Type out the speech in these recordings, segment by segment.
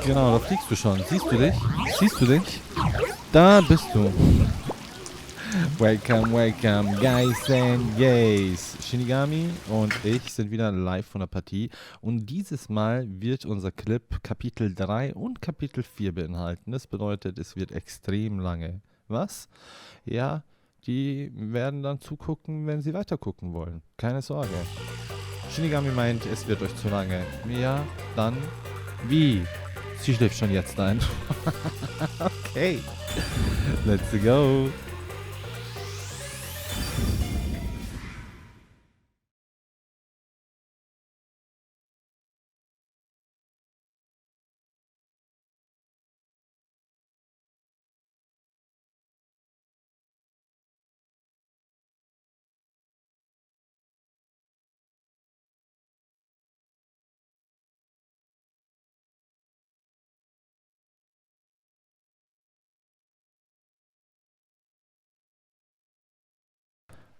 Genau, da fliegst du schon. Siehst du dich? Siehst du dich? Da bist du. Welcome, welcome, guys and gays. Shinigami und ich sind wieder live von der Partie. Und dieses Mal wird unser Clip Kapitel 3 und Kapitel 4 beinhalten. Das bedeutet, es wird extrem lange. Was? Ja, die werden dann zugucken, wenn sie weitergucken wollen. Keine Sorge. Shinigami meint, es wird euch zu lange. Ja, dann wie? Sie schläft schon jetzt ein. Okay. Let's go.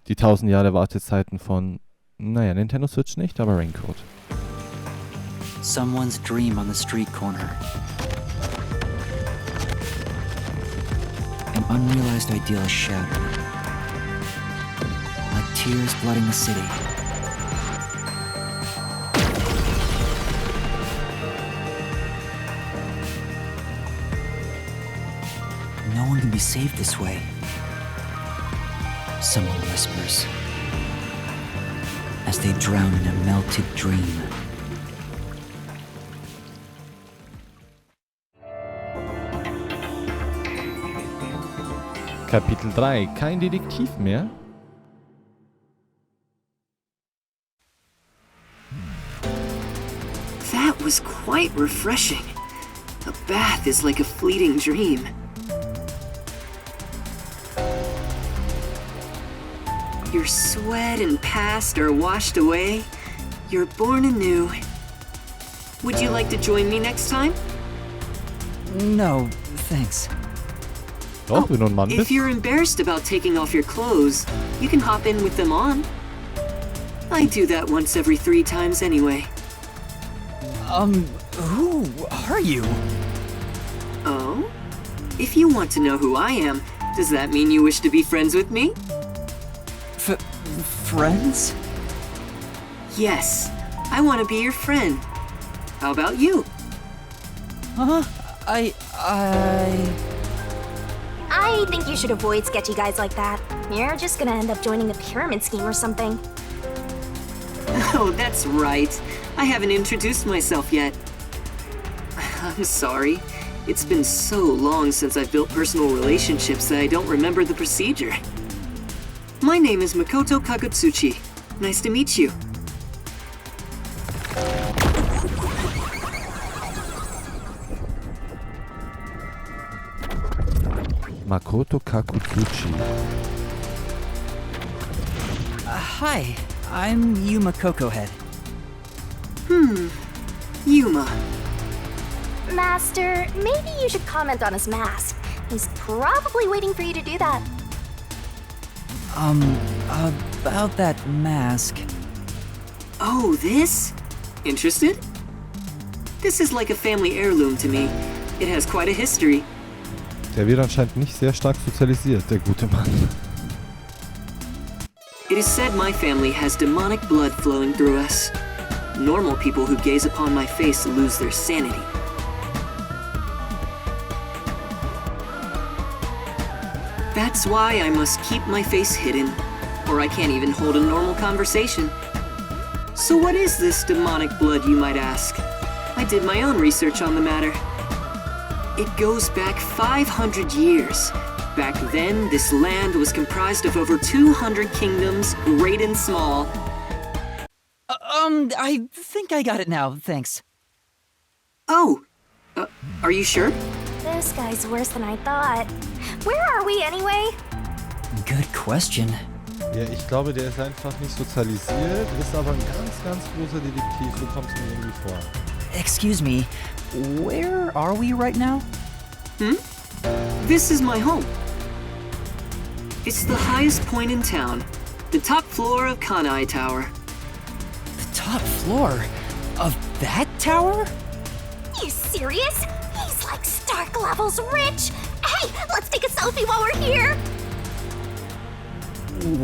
Die 1000 Jahre Wartezeiten von, naja, Nintendo Switch nicht, aber Raincoat. Someone's dream on the street corner. An unrealized ideal is shattered. Like tears flooding the city. No one can be saved this way. Someone whispers as they drown in a melted dream. Kapitel 3. Kein Detektiv mehr? That was quite refreshing. A bath is like a fleeting dream. Your sweat and past are washed away. You're born anew. Would you like to join me next time? No, thanks. Doch, wenn du ein Mann If bist. you're embarrassed about taking off your clothes, you can hop in with them on. I do that once every 3 times anyway. Who are you? Oh? If you want to know who I am, does that mean you wish to be friends with me? Friends? Yes, I want to be your friend. How about you? Huh? I think you should avoid sketchy guys like that. You're just gonna end up joining a pyramid scheme or something. Oh, that's right. I haven't introduced myself yet. I'm sorry. It's been so long since I've built personal relationships that I don't remember the procedure. My name is Makoto Kakutsuchi. Nice to meet you. Makoto Kakutsuchi. hi. I'm Yuma Cocohead. Yuma. Master, maybe you should comment on his mask. He's probably waiting for you to do that. About that mask. Oh, this? Interested? This is like a family heirloom to me. It has quite a history. Der wird anscheinend nicht sehr stark sozialisiert, der gute Mann. It is said my family has demonic blood flowing through us. Normal people who gaze upon my face lose their sanity. That's why I must keep my face hidden, or I can't even hold a normal conversation. So what is this demonic blood, you might ask? I did my own research on the matter. It goes back 500 years. Back then, this land was comprised of over 200 kingdoms, great and small. I think I got it now, thanks. Oh, are you sure? This guy's worse than I thought. Where are we anyway? Good question. Ja, ich glaube, der ist einfach nicht sozialisiert, ist aber ein ganz, ganz großer Detektiv, so kommt es mir irgendwie vor. Excuse me, where are we right now? This is my home. It's the highest point in town, the top floor of Kanai Tower. The top floor of that tower? You serious? He's like Stark levels rich. Hey, let's take a selfie while we're here.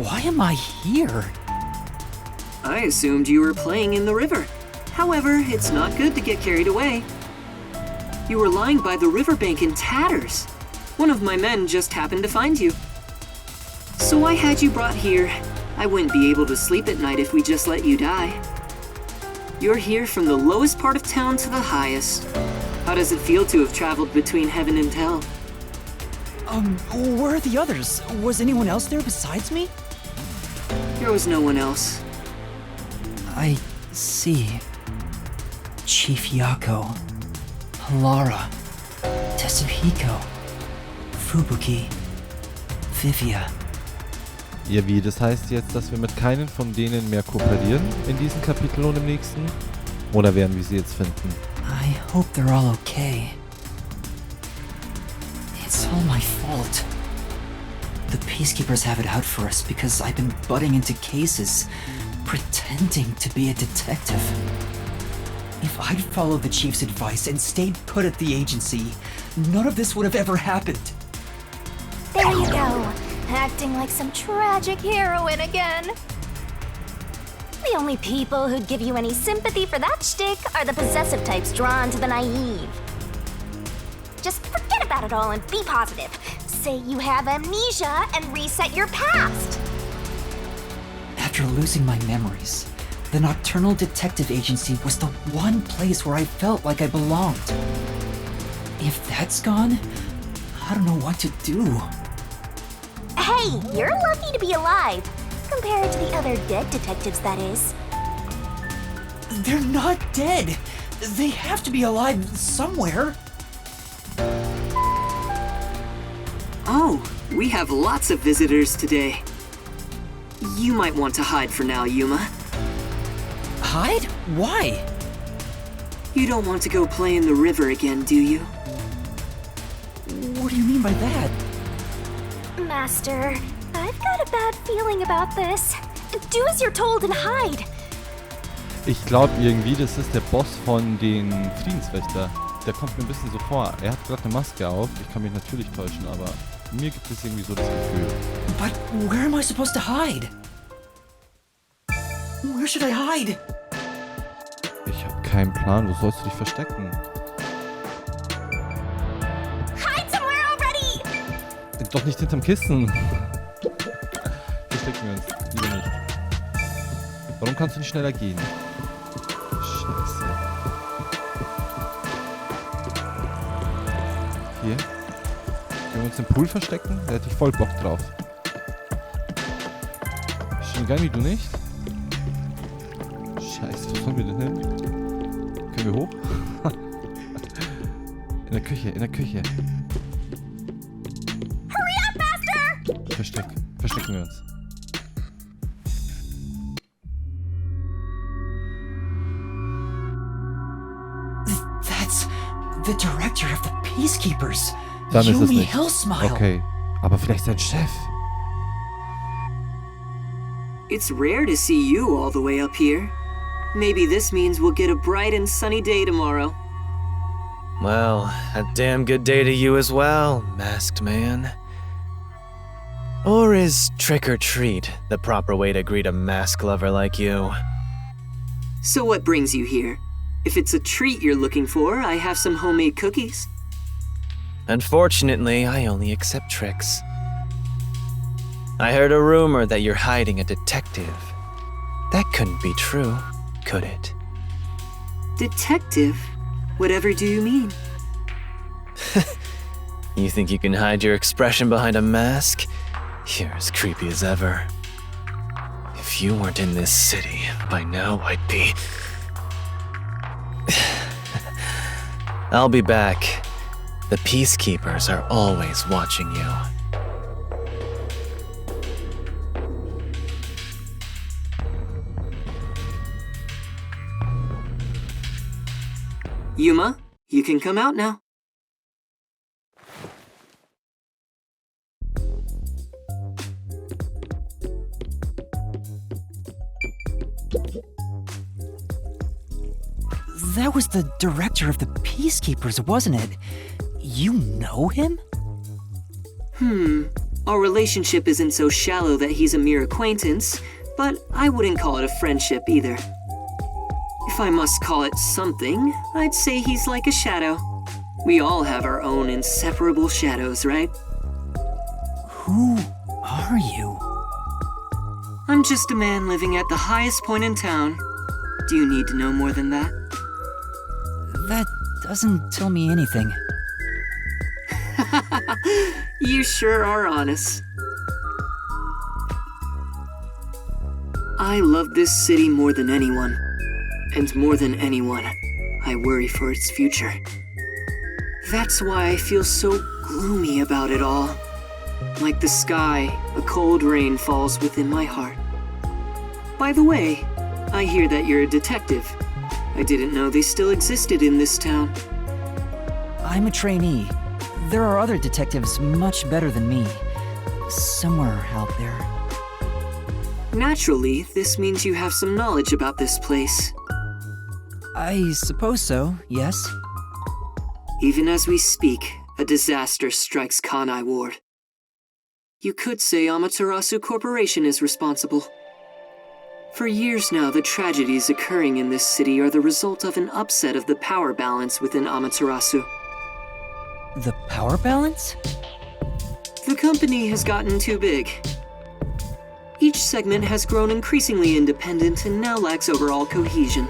Why am I here? I assumed you were playing in the river. However, it's not good to get carried away. You were lying by the riverbank in tatters. One of my men just happened to find you. So I had you brought here. I wouldn't be able to sleep at night if we just let you die. You're here from the lowest part of town to the highest. How does it feel to have traveled between heaven and hell? Where are the others? Was anyone else there besides me? There was no one else. I see. Chief Yako, Lara, Tetsuhiko, Fubuki, Vivia. Ja, wie? Das heißt jetzt, dass wir mit keinen von denen mehr kooperieren in diesem Kapitel und im nächsten? Oder werden wir sie jetzt finden? I hope they're all okay. It's all my fault. The peacekeepers have it out for us because I've been butting into cases, pretending to be a detective. If I'd followed the chief's advice and stayed put at the agency, none of this would have ever happened. There you go, acting like some tragic heroine again. The only people who'd give you any sympathy for that shtick are the possessive types drawn to the naive. Just forget about it all and be positive. Say you have amnesia and reset your past. After losing my memories, the Nocturnal Detective Agency was the one place where I felt like I belonged. If that's gone, I don't know what to do. Hey, you're lucky to be alive. Compared to the other dead detectives, that is. They're not dead. They have to be alive somewhere. Oh, we have lots of visitors today. You might want to hide for now, Yuma. Hide? Why? You don't want to go play in the river again, do you? What do you mean by that? Master, I've got a bad feeling about this. Do as you're told and hide. Ich glaube irgendwie, das ist der Boss von den Friedenswächter. Der kommt mir ein bisschen so vor. Er hat gerade eine Maske auf. Ich kann mich natürlich täuschen, aber mir gibt es irgendwie so das Gefühl. But where am I supposed to hide? Where should I hide? Ich habe keinen Plan. Wo sollst du dich verstecken? Hide somewhere already! Doch nicht hinterm Kissen. Verstecken wir uns. Lieber nicht. Warum kannst du nicht schneller gehen? Scheiße. Hier. Können wir uns im Pool verstecken? Da hätte ich voll Bock drauf. Shinigami, du nicht? Scheiße, wo sollen wir denn hin? Können wir hoch? In der Küche, in der Küche. Hurry up, Master! Verstecken wir uns. That's the director of the Peacekeepers. Dann ist es Yumi nicht. Hellsmile. Okay, aber vielleicht sein Chef. It's rare to see you all the way up here. Maybe this means we'll get a bright and sunny day tomorrow. Well, a damn good day to you as well, masked man. Or is trick or treat the proper way to greet a mask lover like you? So what brings you here? If it's a treat you're looking for, I have some homemade cookies. Unfortunately, I only accept tricks. I heard a rumor that you're hiding a detective. That couldn't be true, could it? Detective? Whatever do you mean? You think you can hide your expression behind a mask? You're as creepy as ever. If you weren't in this city, by now I'd be... I'll be back. The peacekeepers are always watching you. Yuma, you can come out now. That was the director of the Peacekeepers, wasn't it? You know him? Our relationship isn't so shallow that he's a mere acquaintance, but I wouldn't call it a friendship either. If I must call it something, I'd say he's like a shadow. We all have our own inseparable shadows, right? Who are you? I'm just a man living at the highest point in town. Do you need to know more than that? That doesn't tell me anything. You sure are honest. I love this city more than anyone. And more than anyone, I worry for its future. That's why I feel so gloomy about it all. Like the sky, a cold rain falls within my heart. By the way, I hear that you're a detective. I didn't know they still existed in this town. I'm a trainee. There are other detectives much better than me. Somewhere out there. Naturally, this means you have some knowledge about this place. I suppose so, yes. Even as we speak, a disaster strikes Kanai Ward. You could say Amaterasu Corporation is responsible. For years now, the tragedies occurring in this city are the result of an upset of the power balance within Amaterasu. The power balance? The company has gotten too big. Each segment has grown increasingly independent and now lacks overall cohesion.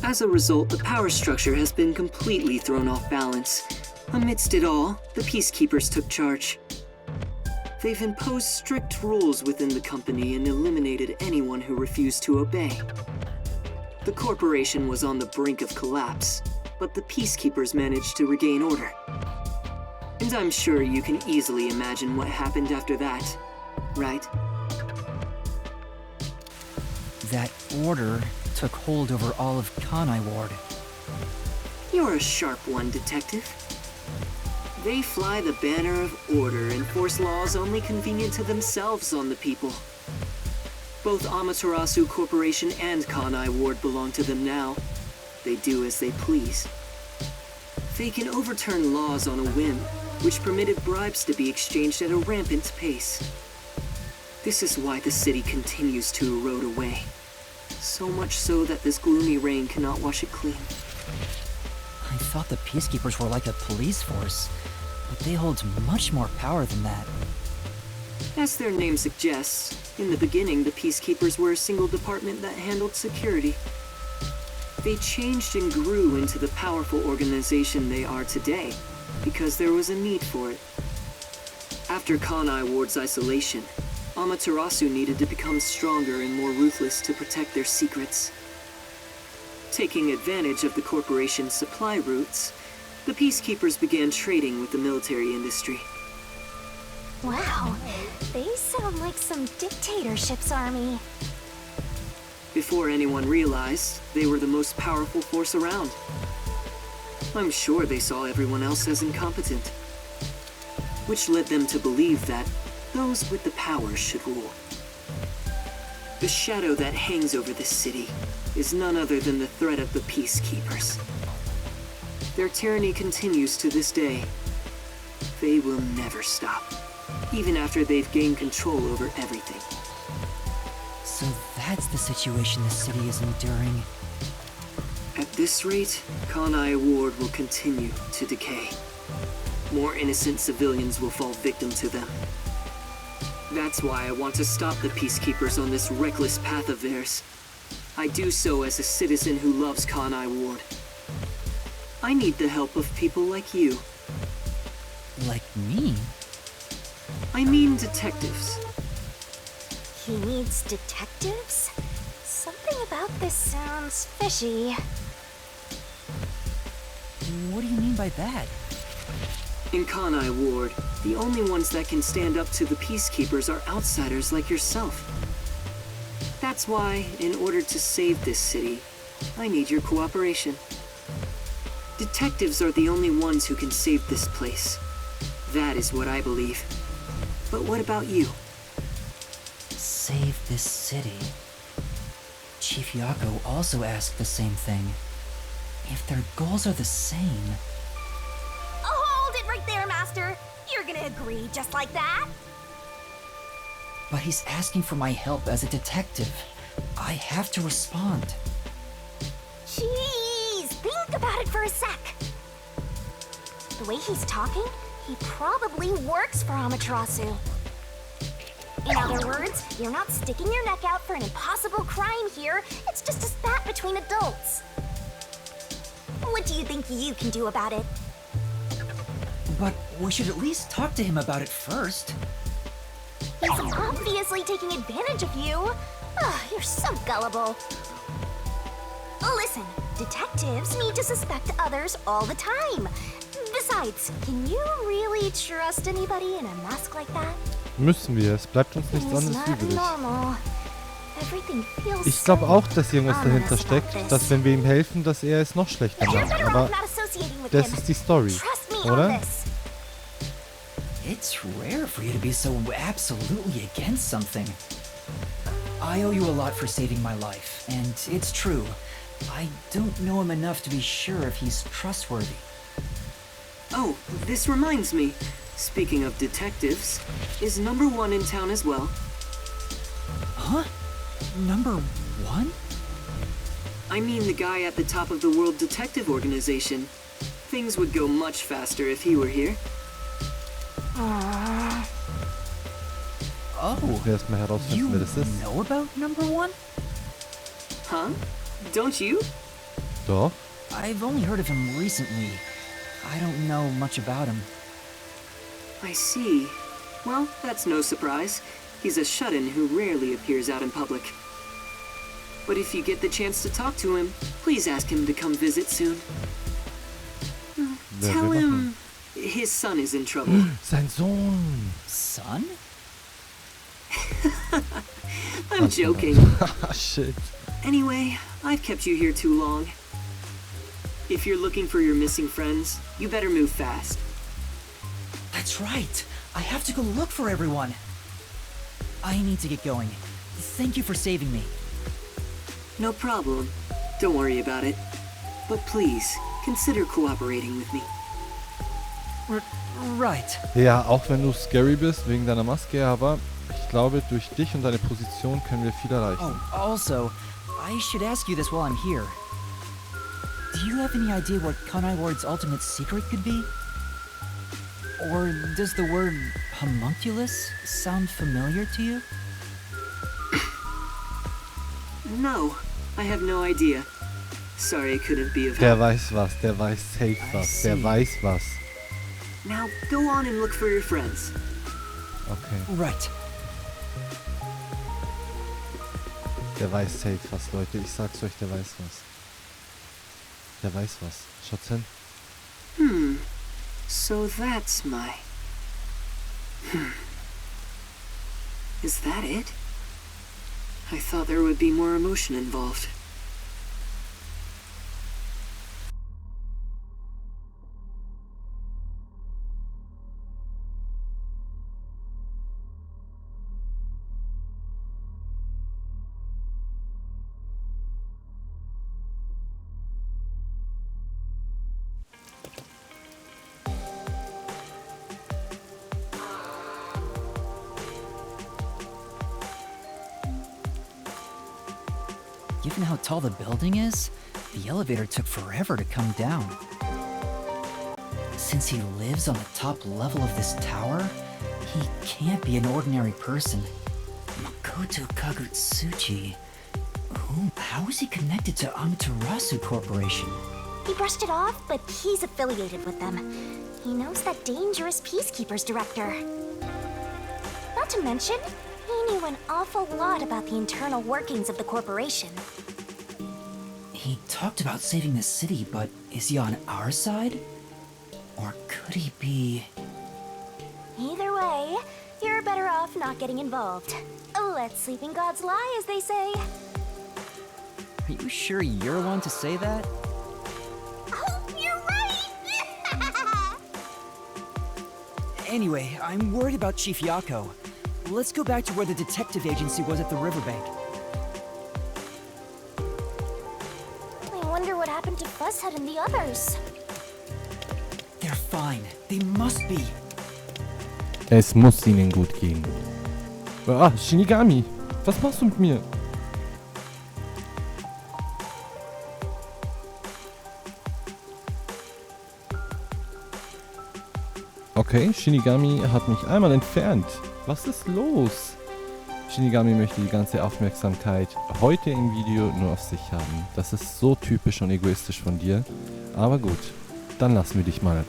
As a result, the power structure has been completely thrown off balance. Amidst it all, the Peacekeepers took charge. They've imposed strict rules within the company and eliminated anyone who refused to obey. The corporation was on the brink of collapse, but the Peacekeepers managed to regain order. And I'm sure you can easily imagine what happened after that, right? That order took hold over all of Kanai Ward. You're a sharp one, Detective. They fly the banner of order and force laws only convenient to themselves on the people. Both Amaterasu Corporation and Kanai Ward belong to them now. They do as they please. They can overturn laws on a whim, which permitted bribes to be exchanged at a rampant pace. This is why the city continues to erode away. So much so that this gloomy rain cannot wash it clean. I thought the Peacekeepers were like a police force, but they hold much more power than that. As their name suggests, in the beginning the Peacekeepers were a single department that handled security. They changed and grew into the powerful organization they are today, because there was a need for it. After Kanai Ward's isolation, Amaterasu needed to become stronger and more ruthless to protect their secrets. Taking advantage of the corporation's supply routes, the Peacekeepers began trading with the military industry. Wow, they sound like some dictatorship's army. Before anyone realized, they were the most powerful force around. I'm sure they saw everyone else as incompetent, which led them to believe that those with the power should rule. The shadow that hangs over this city is none other than the threat of the Peacekeepers. Their tyranny continues to this day. They will never stop, even after they've gained control over everything. So that's the situation the city is enduring. At this rate, Kanai Ward will continue to decay. More innocent civilians will fall victim to them. That's why I want to stop the Peacekeepers on this reckless path of theirs. I do so as a citizen who loves Kanai Ward. I need the help of people like you. Like me? I mean detectives. He needs detectives? Something about this sounds fishy. What do you mean by that? In Kanai Ward, the only ones that can stand up to the Peacekeepers are outsiders like yourself. That's why, in order to save this city, I need your cooperation. Detectives are the only ones who can save this place. That is what I believe. But what about you? Save this city. Chief Yako also asked the same thing. if their goals are the same... Oh, hold it right there, Master. You're gonna agree just like that? But he's asking for my help as a detective. I have to respond. Jeez, think about it for a sec. The way he's talking, he probably works for Amaterasu. In other words, you're not sticking your neck out for an impossible crime here. It's just a spat between adults. What do you think you can do about it? But we should at least talk to him about it first. He's obviously taking advantage of you. Ugh, you're so gullible. Listen, detectives need to suspect others all the time. Besides, can you really trust anybody in a mask like that? Müssen wir. Es bleibt uns nichts Things anderes not übrig. normal. Everything feels Ich glaube so auch, dass irgendwas dahinter ominous steckt, about dass this. wenn wir ihm helfen, dass er es noch schlechter You're macht. better Aber off not associating with das him. ist die Story, Trust me oder? on this. It's rare for you to be so absolutely against something. I owe you a lot for saving my life, and it's true. I don't know him enough to be sure if he's trustworthy. Oh, this reminds me. Speaking of detectives, is number 1 in town as well? Huh? Number 1? I mean the guy at the top of the World Detective Organization. Things would go much faster if he were here. Oh, Erstmal you herausfinden, wer das ist. know about number 1? Huh? Don't you? Doch. I've only heard of him recently. I don't know much about him. I see. Well, that's no surprise. He's a shut-in who rarely appears out in public. But if you get the chance to talk to him, please ask him to come visit soon. Wer Tell will him his son is in trouble. Sein Sohn. Son? I'm joking. Shit. Anyway, I've kept you here too long. If you're looking for your missing friends, you better move fast. That's right. I have to go look for everyone. I need to get going. Thank you for saving me. No problem. Don't worry about it. But please, consider cooperating with me. Right. Ja, auch wenn du scary bist wegen deiner Maske, aber ich glaube, durch dich und deine Position können wir viel erreichen. Oh, also, I should ask you this while I'm here. Do you have any idea what Kanai Ward's ultimate secret could be? Or does the word homunculus sound familiar to you? No, I have no idea. Sorry I couldn't be of Der help. weiß was, der weiß safe was, der see. weiß was. Now, go on and look for your friends. Okay, Right. der weiß safe was, Leute. Ich sag's euch, der weiß was. Der weiß was. Schaut's hin. So that's my... Is that it? I thought there would be more emotion involved. Given how tall the building is, the elevator took forever to come down. Since he lives on the top level of this tower, he can't be an ordinary person. Makoto Kagutsuchi. How is he connected to Amaterasu Corporation? He brushed it off, but he's affiliated with them. He knows that dangerous Peacekeepers director. Not to mention, he knew an awful lot about the internal workings of the corporation. He talked about saving the city, but is he on our side? Or could he be... Either way, you're better off not getting involved. Let sleeping gods lie, as they say. Are you sure you're one to say that? Oh, you're right! Anyway, I'm worried about Chief Yako. Let's go back to where the detective agency was at the riverbank. I wonder what happened to Fuzzhead and the others? They're fine. They must be. Es muss ihnen gut gehen. Ah, Shinigami, was machst du mit mir? Okay, Shinigami hat mich einmal entfernt. Was ist los? Shinigami möchte die ganze Aufmerksamkeit heute im Video nur auf sich haben. Das ist so typisch und egoistisch von dir. Aber gut, dann lassen wir dich mal.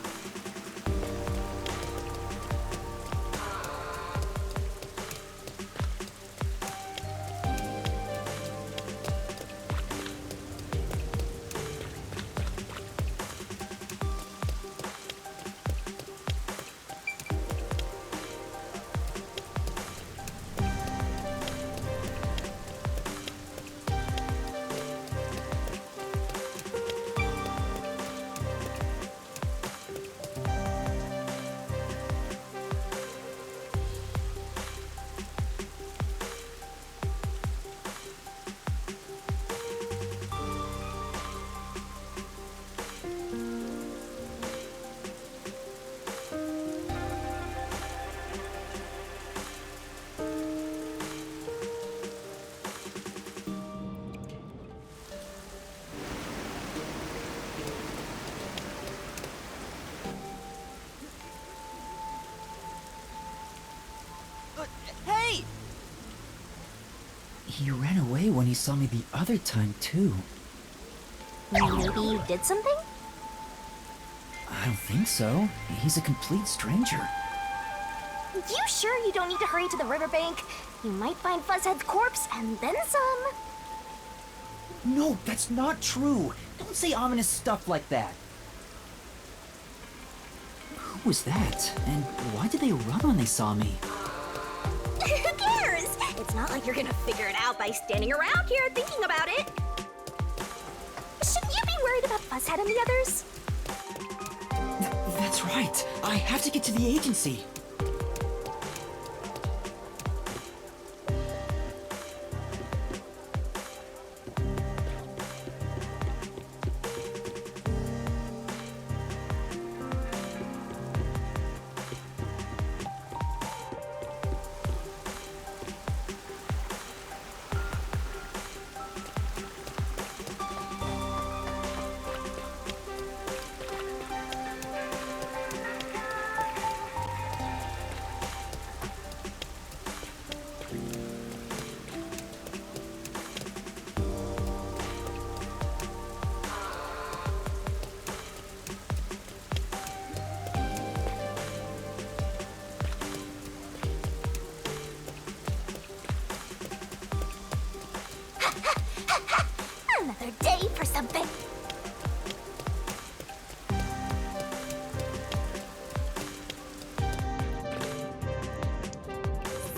Hey! He ran away when he saw me the other time, too. Maybe you did something? I don't think so. He's a complete stranger. You sure you don't need to hurry to the riverbank? You might find Fuzzhead's corpse and then some. No, that's not true. Don't say ominous stuff like that. Who was that? And why did they run when they saw me? Who cares? It's not like you're gonna figure it out by standing around here thinking about it. Shouldn't you be worried about Fuzzhead and the others? That's right. I have to get to the agency. Another day for something.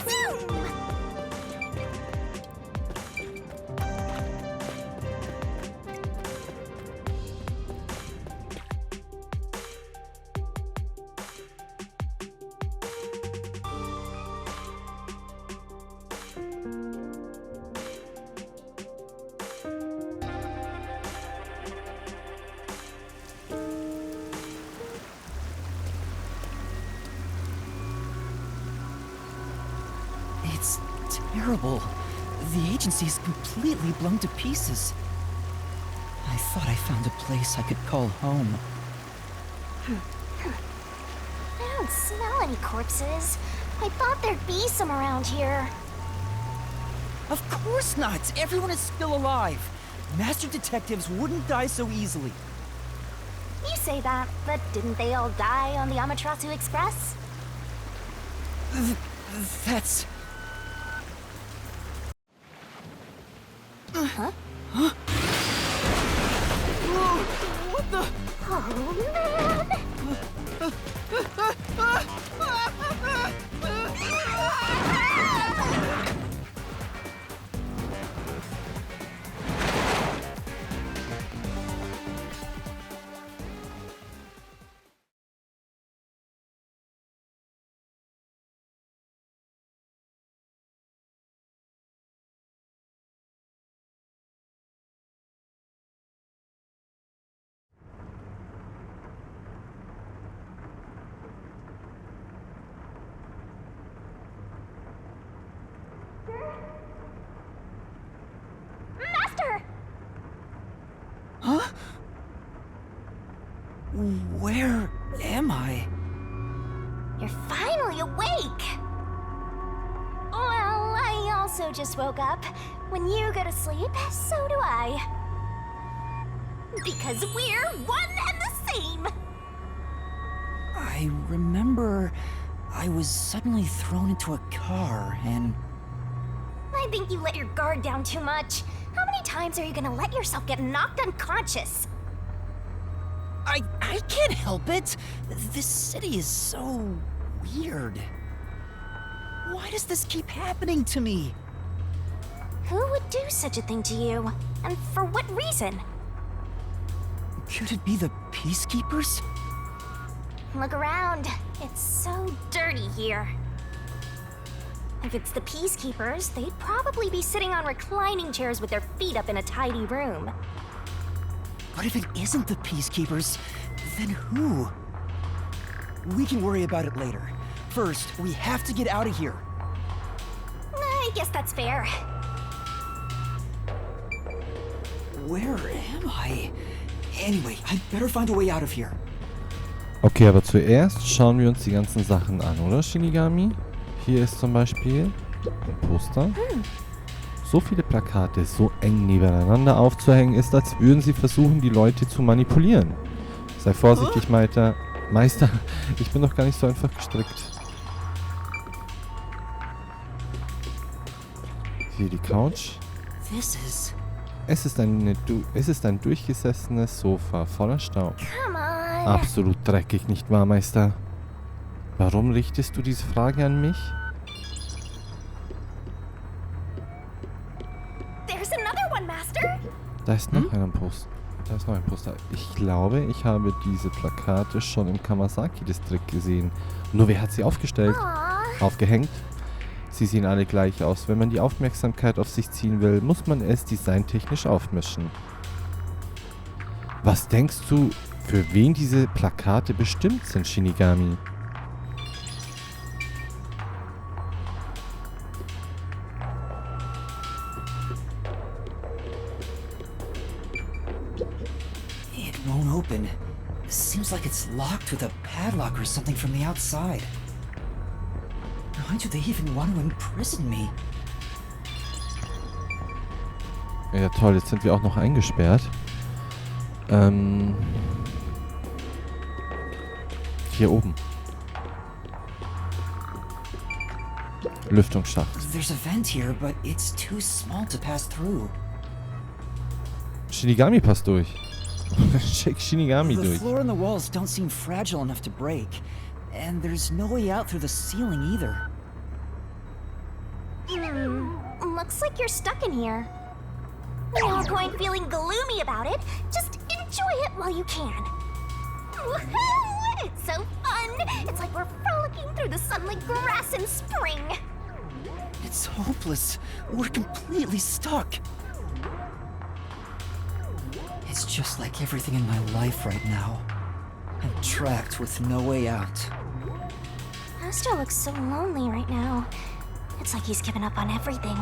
Zoom! It's terrible. The agency is completely blown to pieces. I thought I found a place I could call home. I don't smell any corpses. I thought there'd be some around here. Of course not! Everyone is still alive! Master detectives wouldn't die so easily. You say that, but didn't they all die on the Amaterasu Express? That's... Huh? What the... Oh, man! Where am I? You're finally awake! Well, I also just woke up. When you go to sleep, so do I. Because we're one and the same! I remember I was suddenly thrown into a car and... I think you let your guard down too much. How many times are you gonna let yourself get knocked unconscious? I can't help it! This city is so weird. Why does this keep happening to me? Who would do such a thing to you? And for what reason? Could it be the Peacekeepers? Look around. It's so dirty here. If it's the Peacekeepers, they'd probably be sitting on reclining chairs with their feet up in a tidy room. But if it isn't the Peacekeepers, then who? We can worry about it later. First, we have to get out of here. I guess that's fair. Where am I? Anyway, I'd better find a way out of here. Okay, aber zuerst schauen wir uns die ganzen Sachen an, oder Shinigami? Hier ist zum Beispiel ein Poster. So viele Plakate so eng nebeneinander aufzuhängen ist, als würden sie versuchen, die Leute zu manipulieren. Sei vorsichtig, Meister. Ich bin doch gar nicht so einfach gestrickt. Hier die Couch. Es ist ein durchgesessenes Sofa voller Staub. Come on. Absolut dreckig, nicht wahr, Meister? Warum richtest du diese Frage an mich? There's another one, Master. Da ist noch ein Poster. Da ist noch ein Poster. Ich glaube, ich habe diese Plakate schon im Kamasaki-Distrikt gesehen. Nur wer hat sie aufgestellt? Aw. Aufgehängt? Sie sehen alle gleich aus. Wenn man die Aufmerksamkeit auf sich ziehen will, muss man es designtechnisch aufmischen. Was denkst du, für wen diese Plakate bestimmt sind, Shinigami? It won't open. Seems like it's locked with a padlock or something from the outside. Why do they even want to imprison me? Ja toll, jetzt sind wir auch noch eingesperrt. Hier oben. Lüftungsschacht. There's a vent here, but it's too small to pass through. Shinigami passt durch. Schick Shinigami The durch. floor and the walls don't seem fragile enough to break. And there's no way out through the ceiling either. Looks like you're stuck in here. No point feeling gloomy about it. Just enjoy it while you can. Woohoo! It's so fun! It's like we're frolicking through the sun like grass in spring. It's hopeless. We're completely stuck. It's just like everything in my life right now. I'm trapped with no way out. Astro looks so lonely right now. It's like he's given up on everything.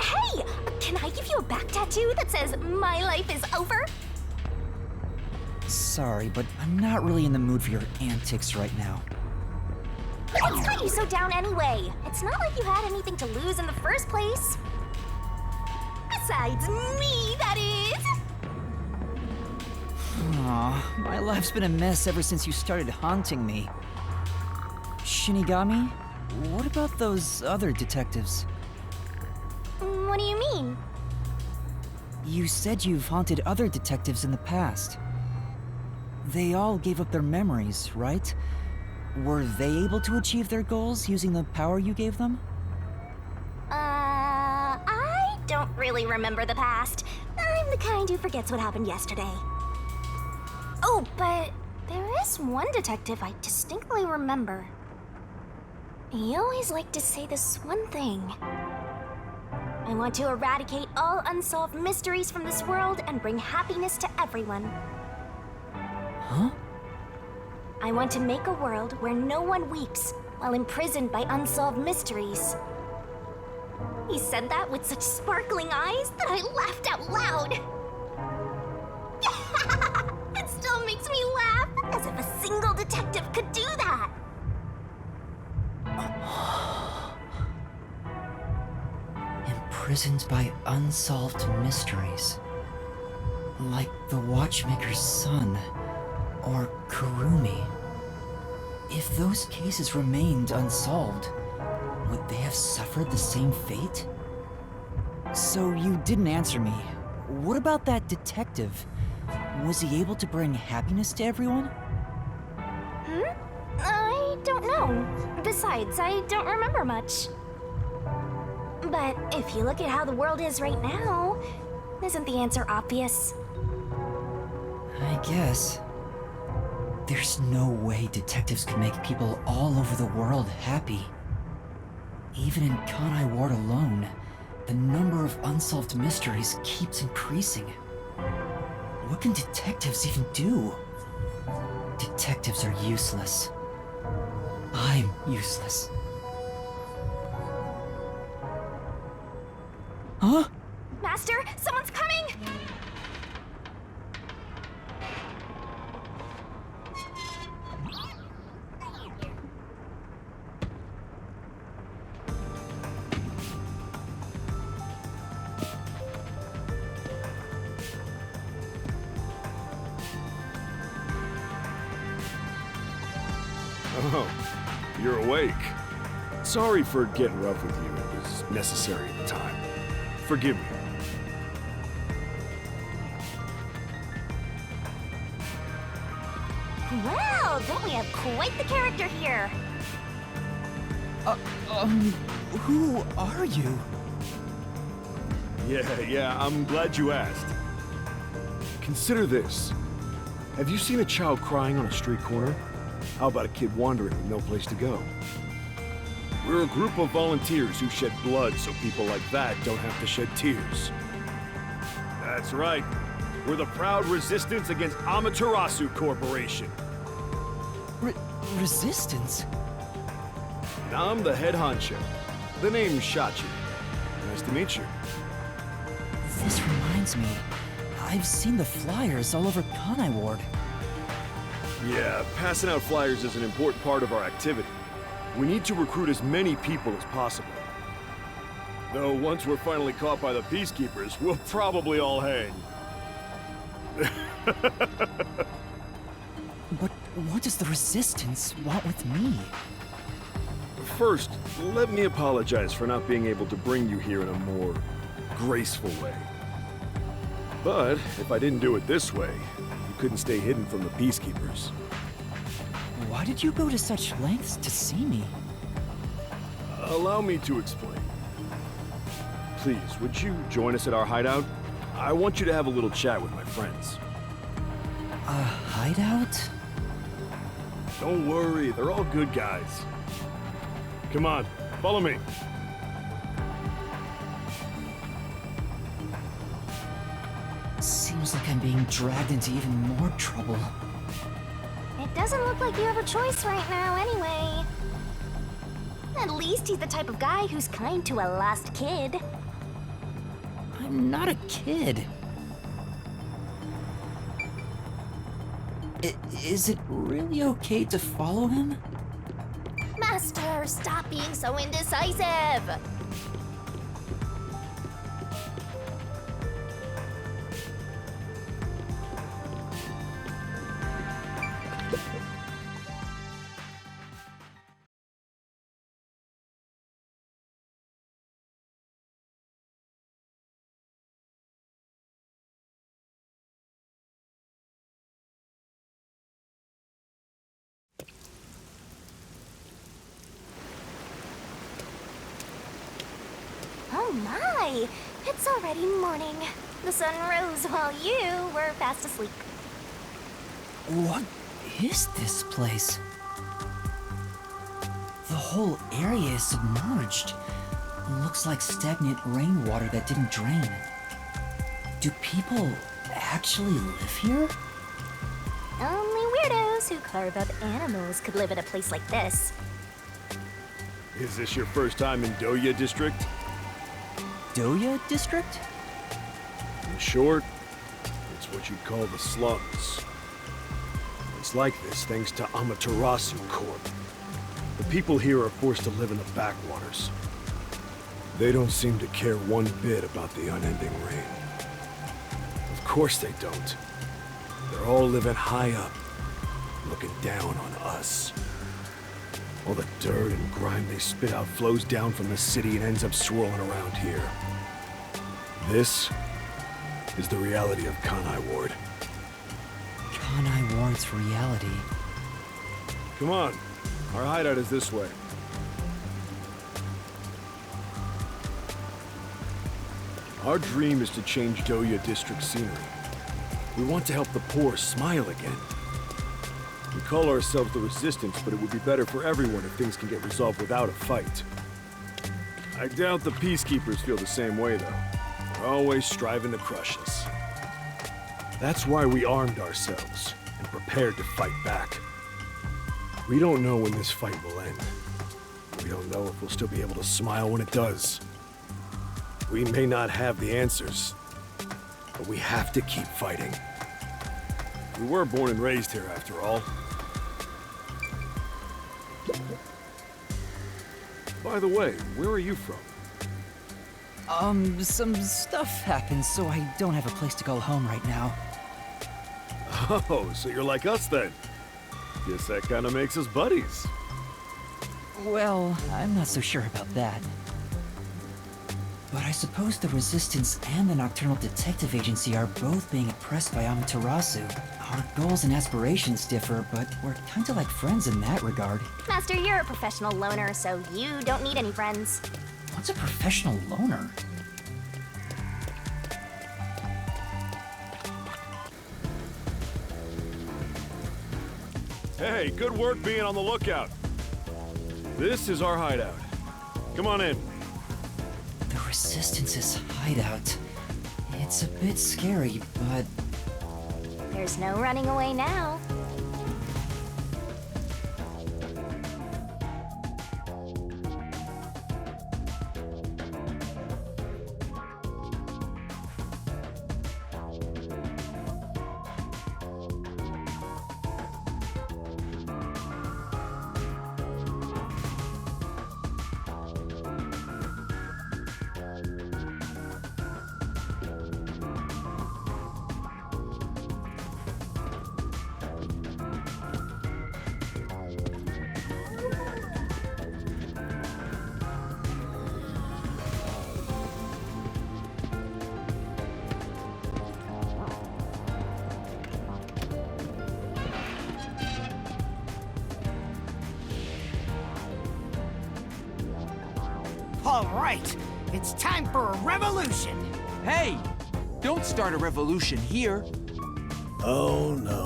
Hey! Can I give you a back tattoo that says, "My life is over"? Sorry, but I'm not really in the mood for your antics right now. What's got you so down anyway? It's not like you had anything to lose in the first place. Besides me, that is. Aw, my life's been a mess ever since you started haunting me. Shinigami, what about those other detectives? What do you mean? You said you've haunted other detectives in the past. They all gave up their memories, right? Were they able to achieve their goals using the power you gave them? I don't really remember the past. I'm the kind who forgets what happened yesterday. Oh, but there is one detective I distinctly remember. He always liked to say this one thing. I want to eradicate all unsolved mysteries from this world and bring happiness to everyone. Huh? I want to make a world where no one weeps while imprisoned by unsolved mysteries. He said that with such sparkling eyes that I laughed out loud. It still makes imprisoned by unsolved mysteries. Like the Watchmaker's son, or Kurumi. If those cases remained unsolved, would they have suffered the same fate? So you didn't answer me. What about that detective? Was he able to bring happiness to everyone? I don't know. Besides, I don't remember much. But if you look at how the world is right now, isn't the answer obvious? I guess. There's no way detectives can make people all over the world happy. Even in Kanai Ward alone, the number of unsolved mysteries keeps increasing. What can detectives even do? Detectives are useless. I'm useless. Huh? Master, someone's coming! Oh, you're awake. Sorry for getting rough with you. It was necessary at the time. Forgive me. Well, don't we have quite the character here? Who are you? Yeah, I'm glad you asked. Consider this. Have you seen a child crying on a street corner? How about a kid wandering with no place to go? We're a group of volunteers who shed blood so people like that don't have to shed tears. That's right. We're the proud resistance against Amaterasu Corporation. Resistance? And I'm the head honcho. The name's Shachi. Nice to meet you. This reminds me. I've seen the flyers all over Kanai Ward. Yeah, passing out flyers is an important part of our activity. We need to recruit as many people as possible. Though once we're finally caught by the peacekeepers, we'll probably all hang. But what does the Resistance want with me? First, let me apologize for not being able to bring you here in a more graceful way. But if I didn't do it this way, you couldn't stay hidden from the peacekeepers. Why did you go to such lengths to see me? Allow me to explain. Please, would you join us at our hideout? I want you to have a little chat with my friends. A hideout? Don't worry, they're all good guys. Come on, follow me. Seems like I'm being dragged into even more trouble. It doesn't look like you have a choice right now, anyway. At least he's the type of guy who's kind to a lost kid. I'm not a kid. Is it really okay to follow him? Master, stop being so indecisive! Oh my! It's already morning. The sun rose while you were fast asleep. What is this place? The whole area is submerged. Looks like stagnant rainwater that didn't drain. Do people actually live here? Only weirdos who carve up animals could live at a place like this. Is this your first time in Doya District? Doya District? In short, it's what you'd call the slums. It's like this thanks to Amaterasu Corp. The people here are forced to live in the backwaters. They don't seem to care one bit about the unending rain. Of course they don't. They're all living high up, looking down on us. All the dirt and grime they spit out flows down from the city and ends up swirling around here. This is the reality of Kanai Ward. Kanai Ward's reality. Come on, our hideout is this way. Our dream is to change Doya District scenery. We want to help the poor smile again. We call ourselves the Resistance, but it would be better for everyone if things can get resolved without a fight. I doubt the Peacekeepers feel the same way, though. They're always striving to crush us. That's why we armed ourselves and prepared to fight back. We don't know when this fight will end. We don't know if we'll still be able to smile when it does. We may not have the answers, but we have to keep fighting. We were born and raised here, after all. By the way, where are you from? Some stuff happened, so I don't have a place to go home right now. Oh, so you're like us then? Guess that kind of makes us buddies. Well, I'm not so sure about that. But I suppose the Resistance and the Nocturnal Detective Agency are both being oppressed by Amaterasu. Our goals and aspirations differ, but we're kinda like friends in that regard. Master, you're a professional loner, so you don't need any friends. What's a professional loner? Hey, good work being on the lookout. This is our hideout. Come on in. The Resistance's hideout. It's a bit scary, but... There's no running away now. All right, it's time for a revolution. Hey! Don't start a revolution here. Oh no.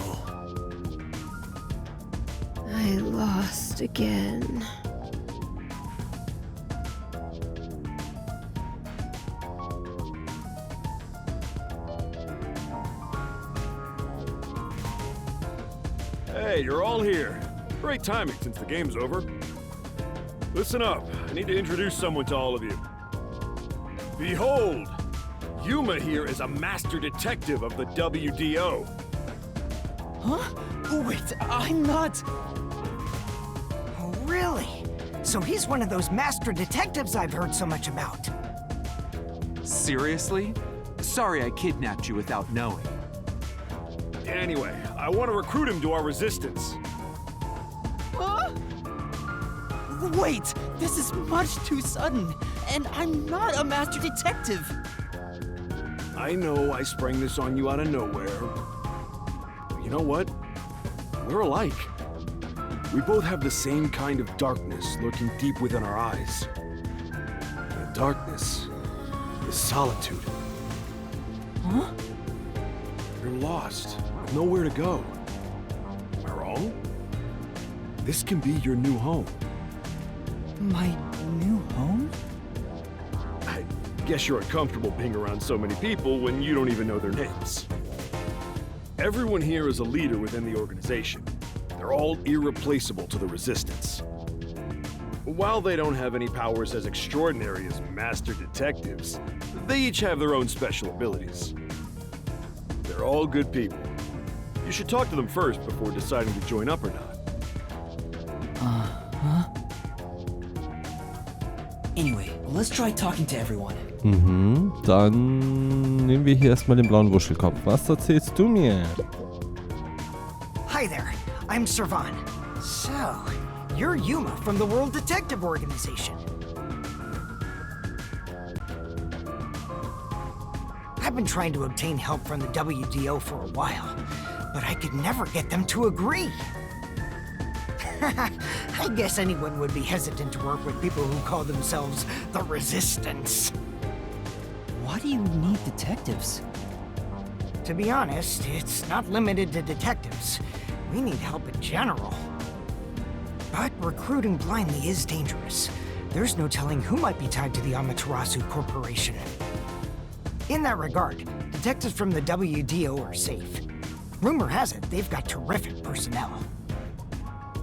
I lost again. Hey, you're all here. Great timing since the game's over. Listen up, I need to introduce someone to all of you. Behold! Yuma here is a master detective of the WDO. Huh? Wait, I'm not... Oh, really? So he's one of those master detectives I've heard so much about. Seriously? Sorry I kidnapped you without knowing. Anyway, I want to recruit him to our resistance. Huh? Wait, this is much too sudden, and I'm not a master detective. I know I sprang this on you out of nowhere. You know what? We're alike. We both have the same kind of darkness lurking deep within our eyes. The darkness is solitude. Huh? You're lost, with nowhere to go. Am I wrong? This can be your new home. My new home? I guess you're uncomfortable being around so many people when you don't even know their names. Everyone here is a leader within the organization. They're all irreplaceable to the Resistance. While they don't have any powers as extraordinary as master detectives, they each have their own special abilities. They're all good people. You should talk to them first before deciding to join up or not. Anyway, let's try talking to everyone. Dann nehmen wir hier erstmal den blauen Wuschelkopf. Was erzählst du mir? Hi there, I'm Servan. So, you're Yuma from the World Detective Organization. I've been trying to obtain help from the WDO for a while, but I could never get them to agree. I guess anyone would be hesitant to work with people who call themselves the Resistance. Why do you need detectives? To be honest, it's not limited to detectives. We need help in general. But recruiting blindly is dangerous. There's no telling who might be tied to the Amaterasu Corporation. In that regard, detectives from the WDO are safe. Rumor has it they've got terrific personnel.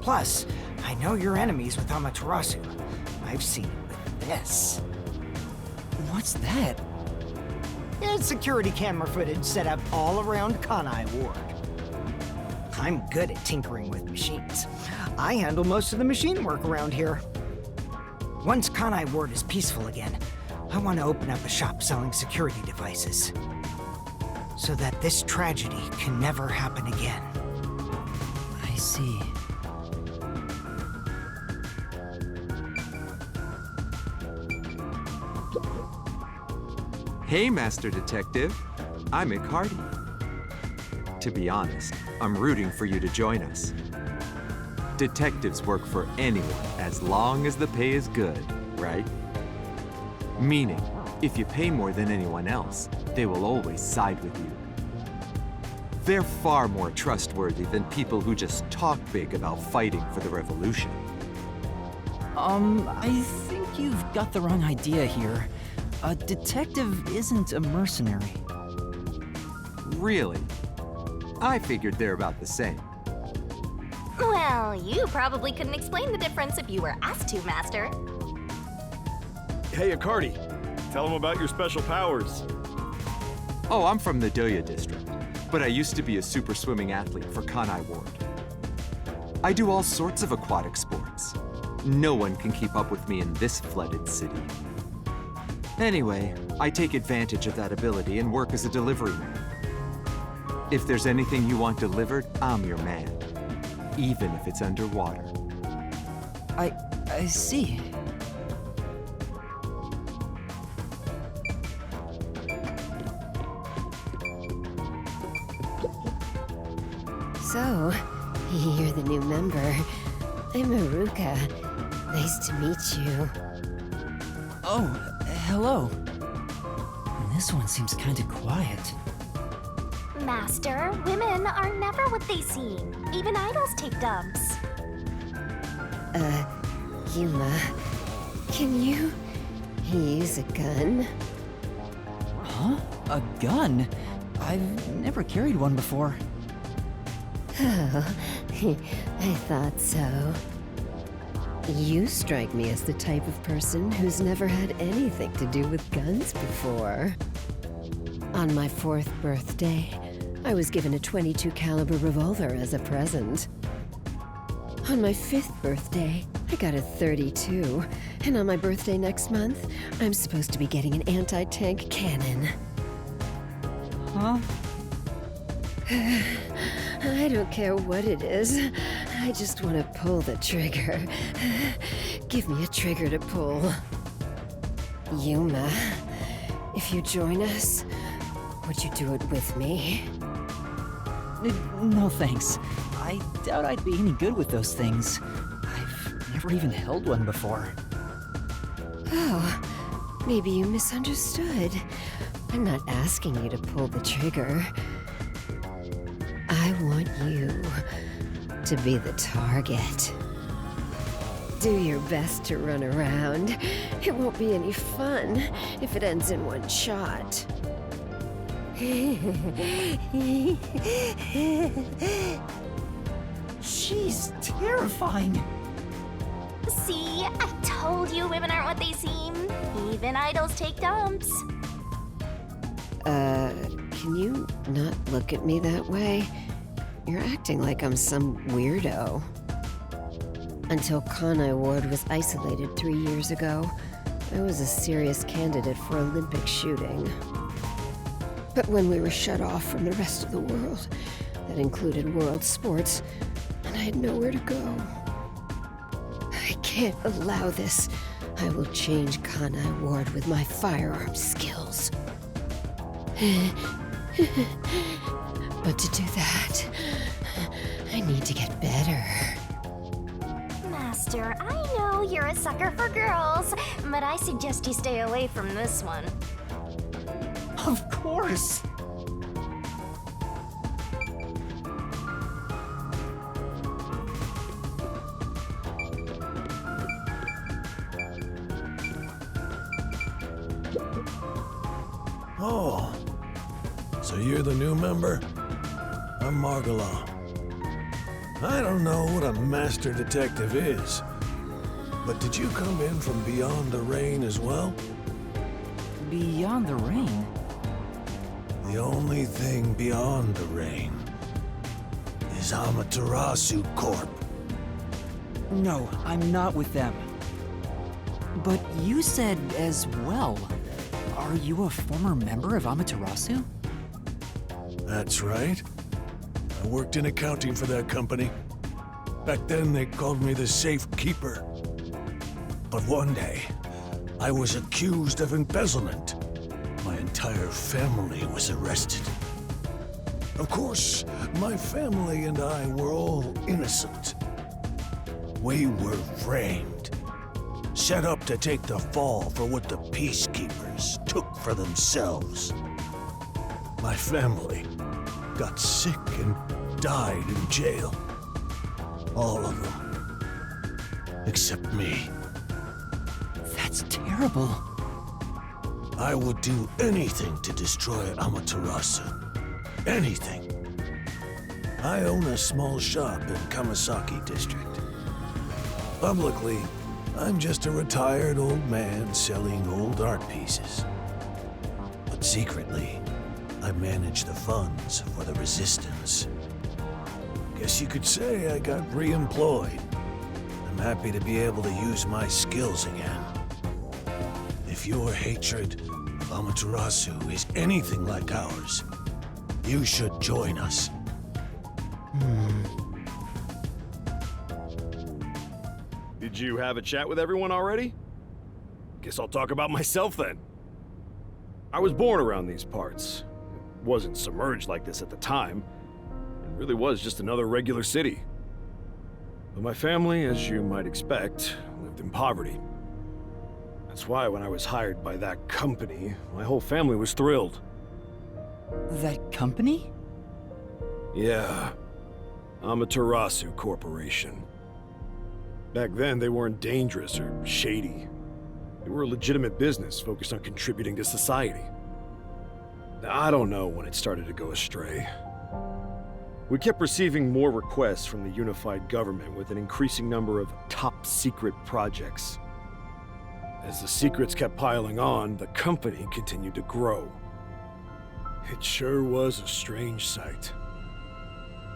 Plus, I know you're enemies with Amaterasu. I've seen it with this. What's that? It's security camera footage set up all around Kanai Ward. I'm good at tinkering with machines. I handle most of the machine work around here. Once Kanai Ward is peaceful again, I want to open up a shop selling security devices. So that this tragedy can never happen again. I see. Hey, Master Detective. I'm inkl. To be honest, I'm rooting for you to join us. Detectives work for anyone as long as the pay is good, right? Meaning, if you pay more than anyone else, they will always side with you. They're far more trustworthy than people who just talk big about fighting for the revolution. I think you've got the wrong idea here. A detective isn't a mercenary. Really? I figured they're about the same. Well, you probably couldn't explain the difference if you were asked to, Master. Hey, inkl, tell them about your special powers. Oh, I'm from the Doya district, but I used to be a super swimming athlete for Kanai Ward. I do all sorts of aquatic sports. No one can keep up with me in this flooded city. Anyway, I take advantage of that ability and work as a delivery man. If there's anything you want delivered, I'm your man. Even if it's underwater. I see. So, you're the new member. I'm Haruka. Nice to meet you. Oh, hello. This one seems kinda quiet. Master, women are never what they seem. Even idols take dumps. Yuma, can you use a gun? Huh? A gun? I've never carried one before. Oh, I thought so. You strike me as the type of person who's never had anything to do with guns before. On my 4th birthday, I was given a .22 caliber revolver as a present. On my 5th birthday, I got a .32, and on my birthday next month, I'm supposed to be getting an anti-tank cannon. Huh? I don't care what it is. I just want to pull the trigger. Give me a trigger to pull. Yuma, if you join us, would you do it with me? No thanks. I doubt I'd be any good with those things. I've never even held one before. Oh, maybe you misunderstood. I'm not asking you to pull the trigger. I want you to be the target. Do your best to run around. It won't be any fun if it ends in one shot. She's terrifying. See, I told you women aren't what they seem. Even idols take dumps. Can you not look at me that way? You're acting like I'm some weirdo. Until Kanai Ward was isolated 3 years ago, I was a serious candidate for Olympic shooting. But when we were shut off from the rest of the world, that included world sports, and I had nowhere to go. I can't allow this. I will change Kanai Ward with my firearm skills. But to do that, I need to get better. Master, I know you're a sucker for girls, but I suggest you stay away from this one. Of course! Oh, so you're the new member? I'm Margala. I don't know what a master detective is, but did you come in from beyond the rain as well? Beyond the rain? The only thing beyond the rain is Amaterasu Corp. No, I'm not with them. But you said as well. Are you a former member of Amaterasu? That's right. I worked in accounting for that company. Back then, they called me the safekeeper. But one day, I was accused of embezzlement. My entire family was arrested. Of course, my family and I were all innocent. We were framed, set up to take the fall for what the peacekeepers took for themselves. My family got sick and died in jail. All of them. Except me. That's terrible. I would do anything to destroy Amaterasu. Anything. I own a small shop in Kamasaki District. Publicly, I'm just a retired old man selling old art pieces. But secretly, I manage the funds for the Resistance. Guess you could say I got re-employed. I'm happy to be able to use my skills again. If your hatred of Amaterasu is anything like ours, you should join us. Did you have a chat with everyone already? Guess I'll talk about myself then. I was born around these parts. It wasn't submerged like this at the time. It really was just another regular city. But my family, as you might expect, lived in poverty. That's why when I was hired by that company, my whole family was thrilled. That company? Yeah. Amaterasu Corporation. Back then, they weren't dangerous or shady. They were a legitimate business focused on contributing to society. Now, I don't know when it started to go astray. We kept receiving more requests from the unified government with an increasing number of top-secret projects. As the secrets kept piling on, the company continued to grow. It sure was a strange sight.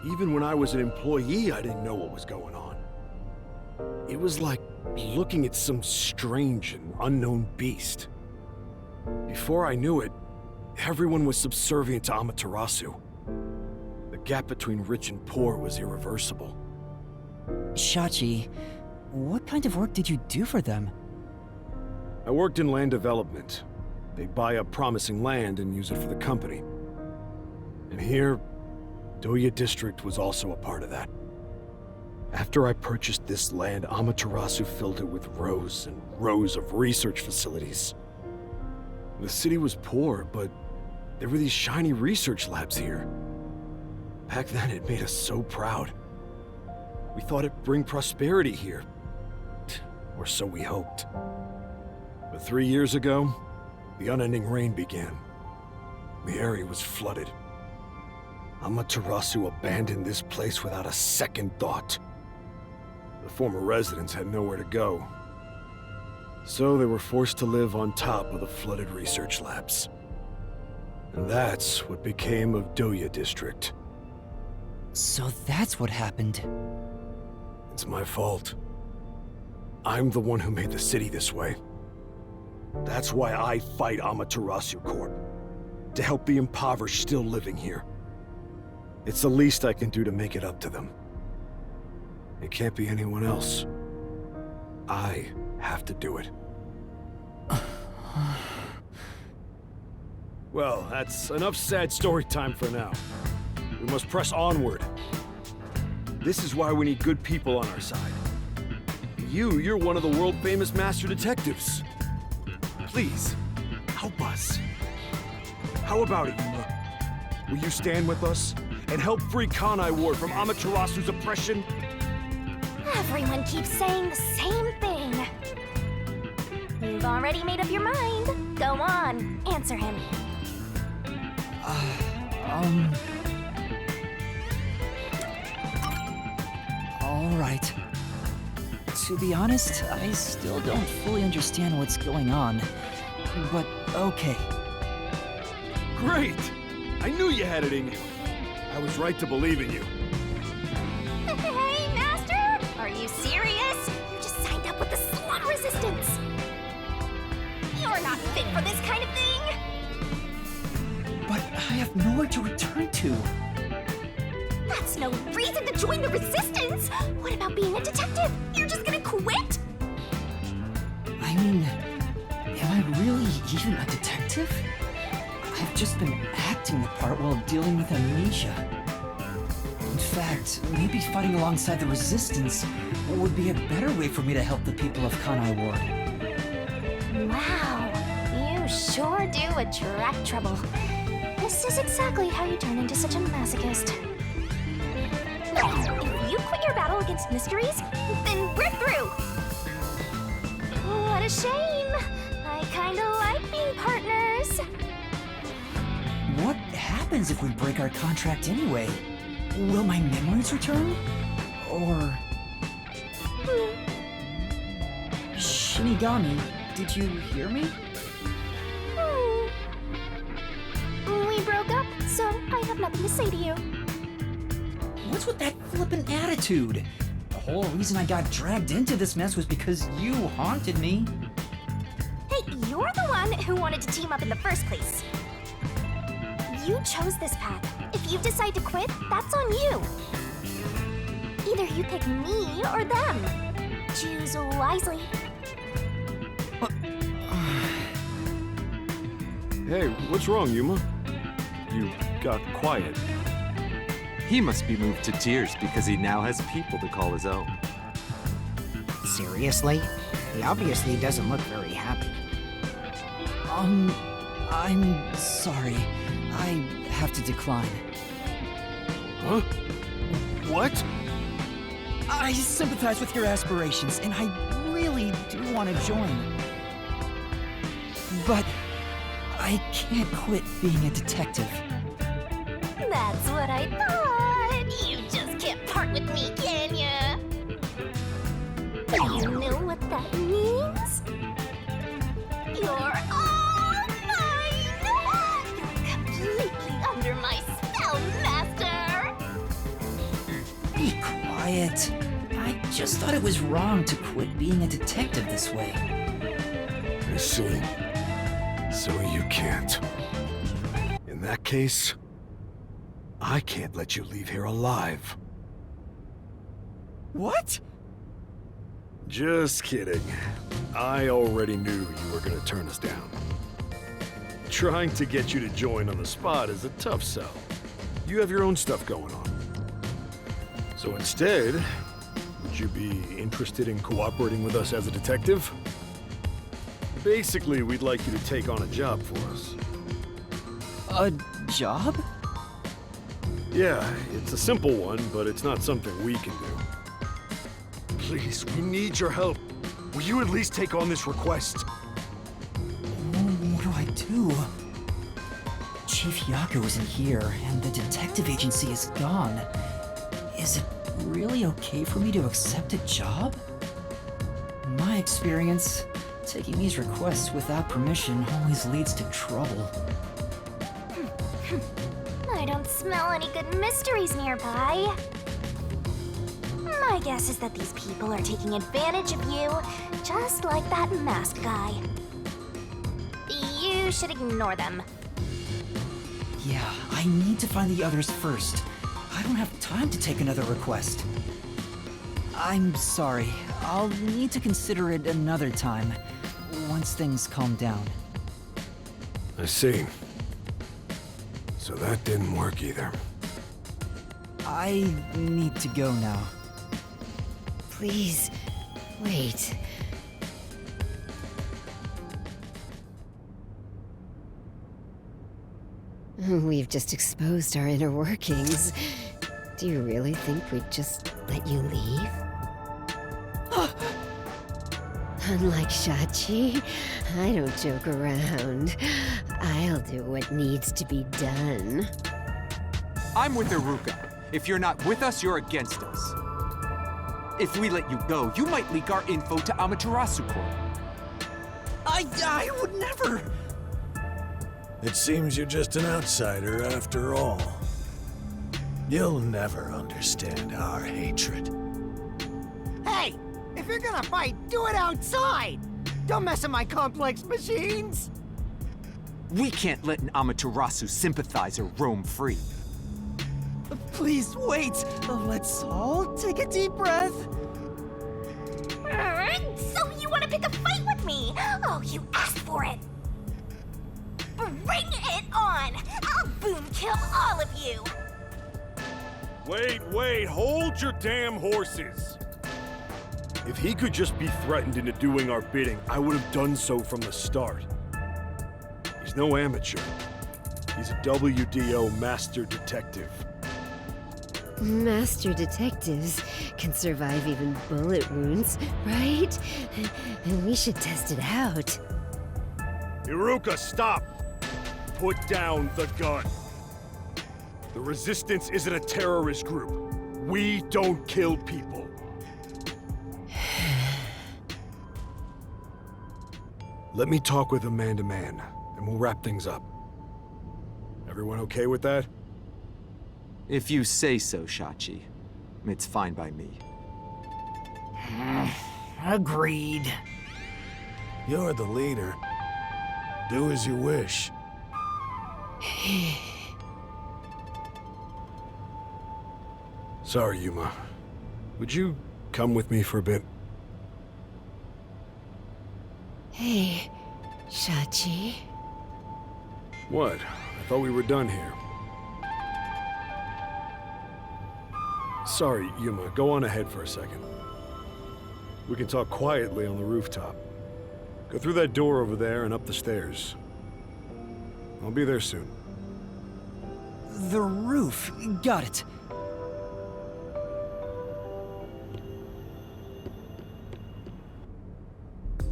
Even when I was an employee, I didn't know what was going on. It was like looking at some strange and unknown beast. Before I knew it, everyone was subservient to Amaterasu. The gap between rich and poor was irreversible. Shachi, what kind of work did you do for them? I worked in land development. They'd buy up promising land and use it for the company. And here, Doya District was also a part of that. After I purchased this land, Amaterasu filled it with rows and rows of research facilities. The city was poor, but there were these shiny research labs here. Back then, it made us so proud. We thought it'd bring prosperity here. Or so we hoped. But 3 years ago, the unending rain began. The area was flooded. Amaterasu abandoned this place without a second thought. The former residents had nowhere to go. So they were forced to live on top of the flooded research labs. And that's what became of Doya District. So that's what happened. It's my fault. I'm the one who made the city this way. That's why I fight Amaterasu Corp. To help the impoverished still living here. It's the least I can do to make it up to them. It can't be anyone else. I have to do it. Well, that's enough sad story time for now. We must press onward. This is why we need good people on our side. You're one of the world-famous master detectives. Please, help us. How about it, Yuma? Will you stand with us and help free Kanai Ward from Amaterasu's oppression? Everyone keeps saying the same thing. You've already made up your mind. Go on, answer him. All right. To be honest, I still don't fully understand what's going on. But okay. Great! I knew you had it in you. I was right to believe in you. Hey, Master! Are you serious? You just signed up with the slum resistance. You're not fit for this kind of thing. But I have nowhere to return to. That's no reason to join the resistance. What about being a detective? You're just gonna quit? I mean, am I really even a detective? I've just been acting the part while dealing with amnesia. In fact, maybe fighting alongside the resistance would be a better way for me to help the people of Kanai Ward. Wow, you sure do attract trouble. This is exactly how you turn into such a masochist. If you quit your battle against mysteries, then we're through! What a shame! I kinda like being partners. What happens if we break our contract anyway? Will my memories return? Or... Shinigami, did you hear me? We broke up, so I have nothing to say to you. What's with that flippant attitude? The whole reason I got dragged into this mess was because you haunted me. Hey, you're the one who wanted to team up in the first place. You chose this path. If you decide to quit, that's on you. Either you pick me or them. Choose wisely. Hey, what's wrong, Yuma? You got quiet. He must be moved to tears because he now has people to call his own. Seriously? He obviously doesn't look very happy. I'm sorry. I have to decline. Huh? What? I sympathize with your aspirations, and I really do want to join. But I can't quit being a detective. That's what I thought. You just can't part with me, can ya? You know what that means? You're all mine! You're completely under my spell, Master! Be quiet. I just thought it was wrong to quit being a detective this way. I see. So you can't. In that case, I can't let you leave here alive. What? Just kidding. I already knew you were gonna turn us down. Trying to get you to join on the spot is a tough sell. You have your own stuff going on. So instead, would you be interested in cooperating with us as a detective? Basically, we'd like you to take on a job for us. A job? Yeah, it's a simple one, but it's not something we can do. Please, we need your help. Will you at least take on this request? What do I do? Chief Yaku isn't here, and the detective agency is gone. Is it really okay for me to accept a job? In my experience, taking these requests without permission always leads to trouble. I don't smell any good mysteries nearby. My guess is that these people are taking advantage of you, just like that masked guy. you should ignore them. Yeah, I need to find the others first. I don't have time to take another request. I'm sorry. I'll need to consider it another time, once things calm down. I see. So that didn't work either. I need to go now. Please, wait. We've just exposed our inner workings. Do you really think we'd just let you leave? Unlike Shachi, I don't joke around. I'll do what needs to be done. I'm with Iruka. If you're not with us, you're against us. If we let you go, you might leak our info to Amaterasu Corp. I would never! It seems you're just an outsider after all. You'll never understand our hatred. Hey! If you're gonna fight, do it outside! Don't mess with my complex machines! We can't let an Amaterasu sympathizer roam free. Please wait! Let's all take a deep breath. So you want to pick a fight with me? Oh, you asked for it. Bring it on! I'll boom kill all of you! Wait, hold your damn horses! If he could just be threatened into doing our bidding, I would have done so from the start. He's no amateur. He's a WDO master detective. Master detectives can survive even bullet wounds, right? And we should test it out. Iruka, stop! Put down the gun. The Resistance isn't a terrorist group. We don't kill people. Let me talk with him man to man, and we'll wrap things up. Everyone okay with that? If you say so, Shachi. It's fine by me. Agreed. You're the leader. Do as you wish. Sorry, Yuma. Would you come with me for a bit? Hey, Shachi. What? I thought we were done here. Sorry, Yuma. Go on ahead for a second. We can talk quietly on the rooftop. Go through that door over there and up the stairs. I'll be there soon. The roof. Got it.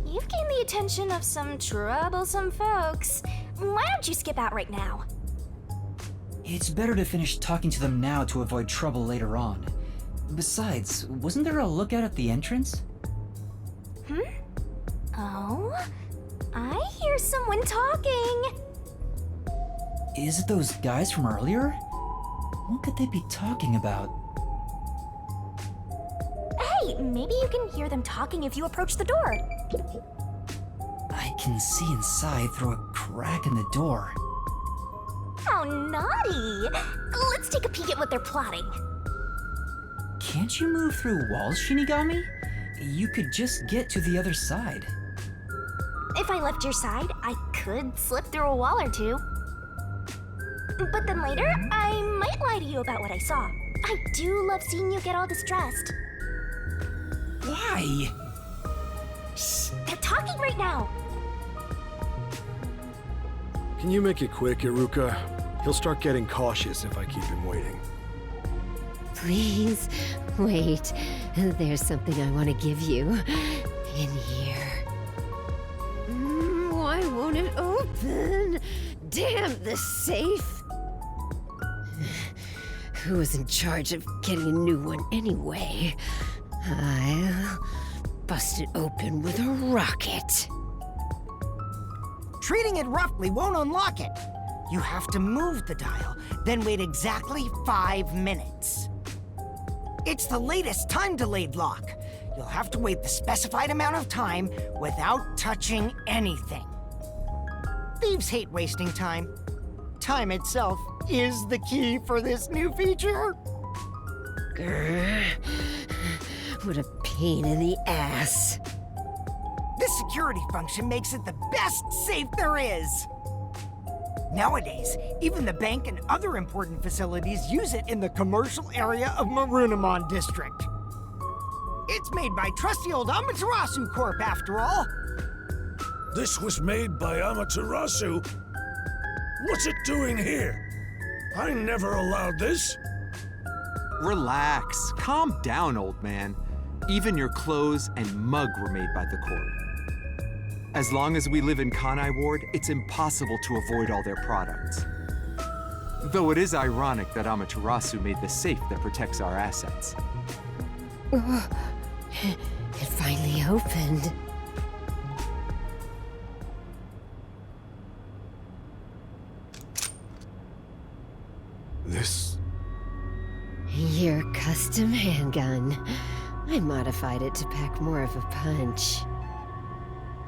You've gained the attention of some troublesome folks. Why don't you skip out right now? It's better to finish talking to them now to avoid trouble later on. Besides, wasn't there a lookout at the entrance? Oh? I hear someone talking. Is it those guys from earlier? What could they be talking about? Hey, maybe you can hear them talking if you approach the door. I can see inside through a crack in the door. How naughty! Let's take a peek at what they're plotting. Can't you move through walls, Shinigami? You could just get to the other side. If I left your side, I could slip through a wall or two. But then later, I might lie to you about what I saw. I do love seeing you get all distressed. Why? Shh, they're talking right now. Can you make it quick, Iruka? He'll start getting cautious if I keep him waiting. Please, wait. There's something I want to give you. In here. Why won't it open? Damn the safe! Who was in charge of getting a new one anyway? I'll bust it open with a rocket. Treating it roughly won't unlock it. You have to move the dial, then wait exactly 5 minutes. It's the latest time-delayed lock. You'll have to wait the specified amount of time without touching anything. thieves hate wasting time. Time itself is the key for this new feature. Grr. What a pain in the ass. This security function makes it the best safe there is. Nowadays, even the bank and other important facilities use it in the commercial area of Marunimon District. It's made by trusty old Amaterasu Corp, after all. This was made by Amaterasu? What's it doing here? I never allowed this. Relax. Calm down, old man. Even your clothes and mug were made by the Corp. As long as we live in Kanai Ward, it's impossible to avoid all their products. Though it is ironic that Amaterasu made the safe that protects our assets. Oh, it finally opened. This... Your custom handgun. I modified it to pack more of a punch.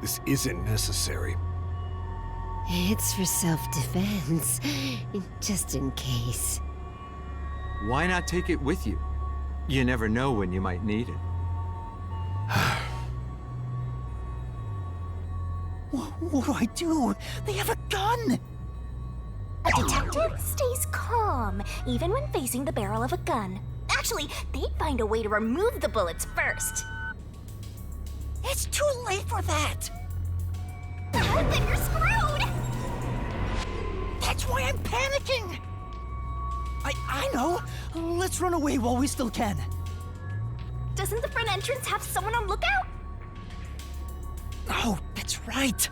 this isn't necessary. It's for self-defense, just in case. Why not take it with you? You never know when you might need it. What do I do? They have a gun! A detective stays calm, even when facing the barrel of a gun. Actually, they'd find a way to remove the bullets first. It's too late for that! Then you're screwed! That's why I'm panicking! I know! Let's run away while we still can. Doesn't the front entrance have someone on lookout? Oh, that's right!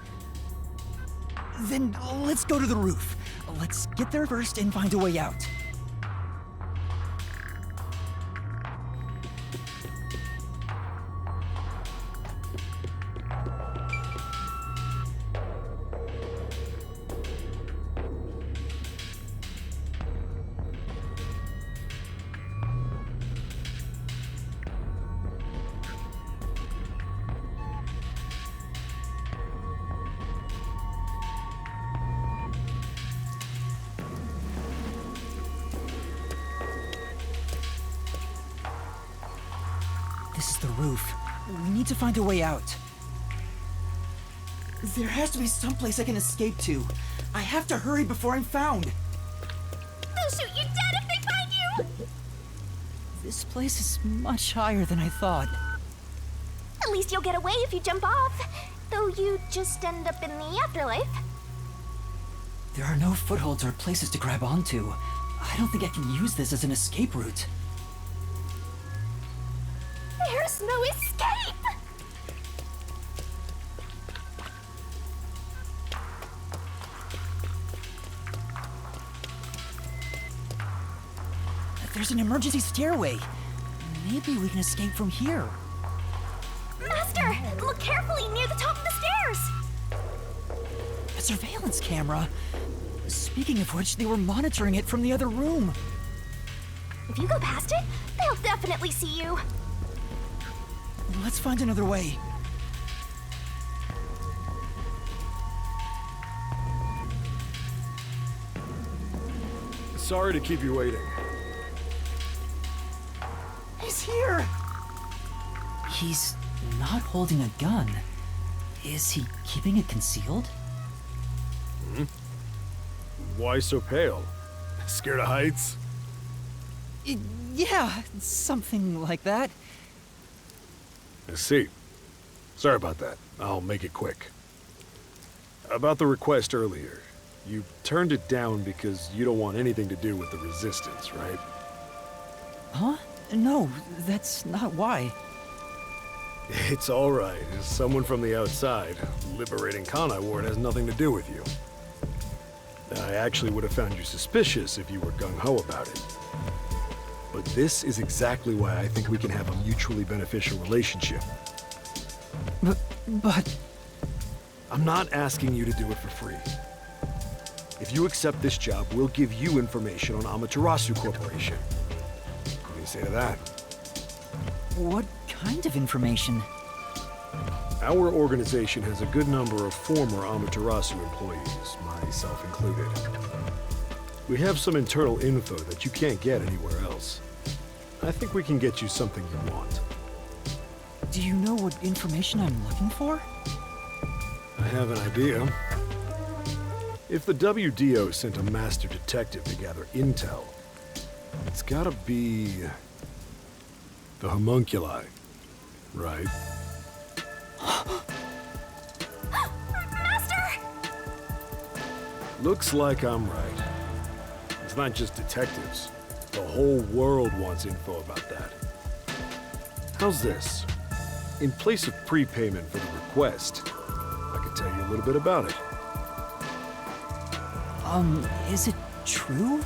Then let's go to the roof. Let's get there first and find a way out. This is the roof. We need to find a way out. There has to be someplace I can escape to. I have to hurry before I'm found. They'll shoot you dead if they find you! This place is much higher than I thought. At least you'll get away if you jump off. Though you just end up in the afterlife. There are no footholds or places to grab onto. I don't think I can use this as an escape route. There's no escape! There's an emergency stairway. Maybe we can escape from here. Master, look carefully near the top of the stairs! A surveillance camera. Speaking of which, they were monitoring it from the other room. If you go past it, they'll definitely see you. Let's find another way. Sorry to keep you waiting. He's here! He's not holding a gun. Is he keeping it concealed? Why so pale? Scared of heights? Yeah, something like that. I see. Sorry about that. I'll make it quick. About the request earlier. You turned it down because you don't want anything to do with the Resistance, right? Huh? No, that's not why. It's all right. As someone from the outside, liberating Kanai Ward has nothing to do with you. I actually would have found you suspicious if you were gung-ho about it. But this is exactly why I think we can have a mutually beneficial relationship. But... I'm not asking you to do it for free. If you accept this job, we'll give you information on Amaterasu Corporation. What do you say to that? What kind of information? Our organization has a good number of former Amaterasu employees, myself included. We have some internal info that you can't get anywhere else. I think we can get you something you want. Do you know what information I'm looking for? I have an idea. If the WDO sent a master detective to gather intel, it's gotta be the homunculi, right? Master! Looks like I'm right. It's not just detectives. The whole world wants info about that. How's this? In place of prepayment for the request, I could tell you a little bit about it. Is it true?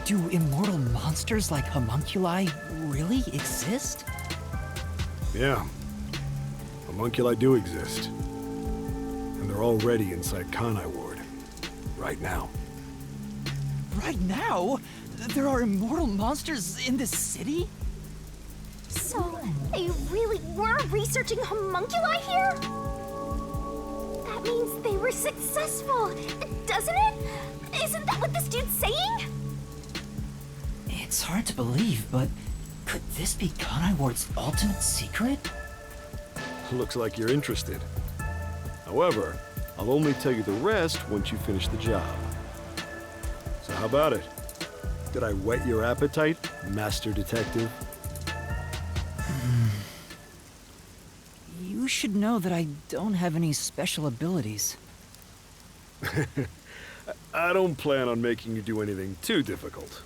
Do immortal monsters like homunculi really exist? Yeah. Homunculi do exist. And they're already inside Kanai Ward. Right now. Right now? There are immortal monsters in this city? So, they really were researching homunculi here? That means they were successful, doesn't it? Isn't that what this dude's saying? It's hard to believe, but could this be Kanai Ward's ultimate secret? Looks like you're interested. However, I'll only tell you the rest once you finish the job. So how about it? Did I whet your appetite, Master Detective? You should know that I don't have any special abilities. I don't plan on making you do anything too difficult.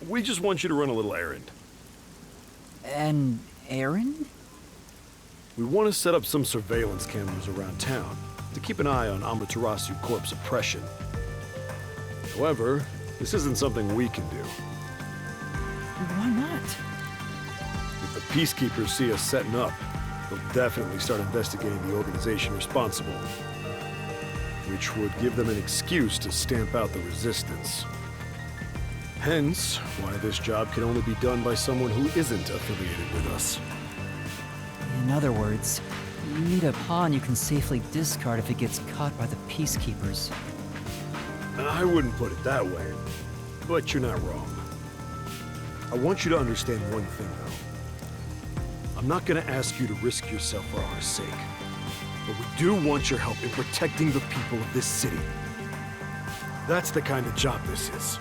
We just want you to run a little errand. An errand? We want to set up some surveillance cameras around town to keep an eye on Amaterasu Corp's oppression. However, this isn't something we can do. Why not? If the peacekeepers see us setting up, they'll definitely start investigating the organization responsible, which would give them an excuse to stamp out the resistance. Hence, why this job can only be done by someone who isn't affiliated with us. In other words, you need a pawn you can safely discard if it gets caught by the peacekeepers. I wouldn't put it that way, but you're not wrong. I want you to understand one thing, though. I'm not gonna ask you to risk yourself for our sake, but we do want your help in protecting the people of this city. That's the kind of job this is.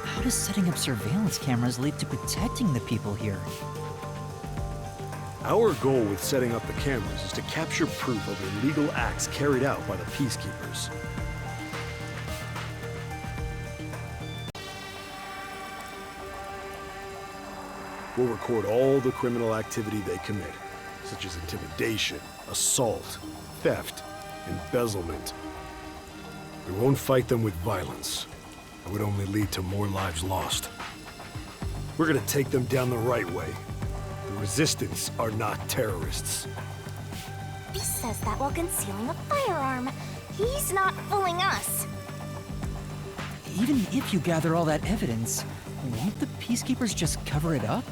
How does setting up surveillance cameras lead to protecting the people here? Our goal with setting up the cameras is to capture proof of illegal acts carried out by the peacekeepers. We'll record all the criminal activity they commit, such as intimidation, assault, theft, embezzlement. We won't fight them with violence. It would only lead to more lives lost. We're gonna take them down the right way. The Resistance are not terrorists. He says that while concealing a firearm. He's not fooling us. Even if you gather all that evidence, won't the peacekeepers just cover it up?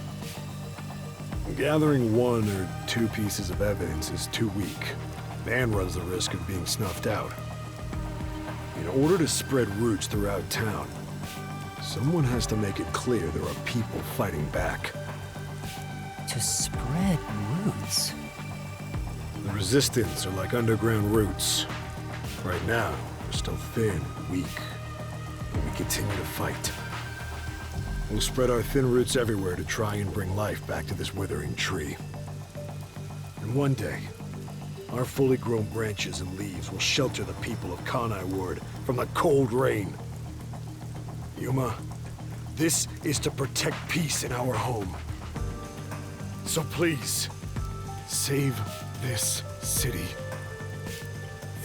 Gathering one or two pieces of evidence is too weak, and runs the risk of being snuffed out. In order to spread roots throughout town, someone has to make it clear there are people fighting back. To spread roots? The Resistance are like underground roots. Right now, we're still thin, weak, but we continue to fight. We'll spread our thin roots everywhere to try and bring life back to this withering tree. And one day, our fully grown branches and leaves will shelter the people of Kanai Ward from the cold rain. Yuma, this is to protect peace in our home. So please, save this city.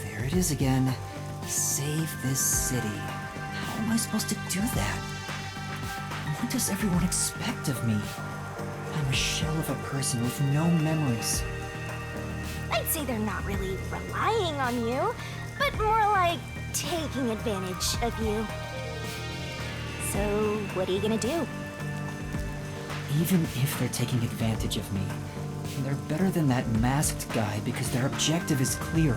There it is again. Save this city. How am I supposed to do that? What does everyone expect of me? I'm a shell of a person with no memories. I'd say they're not really relying on you, but more like taking advantage of you. So, what are you gonna do? Even if they're taking advantage of me, They're better than that masked guy because their objective is clear.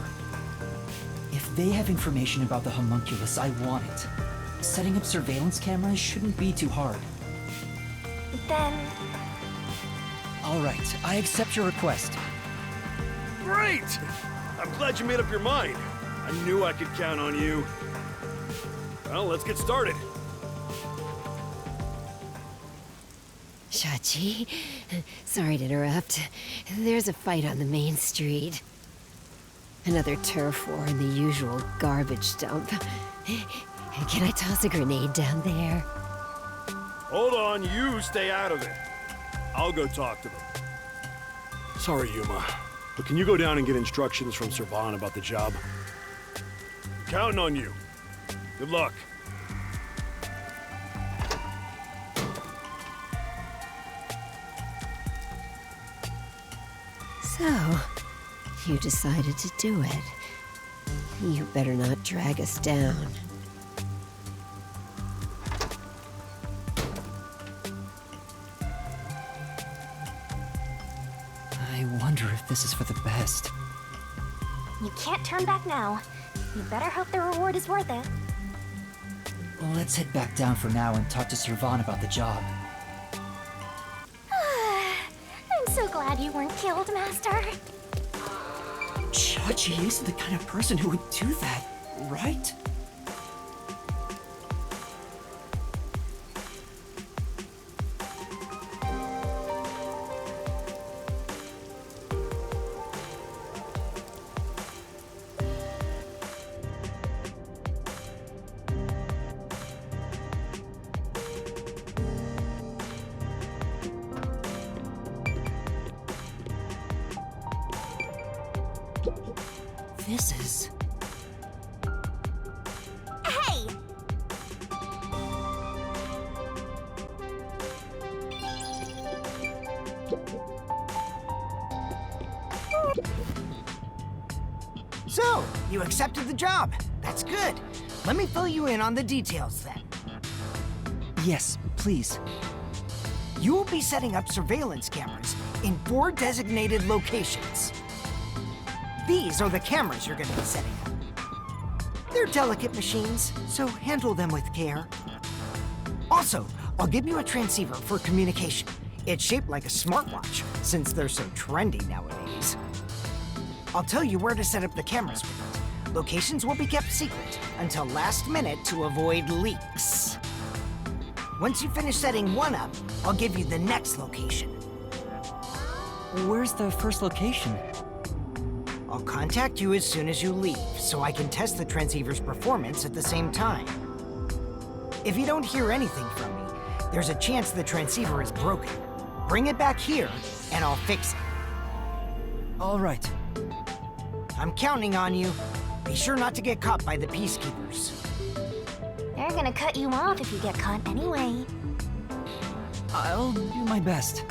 If they have information about the homunculus, I want it. Setting up surveillance cameras shouldn't be too hard. Then... All right, I accept your request. Great! I'm glad you made up your mind. I knew I could count on you. Well, let's get started. Shachi, sorry to interrupt. There's a fight on the main street. Another turf war in the usual garbage dump. Can I toss a grenade down there? Hold on, you stay out of it. I'll go talk to them. Sorry, Yuma, but can you go down and get instructions from Servan about the job? I'm counting on you. Good luck. So, you decided to do it. You better not drag us down. I wonder if this is for the best. You can't turn back now. You better hope the reward is worth it. Let's head back down for now and talk to Servan about the job. I'm so glad you weren't killed, Master. Chachi isn't the kind of person who would do that, right? This is... Hey! So, you accepted the job. That's good. Let me fill you in on the details then. Yes, please. You will be setting up surveillance cameras in 4 designated locations. These are the cameras you're going to be setting up. They're delicate machines, so handle them with care. Also, I'll give you a transceiver for communication. It's shaped like a smartwatch, since they're so trendy nowadays. I'll tell you where to set up the cameras with it. Locations will be kept secret until last minute to avoid leaks. Once you finish setting one up, I'll give you the next location. Where's the first location? I'll contact you as soon as you leave, so I can test the transceiver's performance at the same time. If you don't hear anything from me, there's a chance the transceiver is broken. Bring it back here, and I'll fix it. All right. I'm counting on you. Be sure not to get caught by the peacekeepers. They're gonna cut you off if you get caught anyway. I'll do my best.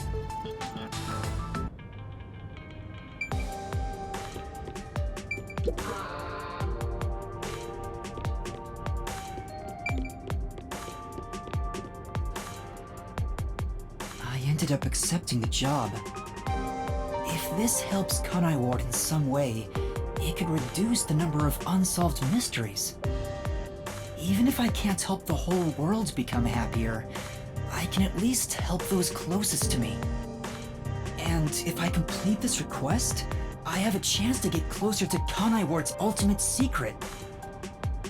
I ended up accepting the job. If this helps Kanai Ward in some way, it could reduce the number of unsolved mysteries. Even if I can't help the whole world become happier, I can at least help those closest to me. And if I complete this request, I have a chance to get closer to Kanai Ward's ultimate secret.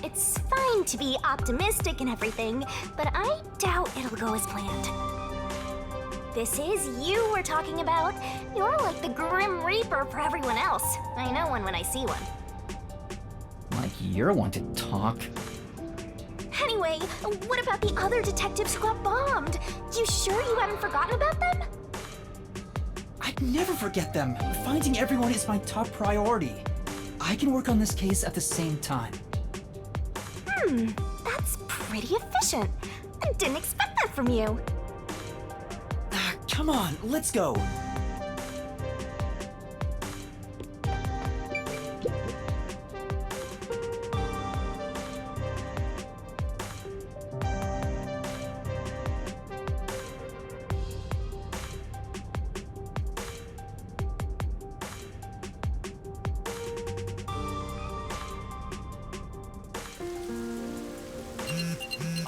It's fine to be optimistic and everything, but I doubt it'll go as planned. This is you we're talking about. You're like the Grim Reaper for everyone else. I know one when I see one. Like you're one to talk. Anyway, what about the other detectives who got bombed? You sure you haven't forgotten about them? I'd never forget them. Finding everyone is my top priority. I can work on this case at the same time. That's pretty efficient. I didn't expect that from you. Come on, let's go.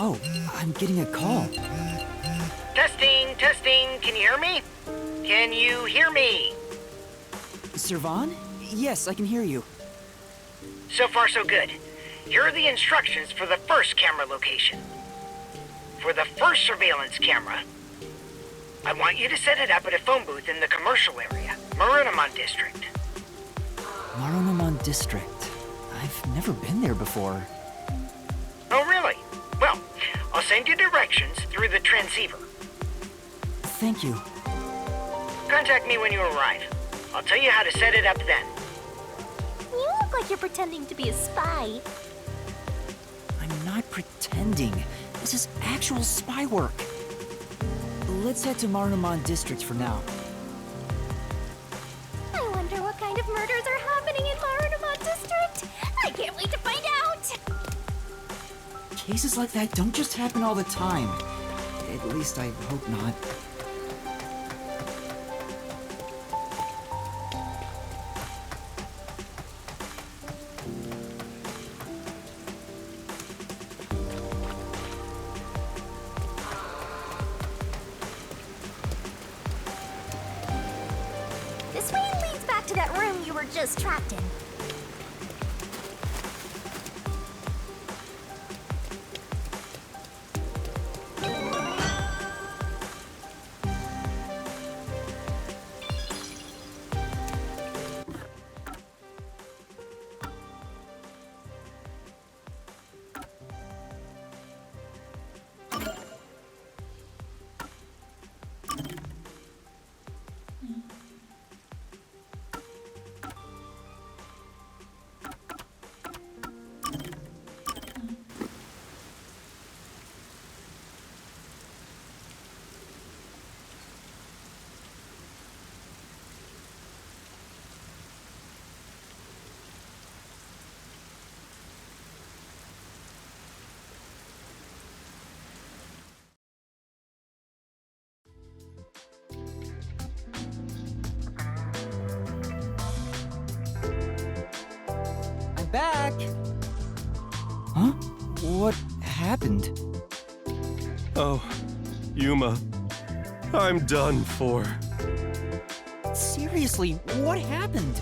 Oh, I'm getting a call. Testing, testing. Can you hear me? Can you hear me? Servan? Yes, I can hear you. So far, so good. Here are the instructions for the first camera location. For the first surveillance camera, I want you to set it up at a phone booth in the commercial area, Marunamon District. Marunamon District. I've never been there before. Oh, really? Well, I'll send you directions through the transceiver. Thank you. Contact me when you arrive. I'll tell you how to set it up then. You look like you're pretending to be a spy. I'm not pretending. This is actual spy work. Let's head to Marunamon District for now. I wonder what kind of murders are happening in Marunamon District. I can't wait to find out. Cases like that don't just happen all the time. At least I hope not. This way leads back to that room you were just trapped in. Back! Huh? What happened? Oh, Yuma. I'm done for. Seriously, what happened?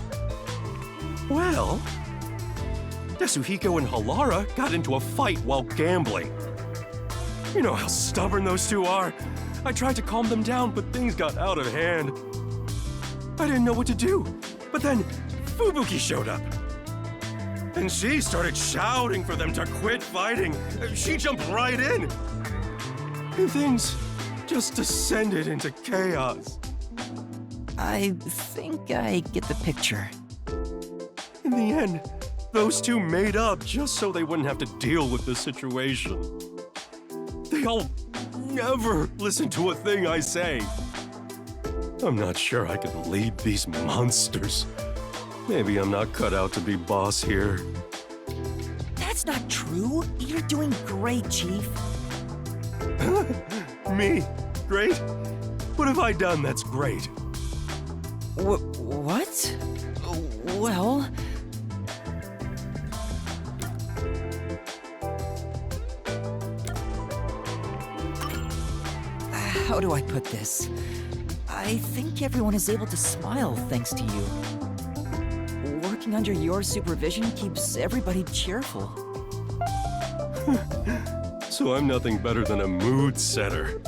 Well, Yasuhiko and Halara got into a fight while gambling. You know how stubborn those two are. I tried to calm them down, but things got out of hand. I didn't know what to do. But then Fubuki showed up. And she started shouting for them to quit fighting. She jumped right in. And things just descended into chaos. I think I get the picture. In the end, those two made up just so they wouldn't have to deal with the situation. They all never listen to a thing I say. I'm not sure I can lead these monsters. Maybe I'm not cut out to be boss here. That's not true. You're doing great, Chief. Me? Great? What have I done that's great? What? Well... How do I put this? I think everyone is able to smile thanks to you. Working under your supervision keeps everybody cheerful. So I'm nothing better than a mood setter.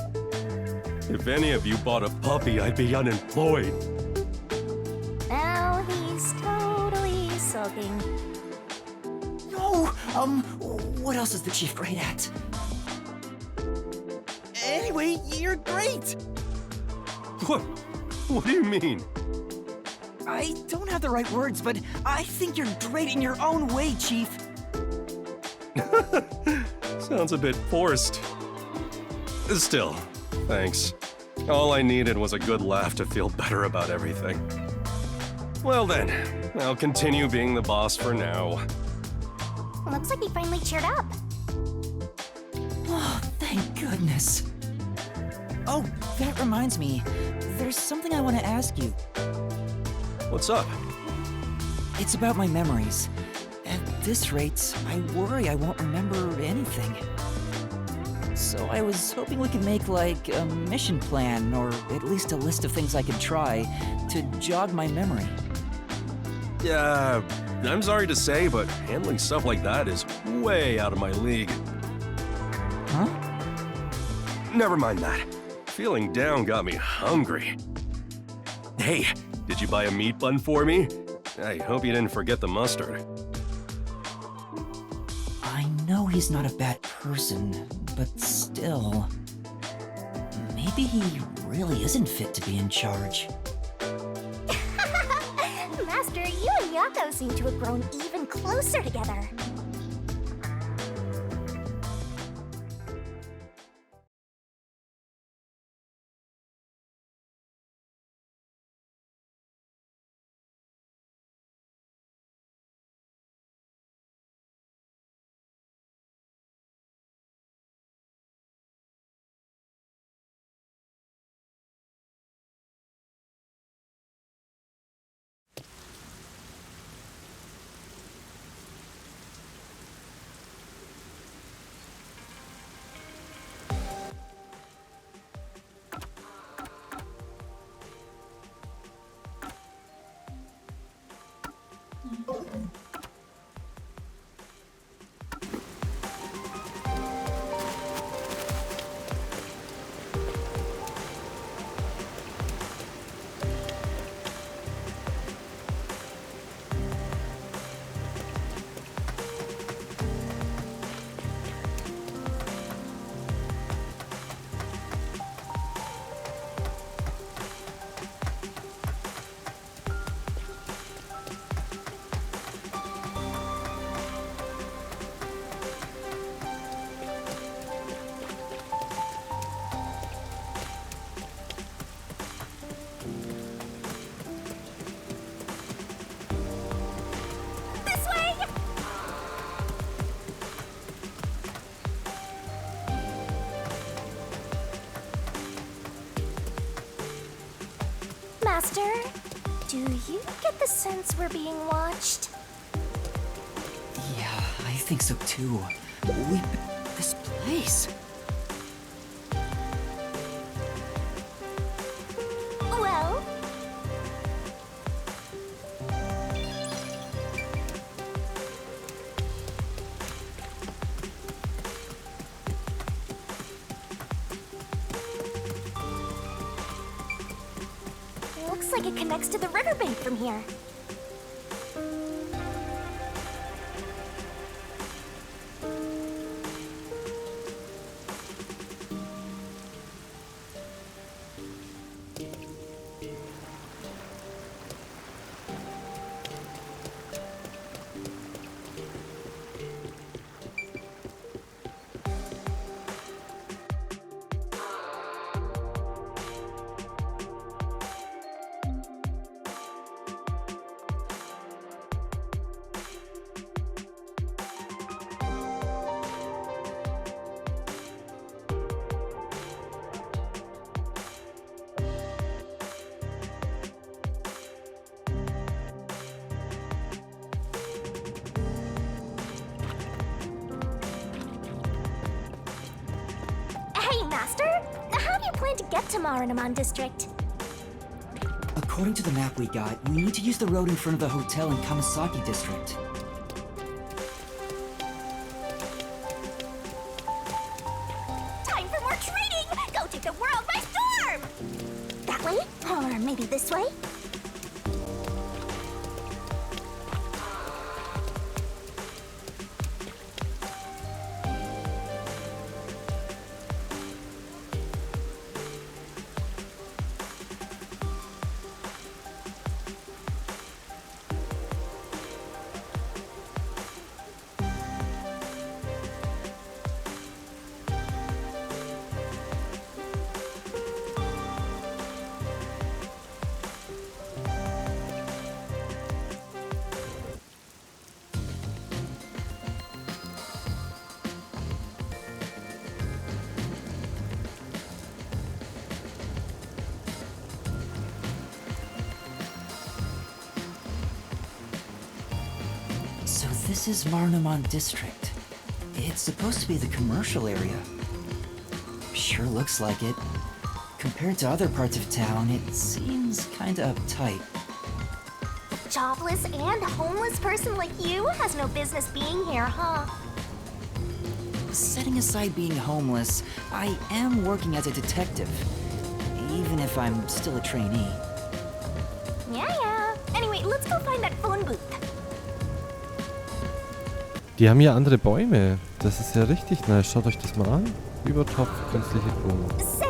If any of you bought a puppy, I'd be unemployed. Now he's totally sulking. No! What else is the Chief great at? Anyway, you're great! What do you mean? I don't have the right words, but I think you're great in your own way, Chief. Sounds a bit forced. Still, thanks. All I needed was a good laugh to feel better about everything. Well then, I'll continue being the boss for now. Looks like he finally cheered up. Oh, thank goodness. Oh, that reminds me. There's something I want to ask you. What's up? It's about my memories. At this rate, I worry I won't remember anything. So I was hoping we could make, like, a mission plan, or at least a list of things I could try, to jog my memory. Yeah, I'm sorry to say, but handling stuff like that is way out of my league. Huh? Never mind that. Feeling down got me hungry. Hey, did you buy a meat bun for me? I hope you didn't forget the mustard. I know he's not a bad person, but still... Maybe he really isn't fit to be in charge. Master, you and Yako seem to have grown even closer together. Master, do you get the sense we're being watched? Yeah, I think so too. This place... Well... Looks like it connects to the riverbank from here. Hey, Master! How do you plan to get to Marinaman District? According to the map we got, we need to use the road in front of the hotel in Kamasaki District. Time for more trading! Go take the world by storm! That way? Or maybe this way? So this is Marinaman District. It's supposed to be the commercial area. Sure looks like it. Compared to other parts of town, it seems kinda uptight. Jobless and homeless person like you has no business being here, huh? Setting aside being homeless, I am working as a detective, even if I'm still a trainee. Yeah. Anyway, let's go find that phone booth. Die haben hier andere Bäume. Das ist ja richtig nice. Schaut euch das mal an. Übertopf, künstliche Blumen. Say.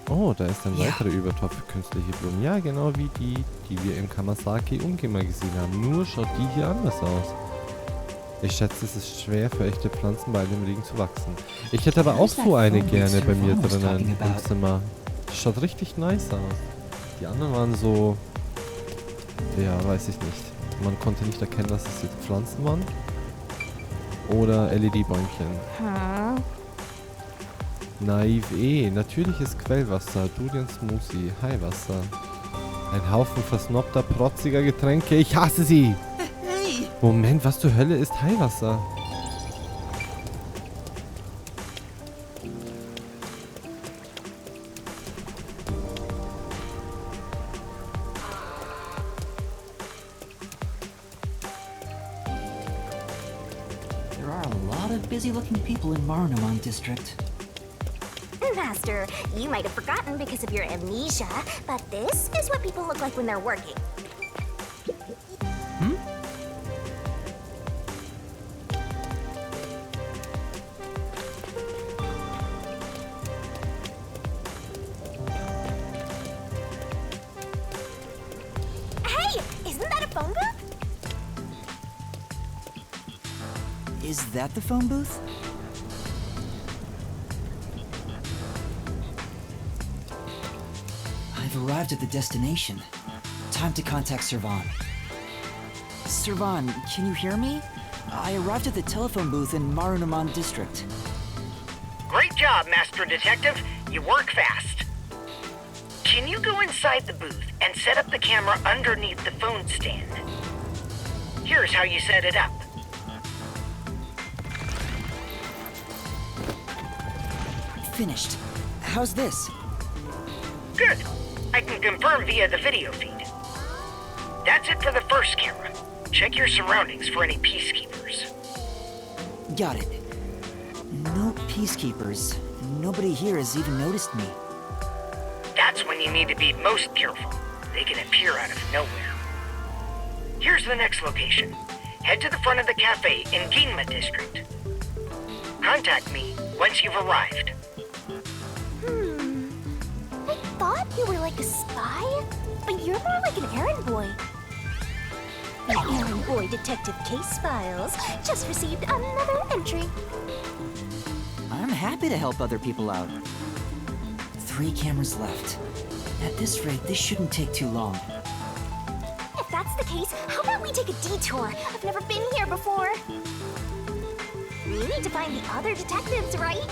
Oh, da ist ein weiterer Übertopf für künstliche Blumen. Ja, genau wie die wir im Kamasaki-Umge mal gesehen haben. Nur schaut die hier anders aus. Ich schätze, es ist schwer für echte Pflanzen bei dem Regen zu wachsen. Ich hätte aber auch so eine gerne bei mir drinnen im Zimmer. Das schaut richtig nice aus. Die anderen waren so... Ja, weiß ich nicht. Man konnte nicht erkennen, dass es jetzt Pflanzen waren. Oder LED-Bäumchen. Naiv natürliches Quellwasser, Durian-Smoothie, Highwasser. Ein Haufen versnobter, protziger Getränke, ich hasse sie! Hey! Moment, was zur Hölle ist Highwasser? There are a lot of busy-looking people in Marunaman District. Master, you might have forgotten because of your amnesia, but this is what people look like when they're working. Hey, isn't that a phone booth? Is that the phone booth? I've arrived at the destination. Time to contact Servan. Servan, can you hear me? I arrived at the telephone booth in Marunaman District. Great job, Master Detective. You work fast. Can you go inside the booth and set up the camera underneath the phone stand? Here's how you set it up. Finished. How's this? Good. I can confirm via the video feed. That's it for the first camera. Check your surroundings for any peacekeepers. Got it. No peacekeepers. Nobody here has even noticed me. That's when you need to be most careful. They can appear out of nowhere. Here's the next location. Head to the front of the cafe in Ginma District. Contact me once you've arrived. I thought you were like a spy, but you're more like an errand boy. The errand boy detective case files just received another entry. I'm happy to help other people out. 3 cameras left. At this rate, this shouldn't take too long. If that's the case, how about we take a detour? I've never been here before. We need to find the other detectives, right?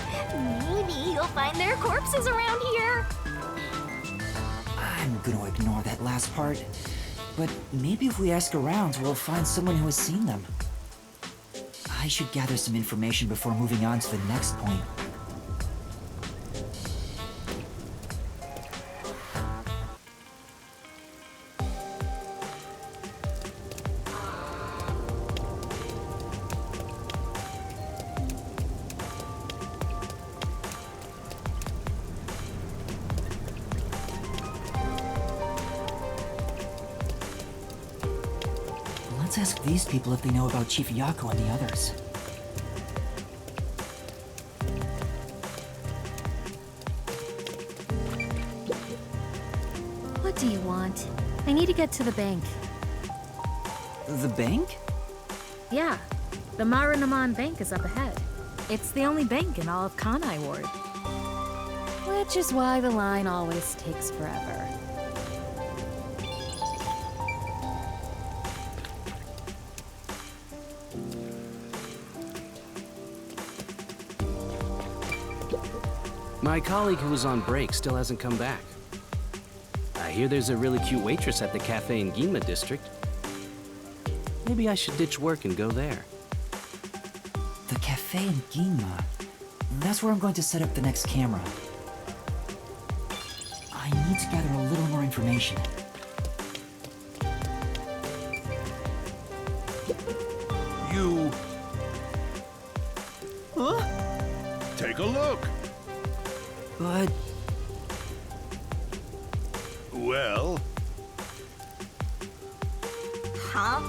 Maybe you'll find their corpses around here. I'm gonna ignore that last part. But maybe if we ask around, we'll find someone who has seen them. I should gather some information before moving on to the next point. Let's ask these people if they know about Chief Yako and the others. What do you want? I need to get to the bank. The bank? Yeah, the Marunaman Bank is up ahead. It's the only bank in all of Kanai Ward. Which is why the line always takes forever. My colleague who was on break still hasn't come back. I hear there's a really cute waitress at the cafe in Ginma District. Maybe I should ditch work and go there. The cafe in Ginma. That's where I'm going to set up the next camera. I need to gather a little more information. You... Huh? Take a look. But... Well... Huh?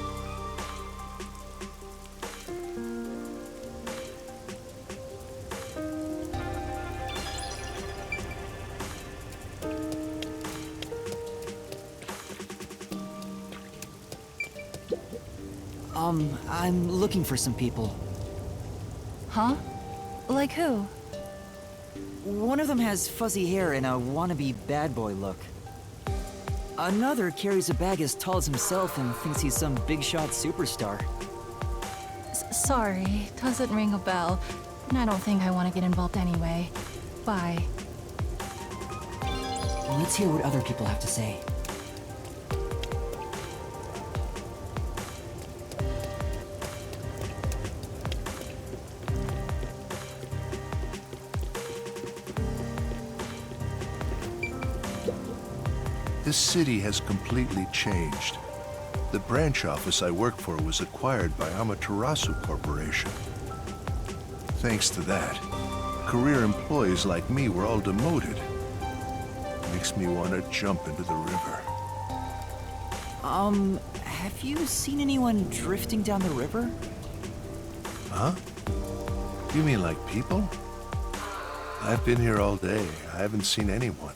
I'm looking for some people. Huh? Like who? One of them has fuzzy hair and a wannabe bad boy look. Another carries a bag as tall as himself and thinks he's some big shot superstar. Sorry, doesn't ring a bell. And I don't think I want to get involved anyway. Bye. Let's hear what other people have to say. This city has completely changed. The branch office I work for was acquired by Amaterasu Corporation. Thanks to that, career employees like me were all demoted. Makes me want to jump into the river. Have you seen anyone drifting down the river? Huh? You mean like people? I've been here all day. I haven't seen anyone.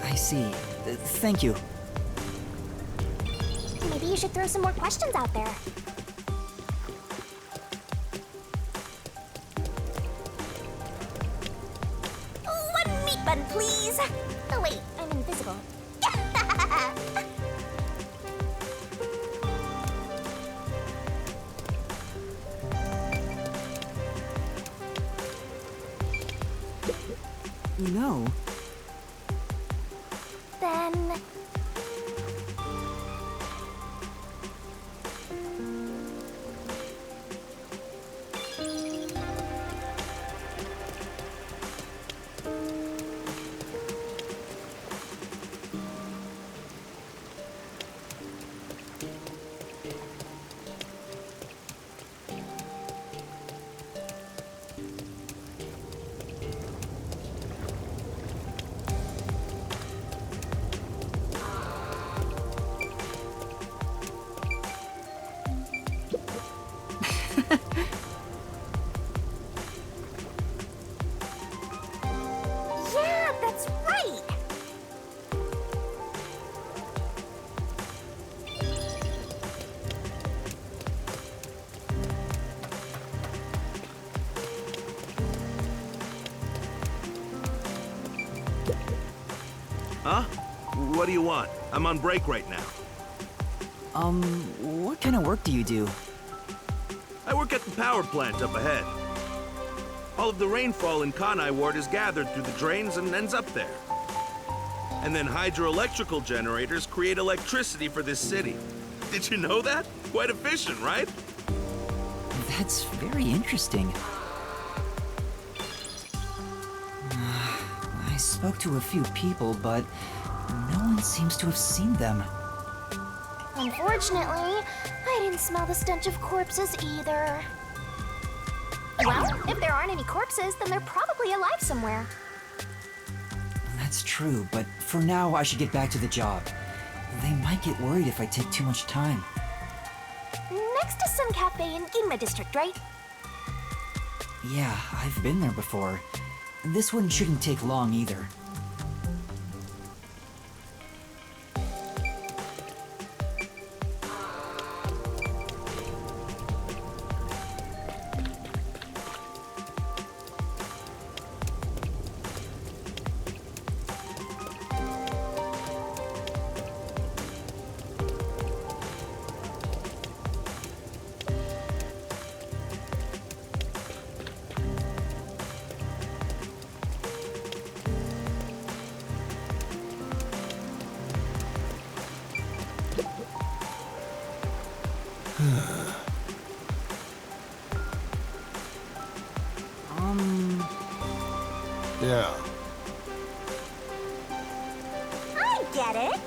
I see. Thank you. Maybe you should throw some more questions out there. One meat bun, please. Oh wait, I'm invisible. No. Then... Yeah, that's right! Huh? What do you want? I'm on break right now. What kind of work do you do? I work at the power plant up ahead. All of the rainfall in Kanai Ward is gathered through the drains and ends up there. And then hydroelectrical generators create electricity for this city. Did you know that? Quite efficient, right? That's very interesting. I spoke to a few people, but no one seems to have seen them. Unfortunately, I didn't smell the stench of corpses either. Well, if there aren't any corpses, then they're probably alive somewhere. That's true, but for now I should get back to the job. They might get worried if I take too much time. Next to some cafe in Ginma district, right? Yeah, I've been there before. This one shouldn't take long either. Get it?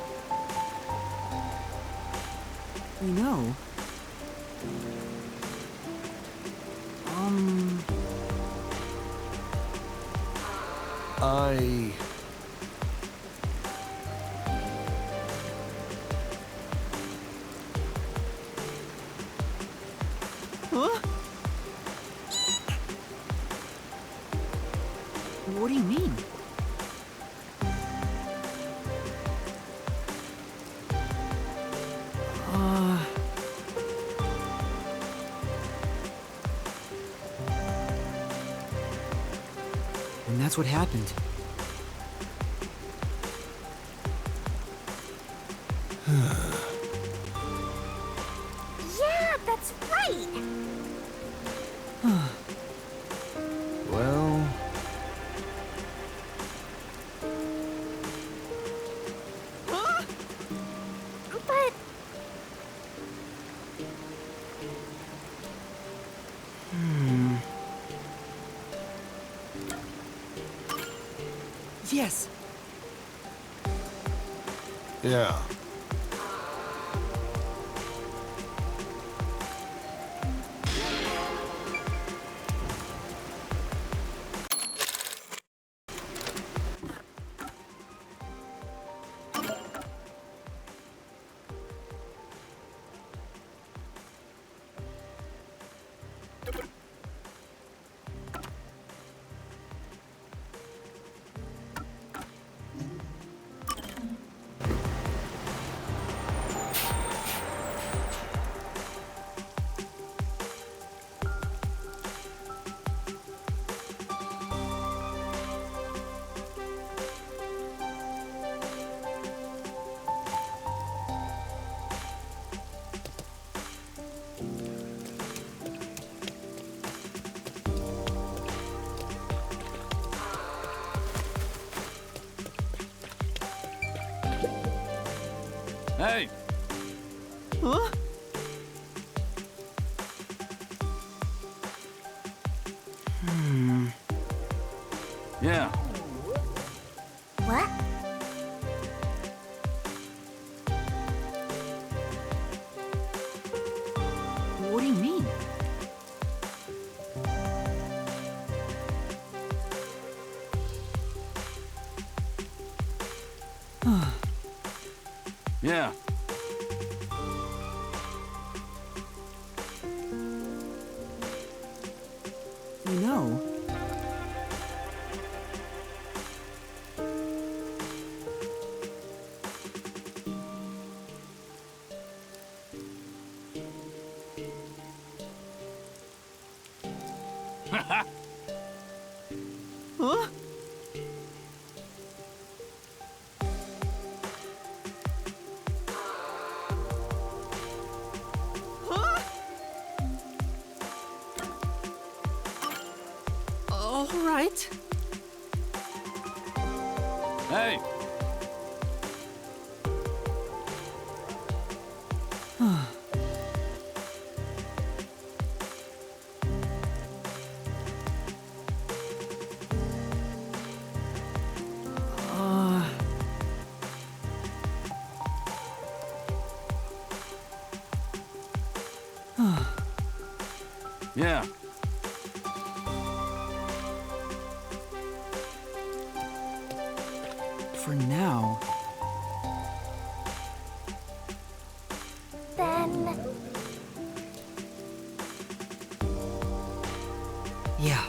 You know... I... Huh? What do you mean? And that's what happened. Yeah, that's right! Well... But... Yes! Yeah. Hey! Huh? Yeah. What? What do you mean? Yeah. You know... Huh? Huh? All right. Hey! Yeah. For now... Then... Yeah.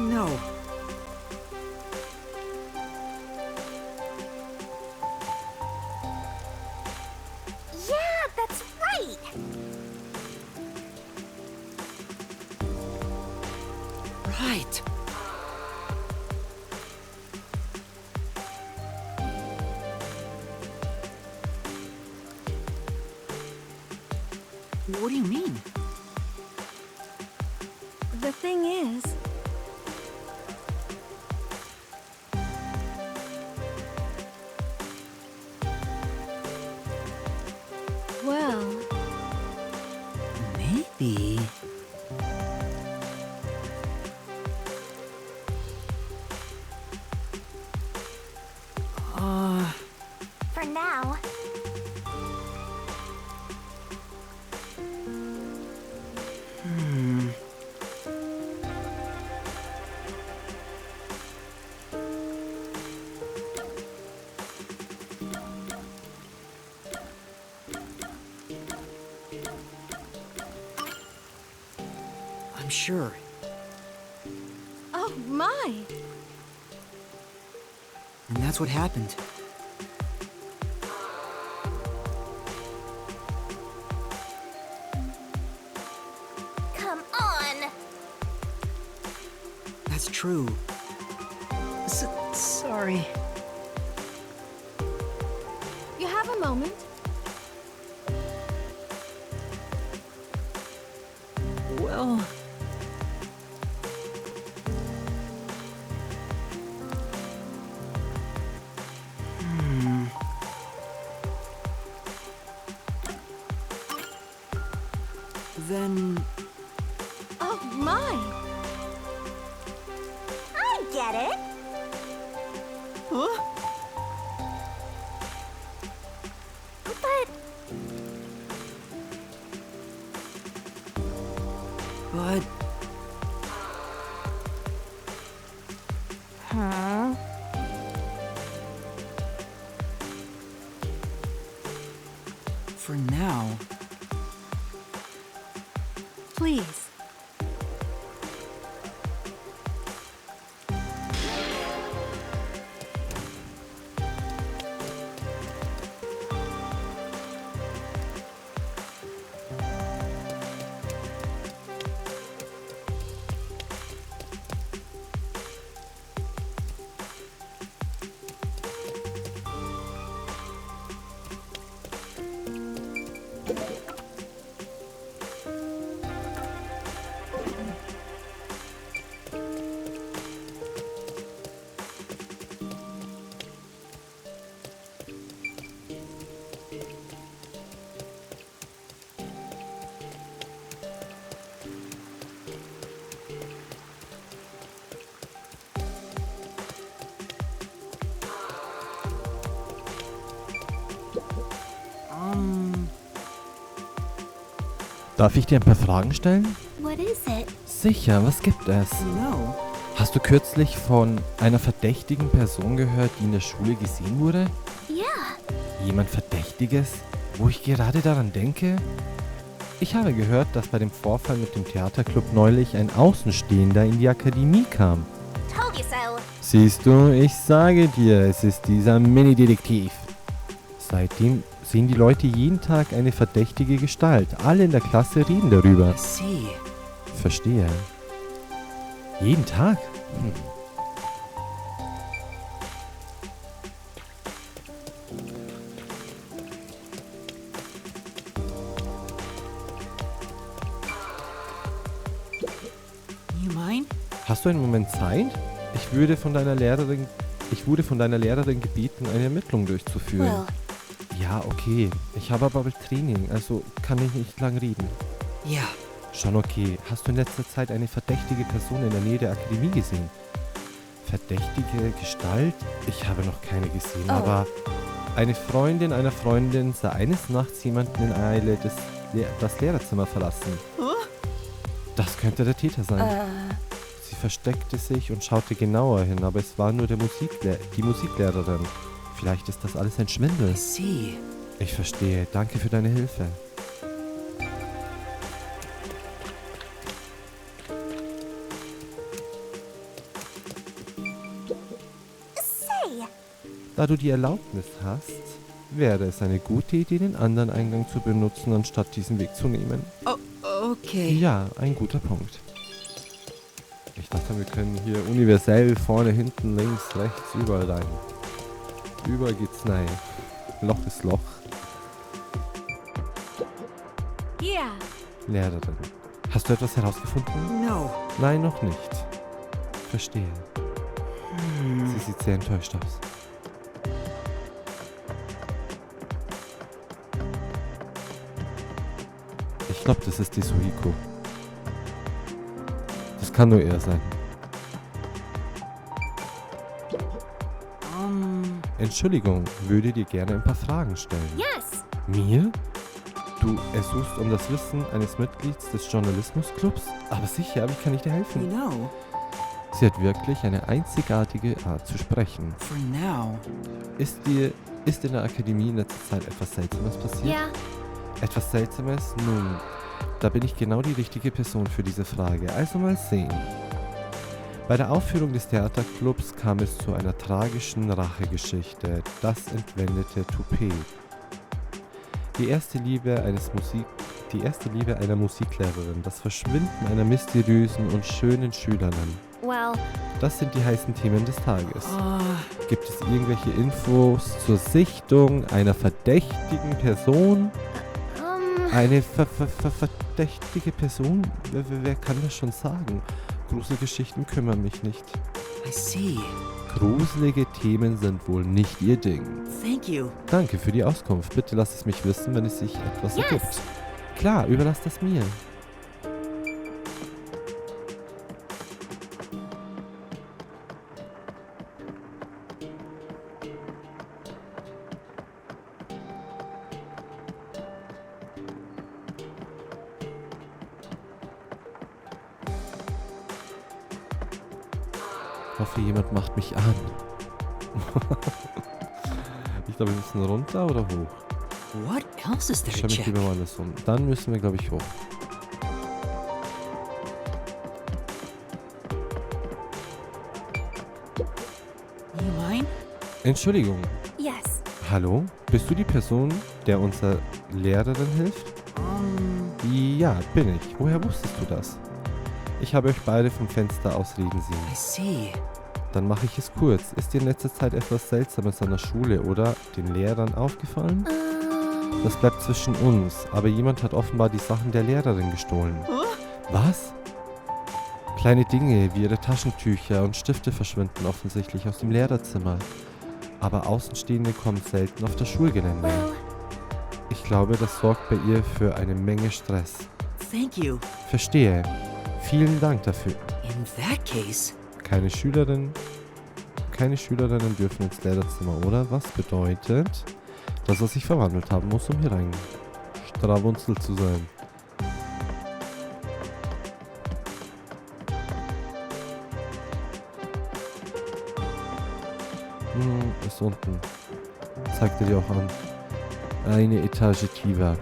No. Yeah, that's right! Right. What do you mean? The thing is... Well... Maybe... For now. I'm sure. Oh, my! And that's what happened. Come on! That's true. Sorry. You have a moment. Well... Then... Oh, my! I get it! Huh? But... Huh? For now... Please. Darf ich dir ein paar Fragen stellen? What is it? Sicher, was gibt es? No. Hast du kürzlich von einer verdächtigen Person gehört, die in der Schule gesehen wurde? Ja. Jemand Verdächtiges, wo ich gerade daran denke? Ich habe gehört, dass bei dem Vorfall mit dem Theaterclub neulich ein Außenstehender in die Akademie kam. Told you so. Siehst du, ich sage dir, es ist dieser Mini-Detektiv. Seitdem sehen die Leute jeden Tag eine verdächtige Gestalt. Alle in der Klasse reden darüber. See. Verstehe. Jeden Tag? You mind? Hast du einen Moment Zeit? Ich wurde von deiner Lehrerin gebeten, eine Ermittlung durchzuführen. Well. Ja, okay. Ich habe aber bald Training, also kann ich nicht lang reden. Ja. Schon okay. Hast du in letzter Zeit eine verdächtige Person in der Nähe der Akademie gesehen? Verdächtige Gestalt? Ich habe noch keine gesehen, aber eine Freundin einer Freundin sah eines Nachts jemanden in Eile das Lehrerzimmer verlassen. Das könnte der Täter sein. Sie versteckte sich und schaute genauer hin, aber es war nur die Musiklehrerin. Vielleicht ist das alles ein Schwindel. See. Ich verstehe. Danke für deine Hilfe. Da du die Erlaubnis hast, wäre es eine gute Idee, den anderen Eingang zu benutzen, anstatt diesen Weg zu nehmen. Oh, okay. Ja, ein guter Punkt. Ich dachte, wir können hier universell vorne, hinten, links, rechts, überall rein. Überall geht's rein. Loch ist Loch. Yeah. Lehrerin. Hast du etwas herausgefunden? No. Nein, noch nicht. Verstehe. Sie sieht sehr enttäuscht aus. Ich glaube, das ist die Suhiko. Das kann nur er sein. Entschuldigung, würde dir gerne ein paar Fragen stellen. Yes. Mir? Du ersuchst um das Wissen eines Mitglieds des Journalismusclubs? Aber sicher, wie kann ich dir helfen? No. Sie hat wirklich eine einzigartige Art zu sprechen. For now. Ist in der Akademie in letzter Zeit etwas Seltsames passiert? Ja. Etwas Seltsames? Nun, da bin ich genau die richtige Person für diese Frage. Also mal sehen. Bei der Aufführung des Theaterclubs kam es zu einer tragischen Rachegeschichte. Das entwendete Toupet. Die erste Liebe einer Musiklehrerin, das Verschwinden einer mysteriösen und schönen Schülerin. Well. Das sind die heißen Themen des Tages. Gibt es irgendwelche Infos zur Sichtung einer verdächtigen Person? Eine verdächtige Person? Wer kann das schon sagen? Gruselgeschichten kümmern mich nicht. I see. Gruselige Themen sind wohl nicht Ihr Ding. Thank you. Danke für die Auskunft. Bitte lass es mich wissen, wenn es sich etwas Yes. ergibt. Klar, überlass das mir. Ich hoffe, jemand macht mich an. Ich glaube, wir müssen runter oder hoch? What else is there Ich to schaue mich check? lieber mal anders um. Dann müssen wir, glaube ich, hoch. You mind? Entschuldigung. Yes. Hallo? Bist du die Person, der unserer Lehrerin hilft? Ja, bin ich. Woher wusstest du das? Ich habe euch beide vom Fenster aus reden I sehen. see. Dann mache ich es kurz. Ist dir in letzter Zeit etwas Seltsames an der Schule oder den Lehrern aufgefallen? Das bleibt zwischen uns, aber jemand hat offenbar die Sachen der Lehrerin gestohlen. Was? Kleine Dinge wie ihre Taschentücher und Stifte verschwinden offensichtlich aus dem Lehrerzimmer. Aber Außenstehende kommen selten auf das Schulgelände. Ich glaube, das sorgt bei ihr für eine Menge Stress. Thank you. Verstehe. Vielen Dank dafür. In that case. Keine Schülerinnen dürfen ins Lehrerzimmer, oder? Was bedeutet, dass er sich verwandelt haben muss, um hier rein strawunzelt zu sein. Ist unten. Zeigt er dir auch an. Eine Etage tiefer.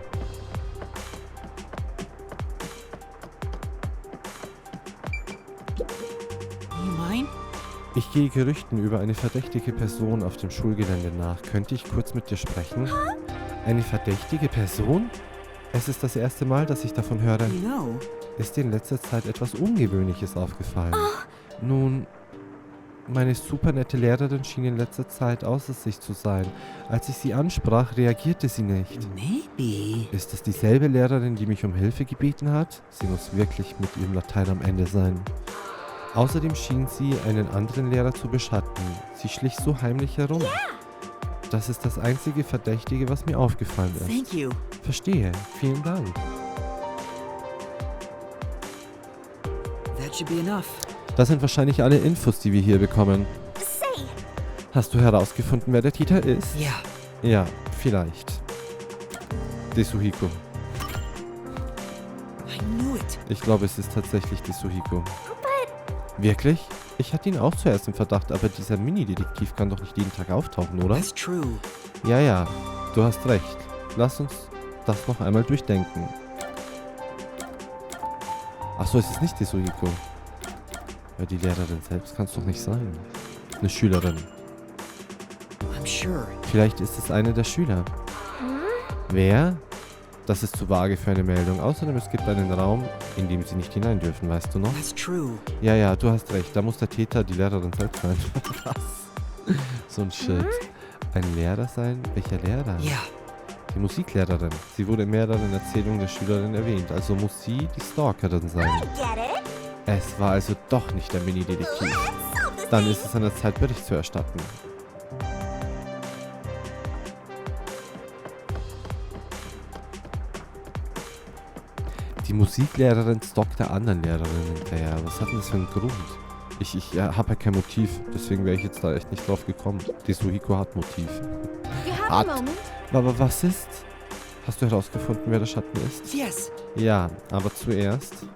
You mind? Ich gehe Gerüchten über eine verdächtige Person auf dem Schulgelände nach. Könnte ich kurz mit dir sprechen? Eine verdächtige Person? Es ist das erste Mal, dass ich davon höre. No. Ist dir in letzter Zeit etwas Ungewöhnliches aufgefallen? Nun, meine super nette Lehrerin schien in letzter Zeit außer sich zu sein. Als ich sie ansprach, reagierte sie nicht. Maybe. Ist es dieselbe Lehrerin, die mich um Hilfe gebeten hat? Sie muss wirklich mit ihrem Latein am Ende sein. Außerdem schien sie einen anderen Lehrer zu beschatten. Sie schlich so heimlich herum. Das ist das einzige Verdächtige, was mir aufgefallen ist. Thank you. Verstehe. Vielen Dank. That should be enough. Das sind wahrscheinlich alle Infos, die wir hier bekommen. Say. Hast du herausgefunden, wer der Täter ist? Ja. Ja, vielleicht. Die Suhiko. I knew it. Ich glaube, es ist tatsächlich die Suhiko. Wirklich? Ich hatte ihn auch zuerst im Verdacht, aber dieser Mini-Detektiv kann doch nicht jeden Tag auftauchen, oder? That's true. Ja, du hast recht. Lass uns das noch einmal durchdenken. Achso, es ist nicht die Suhiko. Ja, die Lehrerin selbst kann es doch nicht sein. Eine Schülerin. I'm sure. Vielleicht ist es einer der Schüler. Wer? Das ist zu vage für eine Meldung. Außerdem, es gibt einen Raum, in dem sie nicht hinein dürfen, weißt du noch? That's true. Ja, du hast recht. Da muss der Täter die Lehrerin selbst sein. Was? So ein Shit. Ein Lehrer sein? Welcher Lehrer? Ja. Die Musiklehrerin. Sie wurde in mehreren Erzählungen der Schülerin erwähnt. Also muss sie die Stalkerin sein. Es war also doch nicht der Mini-Detektiv. Dann ist es an der Zeit, Bericht zu erstatten. Die Musiklehrerin stalkt der anderen Lehrerin hinterher. Was hat denn das für einen Grund? Ich habe ja kein Motiv, deswegen wäre ich jetzt da echt nicht drauf gekommen. Die Suhiko hat Motiv. Aber was ist? Hast du herausgefunden, wer der Schatten ist? Yes. Ja, aber zuerst...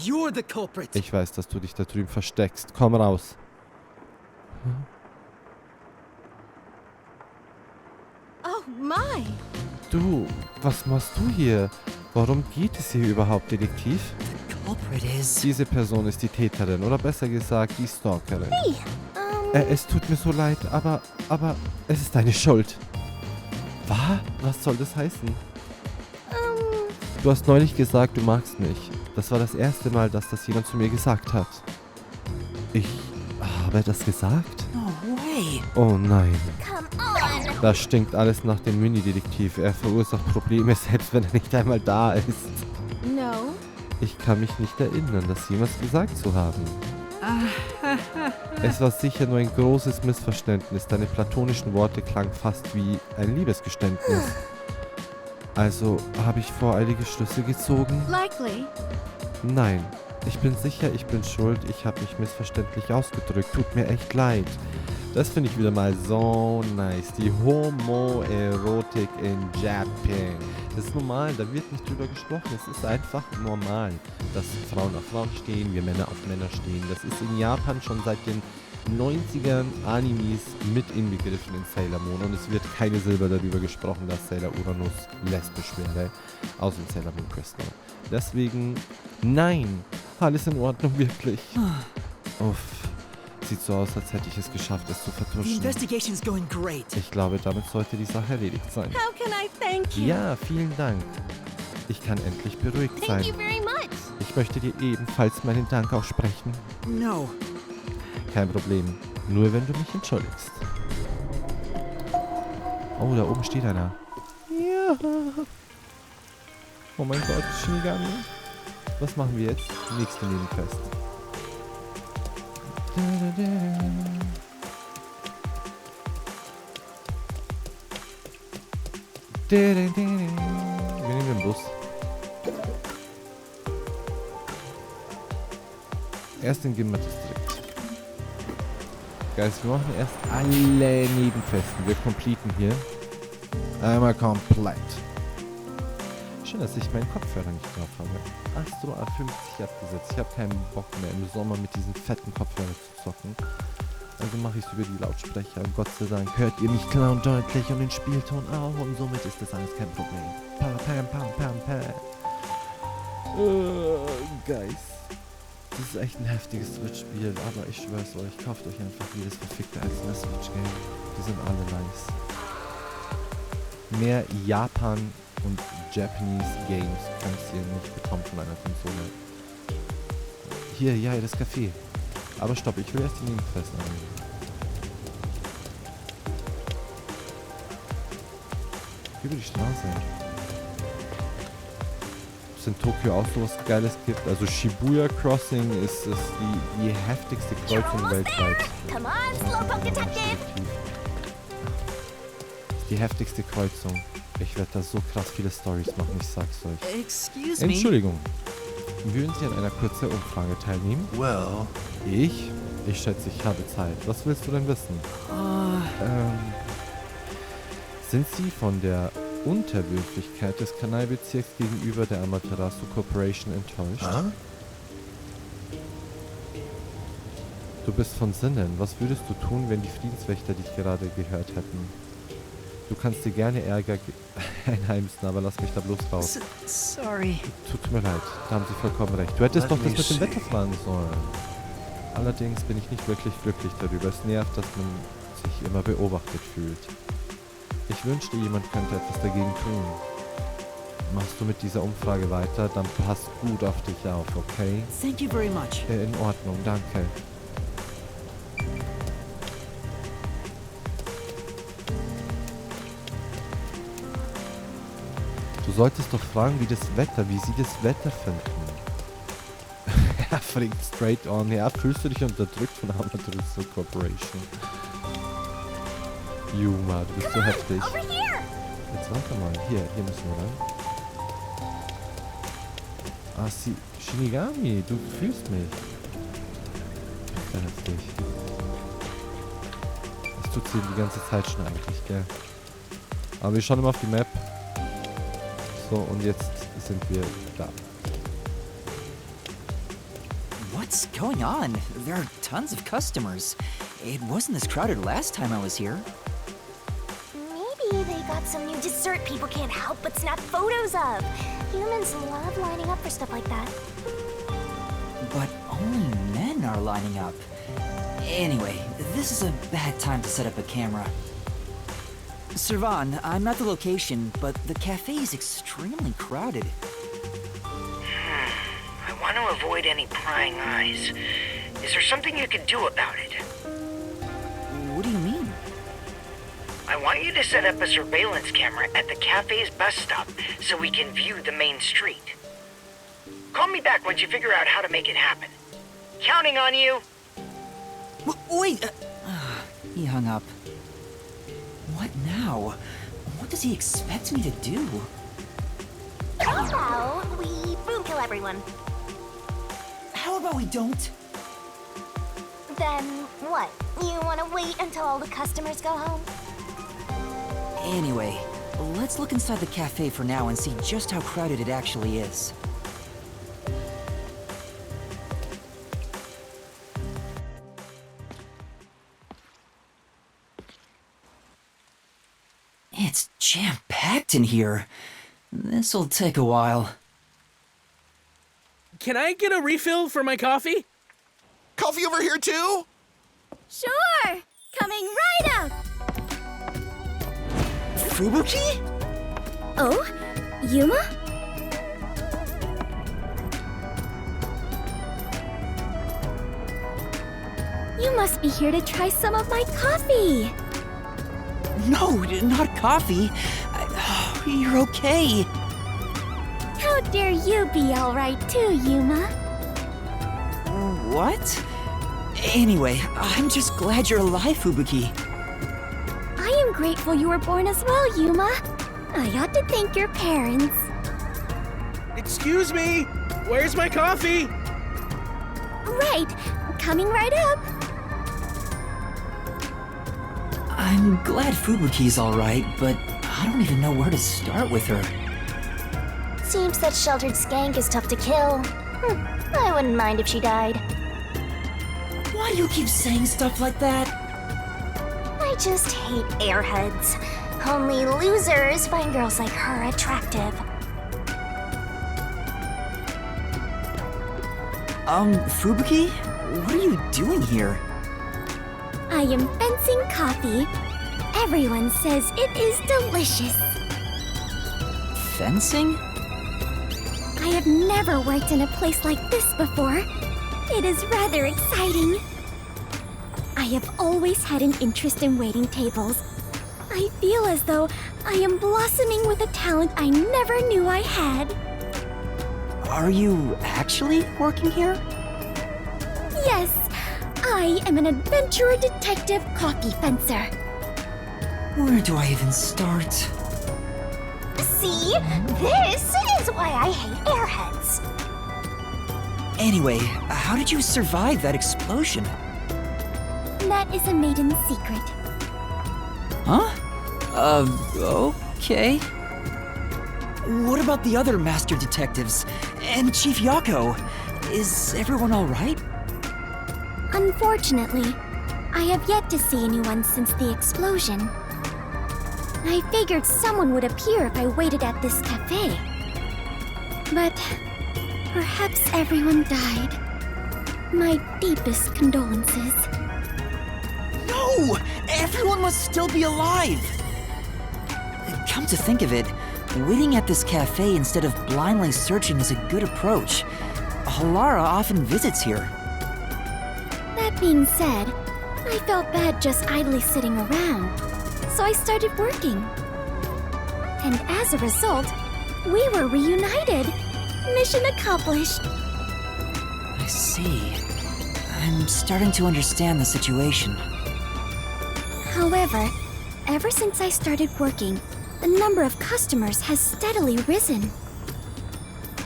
You're the culprit. Ich weiß, dass du dich da drüben versteckst. Komm raus. Oh my! Du, was machst du hier? Worum geht es hier überhaupt, Detektiv? Diese Person ist die Täterin, oder besser gesagt, die Stalkerin. Es tut mir so leid, aber es ist deine Schuld. Was soll das heißen? Du hast neulich gesagt, du magst mich. Das war das erste Mal, dass das jemand zu mir gesagt hat. Ich habe das gesagt? No way. Oh nein. Das stinkt alles nach dem Mini-Detektiv. Er verursacht Probleme, selbst wenn er nicht einmal da ist. No. Ich kann mich nicht erinnern, das jemals gesagt zu haben. Es war sicher nur ein großes Missverständnis. Deine platonischen Worte klangen fast wie ein Liebesgeständnis. Also, habe ich voreilige Schlüsse gezogen? Likely. Nein. Ich bin sicher, ich bin schuld. Ich habe mich missverständlich ausgedrückt. Tut mir echt leid. Das finde ich wieder mal so nice. Die Homoerotik in Japan. Das ist normal, da wird nicht drüber gesprochen. Es ist einfach normal, dass Frauen auf Frauen stehen, wir Männer auf Männer stehen. Das ist in Japan schon seit den 90ern Animes mit inbegriffen in Sailor Moon. Und es wird keine Silber darüber gesprochen, dass Sailor Uranus lesbisch wäre. Außer in Sailor Moon Crystal. Deswegen, nein, alles in Ordnung, wirklich. Uff. Sieht so aus, als hätte ich es geschafft, es zu The vertuschen. investigation's going great. Ich glaube, damit sollte die Sache erledigt sein. How can I thank you? Ja, vielen Dank. Ich kann endlich beruhigt sein. Thank you very much. Ich möchte dir ebenfalls meinen Dank aussprechen. No. Kein Problem. Nur wenn du mich entschuldigst. Oh, da oben steht einer. Ja. Oh mein Gott, Shinigami. Was machen wir jetzt? Nächste Nebenquest. Wir nehmen den Bus. Erst den GER-Distrikt. Guys, wir machen erst alle Nebenquesten. Wir completen hier. Einmal komplett. Schön, dass ich meinen Kopfhörer nicht drauf habe. Astro A50 abgesetzt. Ich habe keinen Bock mehr im Sommer mit diesen fetten Kopfhörern zu zocken. Also mache ich es über die Lautsprecher. Und Gott sei Dank hört ihr mich klar und deutlich und den Spielton auch. Und somit ist das alles kein Problem. Pam, pam, pam, pam. Guys. Das ist echt ein heftiges Switch-Spiel. Aber ich schwör's euch, kauft euch einfach jedes verfickte einzelne Switch-Game. Die sind alle nice. Mehr Japan und Japanese Games könnt ihr nicht bekommen von einer Konsole. Hier, ja, das Café. Aber stopp, ich will erst die Nebenquesten angehen. Über die Straße. Ob es in Tokio auch sowas Geiles gibt. Also Shibuya Crossing ist die heftigste Kreuzung weltweit. Come on, Slowpoke Detective. Die heftigste Kreuzung. Ich werde da so krass viele Stories machen, ich sag's euch. Excuse me. Entschuldigung. Würden Sie an einer kurzen Umfrage teilnehmen? Well. Ich schätze, ich habe Zeit. Was willst du denn wissen? Sind Sie von der Unterwürfigkeit des Kanalbezirks gegenüber der Amaterasu Corporation enttäuscht? Du bist von Sinnen. Was würdest du tun, wenn die Friedenswächter dich gerade gehört hätten? Du kannst dir gerne Ärger einheimsen, aber lass mich da bloß raus. Sorry. Tut mir leid, da haben Sie vollkommen recht. Du hättest doch das mit dem Wetter fahren sollen. Allerdings bin ich nicht wirklich glücklich darüber. Es nervt, dass man sich immer beobachtet fühlt. Ich wünschte, jemand könnte etwas dagegen tun. Machst du mit dieser Umfrage weiter, dann passt gut auf dich auf, okay? Thank you very much. In Ordnung, danke. Du solltest doch fragen, wie sie das Wetter finden. Er fragt straight on. Ja, fühlst du dich unterdrückt von Amaterasu Corporation? Yuma, du bist so heftig. Jetzt warte mal. Hier müssen wir dann. Ah, Shinigami, du fühlst mich. Sehr heftig. Das tut sie die ganze Zeit schon eigentlich, gell? Aber wir schauen immer auf die Map. So, und jetzt sind wir da. What's going on? There are tons of customers. It wasn't this crowded last time I was here. Maybe they got some new dessert people can't help but snap photos of. Humans love lining up for stuff like that. But only men are lining up. Anyway, this is a bad time to set up a camera. Servan, I'm at the location, but the cafe is extremely crowded. I want to avoid any prying eyes. Is there something you can do about it? What do you mean? I want you to set up a surveillance camera at the cafe's bus stop so we can view the main street. Call me back once you figure out how to make it happen. Counting on you. Wait! He hung up. What now? What does he expect me to do? How about we boom kill everyone? How about we don't? Then what? You want to wait until all the customers go home? Anyway, let's look inside the cafe for now and see just how crowded it actually is. It's jam-packed in here. This'll take a while. Can I get a refill for my coffee? Coffee over here too? Sure! Coming right up! Fubuki? Oh? Yuma? You must be here to try some of my coffee! No, not coffee. You're okay. How dare you be alright too, Yuma? What? Anyway, I'm just glad you're alive, Fubuki. I am grateful you were born as well, Yuma. I ought to thank your parents. Excuse me! Where's my coffee? Right, coming right up. I'm glad Fubuki's alright, but I don't even know where to start with her. Seems that sheltered skank is tough to kill. I wouldn't mind if she died. Why do you keep saying stuff like that? I just hate airheads. Only losers find girls like her attractive. Fubuki? What are you doing here? I am fencing coffee. Everyone says it is delicious. Fencing? I have never worked in a place like this before. It is rather exciting. I have always had an interest in waiting tables. I feel as though I am blossoming with a talent I never knew I had. Are you actually working here? Yes, I am an adventurer detective coffee fencer. Where do I even start? See? This is why I hate airheads. Anyway, how did you survive that explosion? That is a maiden secret. Huh? Okay. What about the other master detectives? And Chief Yako? Is everyone alright? Unfortunately, I have yet to see anyone since the explosion. I figured someone would appear if I waited at this cafe. But perhaps everyone died. My deepest condolences. No! Everyone must still be alive! Come to think of it, waiting at this cafe instead of blindly searching is a good approach. Halara often visits here. That being said, I felt bad just idly sitting around, so I started working. And as a result, we were reunited. Mission accomplished. I see. I'm starting to understand the situation. However, ever since I started working, the number of customers has steadily risen.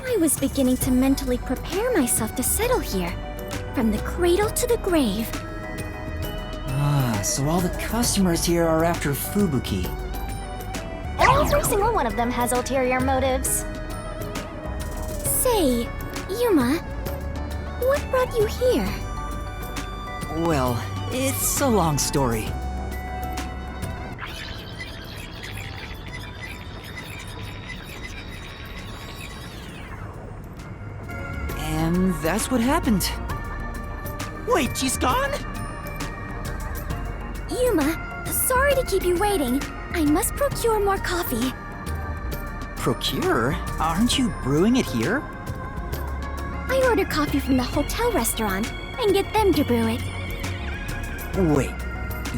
I was beginning to mentally prepare myself to settle here, from the cradle to the grave. Ah, so all the customers here are after Fubuki. Every single one of them has ulterior motives. Say, Yuma, what brought you here? Well, it's a long story. And that's what happened. Wait, she's gone? Yuma, sorry to keep you waiting. I must procure more coffee. Procure? Aren't you brewing it here? I order coffee from the hotel restaurant and get them to brew it. Wait,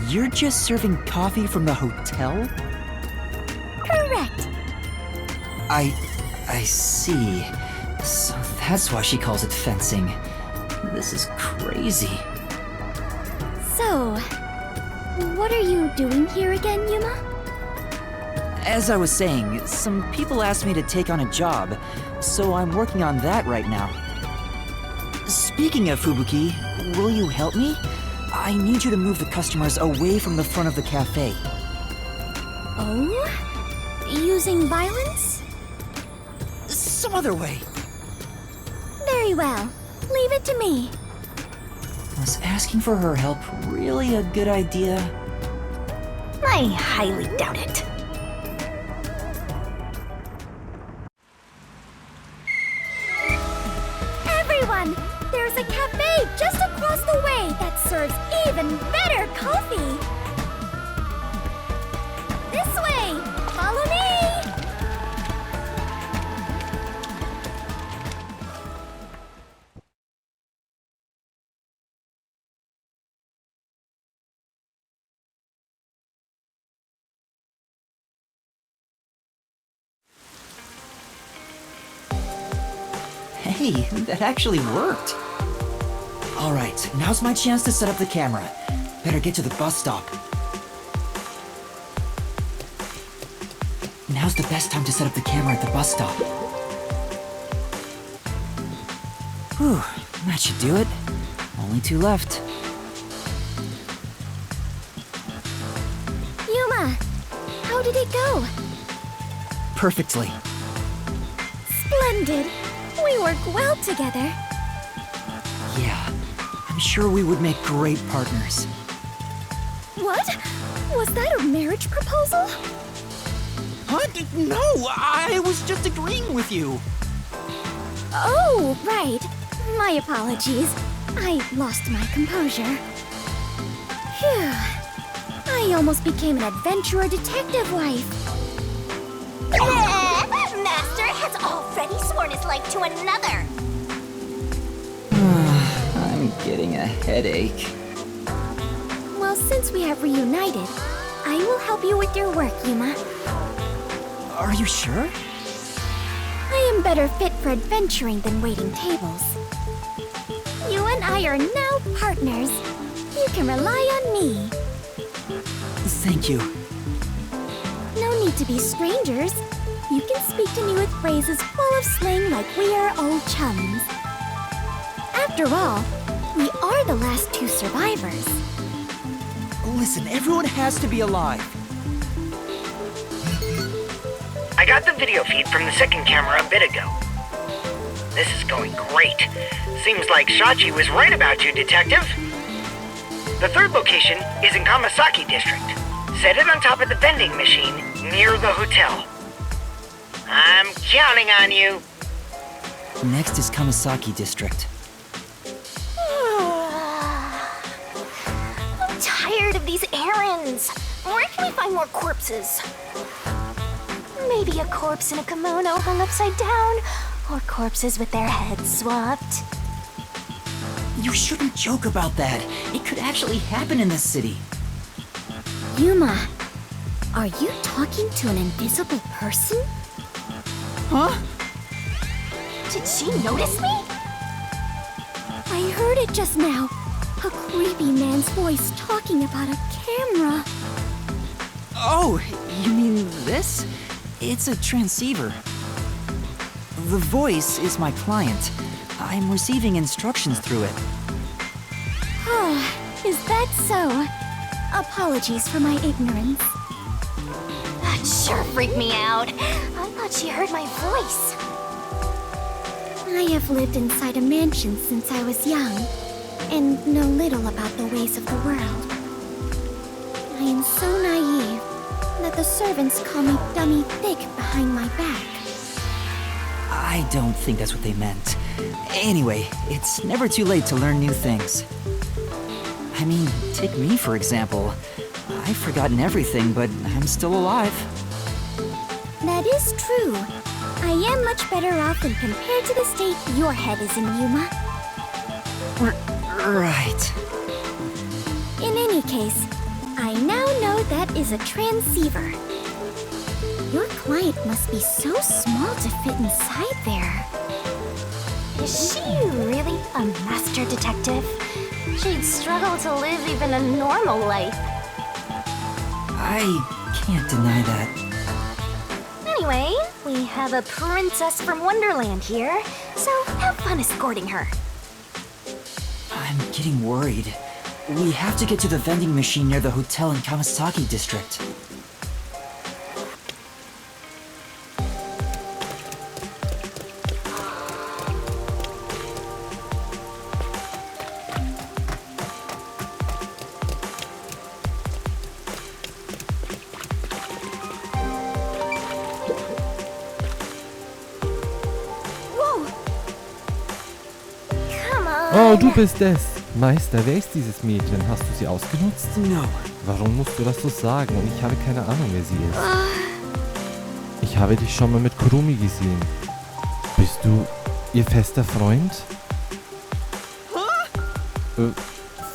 you're just serving coffee from the hotel? Correct. I see. So that's why she calls it fencing. This is crazy. So, what are you doing here again, Yuma? As I was saying, some people asked me to take on a job, so I'm working on that right now. Speaking of Fubuki, will you help me? I need you to move the customers away from the front of the cafe. Oh? Using violence? Some other way. Very well. Leave it to me. Was asking for her help really a good idea? I highly doubt it. Everyone! There's a cafe just across the way that serves even better coffee! This way! Follow me! Hey, that actually worked. All right, now's my chance to set up the camera. Better get to the bus stop. Now's the best time to set up the camera at the bus stop. Whew, that should do it. Only 2 left. Yuma, how did it go? Perfectly. Splendid. We work well together. Yeah, I'm sure we would make great partners. What? Was that a marriage proposal? What? No, I was just agreeing with you. Oh, right. My apologies. I lost my composure. Phew. I almost became an adventurer detective wife. Master has already sworn his life to another. I'm getting a headache. Well, since we have reunited, I will help you with your work, Yuma. Are you sure? I am better fit for adventuring than waiting tables. You and I are now partners. You can rely on me. Thank you. No need to be strangers. You can speak to me with phrases full of slang like we are old chums. After all, we are the last 2 survivors. Listen, everyone has to be alive. I got the video feed from the second camera a bit ago. This is going great. Seems like Shachi was right about you, Detective. The third location is in Kamasaki District. Set it on top of the vending machine near the hotel. I'm counting on you. Next is Kamasaki District. I'm tired of friends. Where can we find more corpses? Maybe a corpse in a kimono hung upside down, or corpses with their heads swapped. You shouldn't joke about that. It could actually happen in this city. Yuma, are you talking to an invisible person? Huh? Did she notice me? I heard it just now. A creepy man's voice talking about a camera. Oh, you mean this? It's a transceiver. The voice is my client. I'm receiving instructions through it. Oh, is that so? Apologies for my ignorance. That sure freaked me out. I thought she heard my voice. I have lived inside a mansion since I was young, and know little about the ways of the world. I am so naive that the servants call me Dummy Thick behind my back. I don't think that's what they meant. Anyway, it's never too late to learn new things. I mean, take me for example. I've forgotten everything, but I'm still alive. That is true. I am much better off when compared to the state your head is in, Yuma. Right. In any case, I now know that is a transceiver. Your client must be so small to fit inside there. Is she really a master detective? She'd struggle to live even a normal life. I can't deny that. Anyway, we have a princess from Wonderland here, so have fun escorting her. I'm getting worried. We have to get to the vending machine near the hotel in Kawasaki district. Oh, du bist es. Meister, wer ist dieses Mädchen? Hast du sie ausgenutzt? No. Warum musst du das so sagen? Und ich habe keine Ahnung, wer sie ist. Ich habe dich schon mal mit Kurumi gesehen. Bist du ihr fester Freund?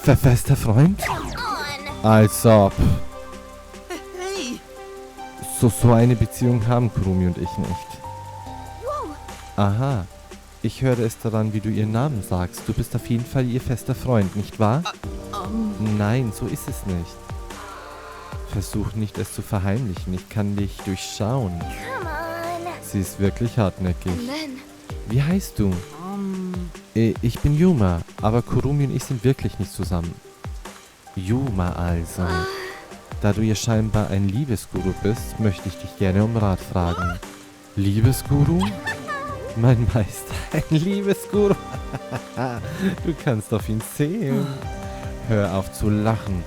Fester Freund? Als ob. Hey! So eine Beziehung haben Kurumi und ich nicht. Aha. Ich höre es daran, wie du ihren Namen sagst. Du bist auf jeden Fall ihr fester Freund, nicht wahr? Nein, so ist es nicht. Versuch nicht, es zu verheimlichen. Ich kann dich durchschauen. Sie ist wirklich hartnäckig. Wie heißt du? Ich bin Yuma, aber Kurumi und ich sind wirklich nicht zusammen. Yuma also. Da du ihr scheinbar ein Liebesguru bist, möchte ich dich gerne um Rat fragen. Liebesguru? Mein Meister, ein Liebesguru. Du kannst auf ihn zählen. Hör auf zu lachen.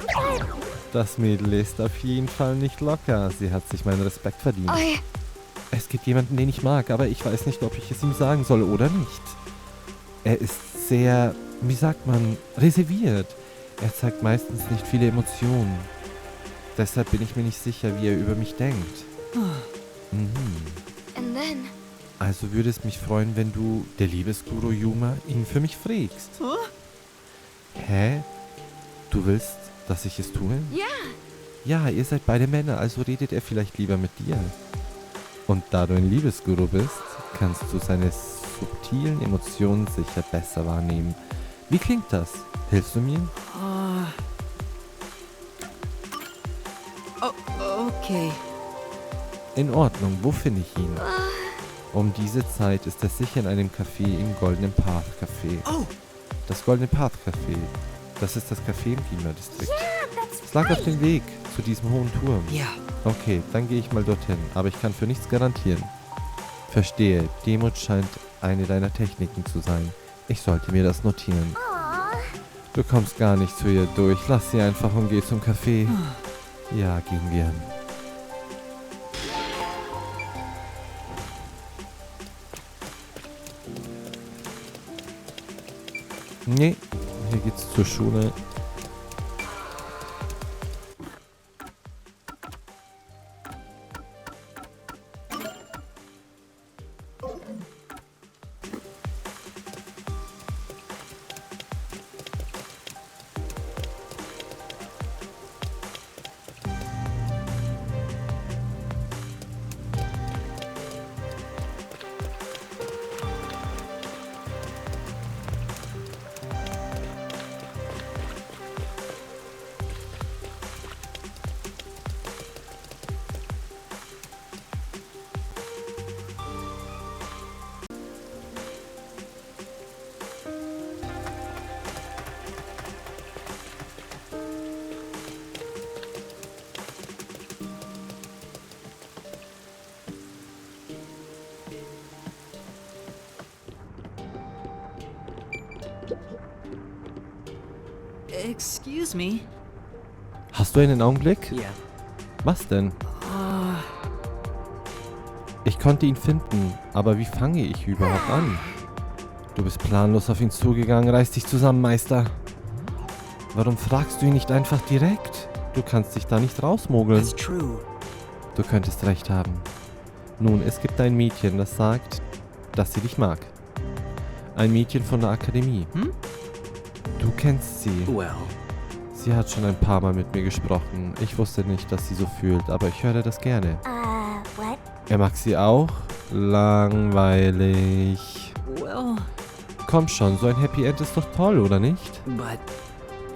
Das Mädel ist auf jeden Fall nicht locker. Sie hat sich meinen Respekt verdient. Es gibt jemanden, den ich mag, aber ich weiß nicht, ob ich es ihm sagen soll oder nicht. Er ist sehr, wie sagt man, reserviert. Er zeigt meistens nicht viele Emotionen. Deshalb bin ich mir nicht sicher, wie er über mich denkt. Also würde es mich freuen, wenn du, der Liebesguru Yuma, ihn für mich frägst. Hä? Du willst, dass ich es tue? Ja. Ja, ihr seid beide Männer, also redet er vielleicht lieber mit dir. Und da du ein Liebesguru bist, kannst du seine subtilen Emotionen sicher besser wahrnehmen. Wie klingt das? Hilfst du mir? Okay. In Ordnung, wo finde ich ihn? Um diese Zeit ist er sicher in einem Café im Golden Path Café. Oh! Das Golden Path Café. Das ist das Café im GER-Distrikt. Es lag auf dem Weg zu diesem hohen Turm. Ja. Okay, dann gehe ich mal dorthin, aber ich kann für nichts garantieren. Verstehe, Demut scheint eine deiner Techniken zu sein. Ich sollte mir das notieren. Du kommst gar nicht zu ihr durch. Lass sie einfach und geh zum Café. Ja, gehen wir. Nee, hier geht's zur Schule. Excuse me. Hast du einen Augenblick? Yeah. Was denn? Ich konnte ihn finden, aber wie fange ich überhaupt an? Du bist planlos auf ihn zugegangen, reiß dich zusammen, Meister. Warum fragst du ihn nicht einfach direkt? Du kannst dich da nicht rausmogeln. That's true. Du könntest recht haben. Nun, es gibt ein Mädchen, das sagt, dass sie dich mag. Ein Mädchen von der Akademie. Du kennst sie. Well. Sie hat schon ein paar Mal mit mir gesprochen. Ich wusste nicht, dass sie so fühlt, aber ich höre das gerne. What? Er mag sie auch? Langweilig. Well. Komm schon, so ein Happy End ist doch toll, oder nicht? But.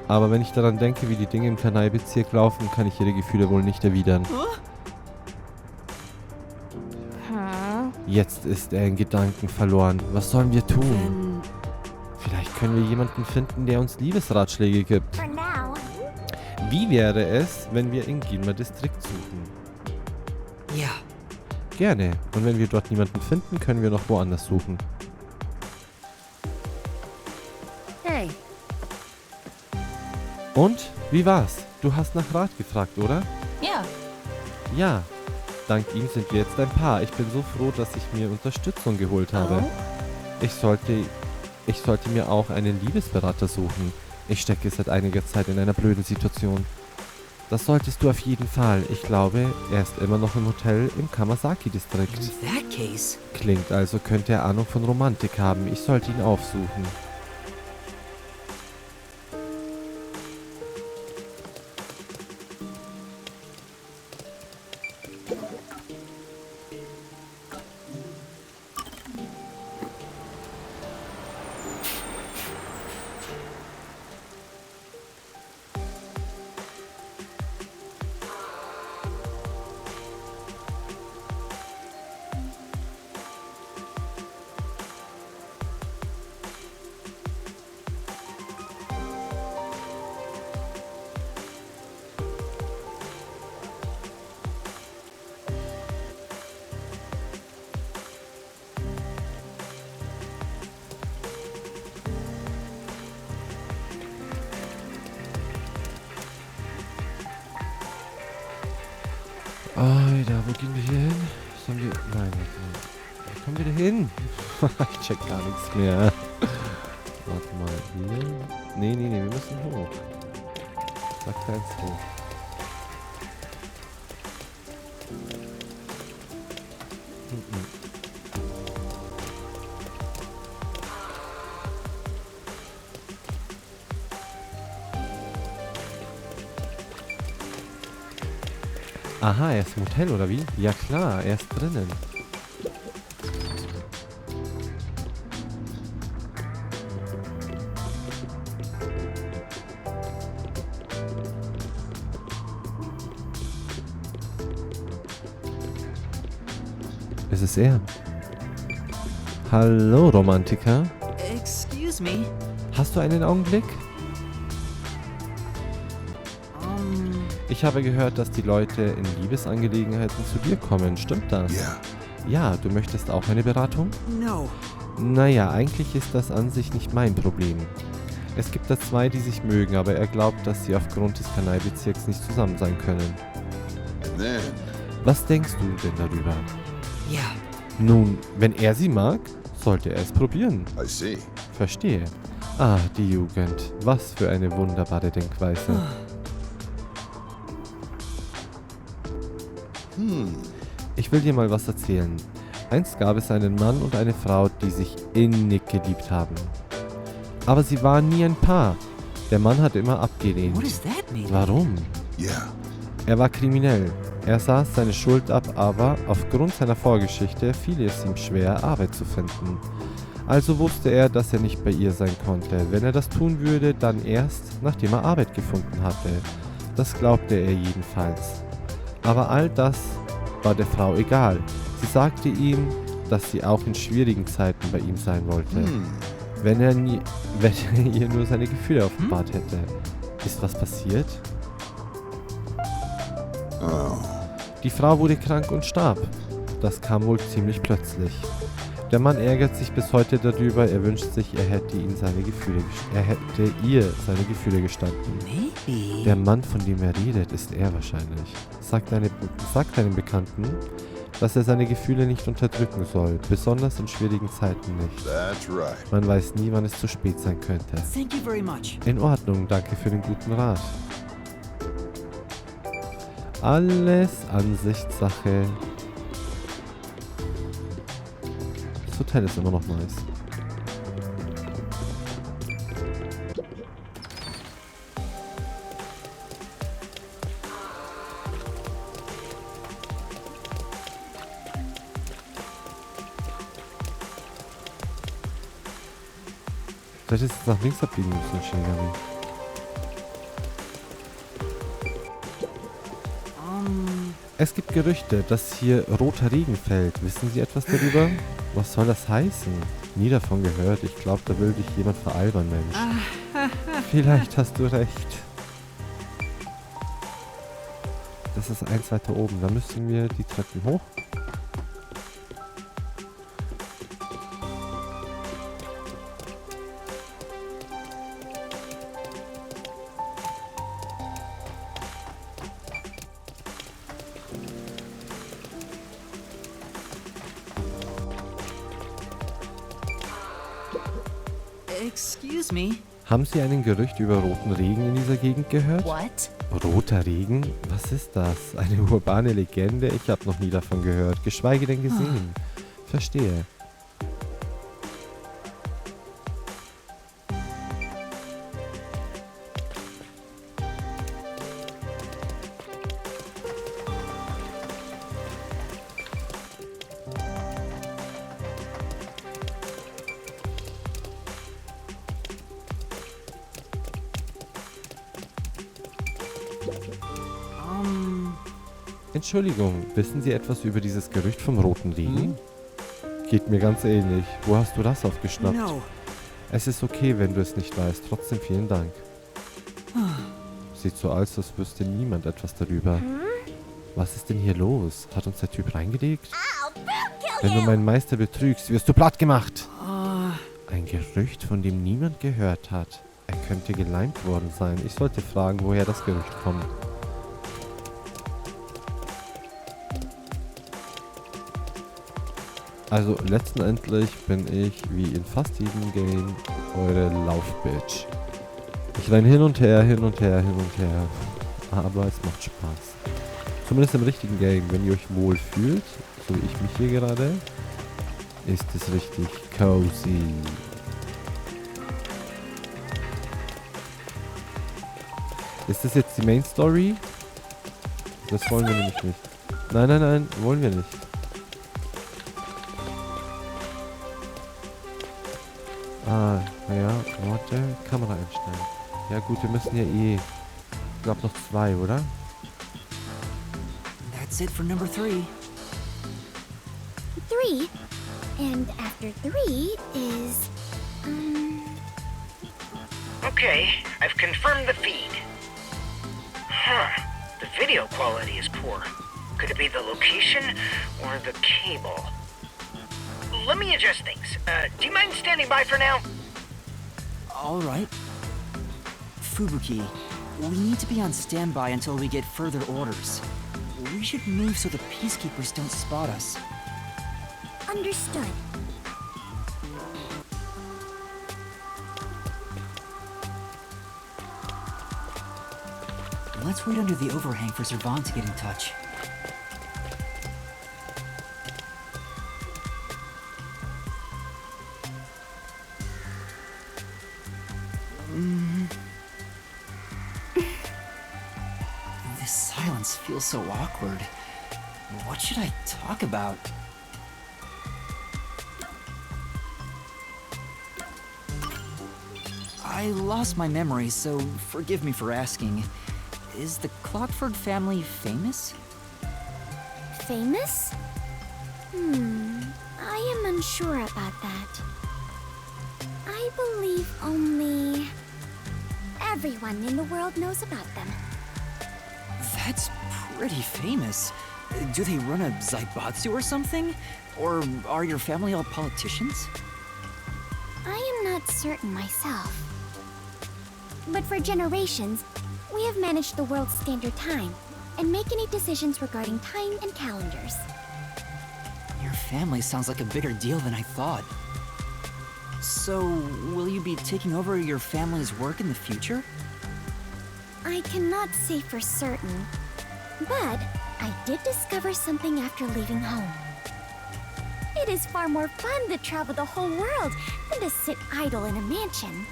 Aber wenn ich daran denke, wie die Dinge im Kanai-Bezirk laufen, kann ich ihre Gefühle wohl nicht erwidern. Jetzt ist er in Gedanken verloren. Was sollen wir tun? Vielleicht können wir jemanden finden, der uns Liebesratschläge gibt. For now. Wie wäre es, wenn wir in Ginma-Distrikt suchen? Ja. Gerne. Und wenn wir dort niemanden finden, können wir noch woanders suchen. Hey, Und? Wie war's? Du hast nach Rat gefragt, oder? Ja. Ja. Dank ihm sind wir jetzt ein Paar. Ich bin so froh, dass ich mir Unterstützung geholt habe. Ich sollte mir auch einen Liebesberater suchen. Ich stecke seit einiger Zeit in einer blöden Situation. Das solltest du auf jeden Fall. Ich glaube, er ist immer noch im Hotel im Kamasaki-Distrikt. In that case. Klingt also, könnte er Ahnung von Romantik haben. Ich sollte ihn aufsuchen. Alter, wo gehen wir hier hin? Sollen wir... Nein, wo kommen wir denn hin? Ich check gar nichts mehr. Warte mal, hier? Nee, wir müssen hoch. Sag eins hoch. Aha, er ist im Hotel, oder wie? Ja klar, er ist drinnen. Es ist er. Hallo, Romantiker. Excuse me. Hast du einen Augenblick? Ich habe gehört, dass die Leute in Liebesangelegenheiten zu dir kommen. Stimmt das? Ja. Ja, du möchtest auch eine Beratung? No. Naja, eigentlich ist das an sich nicht mein Problem. Es gibt da zwei, die sich mögen, aber er glaubt, dass sie aufgrund des Kanai-Bezirks nicht zusammen sein können. Was denkst du denn darüber? Ja. Nun, wenn er sie mag, sollte er es probieren. I see. Verstehe. Ah, die Jugend. Was für eine wunderbare Denkweise. Ich will dir mal was erzählen. Einst gab es einen Mann und eine Frau, die sich innig geliebt haben. Aber sie waren nie ein Paar. Der Mann hat immer abgelehnt. What does that mean? Warum? Ja. Er war kriminell. Er saß seine Schuld ab, aber aufgrund seiner Vorgeschichte fiel es ihm schwer, Arbeit zu finden. Also wusste er, dass er nicht bei ihr sein konnte. Wenn er das tun würde, dann erst, nachdem er Arbeit gefunden hatte. Das glaubte er jedenfalls. Aber all das war der Frau egal. Sie sagte ihm, dass sie auch in schwierigen Zeiten bei ihm sein wollte. Wenn er ihr nur seine Gefühle offenbart hätte. Ist was passiert? Die Frau wurde krank und starb. Das kam wohl ziemlich plötzlich. Der Mann ärgert sich bis heute darüber. Er wünscht sich, er hätte ihr seine Gefühle gestanden. Maybe. Der Mann, von dem er redet, ist er wahrscheinlich. Sagt einem Bekannten, dass er seine Gefühle nicht unterdrücken soll, besonders in schwierigen Zeiten nicht. That's right. Man weiß nie, wann es zu spät sein könnte. Thank you very much. In Ordnung, danke für den guten Rat. Alles Ansichtssache. Das Hotel ist immer noch nice. Vielleicht ist es nach links abbiegen müssen, Shinigami. Es gibt Gerüchte, dass hier roter Regen fällt. Wissen Sie etwas darüber? Was soll das heißen? Nie davon gehört. Ich glaube, da will dich jemand veralbern, Mensch. Vielleicht hast du recht. Das ist eins weiter oben. Da müssen wir die Treppen hoch. Excuse me. Haben Sie ein Gerücht über roten Regen in dieser Gegend gehört? What? Roter Regen? Was ist das? Eine urbane Legende? Ich habe noch nie davon gehört, geschweige denn gesehen. Verstehe. Entschuldigung, wissen Sie etwas über dieses Gerücht vom roten Regen? Geht mir ganz ähnlich. Wo hast du das aufgeschnappt? No. Es ist okay, wenn du es nicht weißt. Trotzdem vielen Dank. Sieht so aus, als wüsste niemand etwas darüber. Was ist denn hier los? Hat uns der Typ reingelegt? Wenn du meinen Meister betrügst, wirst du platt gemacht. Ein Gerücht, von dem niemand gehört hat. Er könnte geleimt worden sein. Ich sollte fragen, woher das Gerücht kommt. Also letztendlich bin ich, wie in fast jedem Game, eure Laufbitch. Ich renne hin und her, hin und her, hin und her. Aber es macht Spaß. Zumindest im richtigen Game. Wenn ihr euch wohl fühlt, so wie ich mich hier gerade, ist es richtig cozy. Ist das jetzt die Main Story? Das wollen wir nämlich nicht. Nein, nein, nein, wollen wir nicht. Ah, naja, warte, Kamera einstellen. Ja gut, wir müssen ja ich glaube noch 2, oder? That's it for number 3. 3? And after 3 is... Okay, I've confirmed the feed. Huh. The video quality is poor. Could it be the location or the cable? Let me adjust things. Do you mind standing by for now? All right. Fubuki, we need to be on standby until we get further orders. We should move so the peacekeepers don't spot us. Understood. Let's wait under the overhang for Servan to get in touch. This silence feels so awkward. What should I talk about? I lost my memory, so forgive me for asking. Is the Clockford family famous? Famous? I am unsure about that. I believe only... everyone in the world knows about them. That's pretty famous. Do they run a zaibatsu or something? Or are your family all politicians? I am not certain myself. But for generations, we have managed the world's standard time and make any decisions regarding time and calendars. Your family sounds like a bigger deal than I thought. So, will you be taking over your family's work in the future? I cannot say for certain, but I did discover something after leaving home. It is far more fun to travel the whole world than to sit idle in a mansion.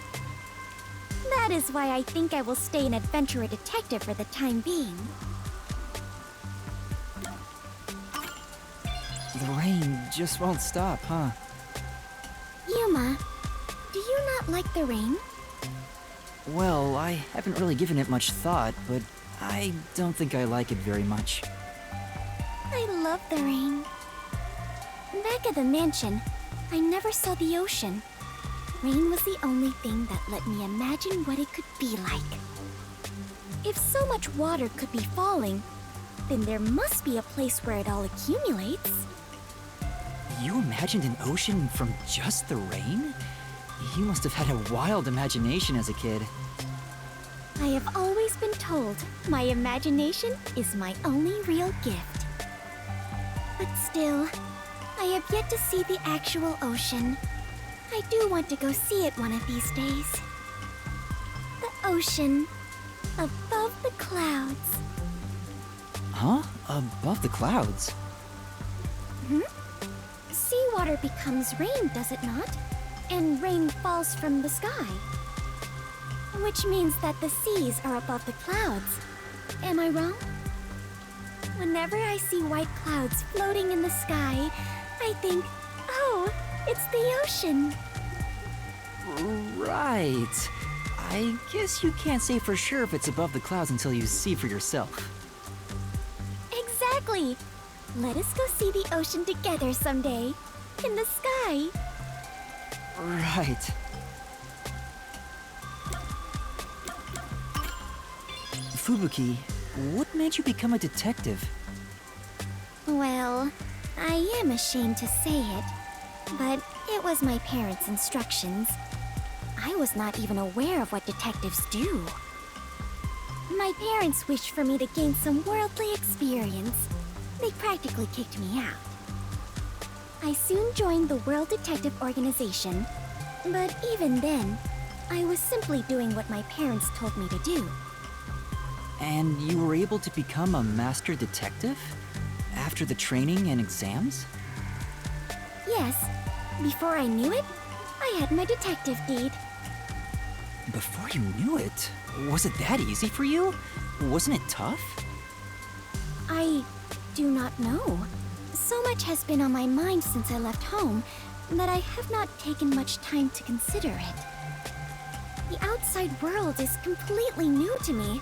That is why I think I will stay an adventurer detective for the time being. The rain just won't stop, huh? Yuma, do you not like the rain? Well, I haven't really given it much thought, but I don't think I like it very much. I love the rain. Back at the mansion, I never saw the ocean. Rain was the only thing that let me imagine what it could be like. If so much water could be falling, then there must be a place where it all accumulates. You imagined an ocean from just the rain? You must have had a wild imagination as a kid. I have always been told my imagination is my only real gift. But still, I have yet to see the actual ocean. I do want to go see it one of these days. The ocean, above the clouds. Huh? Above the clouds? Seawater becomes rain, does it not? And rain falls from the sky. Which means that the seas are above the clouds. Am I wrong? Whenever I see white clouds floating in the sky, I think, oh, it's the ocean. Right. I guess you can't say for sure if it's above the clouds until you see for yourself. Exactly. Let us go see the ocean together someday. In the sky. Right. Fubuki, what made you become a detective? Well, I am ashamed to say it, but it was my parents' instructions. I was not even aware of what detectives do. My parents wished for me to gain some worldly experience. They practically kicked me out. I soon joined the World Detective Organization, but even then, I was simply doing what my parents told me to do. And you were able to become a master detective? After the training and exams? Yes. Before I knew it, I had my detective deed. Before you knew it? Was it that easy for you? Wasn't it tough? I do not know. So much has been on my mind since I left home that I have not taken much time to consider it. The outside world is completely new to me.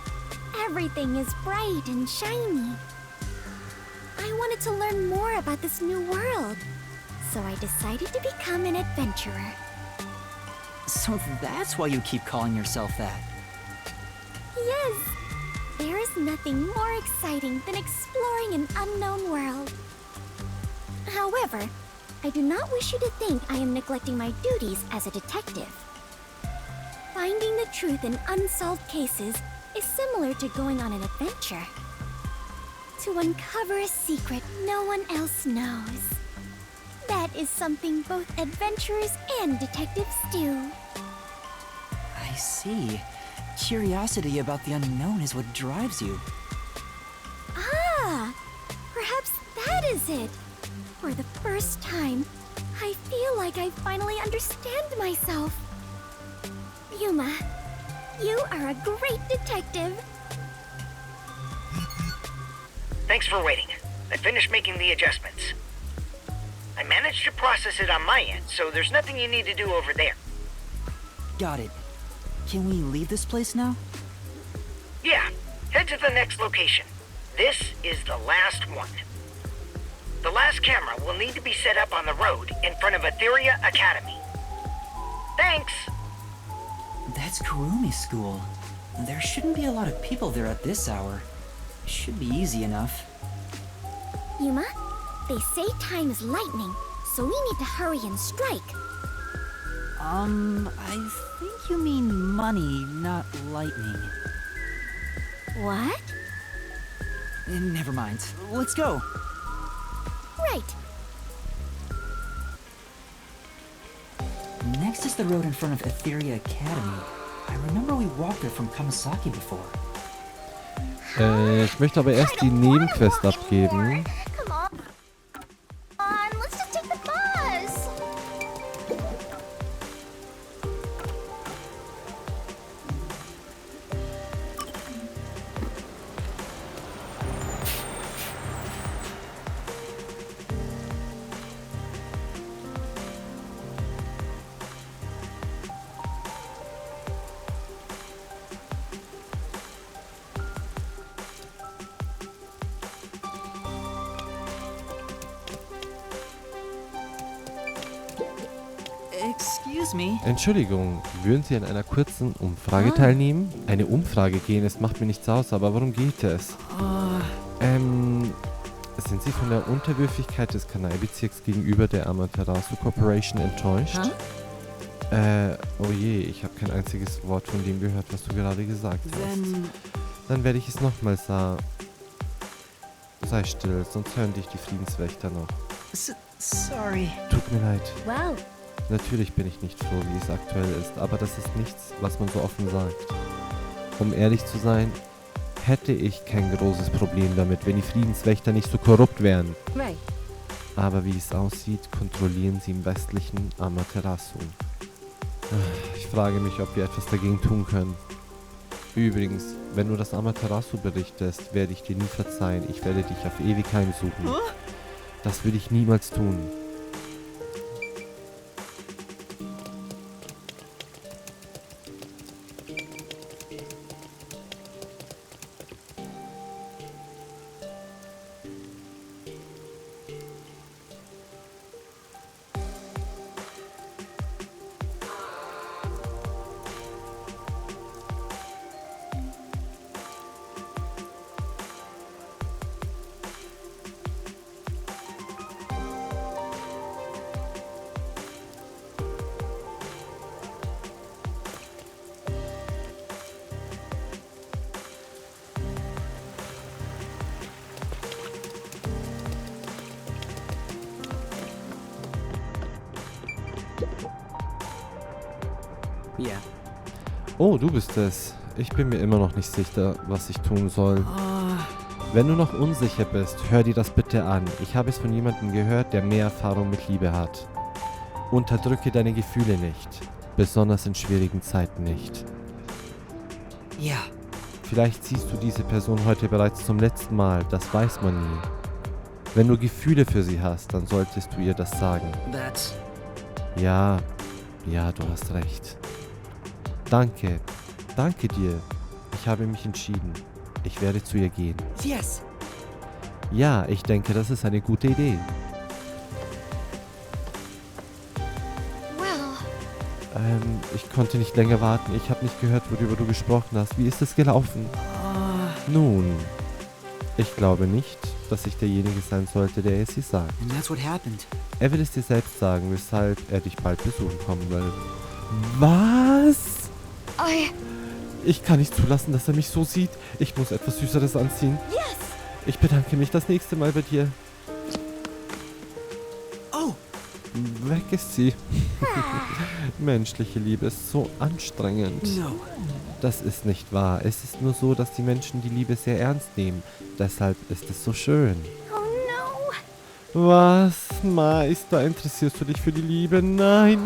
Everything is bright and shiny. I wanted to learn more about this new world, so I decided to become an adventurer. So that's why you keep calling yourself that? Yes! There is nothing more exciting than exploring an unknown world. However, I do not wish you to think I am neglecting my duties as a detective. Finding the truth in unsolved cases is similar to going on an adventure. To uncover a secret no one else knows. That is something both adventurers and detectives do. I see. Curiosity about the unknown is what drives you. Ah! Perhaps that is it. For the first time, I feel like I finally understand myself. Yuma, you are a great detective. Thanks for waiting. I finished making the adjustments. I managed to process it on my end, so there's nothing you need to do over there. Got it. Can we leave this place now? Yeah, head to the next location. This is the last one. The last camera will need to be set up on the road in front of Etheria Academy. Thanks! That's Kurumi School. There shouldn't be a lot of people there at this hour. Should be easy enough. Yuma, they say time is lightning, so we need to hurry and strike. I think you mean money, not lightning. What? Never mind. Let's go. Right. Next is the road in front of Etheria Academy. I remember we walked there from Kamasaki before. Ich möchte aber erst die Nebenquest abgeben. Come on, let's just take the bus. Excuse me. Entschuldigung, würden Sie an einer kurzen Umfrage teilnehmen? Eine Umfrage gehen, es macht mir nichts aus, aber worum geht es? Sind Sie von der Unterwürfigkeit des Kanai-Bezirks gegenüber der Amaterasu Corporation enttäuscht? Oh je, ich habe kein einziges Wort von dem gehört, was du gerade gesagt hast. Dann werde ich es nochmals sagen. Sei still, sonst hören dich die Friedenswächter noch. Sorry. Tut mir leid. Wow. Natürlich bin ich nicht froh, wie es aktuell ist, aber das ist nichts, was man so offen sagt. Um ehrlich zu sein, hätte ich kein großes Problem damit, wenn die Friedenswächter nicht so korrupt wären. Right. Aber wie es aussieht, kontrollieren sie im westlichen Amaterasu. Ich frage mich, ob wir etwas dagegen tun können. Übrigens, wenn du das Amaterasu berichtest, werde ich dir nie verzeihen. Ich werde dich auf ewig heimsuchen. Das würde ich niemals tun. Ja. Oh, du bist es. Ich bin mir immer noch nicht sicher, was ich tun soll. Wenn du noch unsicher bist, hör dir das bitte an. Ich habe es von jemandem gehört, der mehr Erfahrung mit Liebe hat. Unterdrücke deine Gefühle nicht. Besonders in schwierigen Zeiten nicht. Ja. Vielleicht siehst du diese Person heute bereits zum letzten Mal, das weiß man nie. Wenn du Gefühle für sie hast, dann solltest du ihr das sagen. Ja, du hast recht. Danke dir. Ich habe mich entschieden. Ich werde zu ihr gehen. Yes. Ja, ich denke, das ist eine gute Idee. Ich konnte nicht länger warten. Ich habe nicht gehört, worüber du gesprochen hast. Wie ist es gelaufen? Nun, ich glaube nicht, dass ich derjenige sein sollte, der es dir sagt. And that's what happened. Er will es dir selbst sagen, weshalb er dich bald besuchen kommen will. Was? Ich kann nicht zulassen, dass er mich so sieht. Ich muss etwas Süßeres anziehen. Yes. Ich bedanke mich das nächste Mal bei dir. Oh. Weg ist sie. Menschliche Liebe ist so anstrengend. No. Das ist nicht wahr. Es ist nur so, dass die Menschen die Liebe sehr ernst nehmen. Deshalb ist es so schön. Oh no. Was, Meister, interessierst du dich für die Liebe? Nein,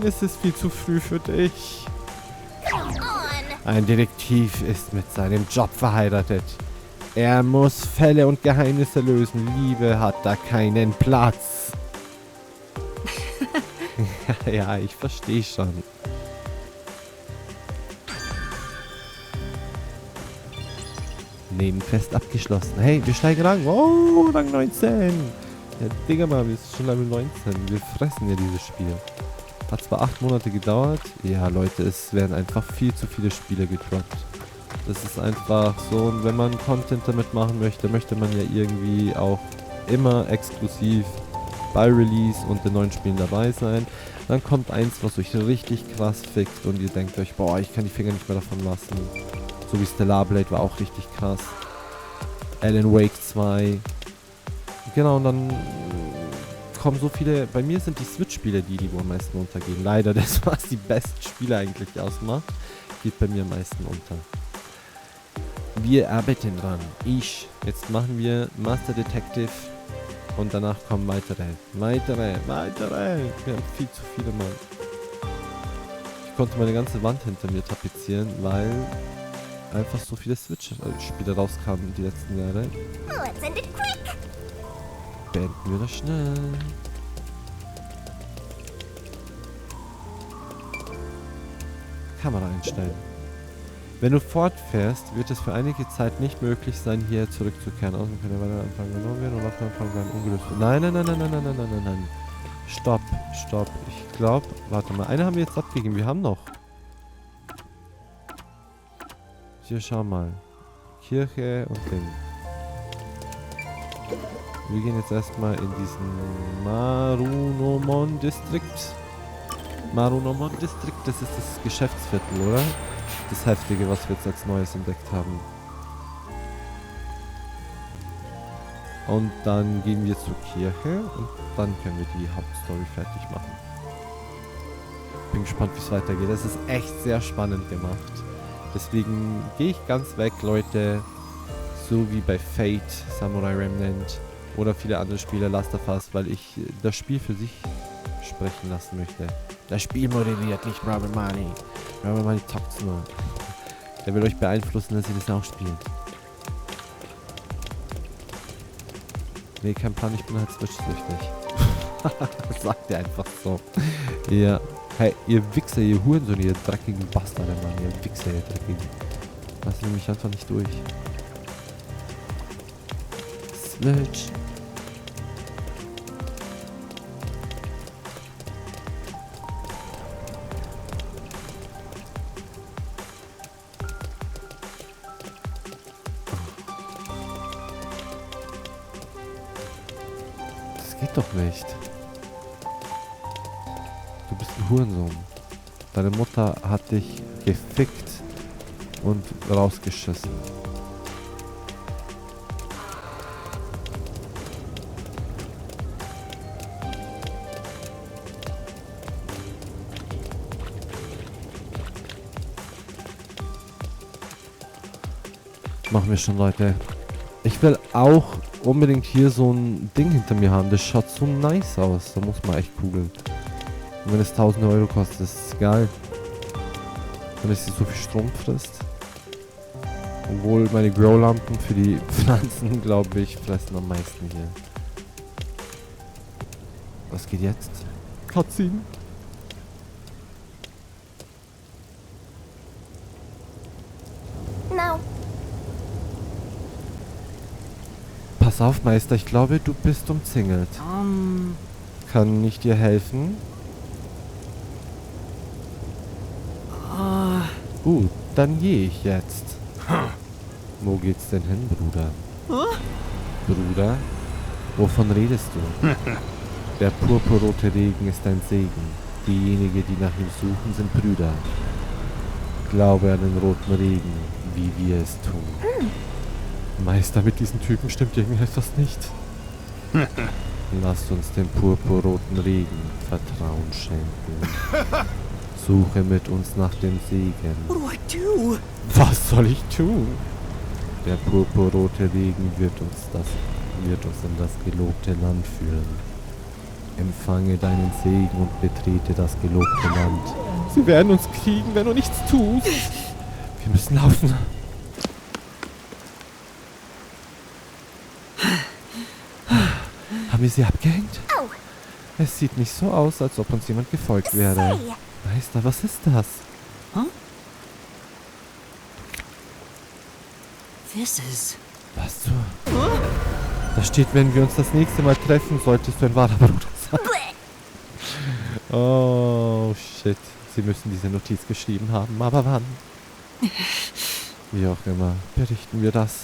es ist viel zu früh für dich. Come on. Ein Detektiv ist mit seinem Job verheiratet. Er muss Fälle und Geheimnisse lösen. Liebe hat da keinen Platz. Ja, ich verstehe schon. Nebenquest abgeschlossen. Hey, wir steigen Rang. Oh, Rang 19. Ja, Digga mal, wir sind schon Level 19. Wir fressen ja dieses Spiel. Hat zwar 8 Monate gedauert. Ja, Leute, es werden einfach viel zu viele Spiele gedroppt. Das ist einfach so, und wenn man Content damit machen möchte, möchte man ja irgendwie auch immer exklusiv bei Release und den neuen Spielen dabei sein. Dann kommt eins, was euch richtig krass fickt und ihr denkt euch, boah, ich kann die Finger nicht mehr davon lassen. So wie Stellar Blade war auch richtig krass. Alan Wake 2. Genau, und dann kommen so viele, bei mir sind die Switch-Spiele die wohl am meisten untergehen. Leider, das, was die besten Spiele eigentlich ausmacht, geht bei mir am meisten unter. Wir arbeiten dran. Jetzt machen wir Master Detective und danach kommen weitere. Wir haben viel zu viele, Mann. Ich konnte meine ganze Wand hinter mir tapezieren, weil einfach so viele Switch-Spiele rauskamen die letzten Jahre. Let's end it quick. Beenden wir das schnell. Kamera einstellen. Wenn du fortfährst, wird es für einige Zeit nicht möglich sein, hier zurückzukehren. Außen kann der weiter Anfang genommen werden und auf Anfang bleiben ungelöst. Nein. Stopp. Ich glaube, warte mal. Eine haben wir jetzt abgegeben. Wir haben noch. Hier, schau mal. Kirche und Ding. Wir gehen jetzt erstmal in diesen Marunomon District. Das ist das Geschäftsviertel, oder? Das Heftige, was wir jetzt als Neues entdeckt haben. Und dann gehen wir zur Kirche und dann können wir die Hauptstory fertig machen. Bin gespannt, wie es weitergeht. Das ist echt sehr spannend gemacht. Deswegen gehe ich ganz weg, Leute. So wie bei Fate, Samurai Remnant oder viele andere Spiele, Last of Us, weil ich das Spiel für sich sprechen lassen möchte. Das Spiel modelliert, nicht Robert Money. Robert Money talkt's nur. Der will euch beeinflussen, dass ihr das auch spielt. Nee, kein Plan, ich bin halt switch-süchtig. Sagt er einfach so. Ja. Hey, ihr Wichser, ihr Hurensohn, ihr dreckigen Bastarde, Mann. Ihr Wichser, ihr dreckigen. Lassen mich einfach nicht durch. Switch. Geht doch nicht. Du bist ein Hurensohn. Deine Mutter hat dich gefickt und rausgeschissen. Machen wir schon, Leute. Ich will auch unbedingt hier so ein Ding hinter mir haben. Das schaut so nice aus. Da muss man echt googeln. Und wenn es 1000 Euro kostet, ist es geil. Wenn es so viel Strom frisst. Obwohl meine Grow-Lampen für die Pflanzen, glaube ich, fressen am meisten hier. Was geht jetzt? Cutscene. No. Pass auf, Meister, ich glaube, du bist umzingelt. Kann ich dir helfen? Gut, dann gehe ich jetzt. Wo geht's denn hin, Bruder? Bruder? Wovon redest du? Der purpurrote Regen ist ein Segen. Diejenigen, die nach ihm suchen, sind Brüder. Glaube an den roten Regen, wie wir es tun. Meister, mit diesen Typen stimmt irgendetwas nicht. Lasst uns dem purpurroten Regen Vertrauen schenken. Suche mit uns nach dem Segen. What do I do? Was soll ich tun? Der purpurrote Regen wird uns in das gelobte Land führen. Empfange deinen Segen und betrete das gelobte Land. Sie werden uns kriegen, wenn du nichts tust. Wir müssen laufen. Haben wir sie abgehängt? Oh. Es sieht nicht so aus, als ob uns jemand gefolgt wäre. Meister, was ist das? This is... Was zur... Da steht, wenn wir uns das nächste Mal treffen, solltest du ein wahrer Bruder sein. Oh, shit. Sie müssen diese Notiz geschrieben haben, aber wann? Wie auch immer, berichten wir das.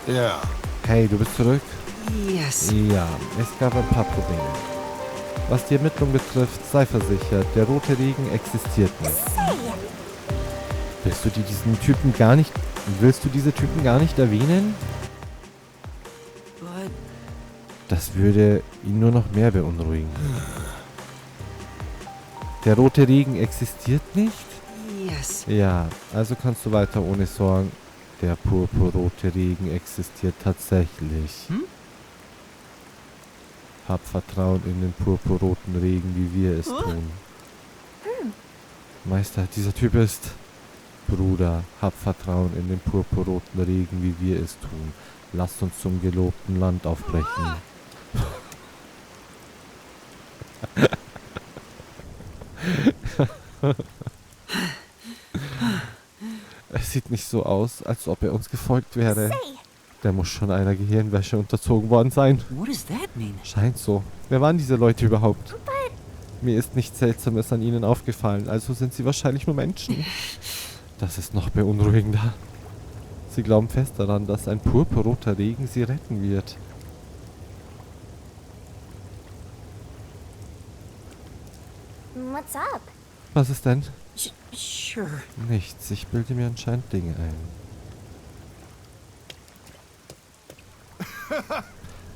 Yeah. Hey, du bist zurück? Yes. Ja, es gab ein paar Probleme. Was die Ermittlung betrifft, sei versichert, der rote Regen existiert nicht. Willst du diese Typen gar nicht erwähnen? But Das würde ihn nur noch mehr beunruhigen. Der rote Regen existiert nicht? yes. Ja, also kannst du weiter ohne Sorgen. Der purpurrote Regen existiert tatsächlich. Hab Vertrauen in den purpurroten Regen, wie wir es tun. Meister, dieser Typ ist... Bruder, hab Vertrauen in den purpurroten Regen, wie wir es tun. Lasst uns zum gelobten Land aufbrechen. Es sieht nicht so aus, als ob er uns gefolgt wäre. Da muss schon einer Gehirnwäsche unterzogen worden sein. What does that mean? Scheint so. Wer waren diese Leute überhaupt? Mir ist nichts Seltsames an ihnen aufgefallen, also sind sie wahrscheinlich nur Menschen. Das ist noch beunruhigender. Sie glauben fest daran, dass ein purpurroter Regen sie retten wird. What's up? Was ist denn? Sure. Nichts, ich bilde mir anscheinend Dinge ein.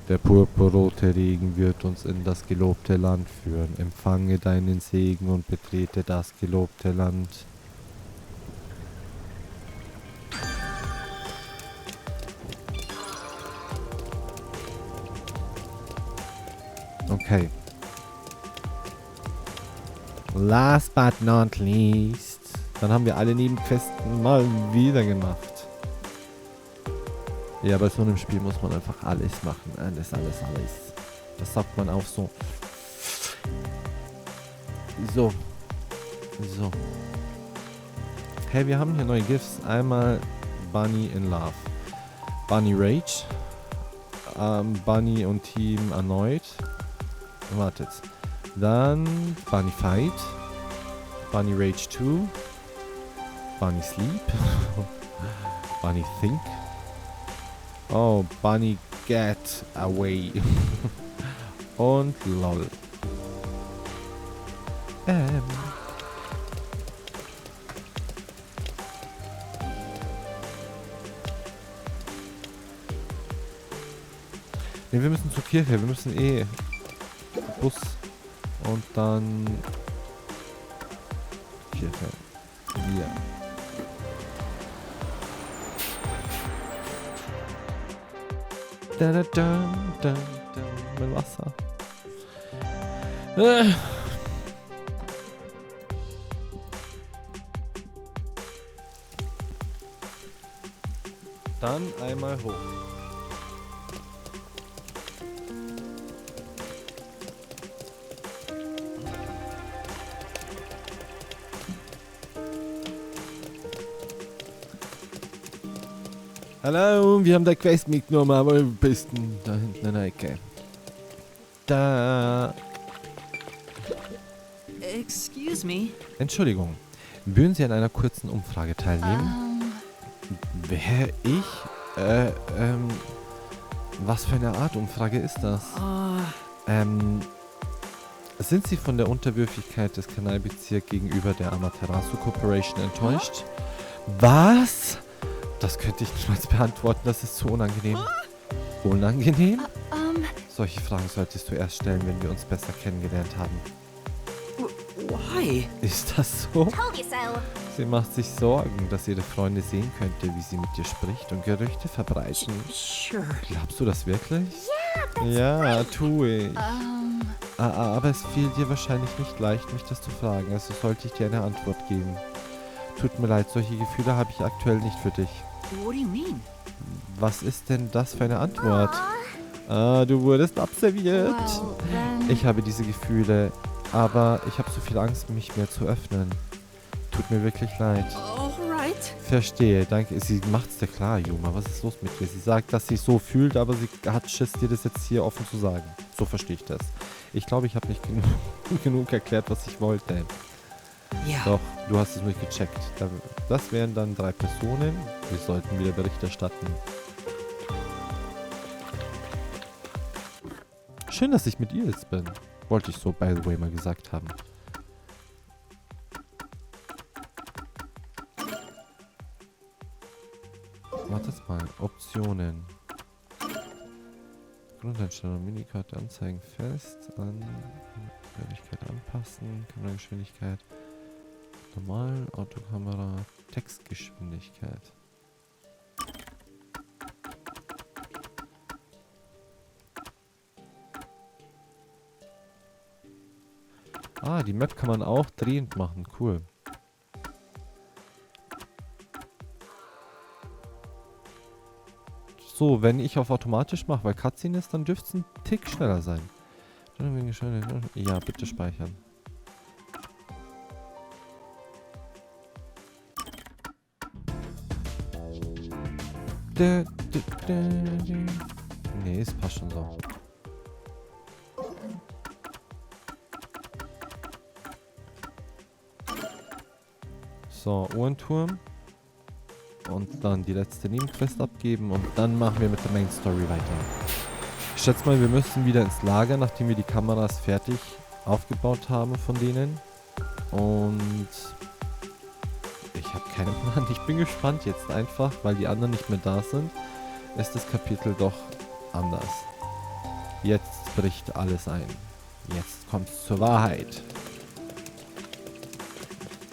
Der purpurrote Regen wird uns in das gelobte Land führen. Empfange deinen Segen und betrete das gelobte Land. Okay. Last but not least. Dann haben wir alle Nebenquesten mal wieder gemacht. Ja, bei so einem Spiel muss man einfach alles machen. Alles. Das sagt man auch so. So. Hey, wir haben hier neue GIFs. Einmal Bunny in Love. Bunny Rage. Bunny und Team erneut. Wartet. Dann Bunny Fight. Bunny Rage 2. Bunny Sleep. Bunny Think. Oh, Bunny Get Away. Und LOL. Ne, wir müssen zur Kirche. Wir müssen Bus und dann Kirche. Ja. Mit Wasser. Dann einmal hoch. Hallo, wir haben der Quest mitgenommen, aber wir bist da hinten in der Ecke. Da. Excuse me. Entschuldigung, würden Sie an einer kurzen Umfrage teilnehmen? Wer? Ich? Was für eine Art Umfrage ist das? Sind Sie von der Unterwürfigkeit des Kanalbezirks gegenüber der Amaterasu Corporation enttäuscht? Was? Das könnte ich niemals beantworten, das ist zu unangenehm. Unangenehm? Solche Fragen solltest du erst stellen, wenn wir uns besser kennengelernt haben. Why? Ist das so? Told you so. Sie macht sich Sorgen, dass ihre Freunde sehen könnte, wie sie mit dir spricht und Gerüchte verbreiten. Sure. Glaubst du das wirklich? Yeah, Ja, tue ich. Aber es fiel dir wahrscheinlich nicht leicht, mich das zu fragen, also sollte ich dir eine Antwort geben. Tut mir leid, solche Gefühle habe ich aktuell nicht für dich. What do you mean? Was ist denn das für eine Antwort? Du wurdest observiert. Ich habe diese Gefühle, aber ich habe so viel Angst, mich mehr zu öffnen. Tut mir wirklich leid. Alright. Verstehe, danke. Sie macht's dir klar, Yuma. Was ist los mit dir? Sie sagt, dass sie so fühlt, aber sie hat Schiss, dir das jetzt hier offen zu sagen. So verstehe ich das. Ich glaube, ich habe nicht genug erklärt, was ich wollte. Ja. Doch, du hast es nicht gecheckt. Das wären dann 3 Personen. Wir sollten wieder Bericht erstatten. schön, dass ich mit ihr jetzt bin. Wollte ich so, by the way, mal gesagt haben. Wartet mal. Optionen. Grundeinstellung, Minikarte anzeigen fest. Geschwindigkeit anpassen. Kamerageschwindigkeit. Normal. Autokamera. Textgeschwindigkeit. Ah, die Map kann man auch drehend machen. Cool. So, wenn ich auf automatisch mache, weil Cutscene ist, dann dürfte es ein Tick schneller sein. Ja, bitte speichern. Nee, es passt schon so. So, Uhrenturm. Und dann die letzte Nebenquest abgeben und dann machen wir mit der Main Story weiter. Ich schätze mal, wir müssen wieder ins Lager, nachdem wir die Kameras fertig aufgebaut haben von denen. Und ich habe keinen Plan. Ich bin gespannt jetzt einfach, weil die anderen nicht mehr da sind. Ist das Kapitel doch anders. Jetzt bricht alles ein. Jetzt kommt's zur Wahrheit.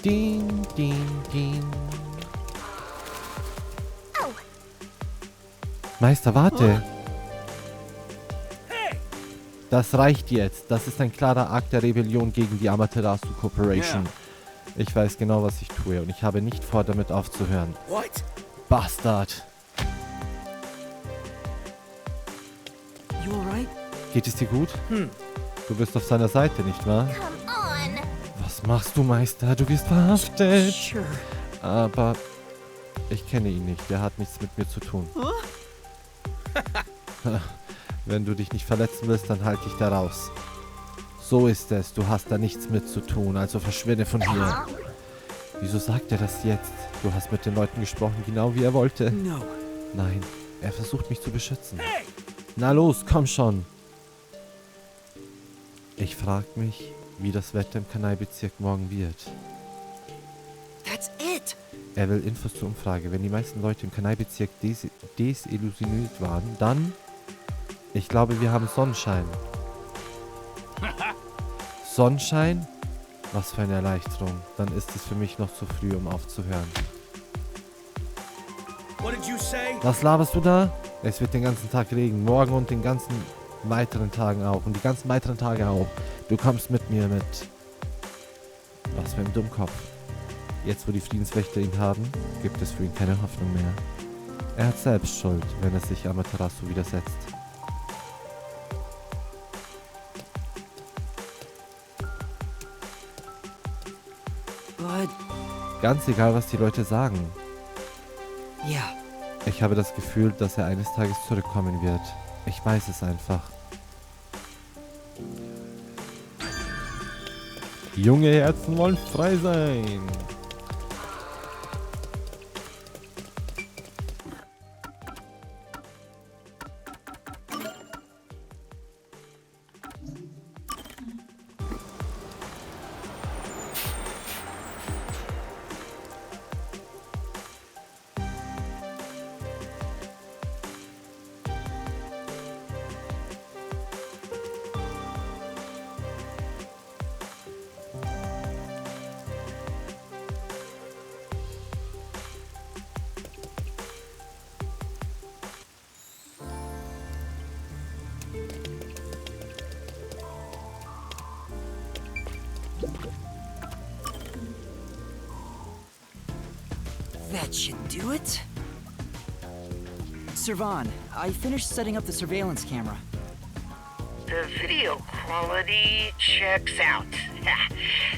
Ding, ding, ding. Meister, warte! Das reicht jetzt. Das ist ein klarer Akt der Rebellion gegen die Amaterasu Corporation. Yeah. Ich weiß genau, was ich tue und ich habe nicht vor, damit aufzuhören. What? Bastard! You alright? Geht es dir gut? Du bist auf seiner Seite, nicht wahr? Was machst du, Meister? Du wirst verhaftet! Sure. Aber ich kenne ihn nicht. Der hat nichts mit mir zu tun. Huh? Wenn du dich nicht verletzen willst, dann halte ich da raus. So ist es, du hast da nichts mit zu tun, also verschwinde von hier. Wieso sagt er das jetzt? Du hast mit den Leuten gesprochen, genau wie er wollte. No. Nein, er versucht mich zu beschützen. Na los, komm schon. Ich frage mich, wie das Wetter im Kanai-Bezirk morgen wird. That's it. Er will Infos zur Umfrage. Wenn die meisten Leute im Kanai-Bezirk desillusioniert waren, dann... Ich glaube, wir haben Sonnenschein. Sonnenschein? Was für eine Erleichterung. Dann ist es für mich noch zu früh, um aufzuhören. Was laberst du da? Es wird den ganzen Tag regnen. Morgen und den ganzen weiteren Tagen auch. Und die ganzen weiteren Tage auch. Du kommst mit mir mit... Was für ein Dummkopf. Jetzt, wo die Friedenswächter ihn haben, gibt es für ihn keine Hoffnung mehr. Er hat selbst Schuld, wenn er sich Amaterasu widersetzt. But... Ganz egal, was die Leute sagen. Ja. Ich habe das Gefühl, dass er eines Tages zurückkommen wird. Ich weiß es einfach. Junge Herzen wollen frei sein. That should do it. Servan, I finished setting up the surveillance camera. The video quality checks out.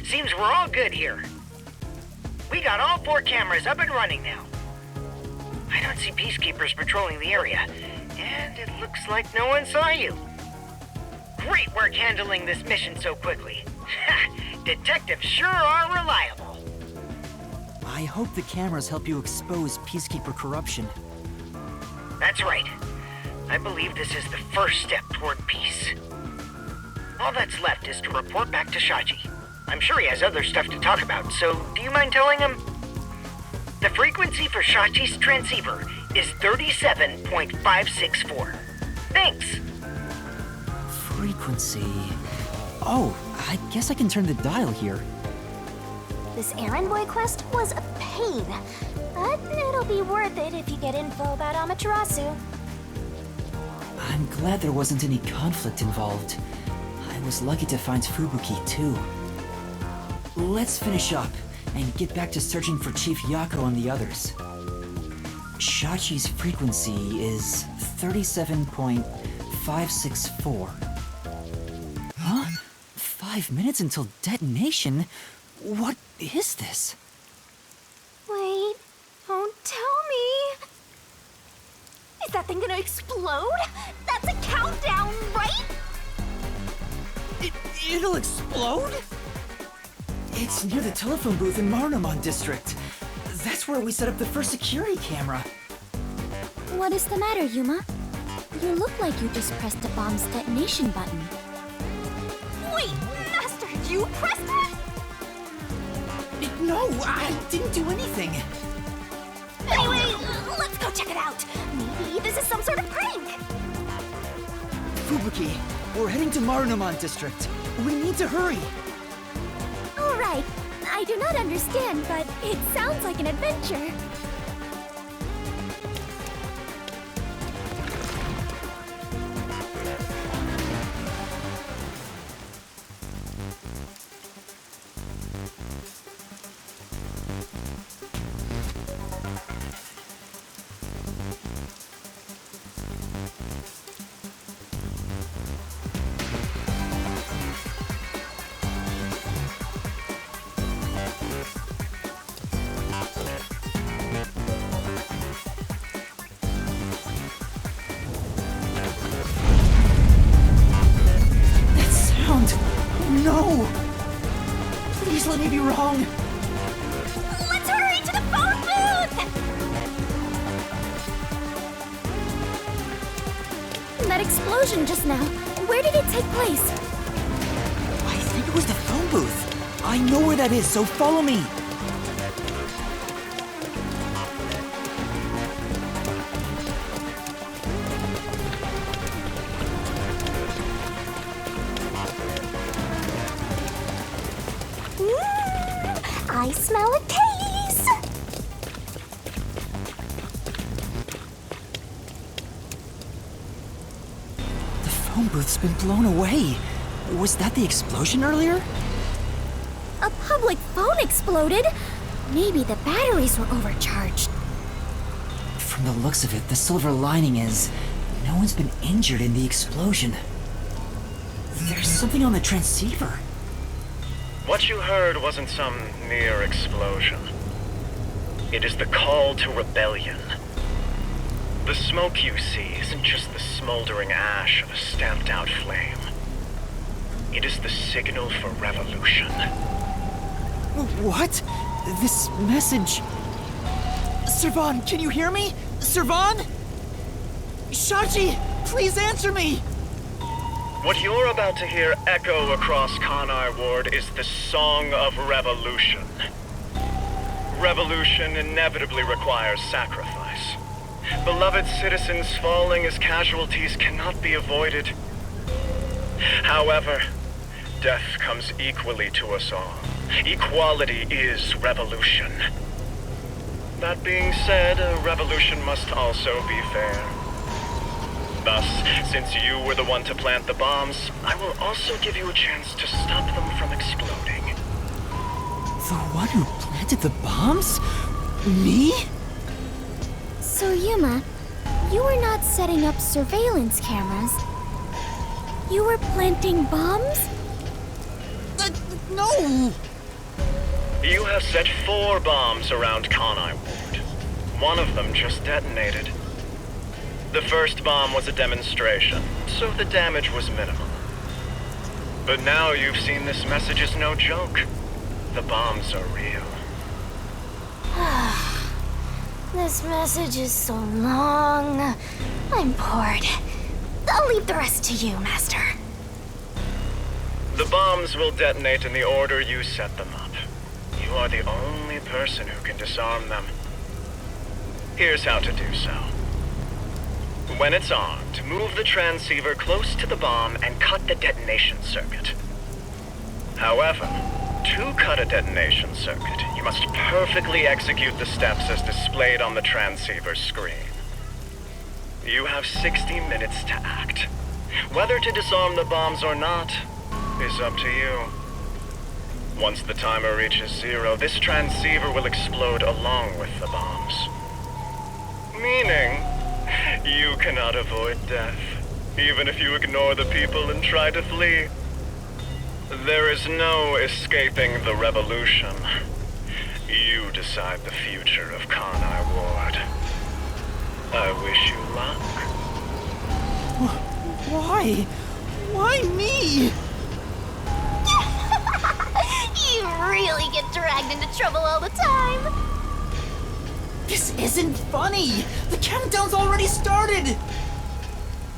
Seems we're all good here. We got all 4 cameras up and running now. I don't see peacekeepers patrolling the area, and it looks like no one saw you. Great work handling this mission so quickly. Detectives sure are reliable. I hope the cameras help you expose Peacekeeper corruption. That's right. I believe this is the first step toward peace. All that's left is to report back to Shachi. I'm sure he has other stuff to talk about, so do you mind telling him? The frequency for Shachi's transceiver is 37.564. Thanks. Frequency. Oh, I guess I can turn the dial here. This errand boy quest was a pain, but it'll be worth it if you get info about Amaterasu. I'm glad there wasn't any conflict involved. I was lucky to find Fubuki, too. Let's finish up and get back to searching for Chief Yako and the others. Shachi's frequency is 37.564. Huh? 5 minutes until detonation? What is this? Wait, don't tell me. Is that thing gonna explode? That's a countdown, right? It'll explode? It's near the telephone booth in Marunamon District. That's where we set up the first security camera. What is the matter, Yuma? You look like you just pressed a bomb's detonation button. Wait, Master, you pressed it? No, I didn't do anything. Anyway, let's go check it out. Maybe this is some sort of prank. Fubuki, we're heading to Marunamon District. We need to hurry. All right. I do not understand, but it sounds like an adventure. No! Please let me be wrong. Let's hurry to the phone booth! That explosion just now, where did it take place? I think it was the phone booth. I know where that is, so follow me. I smell a case! The phone booth's been blown away. Was that the explosion earlier? A public phone exploded? Maybe the batteries were overcharged. From the looks of it, the silver lining is no one's been injured in the explosion. There's something on the transceiver. What you heard wasn't some mere explosion. It is the call to rebellion. The smoke you see isn't just the smoldering ash of a stamped-out flame. It is the signal for revolution. What? This message... Servan, can you hear me? Servan? Shachi, please answer me! What you're about to hear echo across Kanai Ward is the Song of Revolution. Revolution inevitably requires sacrifice. Beloved citizens falling as casualties cannot be avoided. However, death comes equally to us all. Equality is revolution. That being said, a revolution must also be fair. Thus, since you were the one to plant the bombs, I will also give you a chance to stop them from exploding. The one who planted the bombs? Me? So Yuma, you were not setting up surveillance cameras. You were planting bombs? No! You have set 4 bombs around Kanai Ward. One of them just detonated. The first bomb was a demonstration, so the damage was minimal. But now you've seen this message is no joke. The bombs are real. This message is so long. I'm bored. I'll leave the rest to you, Master. The bombs will detonate in the order you set them up. You are the only person who can disarm them. Here's how to do so. When it's armed, move the transceiver close to the bomb and cut the detonation circuit. However, to cut a detonation circuit, you must perfectly execute the steps as displayed on the transceiver screen. You have 60 minutes to act. Whether to disarm the bombs or not is up to you. Once the timer reaches 0, this transceiver will explode along with the bombs. Meaning, you cannot avoid death, even if you ignore the people and try to flee. There is no escaping the revolution. You decide the future of Conai Ward. I wish you luck. Why? Why me? You really get dragged into trouble all the time. This isn't funny! The countdown's already started!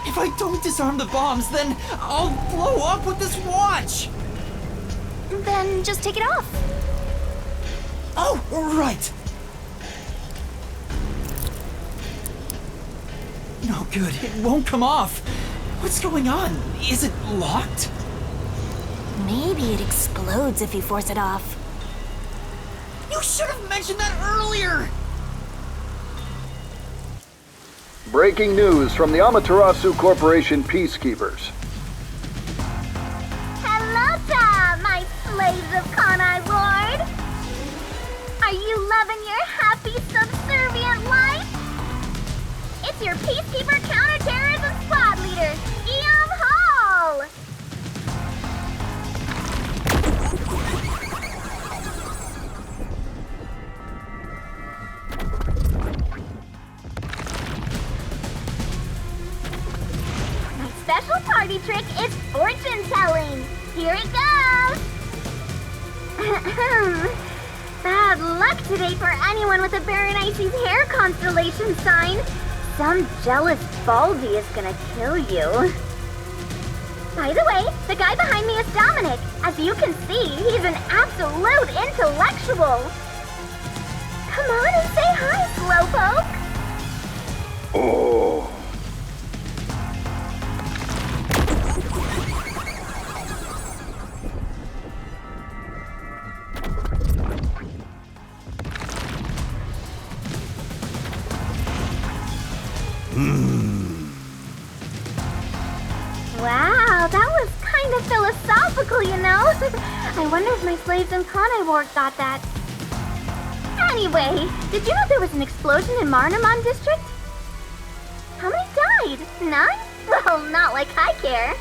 If I don't disarm the bombs, then I'll blow up with this watch! Then just take it off. Oh, right! No good, it won't come off. What's going on? Is it locked? Maybe it explodes if you force it off. You should have mentioned that earlier! Breaking news from the Amaterasu Corporation Peacekeepers. Hello, my slaves of Conai Ward. Are you loving your happy, subservient life? It's your Peacekeeper Counterterrorism Squad Leader, Guillaume Hall! My special party trick is fortune telling. Here it goes! Bad luck today for anyone with a Berenice's hair constellation sign. Some jealous Baldy is gonna kill you. By the way, the guy behind me is Dominic. As you can see, he's an absolute intellectual. Come on and say hi, Slowpoke. Oh. Wow, that was kind of philosophical, you know? I wonder if my slaves in Conai Ward got that. Anyway, did you know there was an explosion in Marnamon District? How many died? None? Well, not like I care.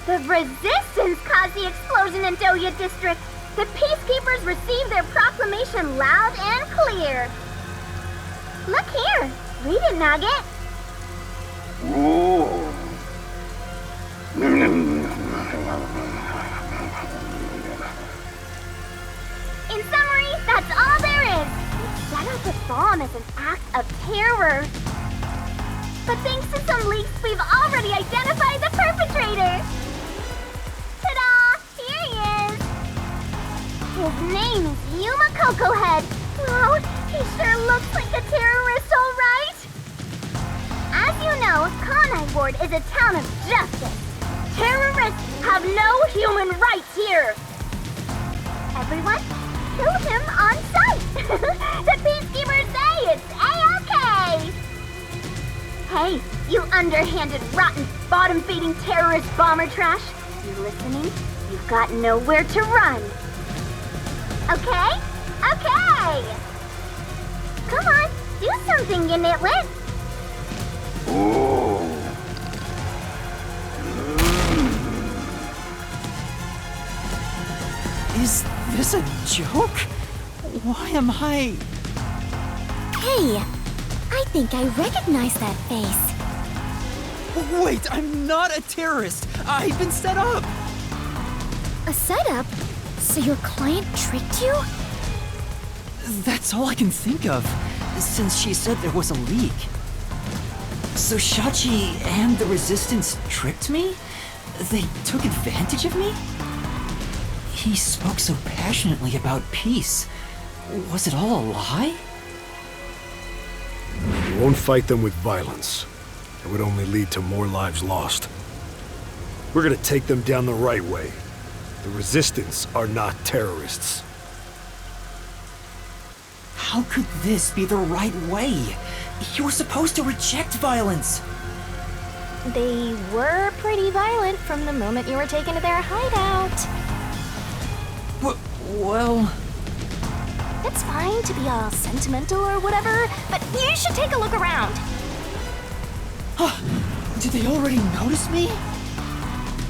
The Resistance caused the explosion in Doya District. The Peacekeepers received their proclamation loud and clear. Look here. Read it, Nugget. Ooh. In summary, that's all there is. We set up a bomb as an act of terror. But thanks to some leaks, we've already identified the perpetrator. Ta-da! Here he is. His name is Yuma Cocohead. Wow, he sure looks like a terrorist, all right. As you know, Conai Ward is a town of justice. Terrorists have no human rights here. Everyone, kill him on sight. The Peacekeepers say it's A-OK. Hey, you underhanded, rotten, bottom-feeding terrorist bomber trash. You listening? You've got nowhere to run. Okay? Okay. Come on, do something, you nitwit. Ooh. Is this a joke? Why am I... Hey, I think I recognize that face. Wait, I'm not a terrorist. I've been set up. A setup? So your client tricked you? That's all I can think of, since she said there was a leak. So Shachi and the Resistance tricked me? They took advantage of me? He spoke so passionately about peace. Was it all a lie? You won't fight them with violence. It would only lead to more lives lost. We're gonna take them down the right way. The Resistance are not terrorists. How could this be the right way? You were supposed to reject violence. They were pretty violent from the moment you were taken to their hideout. Well... It's fine to be all sentimental or whatever, but you should take a look around. Did they already notice me?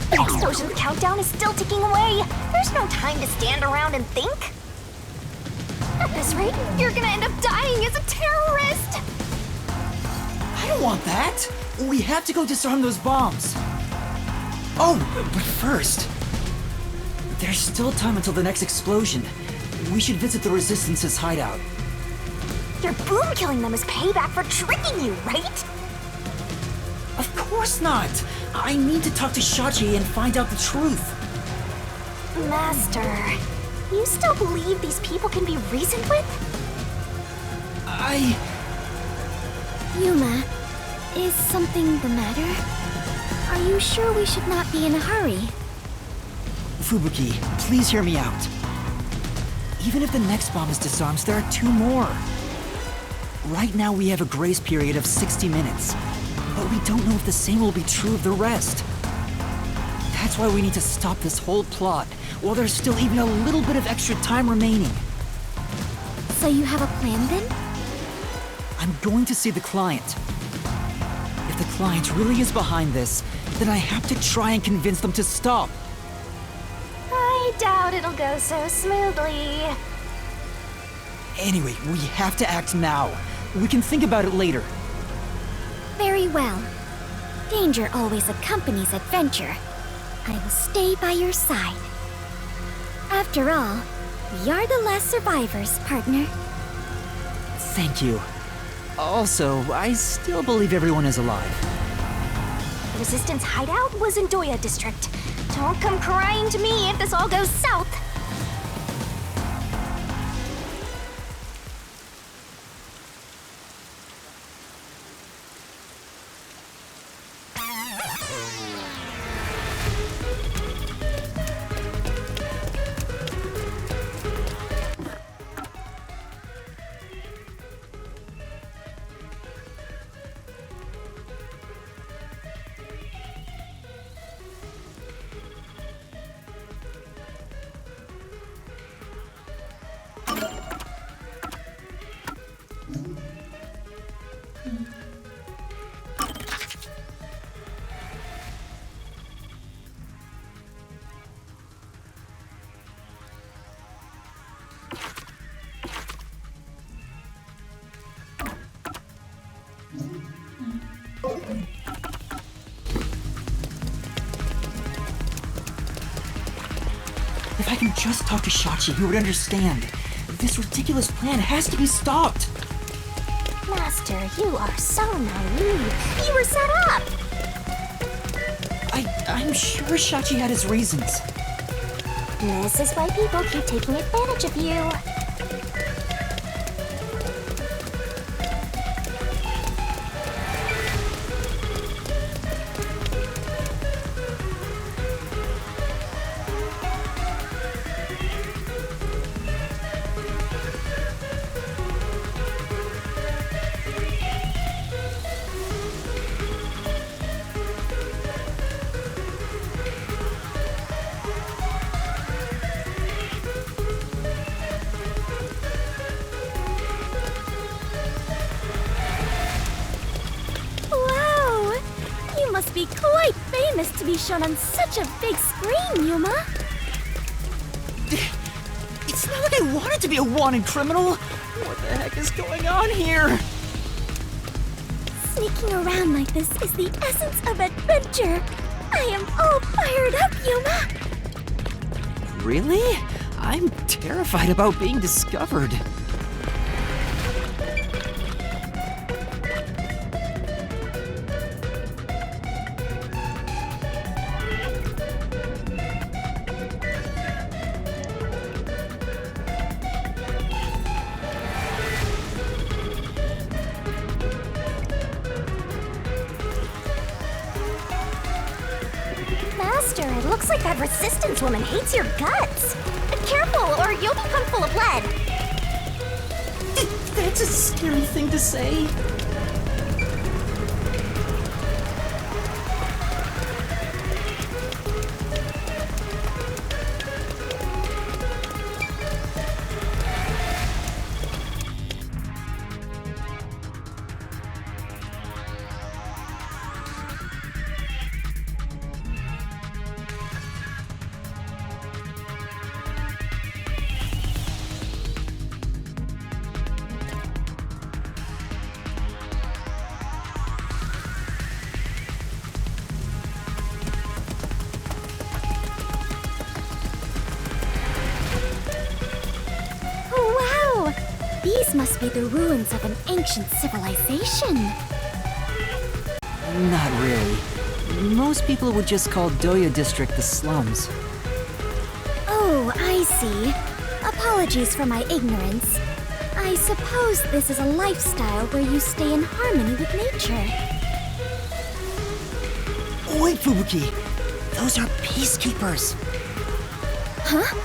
The explosion countdown is still ticking away. There's no time to stand around and think. At this rate, you're gonna end up dying as a terrorist. I don't want that. We have to go disarm those bombs. Oh, but first... There's still time until the next explosion. We should visit the Resistance's hideout. Your boom killing them is payback for tricking you, right? Of course not! I need to talk to Shachi and find out the truth. Master, you still believe these people can be reasoned with? Yuma, is something the matter? Are you sure we should not be in a hurry? Fubuki, please hear me out. Even if the next bomb is disarmed, there are 2 more. Right now we have a grace period of 60 minutes, but we don't know if the same will be true of the rest. That's why we need to stop this whole plot, while there's still even a little bit of extra time remaining. So you have a plan then? I'm going to see the client. If the client really is behind this, then I have to try and convince them to stop. I doubt it'll go so smoothly. Anyway, we have to act now. We can think about it later. Very well. Danger always accompanies adventure. I will stay by your side. After all, we are the last survivors, partner. Thank you. Also, I still believe everyone is alive. The Resistance hideout was in Doya District. Don't come crying to me if this all goes south. If I can just talk to Shachi, he would understand. This ridiculous plan has to be stopped. Master, you are so naive. You were set up. I'm sure Shachi had his reasons. This is why people keep taking advantage of you. Be quite famous to be shown on such a big screen, Yuma. It's not like I wanted to be a wanted criminal. What the heck is going on here? Sneaking around like this is the essence of adventure. I am all fired up, Yuma. Really? I'm terrified about being discovered. Master, it looks like that resistance woman hates your guts. Careful, or you'll become full of lead. That's a scary thing to say. These must be the ruins of an ancient civilization. Not really. Most people would just call Doya District the slums. Oh, I see. Apologies for my ignorance. I suppose this is a lifestyle where you stay in harmony with nature. Wait, Fubuki! Those are peacekeepers! Huh?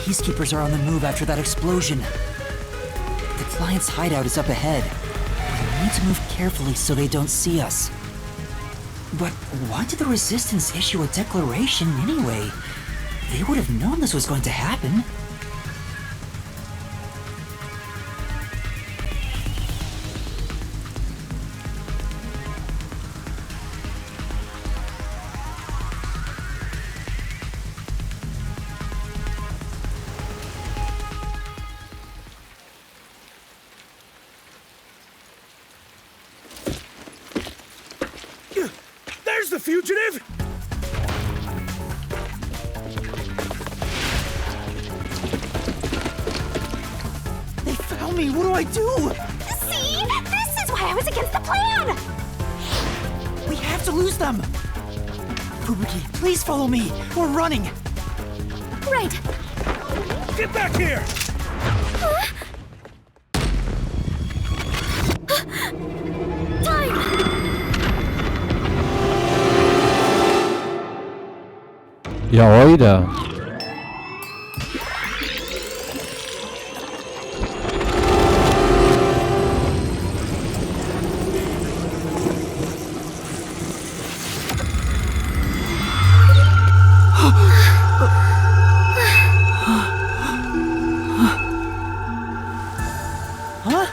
Peacekeepers are on the move after that explosion. The client's hideout is up ahead. We need to move carefully so they don't see us. But why did the Resistance issue a declaration anyway? They would have known this was going to happen. There's the fugitive! They found me! What do I do? See? This is why I was against the plan! We have to lose them! Fubuki, please follow me! We're running! Right! Get back here! Ja, oida. Huh?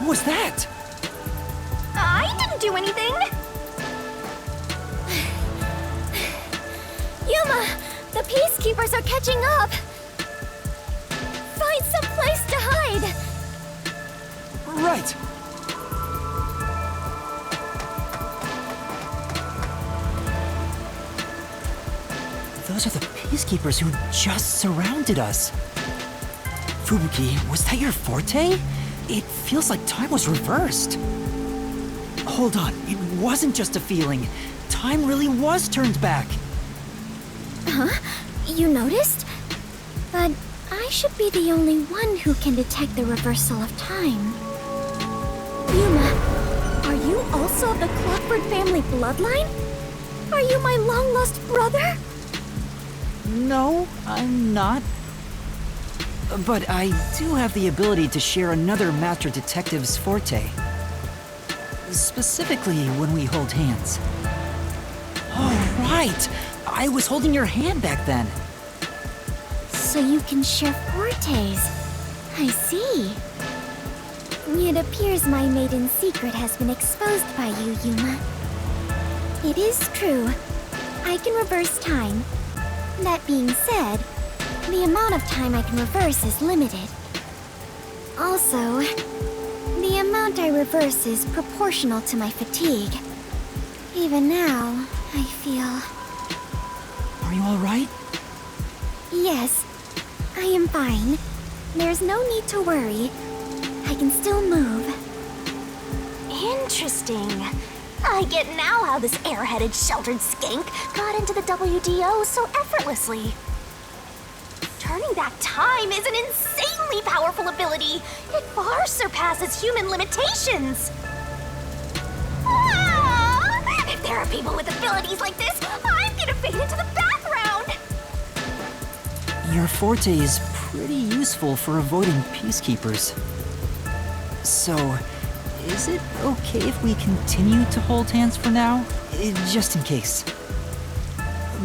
What was that? I didn't do anything! Yuma! The peacekeepers are catching up! Find some place to hide! Right! Those are the peacekeepers who just surrounded us. Fubuki, was that your forte? It feels like time was reversed. Hold on, it wasn't just a feeling. Time really was turned back. Huh? You noticed? But I should be the only one who can detect the reversal of time. Yuma, are you also of the Clockford family bloodline? Are you my long-lost brother? No, I'm not. But I do have the ability to share another Master Detective's forte. Specifically when we hold hands. Oh, right! I was holding your hand back then. So you can share fortes. I see. It appears my maiden secret has been exposed by you, Yuma. It is true. I can reverse time. That being said, the amount of time I can reverse is limited. Also, the amount I reverse is proportional to my fatigue. Even now, I feel... Are you alright? Yes, I am fine. There's no need to worry. I can still move. Interesting. I get now how this airheaded, sheltered skank got into the WDO so effortlessly. Turning back time is an insanely powerful ability. It far surpasses human limitations. Ah! If there are people with abilities like this, I'm gonna fade into the background! Your forte is pretty useful for avoiding peacekeepers. So, is it okay if we continue to hold hands for now? Just in case.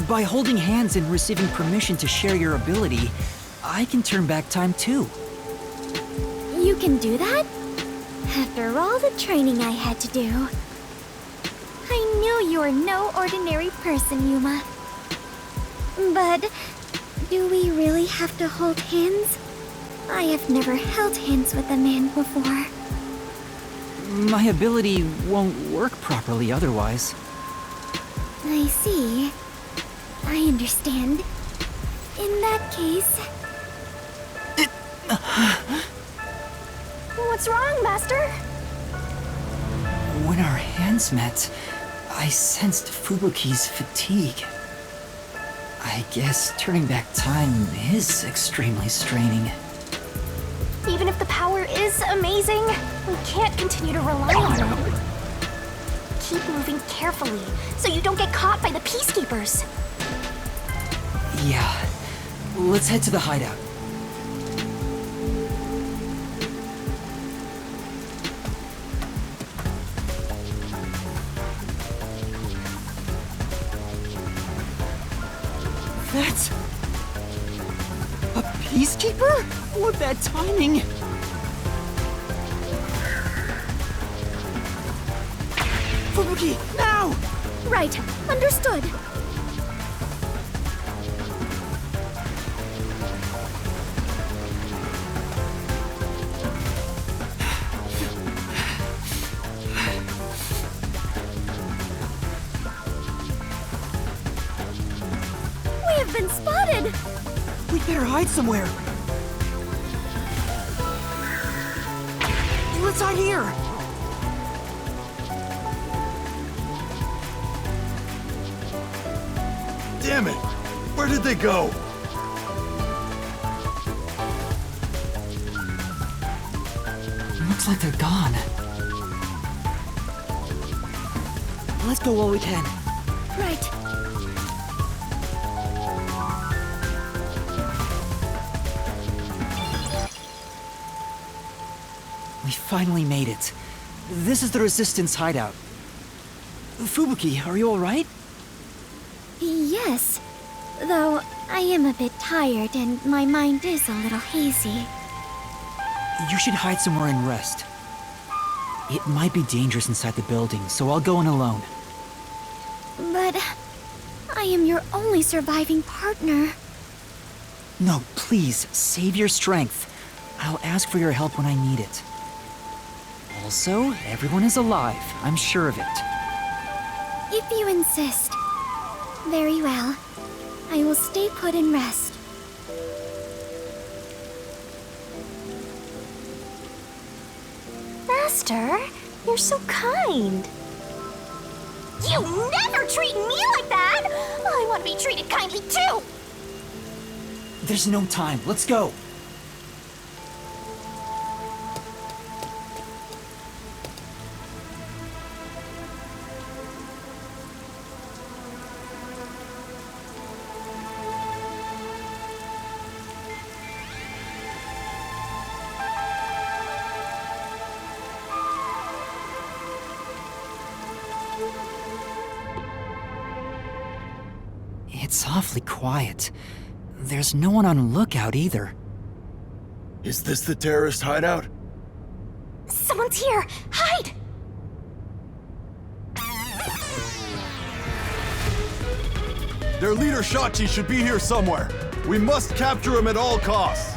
By holding hands and receiving permission to share your ability, I can turn back time too. You can do that? After all the training I had to do. I knew you were no ordinary person, Yuma. But do we really have to hold hands? I have never held hands with a man before. My ability won't work properly otherwise. I see. I understand. In that case... What's wrong, Master? When our hands met, I sensed Fubuki's fatigue. I guess turning back time is extremely straining. Even if the power is amazing, we can't continue to rely on it. Keep moving carefully, so you don't get caught by the peacekeepers. Yeah. Let's head to the hideout. That's... a peacekeeper? What bad timing! Fubuki, now! Right, understood. We have been spotted! We better hide somewhere. Let's hide here! Damn it! Where did they go? Looks like they're gone. Let's go while we can. Right. We finally made it. This is the Resistance hideout. Fubuki, are you alright? Yes. Though I am a bit tired and my mind is a little hazy. You should hide somewhere and rest. It might be dangerous inside the building, so I'll go in alone. But I am your only surviving partner. No, please, save your strength. I'll ask for your help when I need it. Also, everyone is alive. I'm sure of it. If you insist. Very well. I will stay put and rest. Master, you're so kind. You never treat me like that! I want to be treated kindly too! There's no time. Let's go. It's awfully quiet. There's no one on lookout either. Is this the terrorist hideout? Someone's here! Hide! Their leader Shachi should be here somewhere. We must capture him at all costs.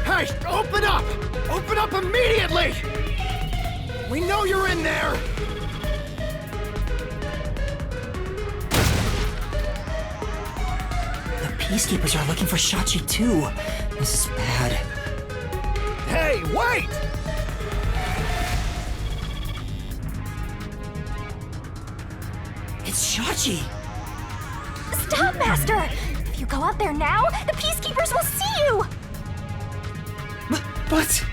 Hey, open up! Open up immediately! We know you're in there! Peacekeepers are looking for Shachi too. This is bad. Hey, wait! It's Shachi! Stop, Master! If you go out there now, the peacekeepers will see you! But...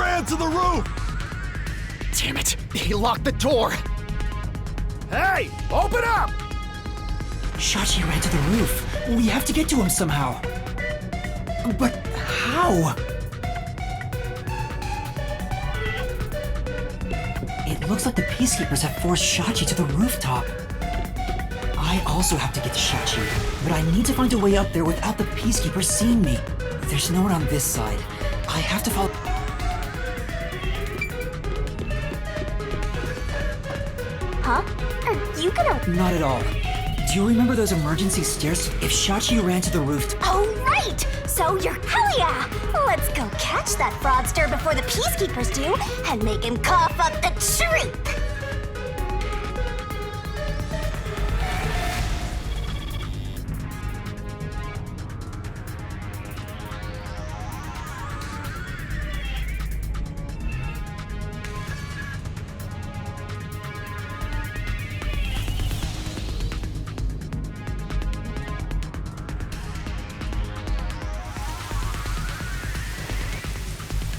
ran to the roof! Damn it! He locked the door! Hey! Open up! Shachi ran to the roof. We have to get to him somehow. But how? It looks like the Peacekeepers have forced Shachi to the rooftop. I also have to get to Shachi, but I need to find a way up there without the Peacekeepers seeing me. There's no one on this side. I have to follow... Huh? Are you gonna... Not at all. Do you remember those emergency stairs? If Shachi ran to the roof... Oh, right! So you're hell yeah! Let's go catch that fraudster before the Peacekeepers do and make him cough up the truth!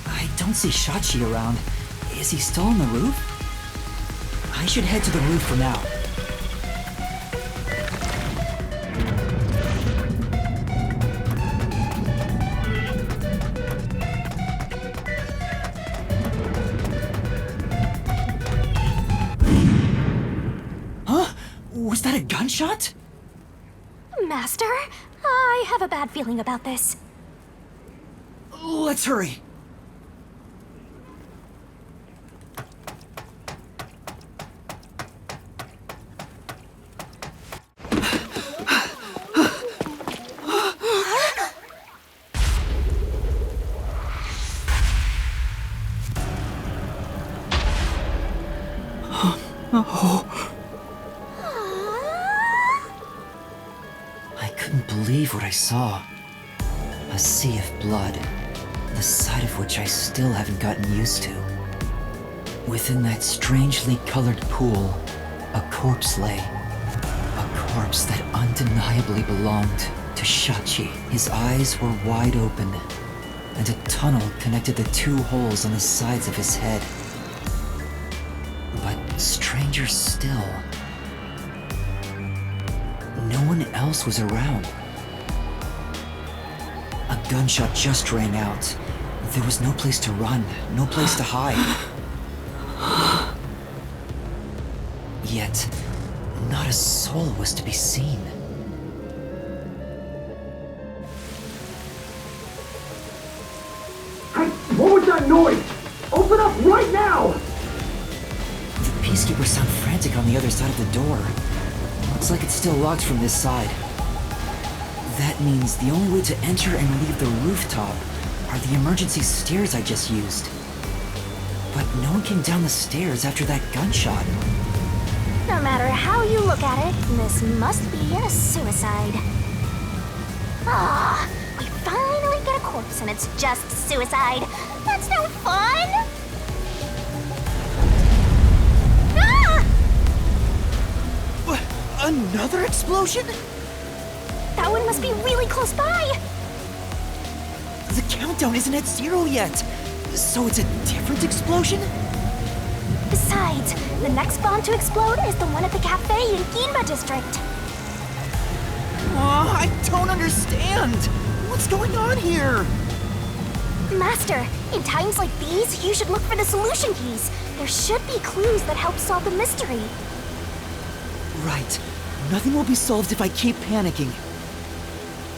I don't see Shachi around. Is he still on the roof? I should head to the roof for now. Huh? Was that a gunshot? Master, I have a bad feeling about this. Let's hurry. I couldn't believe what I saw. A sea of blood, the sight of which I still haven't gotten used to. Within that strangely colored pool, a corpse lay. A corpse that undeniably belonged to Shachi. His eyes were wide open, and a tunnel connected the two holes on the sides of his head. But stranger still, no one else was around. A gunshot just rang out. There was no place to run, no place to hide. Yet, not a soul was to be seen. Hey, what was that noise? Open up right now! The Peacekeepers sound frantic on the other side of the door. Looks like it's still locked from this side. That means the only way to enter and leave the rooftop are the emergency stairs I just used. But no one came down the stairs after that gunshot. No matter how you look at it, this must be a suicide. Ah, we finally get a corpse and it's just suicide. That's no fun! Ah! Another explosion? That one must be really close by! The countdown isn't at 0 yet. So it's a different explosion? Besides, the next bomb to explode is the one at the cafe in Ginma district. I don't understand. What's going on here? Master, in times like these, you should look for the solution keys. There should be clues that help solve the mystery. Right. Nothing will be solved if I keep panicking.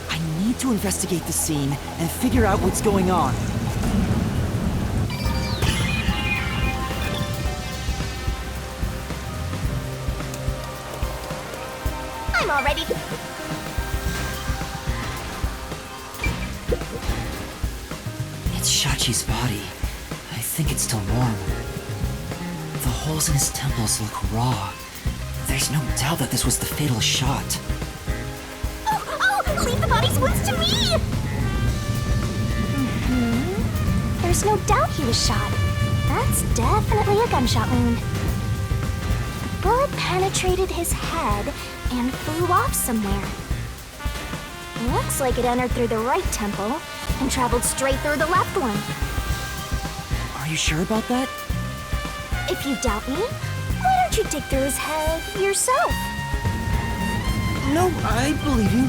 I need to investigate the scene and figure out what's going on. I'm all ready. It's Shachi's body. I think it's still warm. The holes in his temples look raw. There's no doubt that this was the fatal shot. Oh, leave the body's wounds to me! There's no doubt he was shot. That's definitely a gunshot wound. The bullet penetrated his head and flew off somewhere. Looks like it entered through the right temple and traveled straight through the left one. Are Are you sure about that? If you doubt me, why don't you dig through his head yourself? No, I believe you.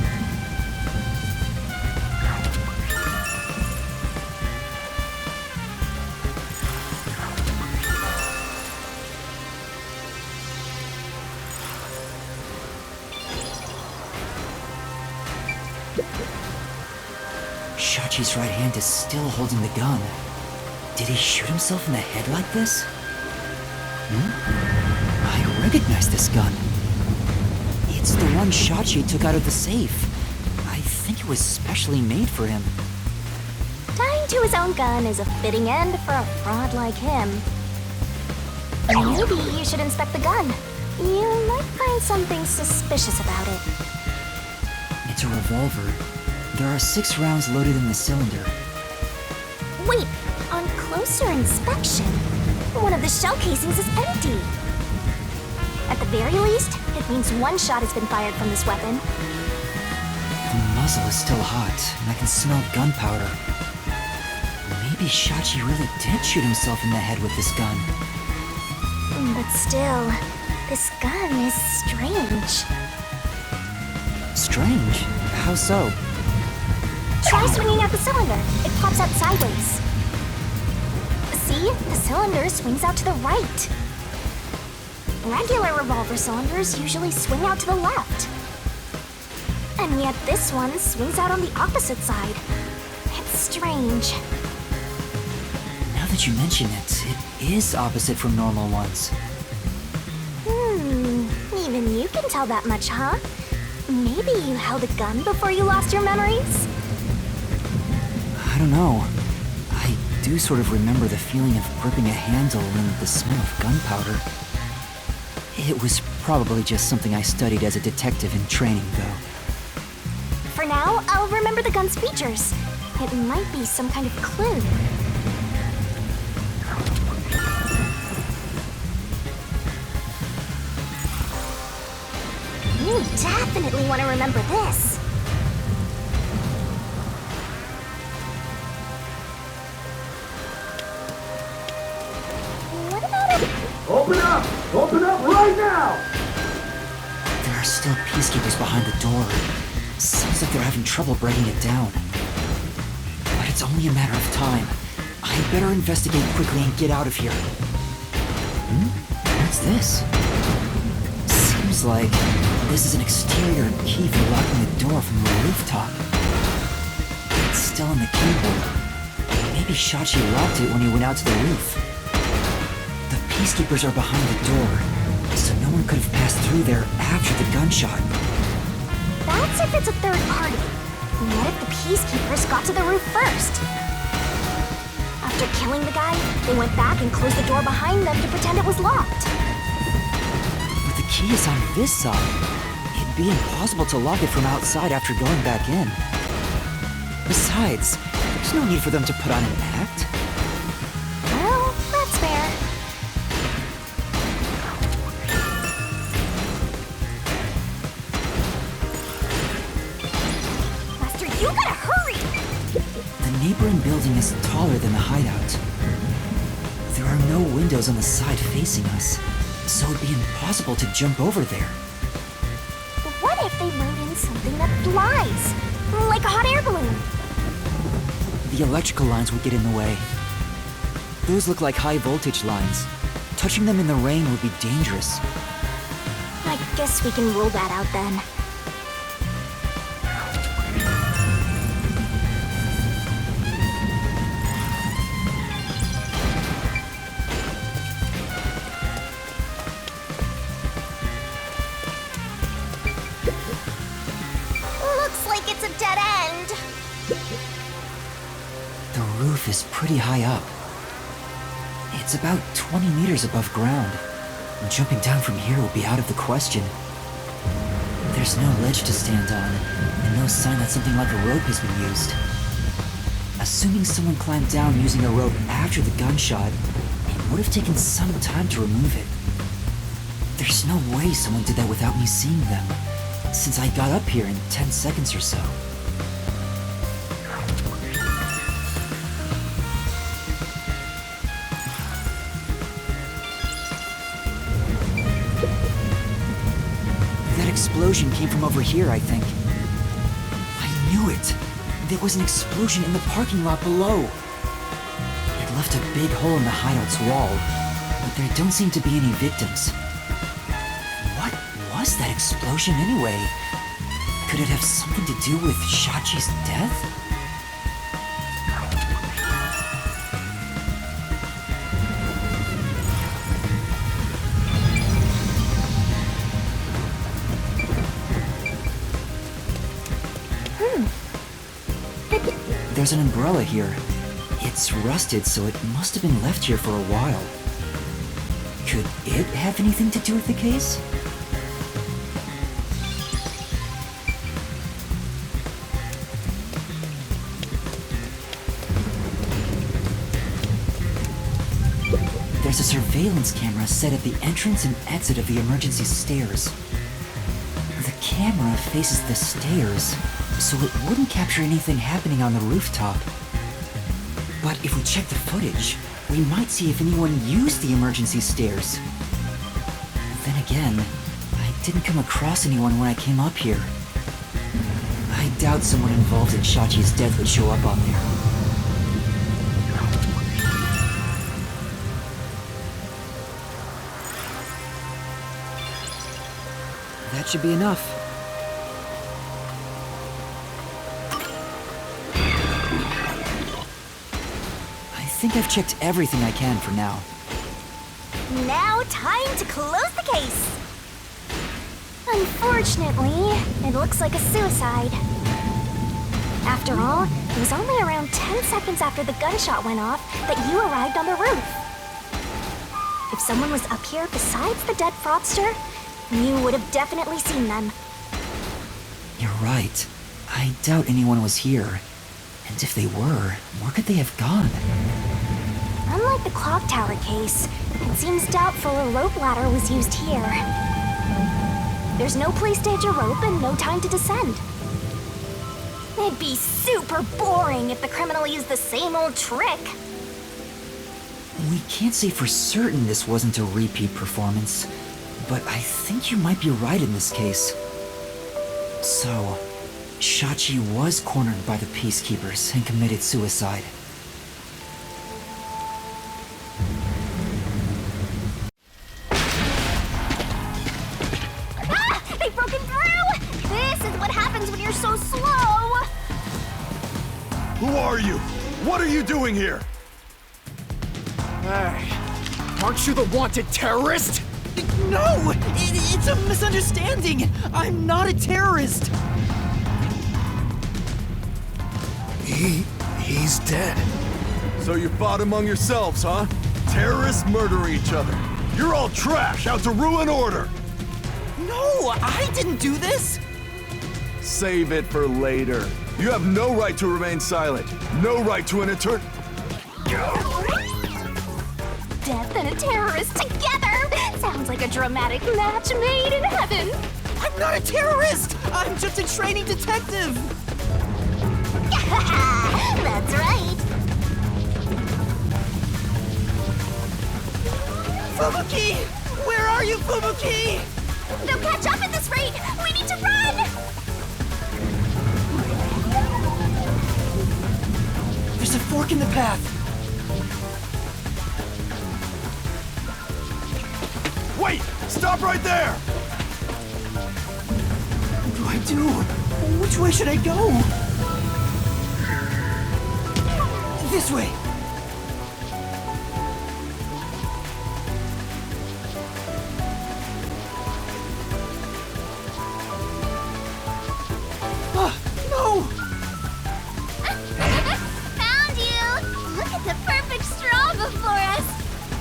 Shachi's right hand is still holding the gun. Did he shoot himself in the head like this? I recognize this gun. It's the one Shachi took out of the safe. I think it was specially made for him. Dying to his own gun is a fitting end for a fraud like him. Maybe you should inspect the gun. You might find something suspicious about it. It's a revolver. There are 6 rounds loaded in the cylinder. Wait, on closer inspection, one of the shell casings is empty. At the very least, it means one shot has been fired from this weapon. The muzzle is still hot, and I can smell gunpowder. Maybe Shachi really did shoot himself in the head with this gun. But still, this gun is strange. Strange? How so? Try swinging out the cylinder. It pops out sideways. See? The cylinder swings out to the right. Regular revolver cylinders usually swing out to the left. And yet this one swings out on the opposite side. It's strange. Now that you mention it, it is opposite from normal ones. Even you can tell that much, huh? Maybe you held a gun before you lost your memories? I don't know. I do sort of remember the feeling of gripping a handle and the smell of gunpowder. It was probably just something I studied as a detective in training, though. For now, I'll remember the gun's features. It might be some kind of clue. You definitely want to remember this. What about it? Open up! Open up right now! There are still peacekeepers behind the door. Seems like they're having trouble breaking it down. But it's only a matter of time. I'd better investigate quickly and get out of here. What's this? Seems like this is an exterior key for locking the door from the rooftop. It's still in the keyhole. Maybe Shachi locked it when he went out to the roof. The peacekeepers are behind the door, so no one could have passed through there after the gunshot. That's if it's a third party. What if the peacekeepers got to the roof first? After killing the guy, they went back and closed the door behind them to pretend it was locked. But the key is on this side. It'd be impossible to lock it from outside after going back in. Besides, there's no need for them to put on an act. Well, that's fair. Lester, you gotta hurry! The neighboring building is taller than the hideout. There are no windows on the side facing us, so it'd be impossible to jump over there. But what if they wrote in something that flies? Like a hot air balloon? The electrical lines would get in the way. Those look like high voltage lines. Touching them in the rain would be dangerous. I guess we can rule that out then. Looks like it's a dead end. The roof is pretty high up. It's about 20 meters above ground. Jumping down from here will be out of the question. There's no ledge to stand on, and no sign that something like a rope has been used. Assuming someone climbed down using a rope after the gunshot, it would have taken some time to remove it. There's no way someone did that without me seeing them, since I got up here in 10 seconds or so. explosion came from over here, I think. I knew it! There was an explosion in the parking lot below. It left a big hole in the hideout's wall, but there don't seem to be any victims. What was that explosion anyway? Could it have something to do with Shachi's death? There's an umbrella here. It's rusted, so it must have been left here for a while. Could it have anything to do with the case? There's a surveillance camera set at the entrance and exit of the emergency stairs. The camera faces the stairs, so it wouldn't capture anything happening on the rooftop. But if we check the footage, we might see if anyone used the emergency stairs. Then again, I didn't come across anyone when I came up here. I doubt someone involved in Shachi's death would show up on there. That should be enough. I think I've checked everything I can for now. Now, time to close the case. Unfortunately, it looks like a suicide. After all, it was only around 10 seconds after the gunshot went off that you arrived on the roof. If someone was up here besides the dead fraudster, you would have definitely seen them. You're right. I doubt anyone was here. And if they were, where could they have gone? Unlike the clock tower case, it seems doubtful a rope ladder was used here. There's no place to hitch a rope and no time to descend. It'd be super boring if the criminal used the same old trick. We can't say for certain this wasn't a repeat performance, but I think you might be right in this case. So, Shachi was cornered by the peacekeepers and committed suicide. Ah! They've broken through! This is what happens when you're so slow! Who are you? What are you doing here? Hey, aren't you the wanted terrorist? No! It's a misunderstanding! I'm not a terrorist! He's dead. So you fought among yourselves, huh? Terrorists murdering each other. You're all trash, out to ruin order! No, I didn't do this! Save it for later. You have no right to remain silent. No right to an eternal... Death and a terrorist together! Sounds like a dramatic match made in heaven! I'm not a terrorist! I'm just a training detective! That's right! Fubuki! Where are you, Fubuki? They'll catch up at this rate! We need to run! There's a fork in the path! Wait! Stop right there! What do I do? Which way should I go? This way! No! Found you! Look at the perfect straw before us!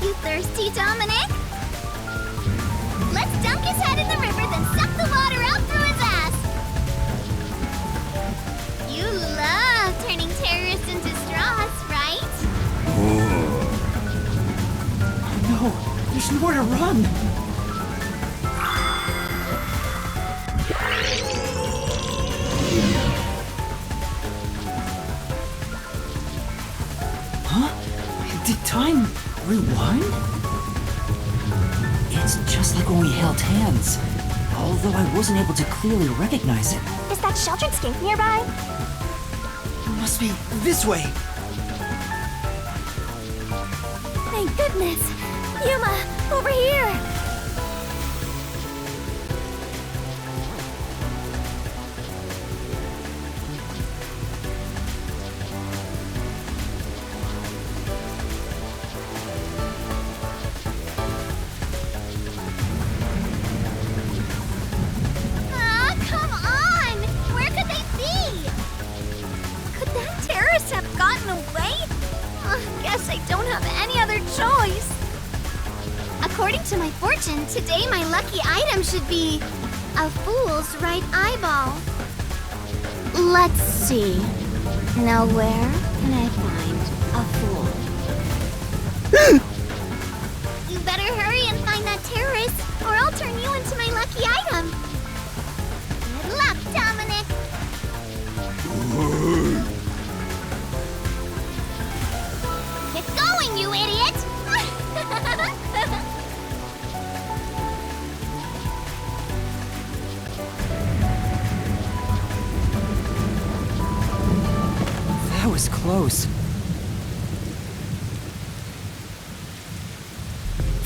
You thirsty, Dominic? Let's dunk his head in the river, then suck the water out through his ass! You love turning terrorists into straws, right? No, there's nowhere to run! Huh? Did time rewind? It's just like when we held hands. although I wasn't able to clearly recognize it. Is that sheltered skink nearby? It must be this way. Thank goodness! Yuma, over here! Ah, come on! Where could they be? Could that terrorist have gotten away? Guess I don't have any other choice. According to my fortune, today my lucky item should be a fool's right eyeball. Let's see. Now where can I find a fool? You better hurry and find that terrorist, or I'll turn you into my lucky item. Good luck, Dominic. Get going, you idiot! That was close.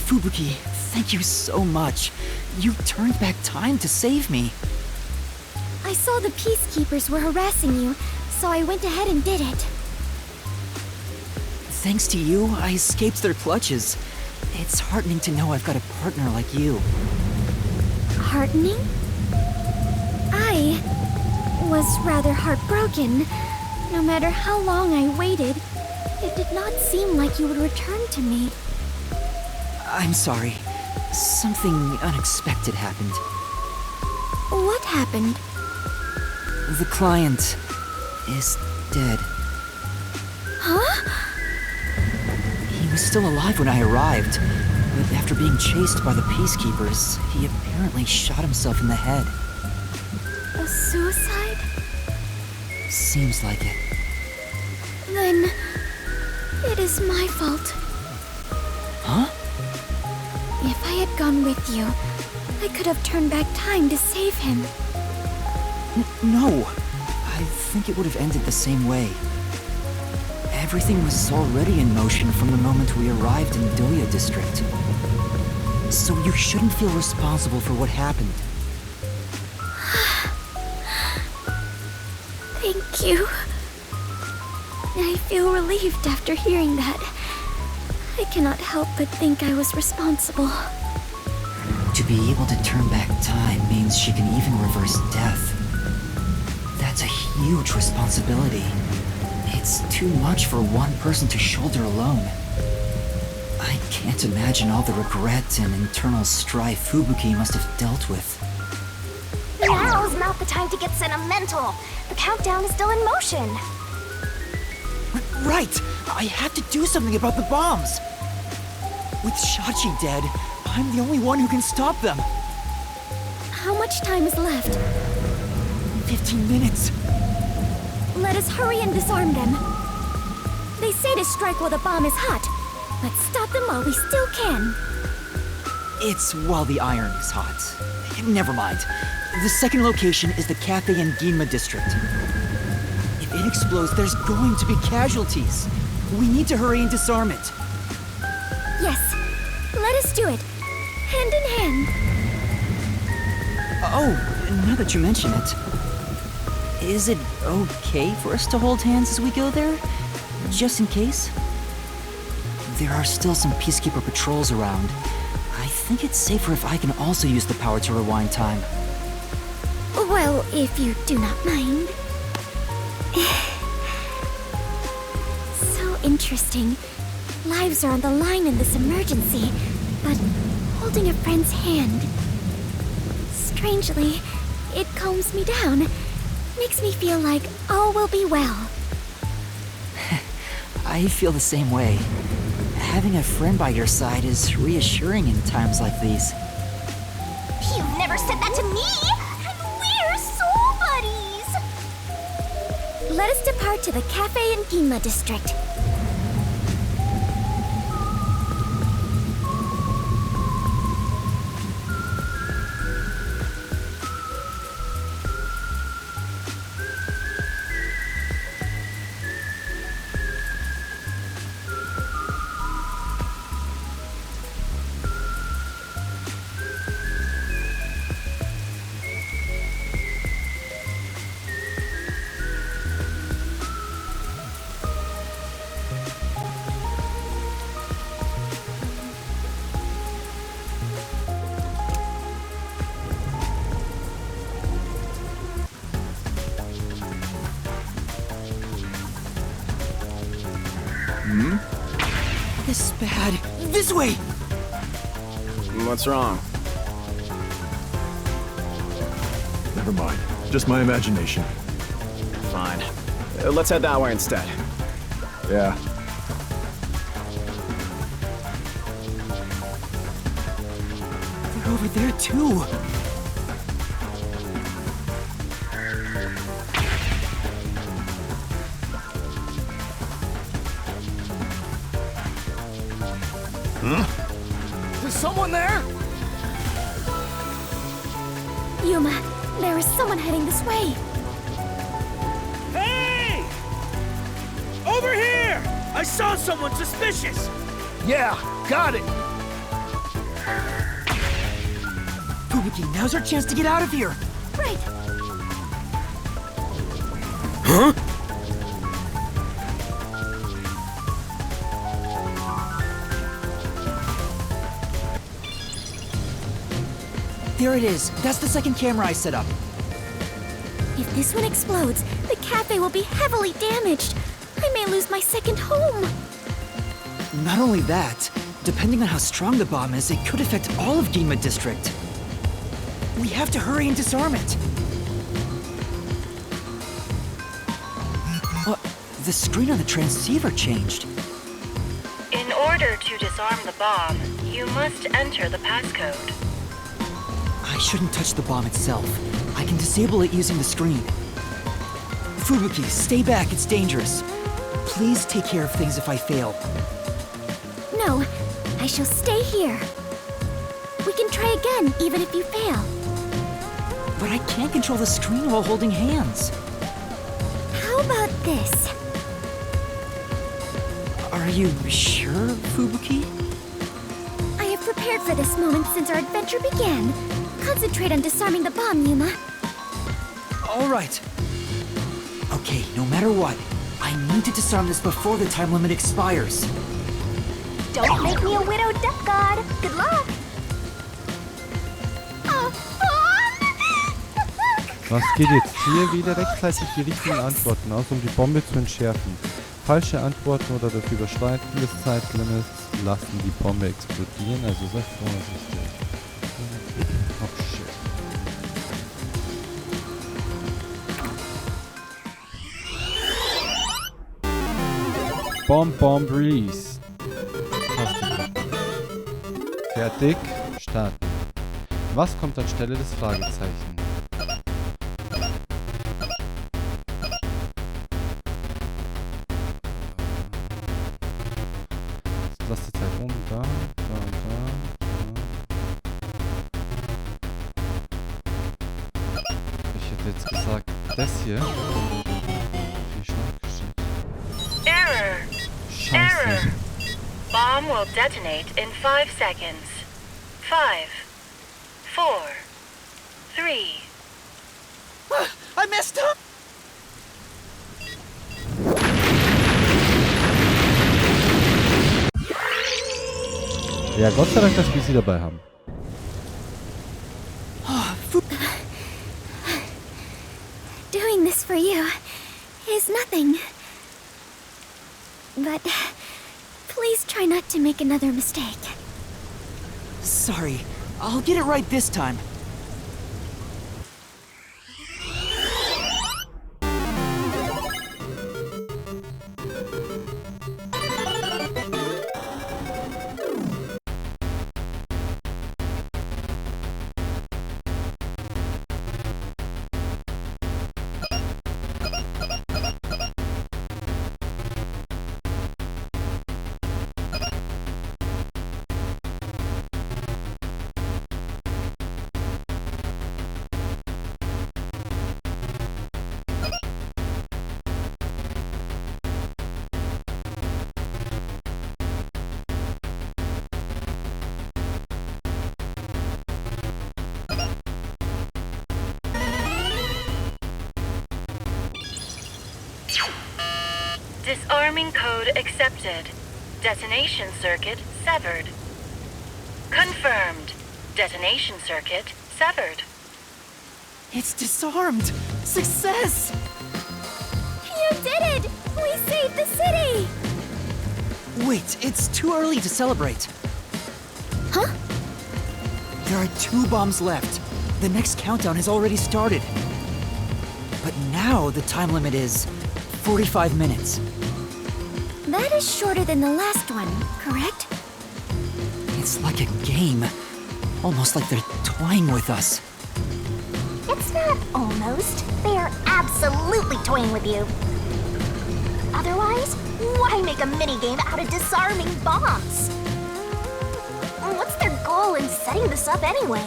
Fubuki, thank you so much. You turned back time to save me. I saw the peacekeepers were harassing you, so I went ahead and did it. Thanks to you, I escaped their clutches. It's heartening to know I've got a partner like you. Heartening? I was rather heartbroken. No matter how long I waited, it did not seem like you would return to me. I'm sorry. Something unexpected happened. What happened? The client is dead. Huh? He was still alive when I arrived, but after being chased by the peacekeepers, he apparently shot himself in the head. A suicide? Seems like it. Then it is my fault. Huh? If I had gone with you, I could have turned back time to save him. No. I think it would have ended the same way. Everything was already in motion from the moment we arrived in Doya District. So you shouldn't feel responsible for what happened. Thank you. I feel relieved after hearing that. I cannot help but think I was responsible. To be able to turn back time means she can even reverse death. That's a huge responsibility. It's too much for one person to shoulder alone. I can't imagine all the regret and internal strife Fubuki must have dealt with. Now's not the time to get sentimental. The countdown is still in motion. Right! I have to do something about the bombs! With Shachi dead, I'm the only one who can stop them. How much time is left? 15 minutes. Let us hurry and disarm them. They say to strike while the bomb is hot. Let's stop them while we still can. It's while the iron is hot. Never mind. The second location is the cafe in Ginma District. If it explodes, there's going to be casualties. We need to hurry and disarm it. Yes, let us do it. Hand in hand. Oh, now that you mention it, is it okay for us to hold hands as we go there? Just in case? There are still some peacekeeper patrols around. I think it's safer if I can also use the power to rewind time. Well, if you do not mind. So interesting. Lives are on the line in this emergency, but holding a friend's hand. Strangely, it calms me down. Makes me feel like all will be well. I feel the same way. Having a friend by your side is reassuring in times like these. You've never said that to me! And we're soul buddies! Let us depart to the cafe in Ginma District. Hmm? This is bad. This way! What's wrong? Never mind. Just my imagination. Fine. Let's head that way instead. Yeah. They're over there too. Huh? Is someone there? Yuma, there is someone heading this way. Hey! Over here! I saw someone suspicious! Yeah, got it! Fubuki, now's our chance to get out of here! Right. Huh? There it is. That's the second camera I set up. If this one explodes, the cafe will be heavily damaged. I may lose my second home. Not only that, depending on how strong the bomb is, it could affect all of Ginma District. We have to hurry and disarm it. The screen on the transceiver changed. In order to disarm the bomb, you must enter the passcode. I shouldn't touch the bomb itself. I can disable it using the screen. Fubuki, stay back, it's dangerous. Please take care of things if I fail. No, I shall stay here. We can try again, even if you fail. But I can't control the screen while holding hands. How about this? Are you sure, Fubuki? I have prepared for this moment since our adventure began. Concentrate on disarming the bomb, Yuma. All right. Okay, no matter what, I need to disarm this before the time limit expires. Don't make me a widow duck god. Good luck. Was geht jetzt hier? Wieder rechtzeitig die richtigen Antworten aus, um die Bombe zu entschärfen. Falsche Antworten oder das Überschreiten des Zeitlimits lassen die Bombe explodieren, also sei vorsichtig. Oh shit. Bomb Release. Fertig. Starten. Was kommt anstelle des Fragezeichens? Lass die Zeit um. Da. Ich hätte jetzt gesagt, das hier. Viel Schlag. Error! Scheiße. Error! Bomb will detonate in 5 seconds. 5, 4, 3. I messed up! Ja, Gott sei Dank, dass wir sie dabei haben. Doing this for you is nothing. But please try not to make another mistake. Sorry, I'll get it right this time. Disarming code accepted. Detonation circuit severed. Confirmed. Detonation circuit severed. It's disarmed! Success! You did it! We saved the city! Wait, it's too early to celebrate. Huh? There are 2 bombs left. The next countdown has already started. But now the time limit is 45 minutes. That is shorter than the last one, correct? It's like a game. Almost like they're toying with us. It's not almost. They are absolutely toying with you. Otherwise, why make a minigame out of disarming bombs? What's their goal in setting this up anyway?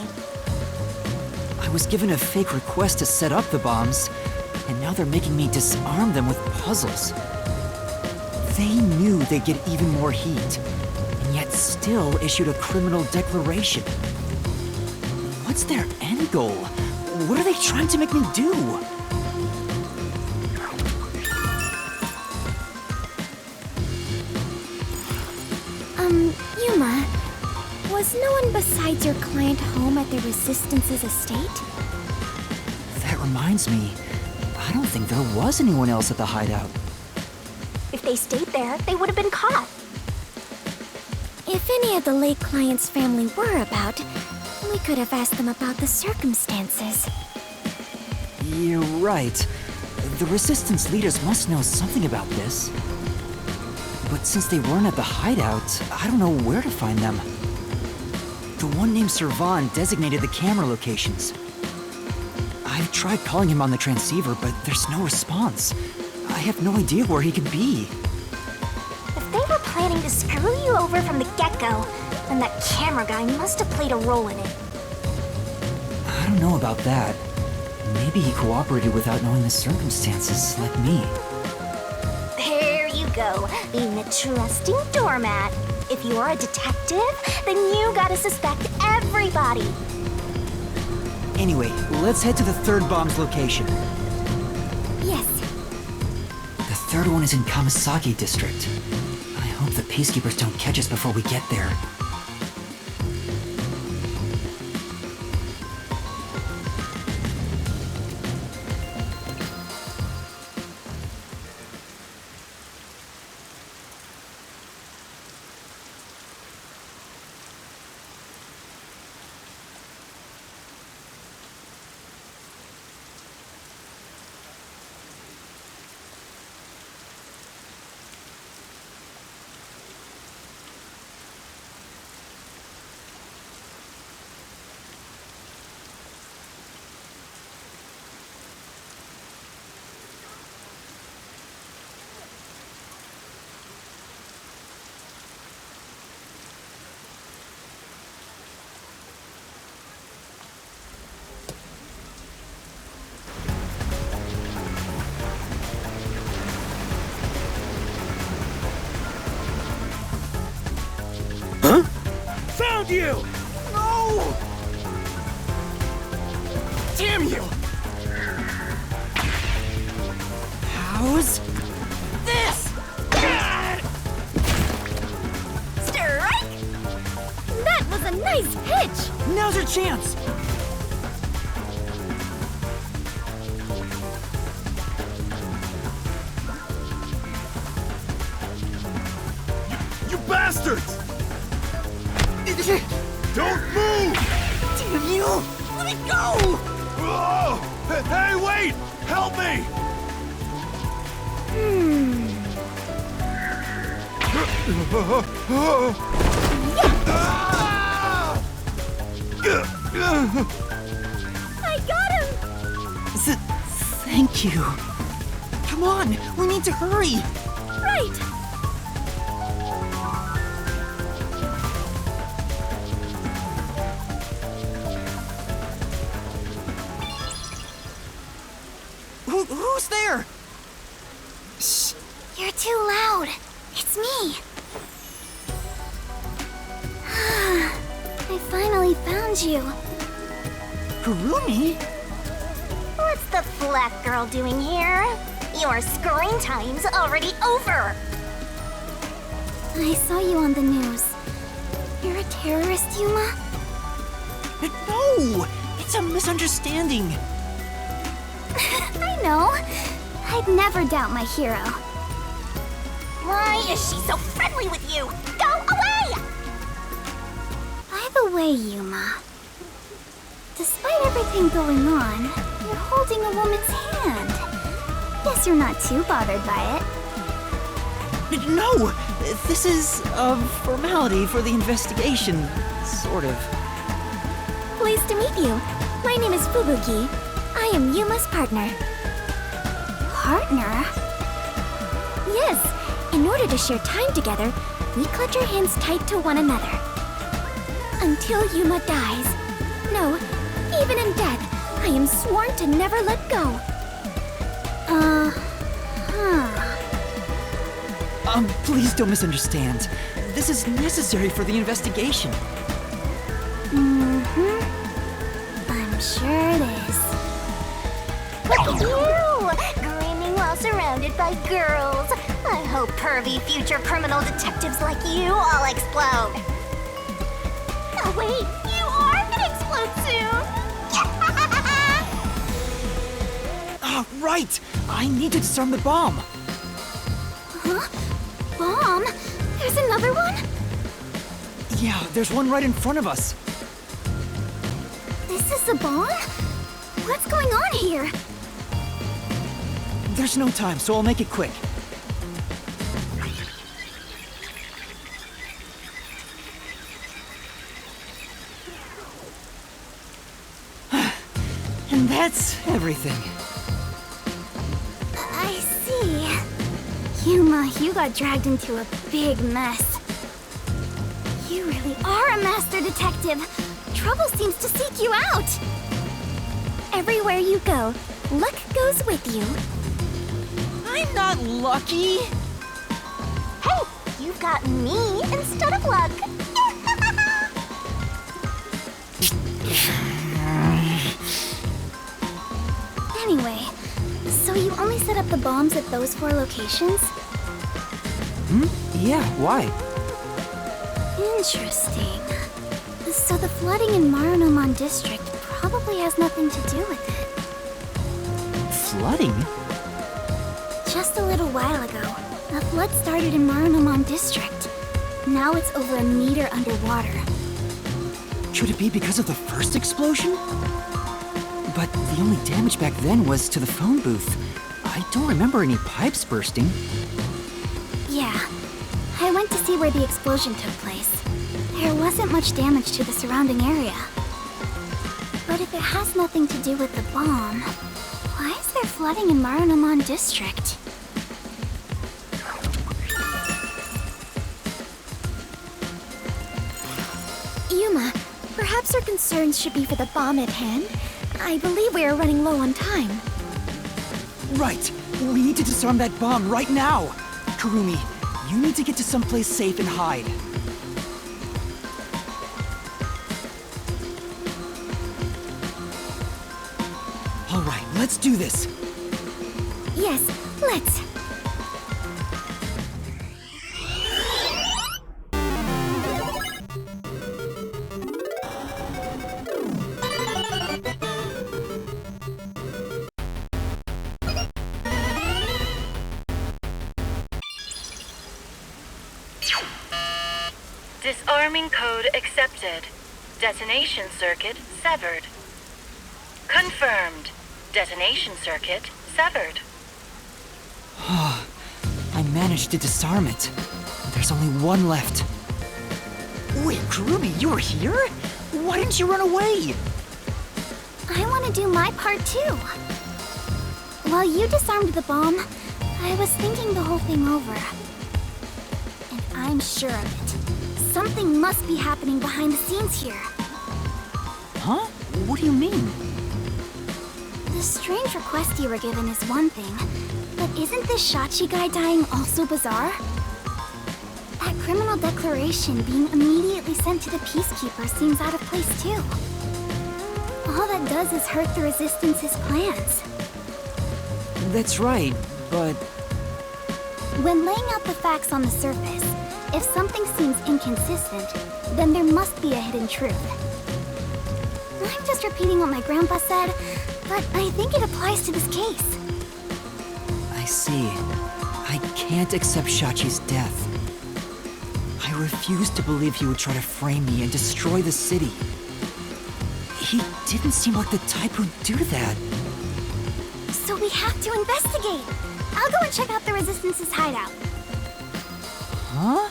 I was given a fake request to set up the bombs, and now they're making me disarm them with puzzles. They knew they'd get even more heat, and yet still issued a criminal declaration. What's their end goal? What are they trying to make me do? Yuma, was no one besides your client home at the Resistance's estate? That reminds me, I don't think there was anyone else at the hideout. If they stayed there, they would have been caught. If any of the late client's family were about, we could have asked them about the circumstances. You're right. The Resistance leaders must know something about this. But since they weren't at the hideout, I don't know where to find them. The one named Servan designated the camera locations. I've tried calling him on the transceiver, but there's no response. I have no idea where he could be. If they were planning to screw you over from the get-go, then that camera guy must have played a role in it. I don't know about that. Maybe he cooperated without knowing the circumstances, like me. There you go, being a trusting doormat. If you're a detective, then you gotta suspect everybody. Anyway, let's head to the 3rd bomb's location. Yes. The 3rd one is in Kamisaki District. I hope the peacekeepers don't catch us before we get there. Found you! No! Damn you! How's this? Strike! That was a nice pitch! Now's our chance! You bastards! Don't move! Damn you! Let me go! Oh! Hey, wait! Help me! I got him! Thank you. Come on, we need to hurry! Right! Who's there? Shh! You're too loud. It's me. I finally found you. Harumi? What's the black girl doing here? Your screen time's already over. I saw you on the news. You're a terrorist, Yuma? No! It's a misunderstanding. I know. I'd never doubt my hero. Why is she so friendly with you? Go away! By the way, Yuma, despite everything going on, you're holding a woman's hand. Guess you're not too bothered by it. No! This is a formality for the investigation, sort of. Pleased to meet you. My name is Fubuki. I am Yuma's partner. Partner? Yes, in order to share time together, we clutch our hands tight to one another. Until Yuma dies. No, even in death, I am sworn to never let go. Please don't misunderstand. This is necessary for the investigation. I'm sure it is. Look at you! Gleaming while surrounded by girls. I hope pervy future criminal detectives like you all explode. Oh wait, you are gonna explode soon! Right! I need to disarm the bomb. Huh? Bomb? There's another one? Yeah, there's one right in front of us. This is the bomb? What's going on here? There's no time, so I'll make it quick. And that's everything. I see. Yuma, you got dragged into a big mess. You really are a master detective. Trouble seems to seek you out. Everywhere you go, luck goes with you. I'm not lucky. Hey, you've got me instead of luck. Anyway, so you only set up the bombs at those 4 locations? Yeah, why? Interesting. So the flooding in Marunomon District probably has nothing to do with it. Flooding? Just a little while ago, a flood started in Marunomon District. Now it's over a meter underwater. Could it be because of the first explosion? But the only damage back then was to the phone booth. I don't remember any pipes bursting. Yeah, I went to see where the explosion took place. There wasn't much damage to the surrounding area. But if it has nothing to do with the bomb, why is there flooding in Marunomon District? Yuma, perhaps our concerns should be for the bomb at hand. I believe we are running low on time. Right! We need to disarm that bomb right now! Kurumi, you need to get to someplace safe and hide. Alright, let's do this! Yes, let's. Disarming code accepted. Detonation circuit severed. Confirmed. Detonation circuit severed. I managed to disarm it. There's only one left. Wait, Kurumi, you were here? Why didn't you run away? I want to do my part too. While you disarmed the bomb, I was thinking the whole thing over. And I'm sure of it. Something must be happening behind the scenes here. Huh? What do you mean? The strange request you were given is one thing, but isn't this Shachi guy dying also bizarre? That criminal declaration being immediately sent to the Peacekeeper seems out of place too. All that does is hurt the Resistance's plans. That's right, but... When laying out the facts on the surface, if something seems inconsistent, then there must be a hidden truth. I'm just repeating what my grandpa said, but I think it applies to this case. I see. I can't accept Shachi's death. I refuse to believe he would try to frame me and destroy the city. He didn't seem like the type who'd do that. So we have to investigate. I'll go and check out the Resistance's hideout. Huh?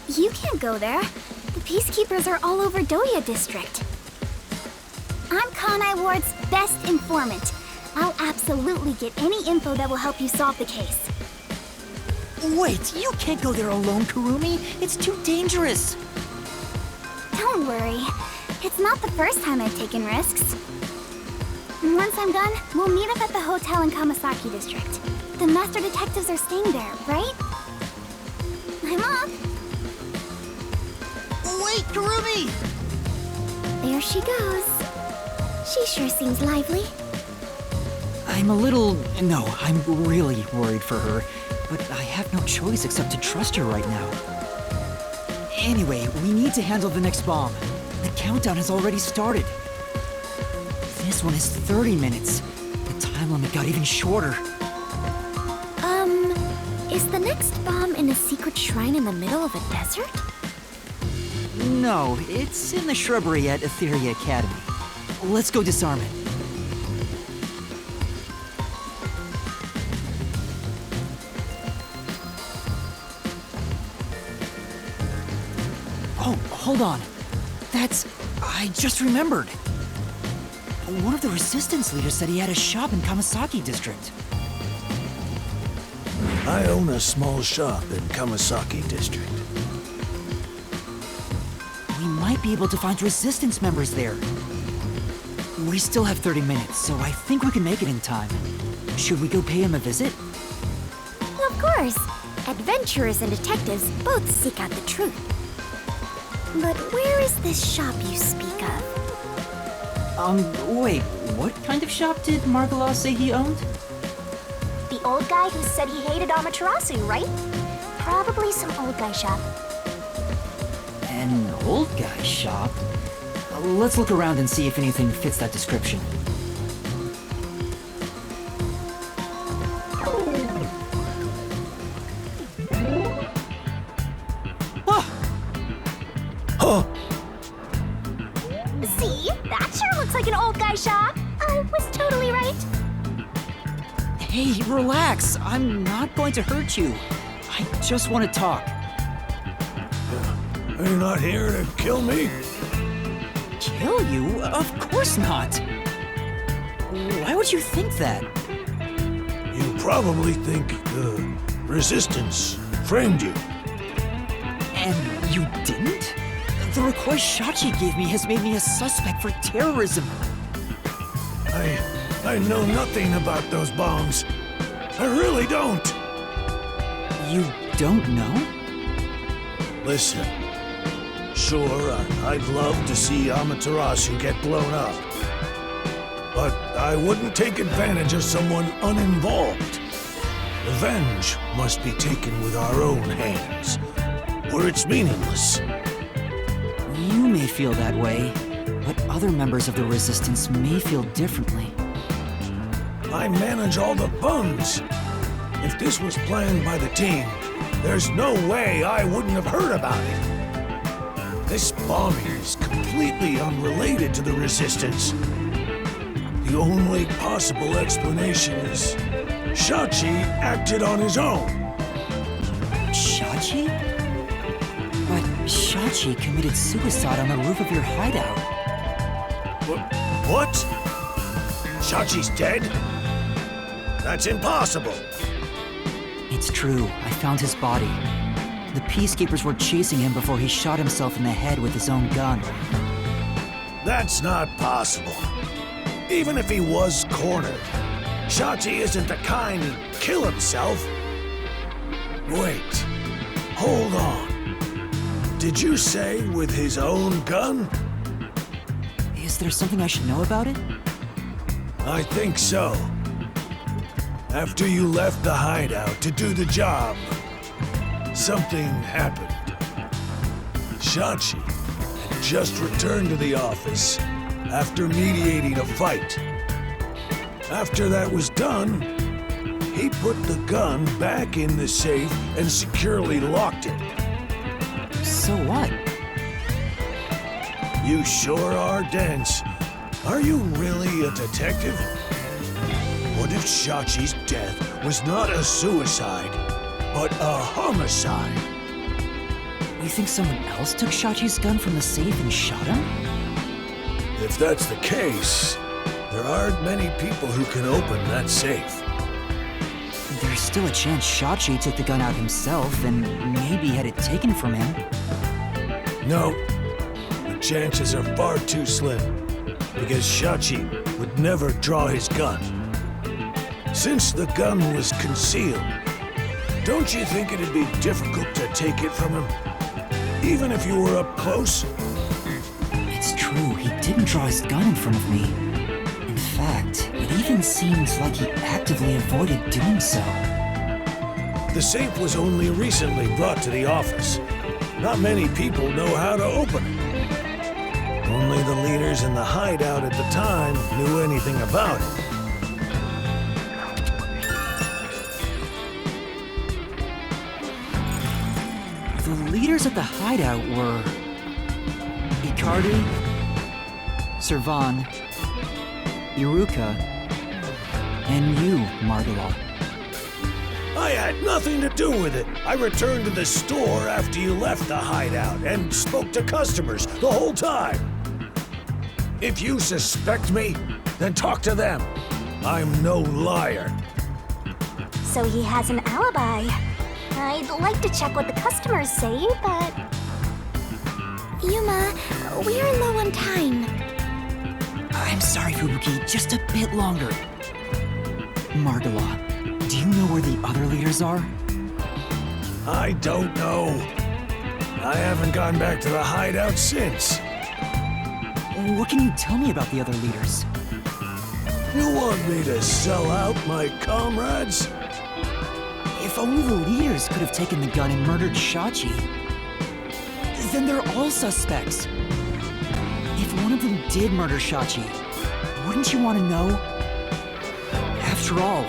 You can't go there. The Peacekeepers are all over Doya District. I'm Kanai Ward's best informant. I'll absolutely get any info that will help you solve the case. Wait, you can't go there alone, Kurumi. It's too dangerous. Don't worry. It's not the first time I've taken risks. Once I'm done, we'll meet up at the hotel in Kamasaki District. The Master Detectives are staying there, right? I'm off. Wait, Kurumi! There she goes. She sure seems lively. I'm really worried for her, but I have no choice except to trust her right now. Anyway, we need to handle the next bomb. The countdown has already started. This one is 30 minutes. The time limit got even shorter. Is the next bomb in a secret shrine in the middle of a desert? No, it's in the shrubbery at Etheria Academy. Let's go disarm it. Oh, hold on. I just remembered. One of the Resistance leaders said he had a shop in Kamasaki District. I own a small shop in Kamasaki District. We might be able to find Resistance members there. We still have 30 minutes, so I think we can make it in time. Should we go pay him a visit? Of course. Adventurers and detectives both seek out the truth. But where is this shop you speak of? Wait, what kind of shop did Margalaw say he owned? The old guy who said he hated Amaterasu, right? Probably some old guy shop. An old guy shop? Let's look around and see if anything fits that description. See? That sure looks like an old guy shop. I was totally right. Hey, relax. I'm not going to hurt you. I just want to talk. Are you not here to kill me? Kill you? Of course not. Why would you think that? You probably think the Resistance framed you. And you didn't? The request Shachi gave me has made me a suspect for terrorism. I know nothing about those bombs. I really don't. You don't know? Listen, sure, I'd love to see Amaterasu get blown up. But I wouldn't take advantage of someone uninvolved. Revenge must be taken with our own hands, or it's meaningless. You may feel that way, but other members of the Resistance may feel differently. I manage all the funds. If this was planned by the team, there's no way I wouldn't have heard about it. This bombing is completely unrelated to the Resistance. The only possible explanation is Shachi acted on his own. Shachi? But Shachi committed suicide on the roof of your hideout. What? Shachi's dead? That's impossible. It's true. I found his body. The Peacekeepers were chasing him before he shot himself in the head with his own gun. That's not possible. Even if he was cornered, Shachi isn't the kind who'd kill himself. Wait. Hold on. Did you say with his own gun? Is there something I should know about it? I think so. After you left the hideout to do the job, something happened. Shachi had just returned to the office after mediating a fight. After that was done, he put the gun back in the safe and securely locked it. So what? You sure are dense. Are you really a detective? What if Shachi's death was not a suicide, but a homicide? You think someone else took Shachi's gun from the safe and shot him? If that's the case, there aren't many people who can open that safe. There's still a chance Shachi took the gun out himself and maybe had it taken from him. No, the chances are far too slim, because Shachi would never draw his gun. Since the gun was concealed, don't you think it'd be difficult to take it from him? Even if you were up close? It's true, he didn't draw his gun in front of me. In fact, it even seems like he actively avoided doing so. The safe was only recently brought to the office. Not many people know how to open it. Only the leaders in the hideout at the time knew anything about it. The leaders at the hideout were Icardi, Servan, Iruka, and you, Margala. I had nothing to do with it. I returned to the store after you left the hideout and spoke to customers the whole time. If you suspect me, then talk to them. I'm no liar. So he has an alibi. I'd like to check what the customers say, but... Yuma, we're low on time. I'm sorry, Fubuki, just a bit longer. Margala, do you know where the other leaders are? I don't know. I haven't gone back to the hideout since. What can you tell me about the other leaders? You want me to sell out my comrades? If only the leaders could have taken the gun and murdered Shachi, then they're all suspects. If one of them did murder Shachi, wouldn't you want to know? After all,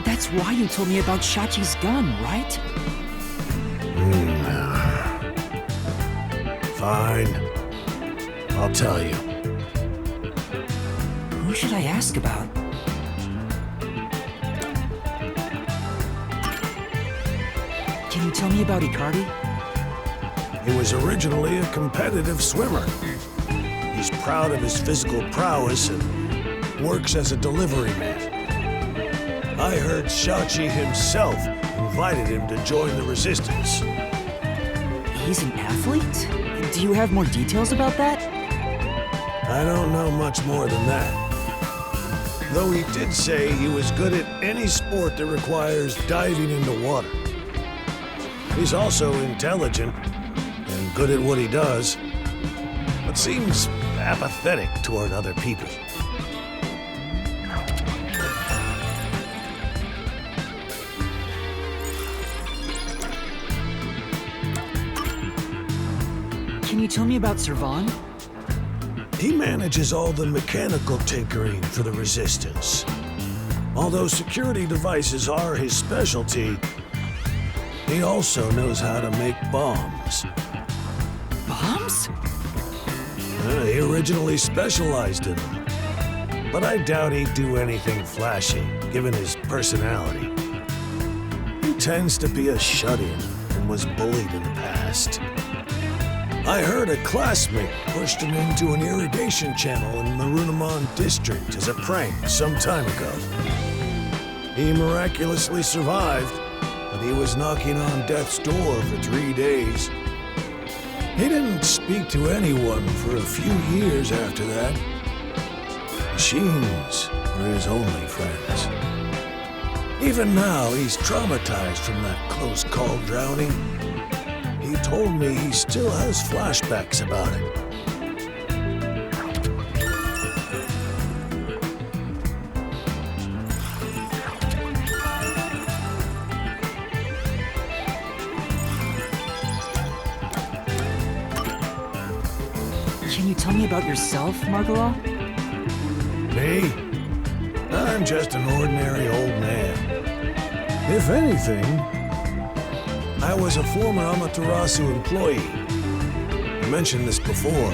that's why you told me about Shachi's gun, right? Fine. I'll tell you. Who should I ask about? Can you tell me about Icardi? He was originally a competitive swimmer. He's proud of his physical prowess and works as a delivery man. I heard Shachi himself invited him to join the resistance. He's an athlete? Do you have more details about that? I don't know much more than that. Though he did say he was good at any sport that requires diving into water. He's also intelligent and good at what he does, but seems apathetic toward other people. Can you tell me about Servan? He manages all the mechanical tinkering for the Resistance. Although security devices are his specialty, he also knows how to make bombs. Bombs? He originally specialized in them. But I doubt he'd do anything flashy, given his personality. He tends to be a shut-in and was bullied in the past. I heard a classmate pushed him into an irrigation channel in Marunamon district as a prank some time ago. He miraculously survived, but he was knocking on death's door for 3 days. He didn't speak to anyone for a few years after that. Machines were his only friends. Even now, he's traumatized from that close-call drowning. He told me he still has flashbacks about it. Can you tell me about yourself, Margala? Me? I'm just an ordinary old man. If anything, I was a former Amaterasu employee. I mentioned this before,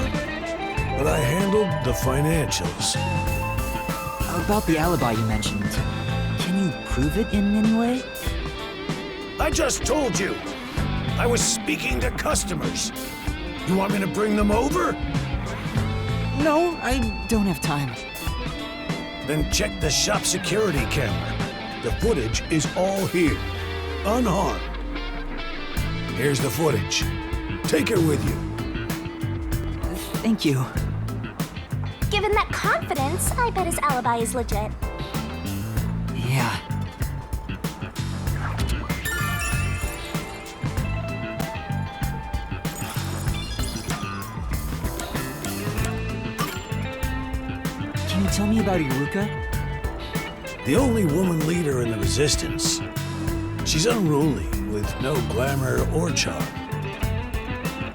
but I handled the financials. About the alibi you mentioned, can you prove it in any way? I just told you. I was speaking to customers. You want me to bring them over? No, I don't have time. Then check the shop security camera. The footage is all here, unharmed. Here's the footage. Take it with you. Thank you. Given that confidence, I bet his alibi is legit. Yeah. Can you tell me about Iruka? The only woman leader in the Resistance. She's unruly, with no glamour or charm.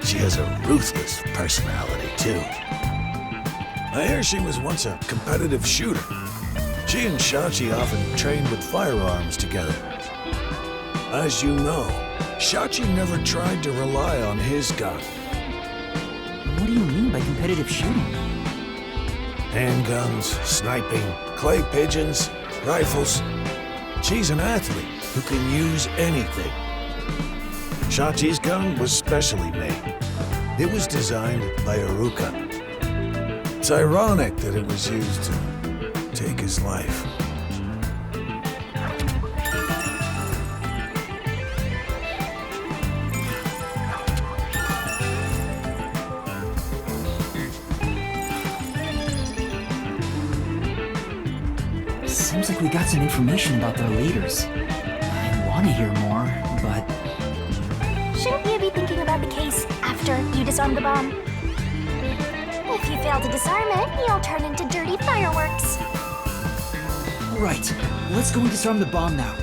She has a ruthless personality, too. I hear she was once a competitive shooter. She and Shachi often trained with firearms together. As you know, Shachi never tried to rely on his gun. What do you mean by competitive shooting? Handguns, sniping, clay pigeons, rifles. She's an athlete who can use anything. Shachi's gun was specially made. It was designed by Iruka. It's ironic that it was used to take his life. Seems like we got some information about their leaders. I want to hear more, but... Shouldn't you be thinking about the case after you disarm the bomb? If you fail to disarm it, you'll turn into dirty fireworks. Right, let's go and disarm the bomb now.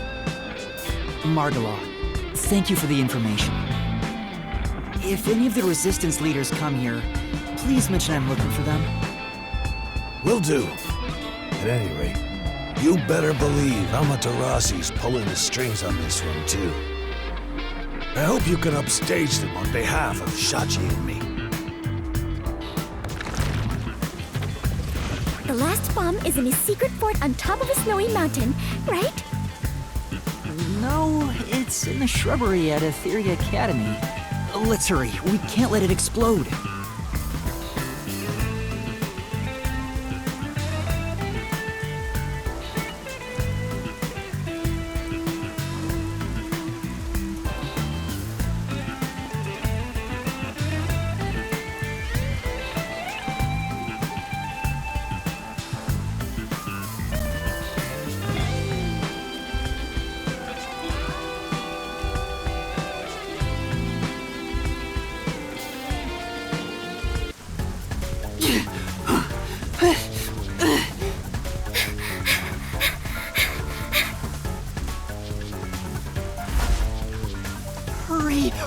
Margala, thank you for the information. If any of the Resistance leaders come here, please mention I'm looking for them. Will do. At any rate, you better believe Amaterasu's pulling the strings on this one, too. I hope you can upstage them on behalf of Shachi and me. The last bomb is in a secret fort on top of a snowy mountain, right? No, it's in the shrubbery at Etheria Academy. Let's hurry, we can't let it explode.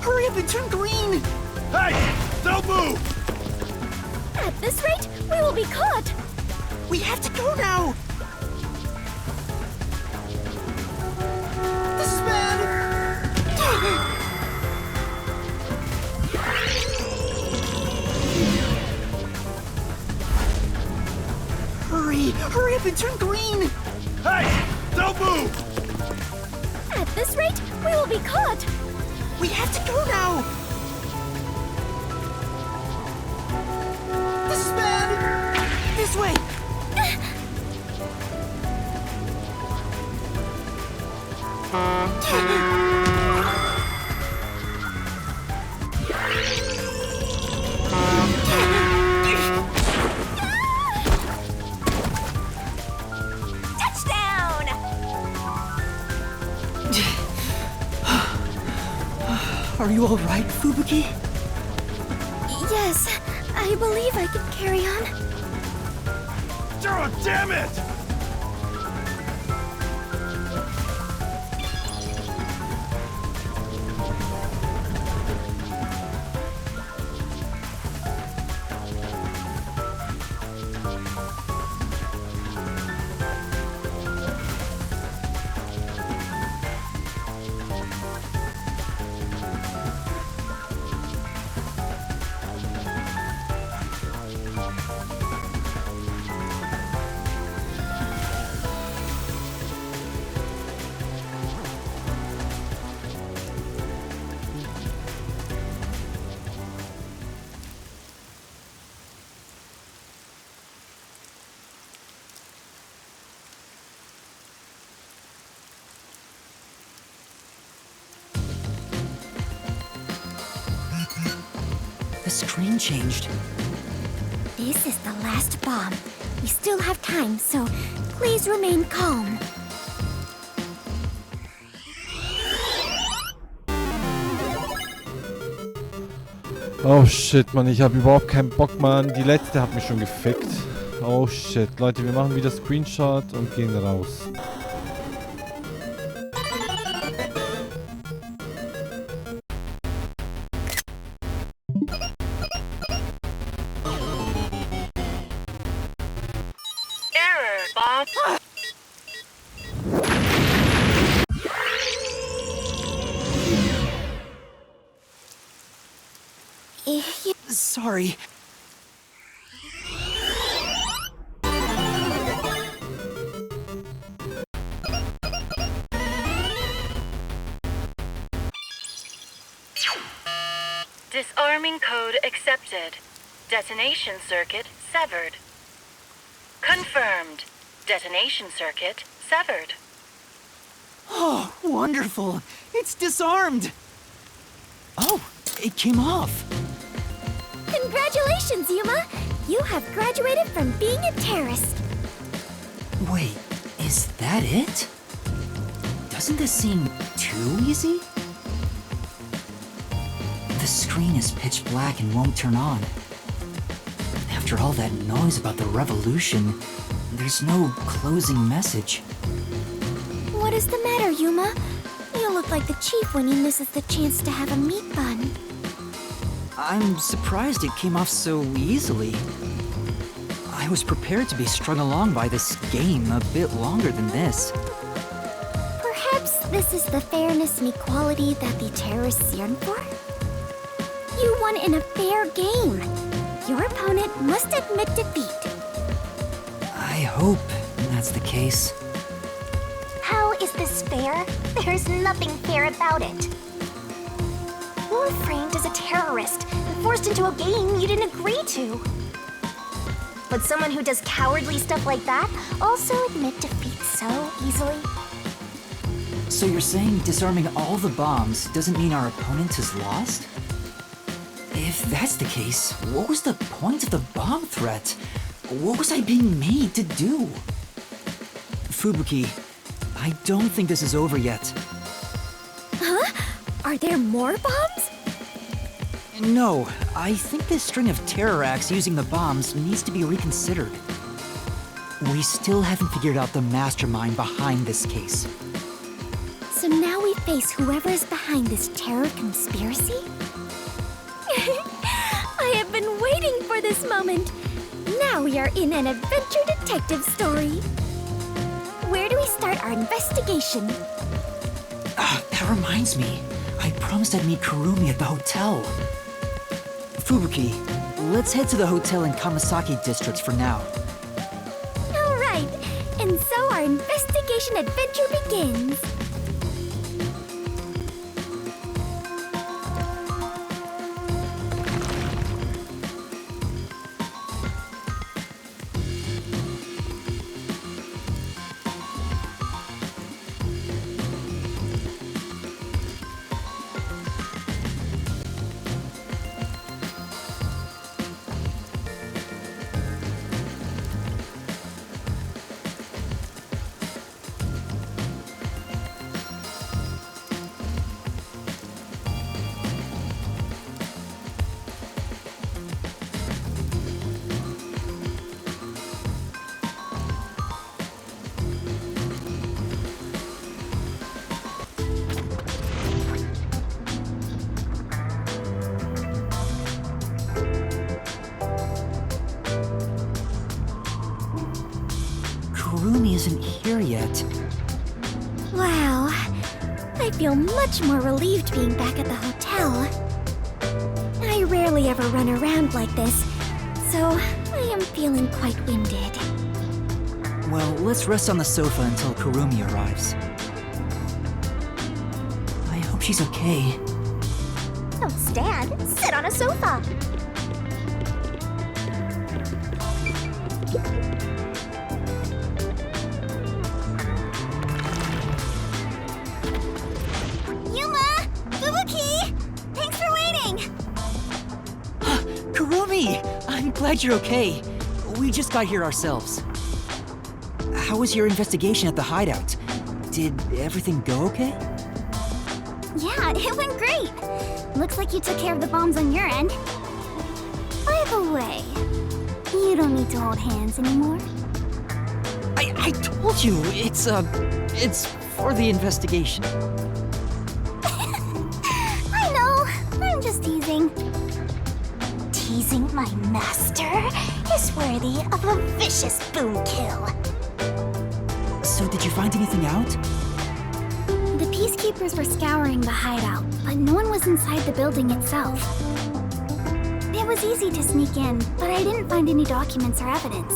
Hurry up and turn green! Hey! Don't move! At this rate, we will be caught! We have to go now! This is bad! Hurry up and turn green! Hey! Don't move! At this rate, we will be caught! We have to go now! This is bad! This way! Touchdown! Are you all right, Fubuki? Yes, I believe I can carry on. Oh, damn it! The screen changed. This is the last bomb. We still have time, so please remain calm. Oh shit, Mann, ich habe überhaupt keinen Bock, Mann. Die letzte hat mich schon gefickt. Oh shit, Leute, wir machen wieder Screenshot und gehen raus. Error, Bob. Sorry. Disarming code accepted. Detonation circuit severed. Confirmed. Detonation circuit severed. Oh, wonderful! It's disarmed! Oh, it came off! Congratulations, Yuma! You have graduated from being a terrorist. Wait, is that it? Doesn't this seem too easy? The screen is pitch black and won't turn on. After all that noise about the revolution, there's no closing message. What is the matter, Yuma? You look like the chief when he misses the chance to have a meat bun. I'm surprised it came off so easily. I was prepared to be strung along by this game a bit longer than this. Perhaps this is the fairness and equality that the terrorists yearn for? You won in a fair game. Your opponent must admit defeat. I hope that's the case. How is this fair? There's nothing fair about it. You were framed as a terrorist and forced into a game you didn't agree to. Would someone who does cowardly stuff like that also admit defeat so easily? So you're saying disarming all the bombs doesn't mean our opponent has lost? If that's the case, what was the point of the bomb threat? What was I being made to do? Fubuki, I don't think this is over yet. Huh? Are there more bombs? No, I think this string of terror acts using the bombs needs to be reconsidered. We still haven't figured out the mastermind behind this case. So now we face whoever is behind this terror conspiracy? I have been waiting for this moment. Now we are in an adventure detective story. Where do we start our investigation? That reminds me. I promised I'd meet Kurumi at the hotel. Fubuki, let's head to the hotel in Kamasaki district for now. All right, and so our investigation adventure begins. Kurumi isn't here yet. Wow, I feel much more relieved being back at the hotel. I rarely ever run around like this, so I am feeling quite winded. Well, let's rest on the sofa until Kurumi arrives. I hope she's okay. Don't stand, sit on a sofa. Yuma! Fubuki! Thanks for waiting! glad you're okay. We just got here ourselves. How was your investigation at the hideout? Did everything go okay? Yeah, it went great. Looks like you took care of the bombs on your end. By the way, you don't need to hold hands anymore. I told you, it's for the investigation. I know, I'm just teasing. Teasing my master is worthy of a vicious boom kill. So did you find anything out? The peacekeepers were scouring the hideout, but no one was inside the building itself. It was easy to sneak in, but I didn't find any documents or evidence.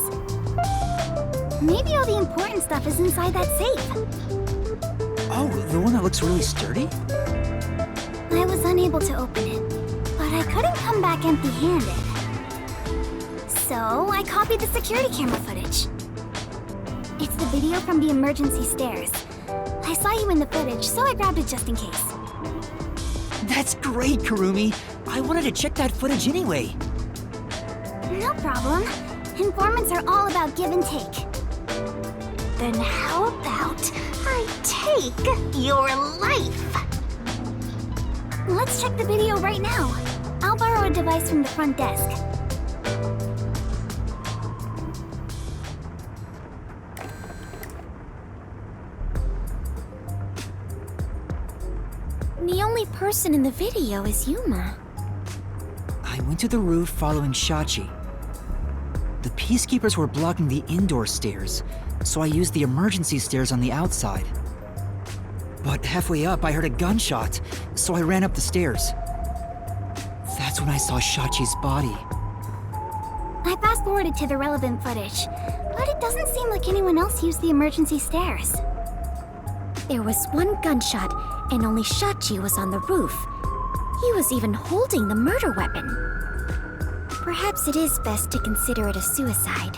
Maybe all the important stuff is inside that safe. Oh, the one that looks really sturdy? I was unable to open it, but I couldn't come back empty-handed. So I copied the security camera footage. It's the video from the emergency stairs. I saw you in the footage, so I grabbed it just in case. That's great, Kurumi. I wanted to check that footage anyway. No problem. Informants are all about give and take. Then how about I take your life? Let's check the video right now. I'll borrow a device from the front desk. The only person in the video is Yuma. I went to the roof following Shachi. The peacekeepers were blocking the indoor stairs, so I used the emergency stairs on the outside. But halfway up, I heard a gunshot, so I ran up the stairs. That's when I saw Shachi's body. I fast-forwarded to the relevant footage, but it doesn't seem like anyone else used the emergency stairs. There was one gunshot, and only Shachi was on the roof. He was even holding the murder weapon. Perhaps it is best to consider it a suicide.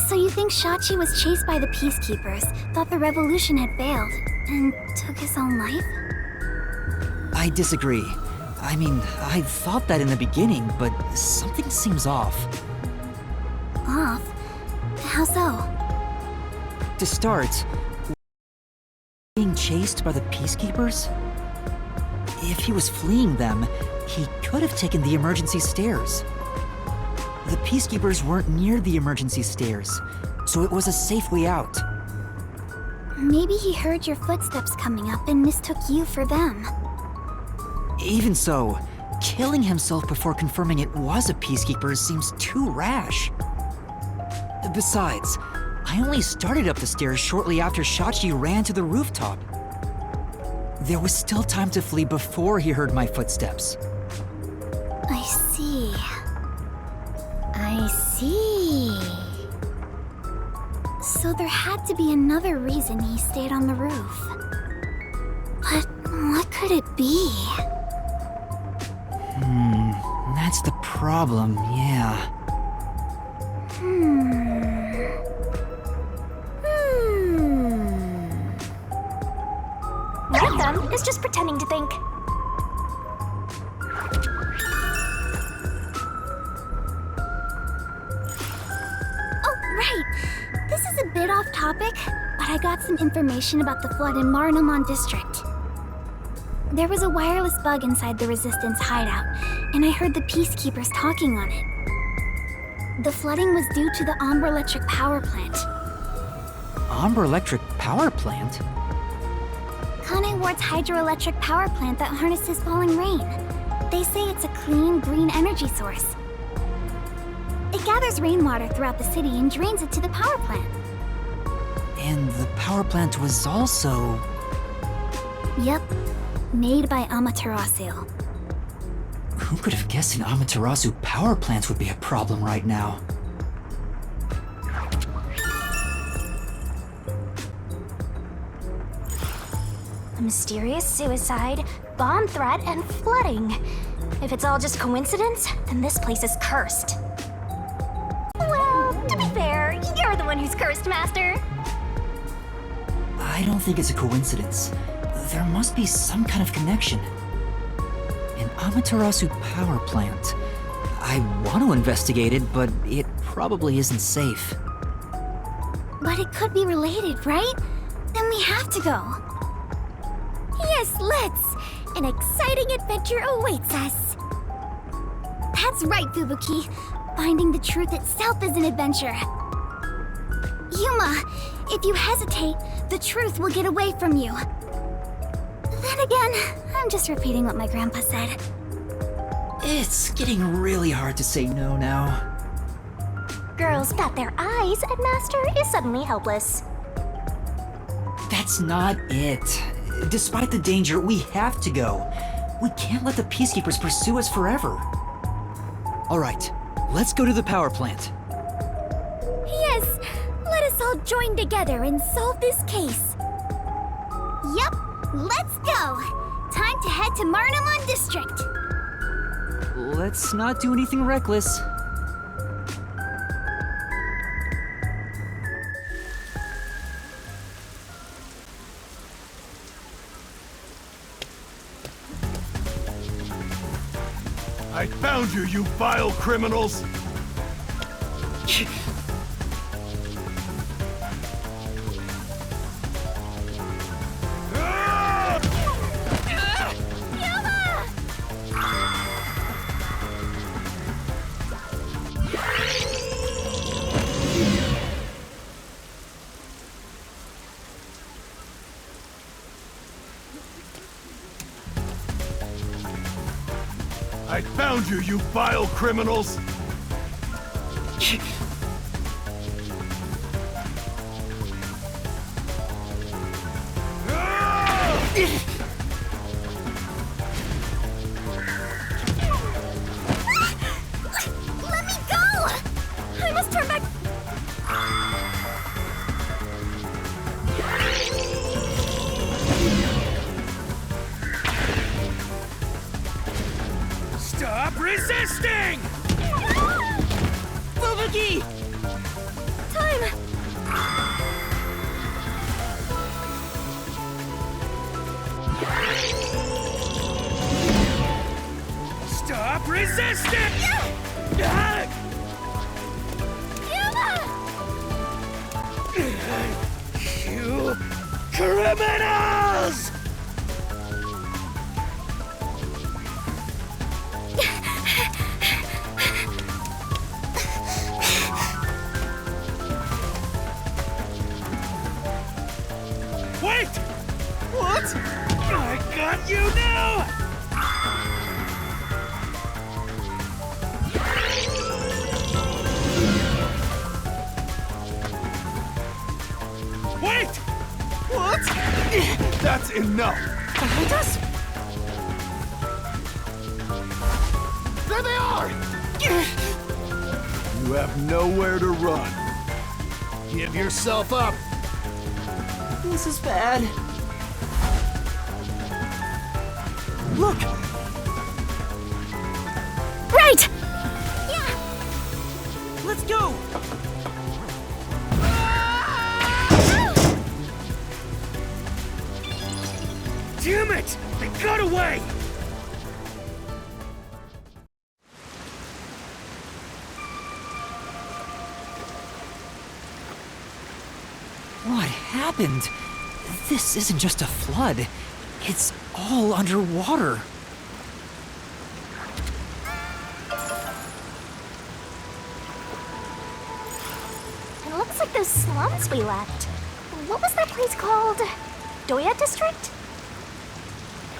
So you think Shachi was chased by the peacekeepers, thought the revolution had failed, and took his own life? I disagree. I mean, I thought that in the beginning, but something seems off. Off? How so? To start, being chased by the peacekeepers? If he was fleeing them, he could have taken the emergency stairs. The peacekeepers weren't near the emergency stairs, so it was a safe way out. Maybe he heard your footsteps coming up and mistook you for them. Even so, killing himself before confirming it was a peacekeeper seems too rash. Besides, I only started up the stairs shortly after Shachi ran to the rooftop. There was still time to flee before he heard my footsteps. I see. I see. So there had to be another reason he stayed on the roof. But what could it be? That's the problem, yeah. One of them is just pretending to think. Oh, right. This is a bit off topic, but I got some information about the flood in Marunamon District. There was a wireless bug inside the Resistance hideout, and I heard the peacekeepers talking on it. The flooding was due to the Ombre Electric Power Plant. Ombre Electric Power Plant? Kanai Ward's hydroelectric power plant that harnesses falling rain. They say it's a clean, green energy source. It gathers rainwater throughout the city and drains it to the power plant. And the power plant was also... Yep. Made by Amaterasu. Who could have guessed an Amaterasu power plant would be a problem right now? A mysterious suicide, bomb threat, and flooding. If it's all just coincidence, then this place is cursed. Well, to be fair, you're the one who's cursed, Master. I I don't think it's a coincidence. There must be some kind of connection. An Amaterasu power plant. I want to investigate it, but it probably isn't safe. But it could be related, right? Then we have to go. Yes, let's! An exciting adventure awaits us. That's right, Fubuki. Finding the truth itself is an adventure. Yuma, if you hesitate, the truth will get away from you. Then again, I'm just repeating what my grandpa said. It's getting really hard to say no now. Girls bat their eyes and Master is suddenly helpless. That's not it. Despite the danger, we have to go. We can't let the Peacekeepers pursue us forever. All right, let's go to the power plant. Yes, let us all join together and solve this case. Yep, let's go. Time to head to Marnamon District. Let's not do anything reckless. I found you, you vile criminals! I found you, you vile criminals! Let me go! I must turn back. Stop resisting! Fubuki! Time! Stop resisting! You criminals! Wait! What? I got you now! Wait! What? That's enough! Behind us? There they are! You have nowhere to run. Give yourself up! This is bad. Look! Right! Let's go! Damn it! They got away! What happened? This isn't just a flood. It's all underwater. It looks like those slums we left. What was that place called? Doya District?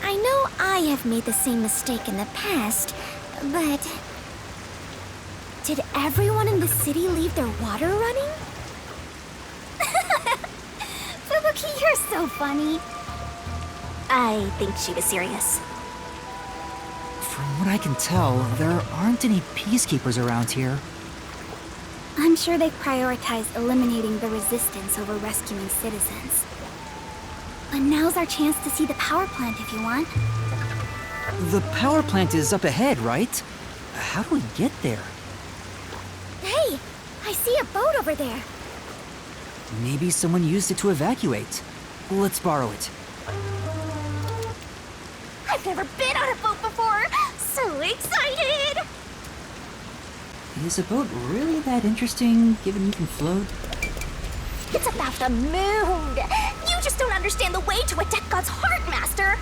I know I have made the same mistake in the past, but... Did everyone in the city leave their water running? Fubuki, you're so funny. I think she was serious. From what I can tell, there aren't any peacekeepers around here. I'm sure they prioritize eliminating the resistance over rescuing citizens. But now's our chance to see the power plant if you want. The power plant is up ahead, right? How do we get there? Hey! I see a boat over there. Maybe someone used it to evacuate. Let's borrow it. I've never been on a boat before! So excited! Is a boat really that interesting, given you can float? It's about the moon! You just don't understand the way to a death god's heart, Master!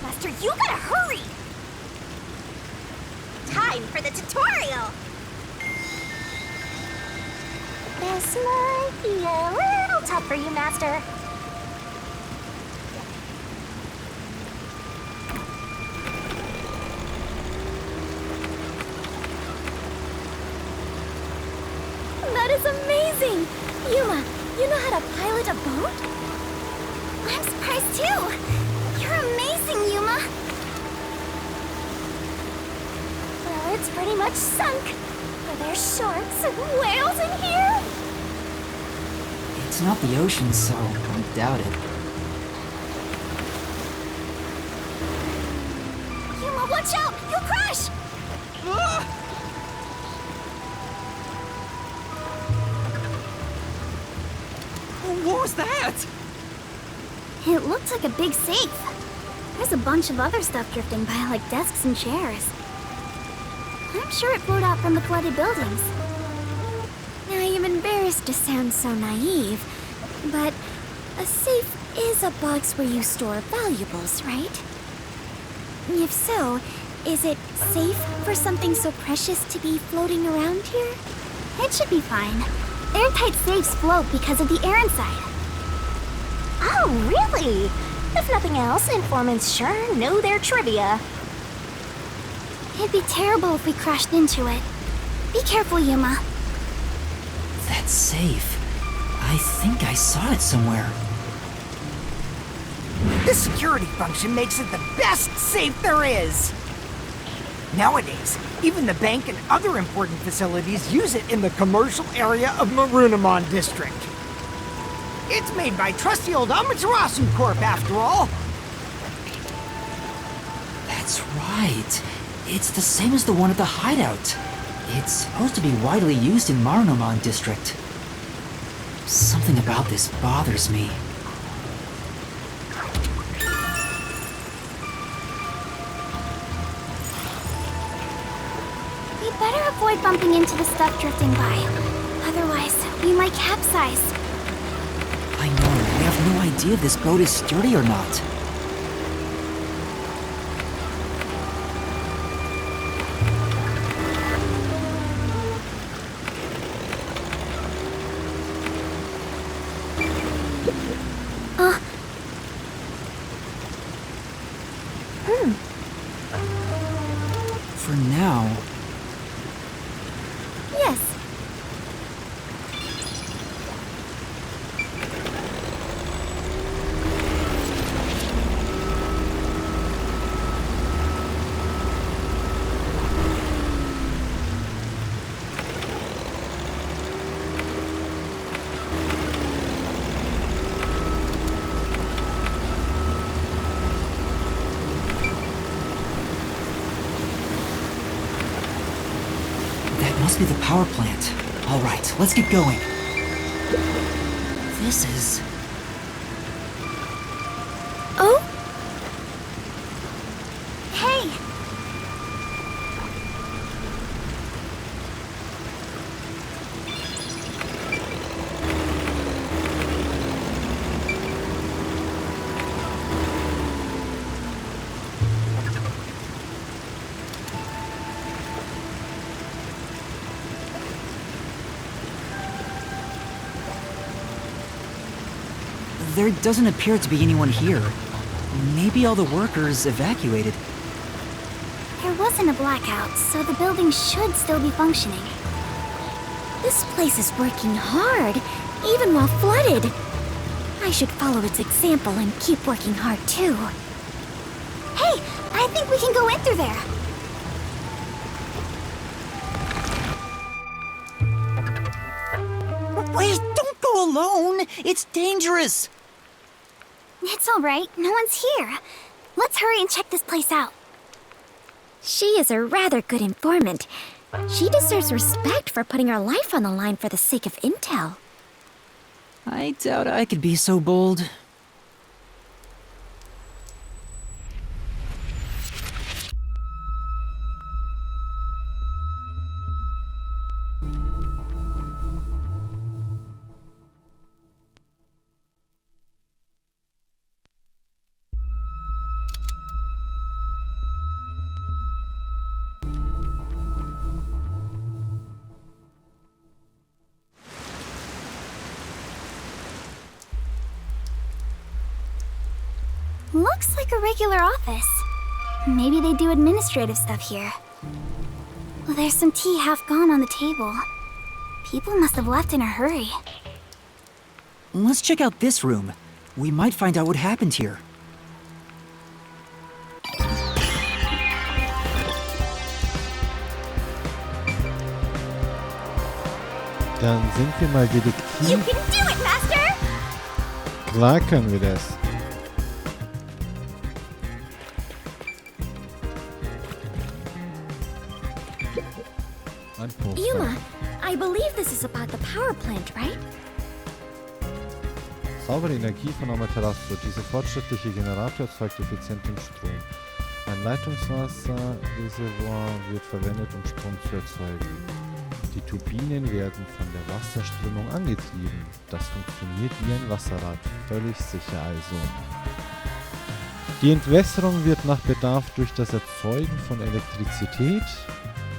Master, you gotta hurry! Time for the tutorial! This might be a little tough for you, Master. That is amazing! Yuma, you know how to pilot a boat? I'm surprised too! You're amazing, Yuma! Well, it's pretty much sunk. Are there sharks and whales in here? It's not the ocean, so I doubt it. Yuma, watch out! You'll crash! What was that? It looked like a big safe. There's a bunch of other stuff drifting by, like desks and chairs. I'm sure it flowed out from the flooded buildings. Now, I'm embarrassed to sound so naive, but a safe is a box where you store valuables, right? If so, is it safe for something so precious to be floating around here? It should be fine. Airtight safes float because of the air inside. Oh, really? If nothing else, informants sure know their trivia. It'd be terrible if we crashed into it. Be careful, Yuma. That's safe. I think I saw it somewhere. This security function makes it the best safe there is. Nowadays, even the bank and other important facilities use it in the commercial area of Marunamon District. It's made by trusty old Amaterasu Corp, after all. That's right. It's the same as the one at the hideout. It's supposed to be widely used in Marunamon District. Something about this bothers me. We better avoid bumping into the stuff drifting by. Otherwise, we might capsize. I know, we have no idea if this boat is sturdy or not. For now... Yes. Must be the power plant. All right, let's get going. This is... Oh? Hey! There doesn't appear to be anyone here. Maybe all the workers evacuated. There wasn't a blackout, so the building should still be functioning. This place is working hard, even while flooded. I should follow its example and keep working hard too. Hey, I think we can go in through there. Wait, don't go alone! It's dangerous! It's alright, no one's here. Let's hurry and check this place out. She is a rather good informant. She deserves respect for putting her life on the line for the sake of intel. I doubt I could be so bold. Looks like a regular office. Maybe they do administrative stuff here. Well, there's some tea half gone on the table. People must have left in a hurry. Let's check out this room. We might find out what happened here. Dann sind wir mal You Detektiv. can do it, Master! Klar können wir das. Ein Poster. Yuma, I believe this is about the power plant, right? Saubere Energie von Amaterasu. Dieser fortschrittliche Generator erzeugt effizienten Strom. Ein Leitungswasserreservoir wird verwendet, um Strom zu erzeugen. Die Turbinen werden von der Wasserströmung angetrieben. Das funktioniert wie ein Wasserrad. Völlig sicher also. Die Entwässerung wird nach Bedarf durch das Erzeugen von Elektrizität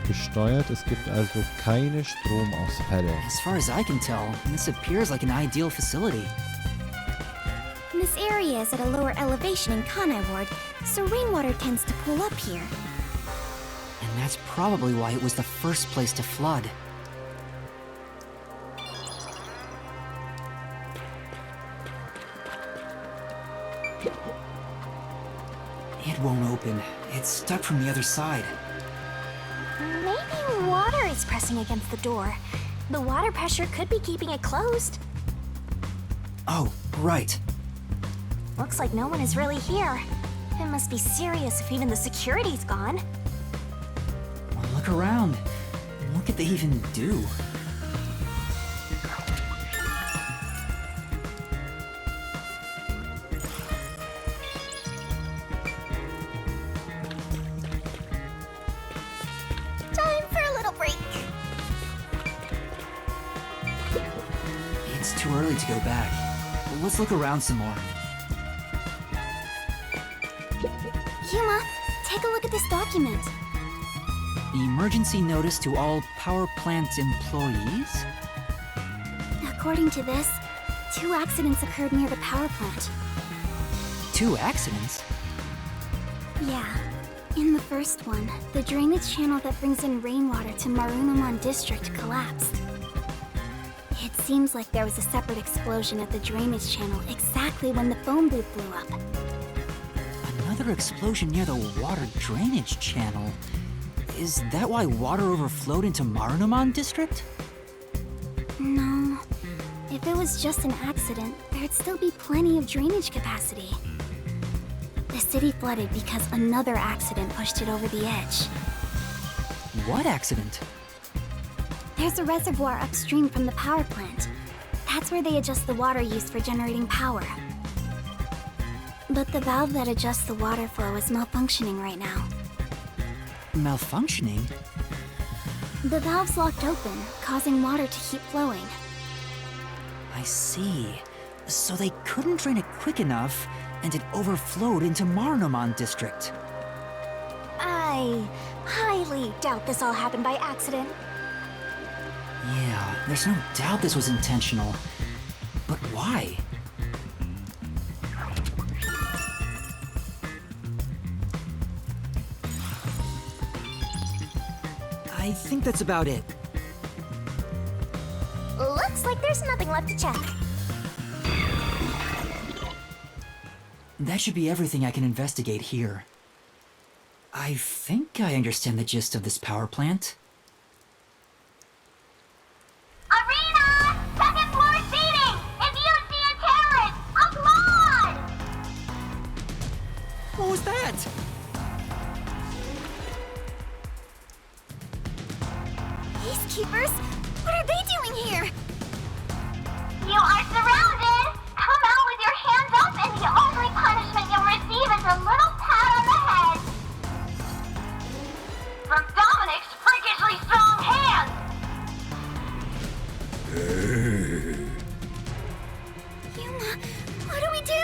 gesteuert. Es gibt also keine Stromausfälle. As far as I can tell, this appears like an ideal facility. This area is at a lower elevation in Kanai Ward, so rainwater tends to pool up here. And that's probably why it was the first place to flood. It won't open. It's stuck from the other side. Maybe water is pressing against the door. The water pressure could be keeping it closed. Oh, right. Looks like no one is really here. It must be serious if even the security's gone. Well, look around. What could they even do? Time for a little break. It's too early to go back. But let's look around some more. Yuma, take a look at this document. Emergency notice to all power plant employees? According to this, 2 accidents occurred near the power plant. 2 accidents? Yeah. In the first one, the drainage channel that brings in rainwater to Marunouman District collapsed. It seems like there was a separate explosion at the drainage channel exactly when the phone booth blew up. Another explosion near the water drainage channel. Is that why water overflowed into Marunouman District? No. If it was just an accident, there'd still be plenty of drainage capacity. The city flooded because another accident pushed it over the edge. What accident? There's a reservoir upstream from the power plant. That's where they adjust the water used for generating power. But the valve that adjusts the water flow is malfunctioning right now. Malfunctioning? The valve's locked open, causing water to keep flowing. I see. So they couldn't drain it quick enough, and it overflowed into Marunouman District. I highly doubt this all happened by accident. Yeah, there's no doubt this was intentional. But why? I think that's about it. Looks like there's nothing left to check. That should be everything I can investigate here. I think I understand the gist of this power plant. Arena! Second floor seating! If you see a terrorist, applaud! kidnappers? What are they doing here? You are surrounded! Come out with your hands up and the only punishment you'll receive is a little pat on the head. From Dominic's freakishly strong hands! Yuma, what do we do?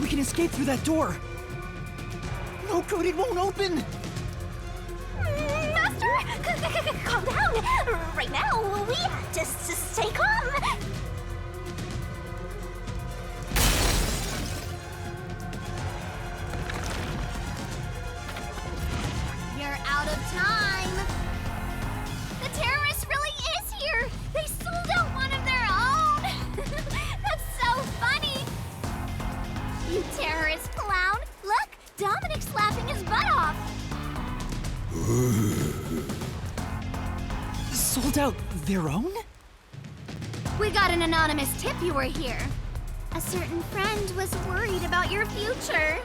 We can escape through that door. No, Code, it won't open. Master, calm down. Right now, we have to stay calm. You're out of time. The terrorist really is here. They sold out one of their own. That's so funny. You terrorist clown. Look, Dominic's laughing his butt off. Sold out their own? We got an anonymous tip you were here. A certain friend was worried about your future.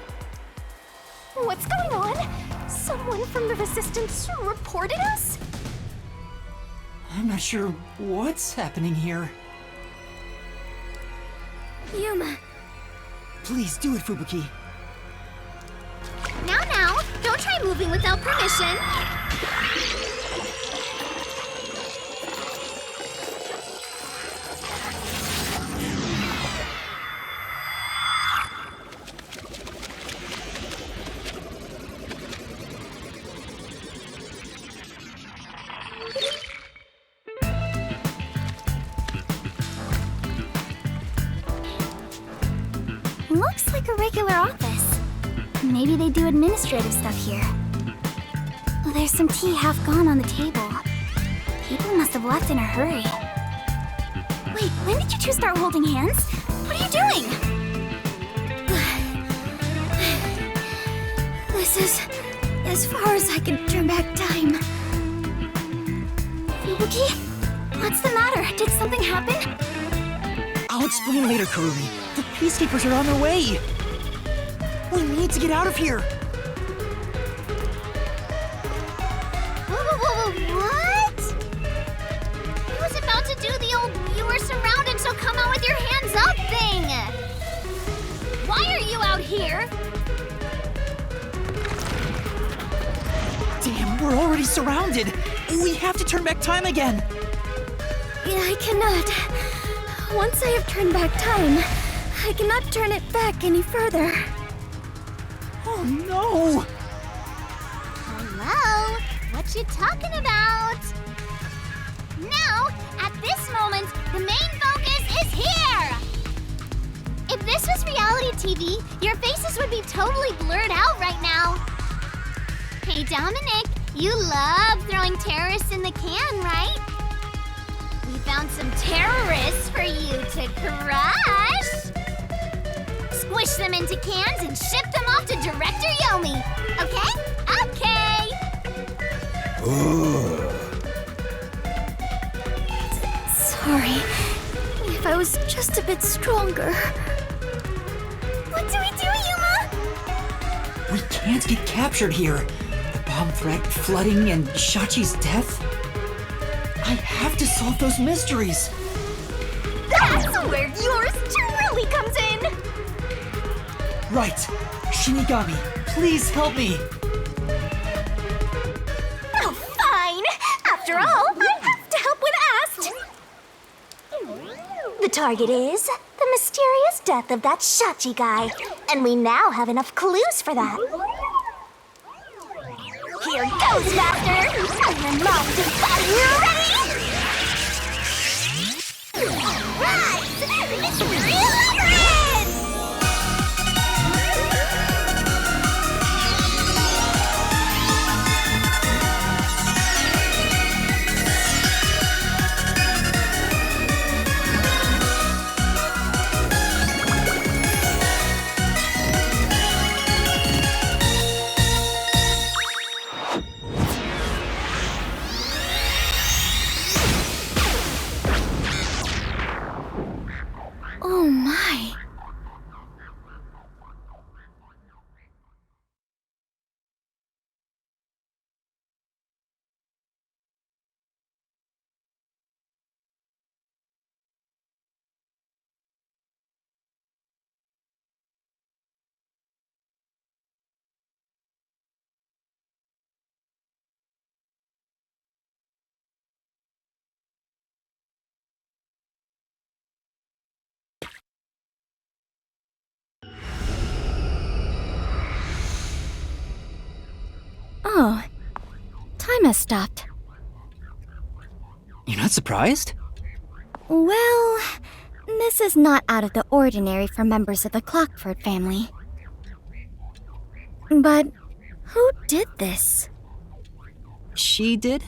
What's going on? Someone from the Resistance reported us? I'm not sure what's happening here. Yuma. Please do it, Fubuki. Now, don't try moving without permission. Looks like a regular office. Maybe they do administrative stuff here. There's some tea half gone on the table. People must have left in a hurry. Wait, when did you two start holding hands? What are you doing? This is as far as I can turn back time. Fubuki? What's the matter? Did something happen? I'll explain later, Kurumi. The peacekeepers are on their way. We need to get out of here. What? I was about to do the old "you were surrounded, so come out with your hands up" thing. Why are you out here? Damn, we're already surrounded. We have to turn back time again. Yeah, I cannot. Once I have turned back time, I cannot turn it back any further. Oh no! Hello? What you talking about? Now, at this moment, the main focus is here! If this was reality TV, your faces would be totally blurred out right now. Hey, Dominic, you love throwing terrorists in the can, right? We found some terrorists for you to crush. Squish them into cans and ship them off to Director Yomi. Okay? Okay! Sorry. If I was just a bit stronger. What do we do, Yuma? We can't get captured here. The bomb threat, flooding, and Shachi's death. I have to solve those mysteries. That's where yours truly comes in! Right. Shinigami, please help me. Oh, fine! After all, I have to help when asked! The target is the mysterious death of that Shachi guy, and we now have enough clues for that. Here goes, Master! I'm locked and ready! Rise! Mystery Labyrinth! Oh, time has stopped. You're not surprised? Well, this is not out of the ordinary for members of the Clockford family. But who did this? She did?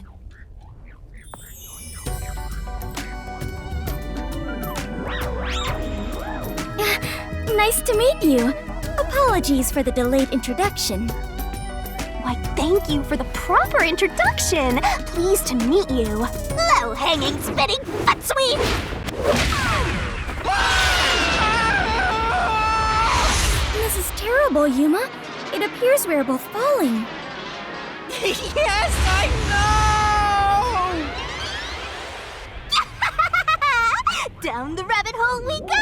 Nice to meet you. Apologies for the delayed introduction. Why, thank you for the proper introduction. Pleased to meet you. Low-hanging, spitting butt-sweet. This is terrible, Yuma. It appears we are both falling. Yes, I know! Down the rabbit hole we go!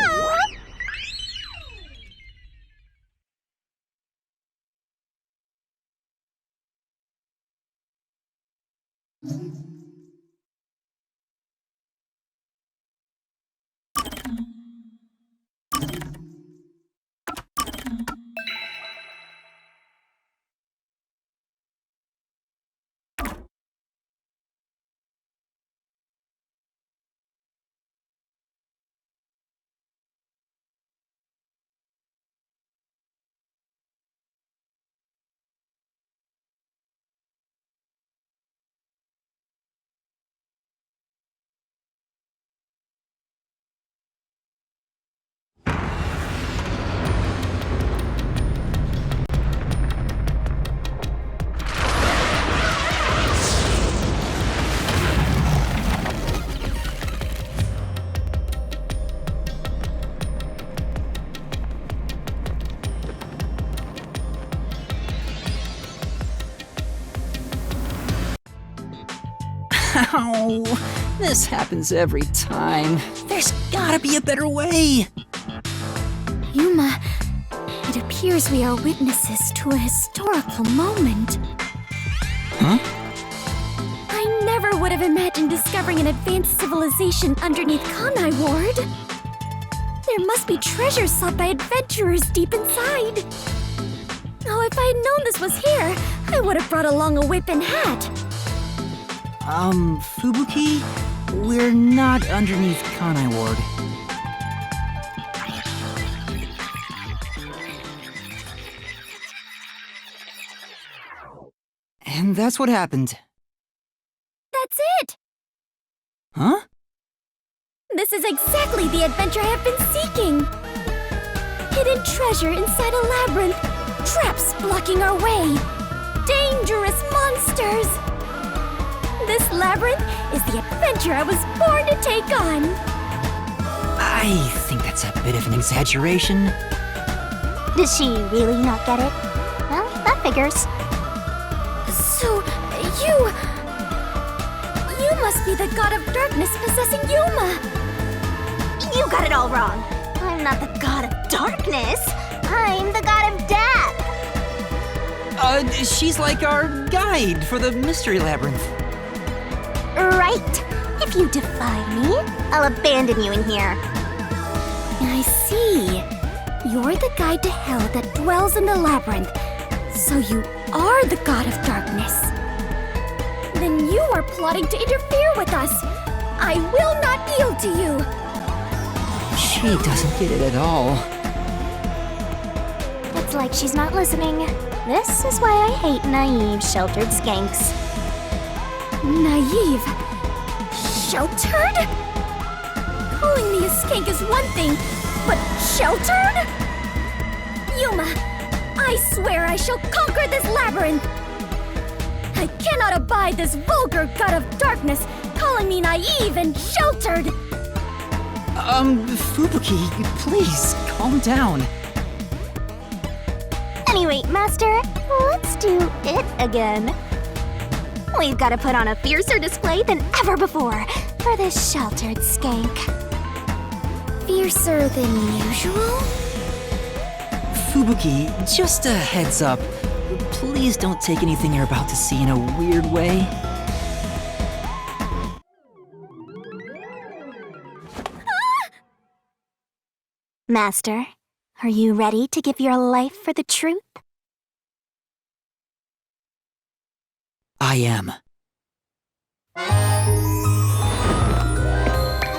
Ow! This happens every time. There's gotta be a better way! Yuma, it appears we are witnesses to a historical moment. Huh? I never would have imagined discovering an advanced civilization underneath Kanai Ward. There must be treasures sought by adventurers deep inside. Oh, if I had known this was here, I would have brought along a whip and hat. Fubuki? We're not underneath Kanai Ward. And that's what happened. That's it! Huh? This is exactly the adventure I have been seeking! Hidden treasure inside a labyrinth, traps blocking our way, dangerous monsters! This labyrinth is the adventure I was born to take on! I think that's a bit of an exaggeration. Does she really not get it? Well, that figures. So, you must be the god of darkness possessing Yuma! You got it all wrong. I'm not the god of darkness. I'm the god of death. She's like our guide for the mystery labyrinth. Right. If you defy me, I'll abandon you in here. I see. You're the guide to hell that dwells in the labyrinth. So you are the god of darkness. Then you are plotting to interfere with us. I will not yield to you. She doesn't get it at all. It's like she's not listening. This is why I hate naive, sheltered skanks. Naive? Sheltered? Calling me a skank is one thing, but sheltered? Yuma, I swear I shall conquer this labyrinth! I cannot abide this vulgar god of darkness calling me naive and sheltered! Fubuki, please, calm down. Anyway, Master, let's do it again. We've got to put on a fiercer display than ever before for this sheltered skank. Fiercer than usual? Fubuki, just a heads up. Please don't take anything you're about to see in a weird way. Master, are you ready to give your life for the truth? I am.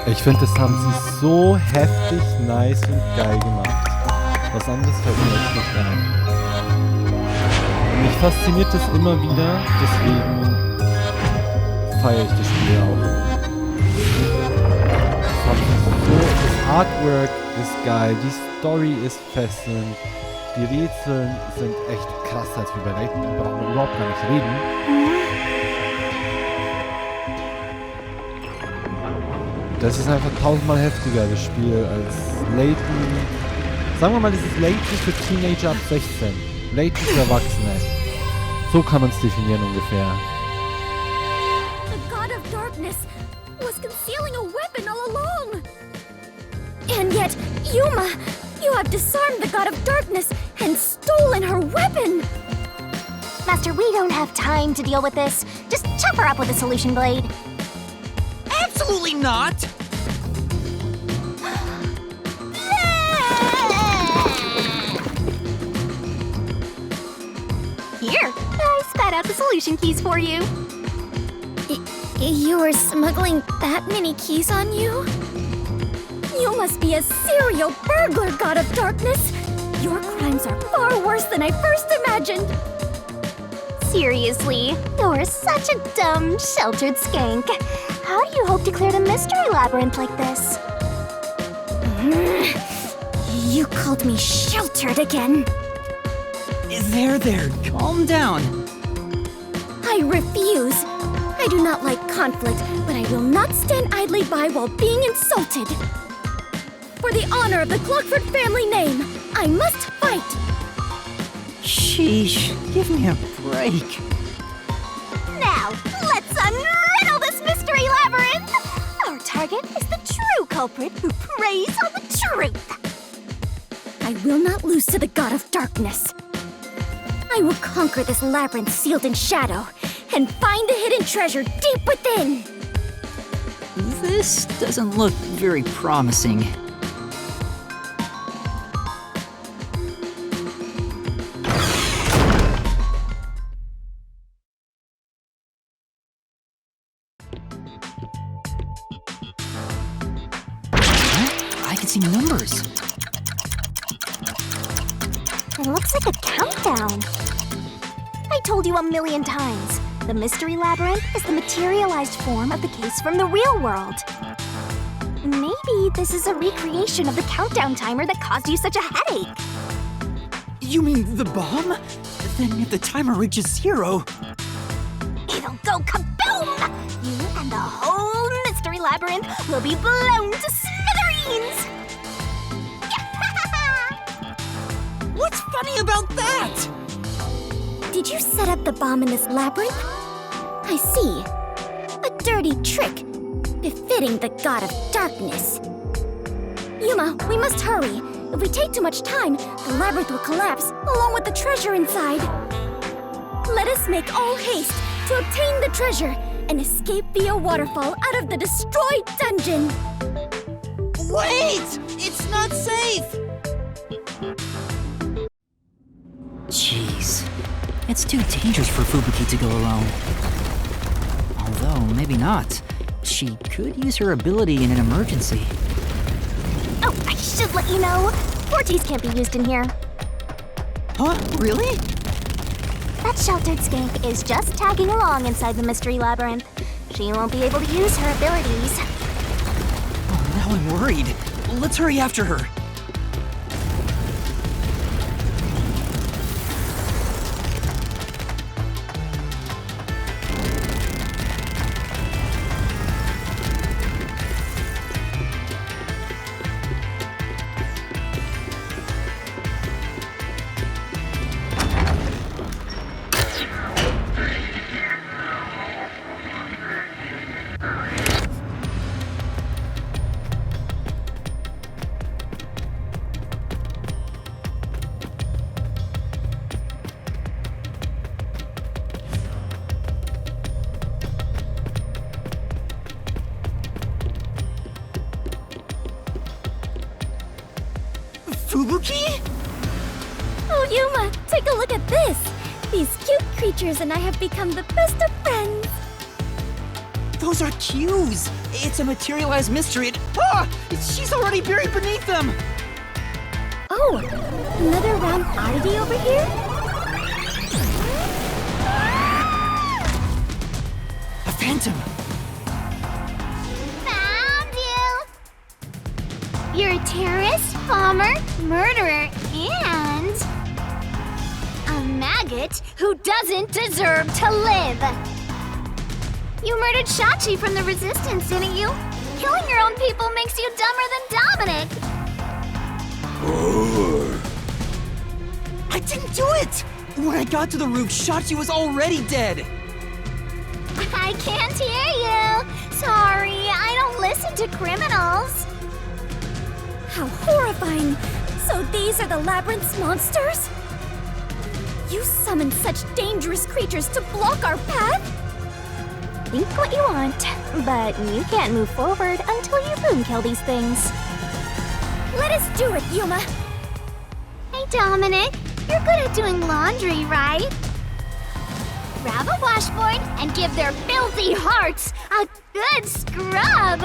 Ich finde, das haben sie so heftig, nice und geil gemacht. Was anderes fällt mir jetzt nicht ein. Und mich fasziniert das immer wieder, deswegen feiere ich das Spiel auch. Das Artwork ist geil, die Story ist fesselnd, die Rätsel sind echt krass, als wie bei Layton, da brauchen wir überhaupt gar nicht reden. Das ist einfach 1000-mal heftiger, das Spiel, als Layton. Sagen wir mal, das ist Layton für Teenager ab 16. Layton für Erwachsene. So kann man es definieren ungefähr. The God of Darkness was concealing a weapon all along. And yet, Yuma, you have disarmed the God of Darkness and stolen her weapon. Master, we don't have time to deal with this. Just chop her up with a solution blade. Absolutely not! Here, I spat out the solution keys for you. You were smuggling that many keys on you? You must be a serial burglar, God of Darkness. Your crimes are far worse than I first imagined. Seriously, you're such a dumb, sheltered skank. How do you hope to clear the mystery labyrinth like this? You called me sheltered again. There, calm down. I refuse. I do not like conflict, but I will not stand idly by while being insulted. For the honor of the Glockford family name, I must fight. Sheesh, give me a break. Now, let's unriddle this mystery labyrinth! Our target is the true culprit who preys on the truth. I will not lose to the God of Darkness. I will conquer this labyrinth sealed in shadow and find the hidden treasure deep within. This doesn't look very promising. I can see numbers. It looks like a countdown. I told you 1,000,000 times. The mystery labyrinth is the materialized form of the case from the real world. Maybe this is a recreation of the countdown timer that caused you such a headache. You mean the bomb? Then if the timer reaches 0... It'll go kaboom! You and the whole mystery labyrinth will be blown to smithereens! What's funny about that? Did you set up the bomb in this labyrinth? I see. A dirty trick, befitting the God of Darkness. Yuma, we must hurry. If we take too much time, the labyrinth will collapse, along with the treasure inside. Let us make all haste to obtain the treasure and escape via waterfall out of the destroyed dungeon. Wait! It's not safe! Jeez. It's too dangerous for Fubuki to go alone. Although, maybe not. She could use her ability in an emergency. Oh, I should let you know. Forties can't be used in here. Huh? Really? That sheltered skank is just tagging along inside the mystery labyrinth. She won't be able to use her abilities. Oh, now I'm worried. Let's hurry after her. Fubuki? Oh, Yuma, take a look at this. These cute creatures and I have become the best of friends. Those are cues! It's a materialized mystery. She's already buried beneath them! Oh, another round oddity over here? A phantom! Found you! You're a terrorist, bomber, murderer, and a maggot who doesn't deserve to live! You murdered Shachi from the Resistance, didn't you? Killing your own people makes you dumber than Dominic! I didn't do it! When I got to the roof, Shachi was already dead! I can't hear you! Sorry, I don't listen to criminals! How horrifying! So these are the Labyrinth's monsters? You summoned such dangerous creatures to block our path? Think what you want, but you can't move forward until you boom kill these things. Let us do it, Yuma! Hey, Dominic, you're good at doing laundry, right? Grab a washboard and give their filthy hearts a good scrub!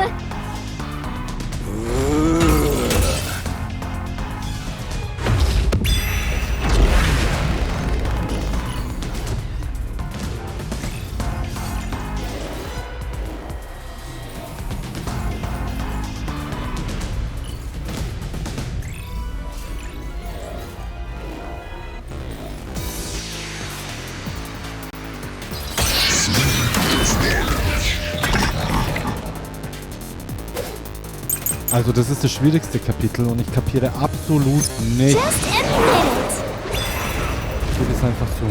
Also das ist das schwierigste Kapitel und ich kapiere absolut nicht. Just admit Geht es einfach so.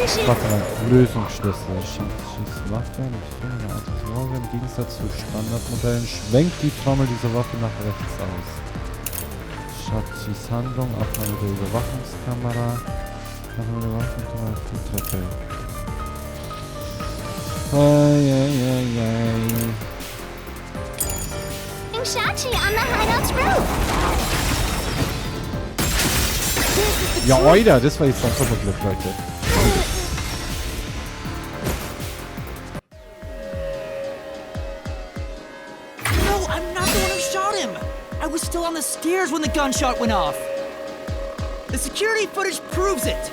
it! Waffe, Lösungsschlüssel, Schießwaffe, eine Art Waffe. Im Gegensatz zu Standardmodellen schwenkt die Trommel dieser Waffe nach rechts aus. Shachis Handlung, Aufnahme der Überwachungskamera, Aufnahme der Überwachungskamera, Treppe. Shachi on the hideout's roof! Ja, Oida, das war jetzt ein Superglück, Leute. No, I'm not the one who shot him! I was still on the stairs when the gunshot went off! The security footage proves it!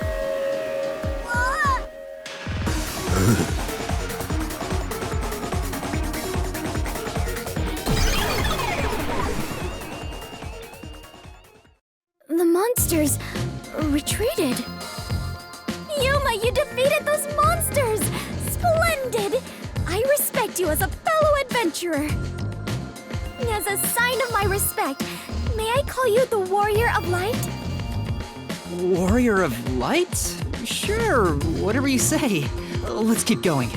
The monsters retreated. Yuma, you defeated those monsters! Splendid! I respect you as a fellow adventurer. As a sign of my respect, may I call you the Warrior of Light? Warrior of Light? Sure, whatever you say. Let's keep going.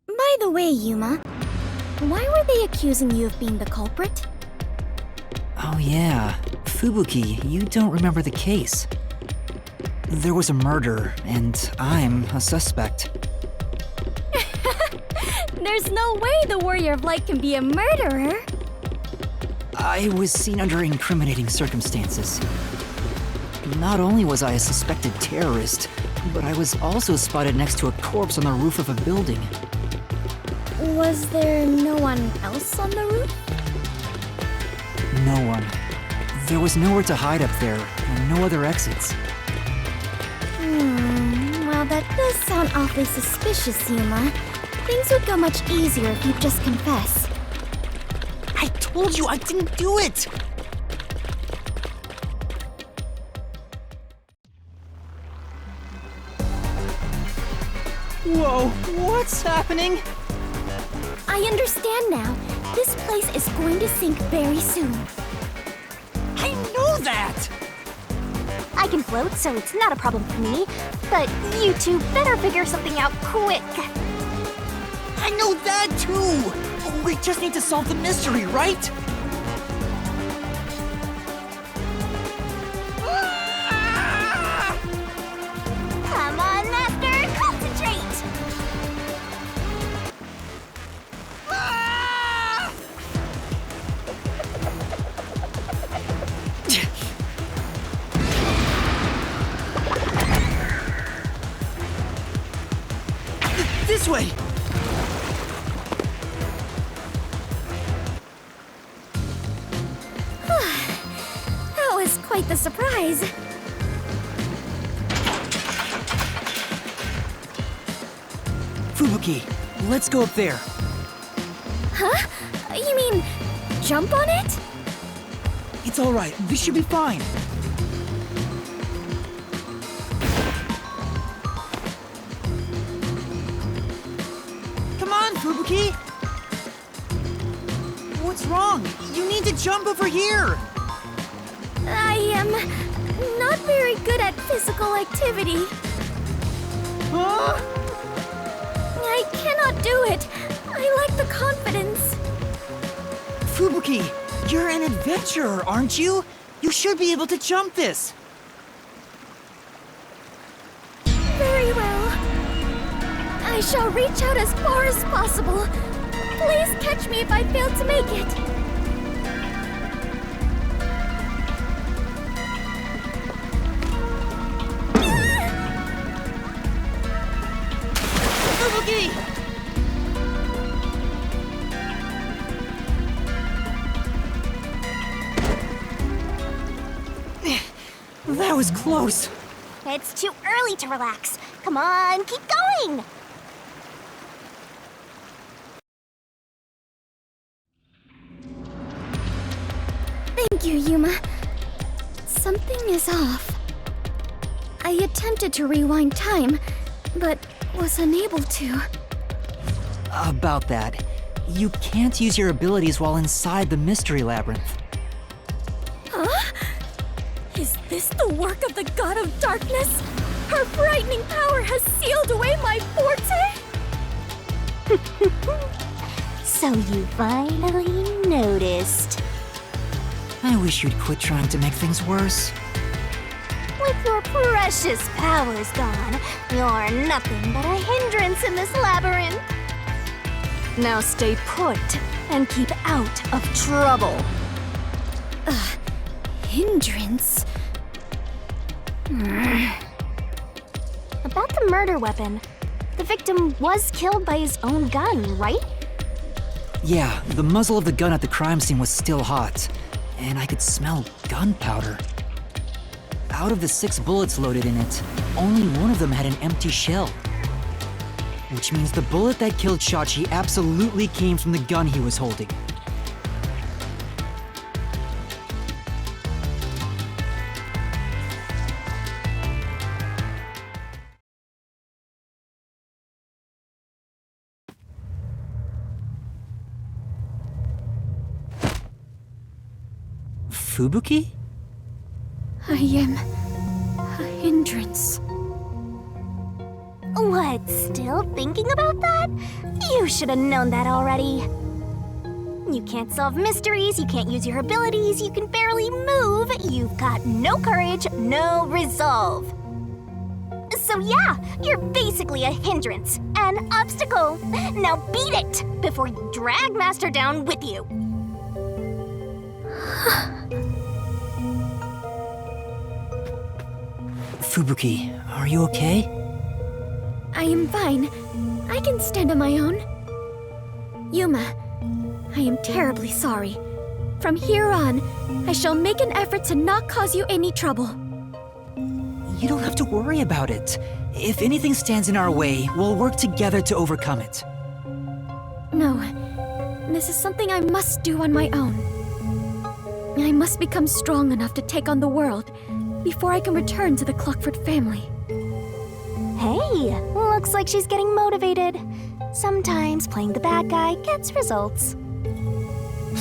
By the way, Yuma, why were they accusing you of being the culprit? Oh yeah, Fubuki, you don't remember the case. There was a murder, and I'm a suspect. There's no way the Warrior of Light can be a murderer. I was seen under incriminating circumstances. Not only was I a suspected terrorist, but I was also spotted next to a corpse on the roof of a building. Was there no one else on the roof? No one. There was nowhere to hide up there, and no other exits. Well, that does sound awfully suspicious, Yuma. Things would go much easier if you'd just confess. I told you I didn't do it! Whoa, what's happening? I understand now. This place is going to sink very soon. I know that! I can float, so it's not a problem for me. But you two better figure something out quick. I know that too! We just need to solve the mystery, right? This way! That was quite the surprise. Fubuki, let's go up there. Huh? You mean jump on it? It's alright, this should be fine. Come on, Fubuki! What's wrong? You need to jump over here! I am not very good at physical activity. Huh? I cannot do it. I lack the confidence. Fubuki, you're an adventurer, aren't you? You should be able to jump this. Very well. I shall reach out as far as possible. Please catch me if I fail to make it. Fubuki! That was close. It's too early to relax. Come on, keep going! Thank you, Yuma. Something is off. I attempted to rewind time, but was unable to. About that, you can't use your abilities while inside the mystery labyrinth. Huh? Is this the work of the God of Darkness? Her frightening power has sealed away my forte? So you finally noticed. I wish you'd quit trying to make things worse. With your precious powers gone, you're nothing but a hindrance in this labyrinth. Now stay put and keep out of trouble. Hindrance? About the murder weapon. The victim was killed by his own gun, right? Yeah, the muzzle of the gun at the crime scene was still hot, and I could smell gunpowder. Out of the 6 bullets loaded in it, only one of them had an empty shell. Which means the bullet that killed Shachi absolutely came from the gun he was holding. Fubuki? I am a hindrance. What, still thinking about that? You should have known that already. You can't solve mysteries, you can't use your abilities, you can barely move, you've got no courage, no resolve. So yeah, you're basically a hindrance, an obstacle. Now beat it before you drag Master down with you. Fubuki, are you okay? I am fine. I can stand on my own. Yuma, I am terribly sorry. From here on, I shall make an effort to not cause you any trouble. You don't have to worry about it. If anything stands in our way, we'll work together to overcome it. No, this is something I must do on my own. I must become strong enough to take on the world before I can return to the Clockford family. Hey, looks like she's getting motivated. Sometimes playing the bad guy gets results.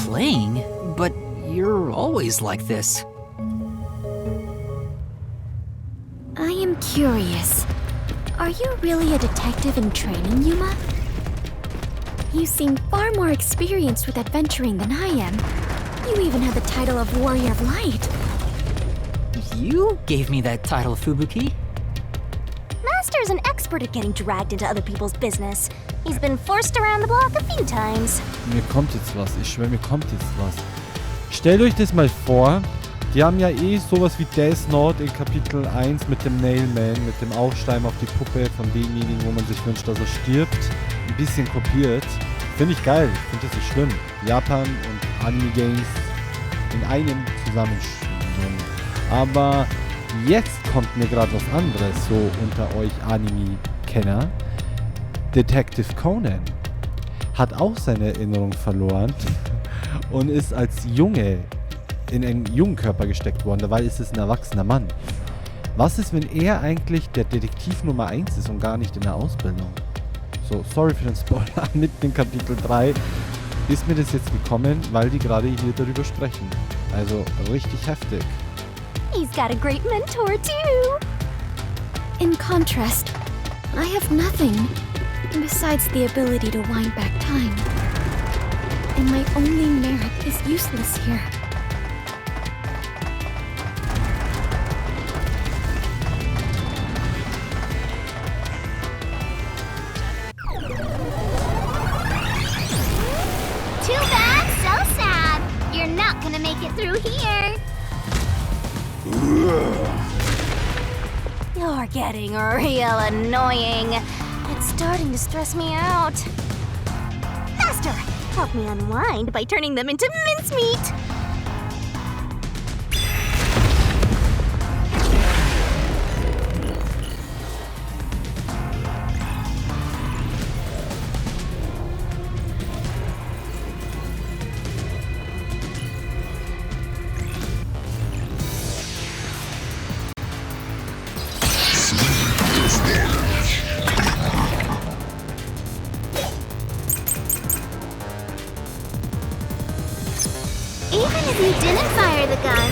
Playing? But you're always like this. I am curious. Are you really a detective in training, Yuma? You seem far more experienced with adventuring than I am. You even have the title of Warrior of Light. You gave me that title, Fubuki. Master's an expert at getting dragged into other people's business. He's been forced around the block a few times. Mir kommt jetzt was. Ich schwöre, mir kommt jetzt was. Stellt euch das mal vor, Die haben ja eh sowas wie Death Note in Kapitel 1 mit dem Nailman, mit dem Aufschreiben auf die Puppe von demjenigen, wo man sich wünscht, dass er stirbt. Ein bisschen kopiert. Finde ich geil. Ich finde das nicht schlimm. Japan und Anime-Games in einem zusammenschwingen. Aber jetzt kommt mir gerade was anderes, so unter euch Anime-Kenner. Detective Conan hat auch seine Erinnerung verloren und ist als Junge in einen jungen Körper gesteckt worden. Dabei ist es ein erwachsener Mann. Was ist, wenn er eigentlich der Detektiv Nummer 1 ist und gar nicht in der Ausbildung? So, sorry für den Spoiler, mitten in Kapitel 3 ist mir das jetzt gekommen, weil die gerade hier darüber sprechen. Also richtig heftig. He's got a great mentor too. In contrast, I have nothing besides the ability to wind back time. And my only merit is useless here. Too bad, so sad. You're not gonna make it through here. You're getting real annoying. It's starting to stress me out. Master, help me unwind by turning them into mincemeat. Even if you didn't fire the gun,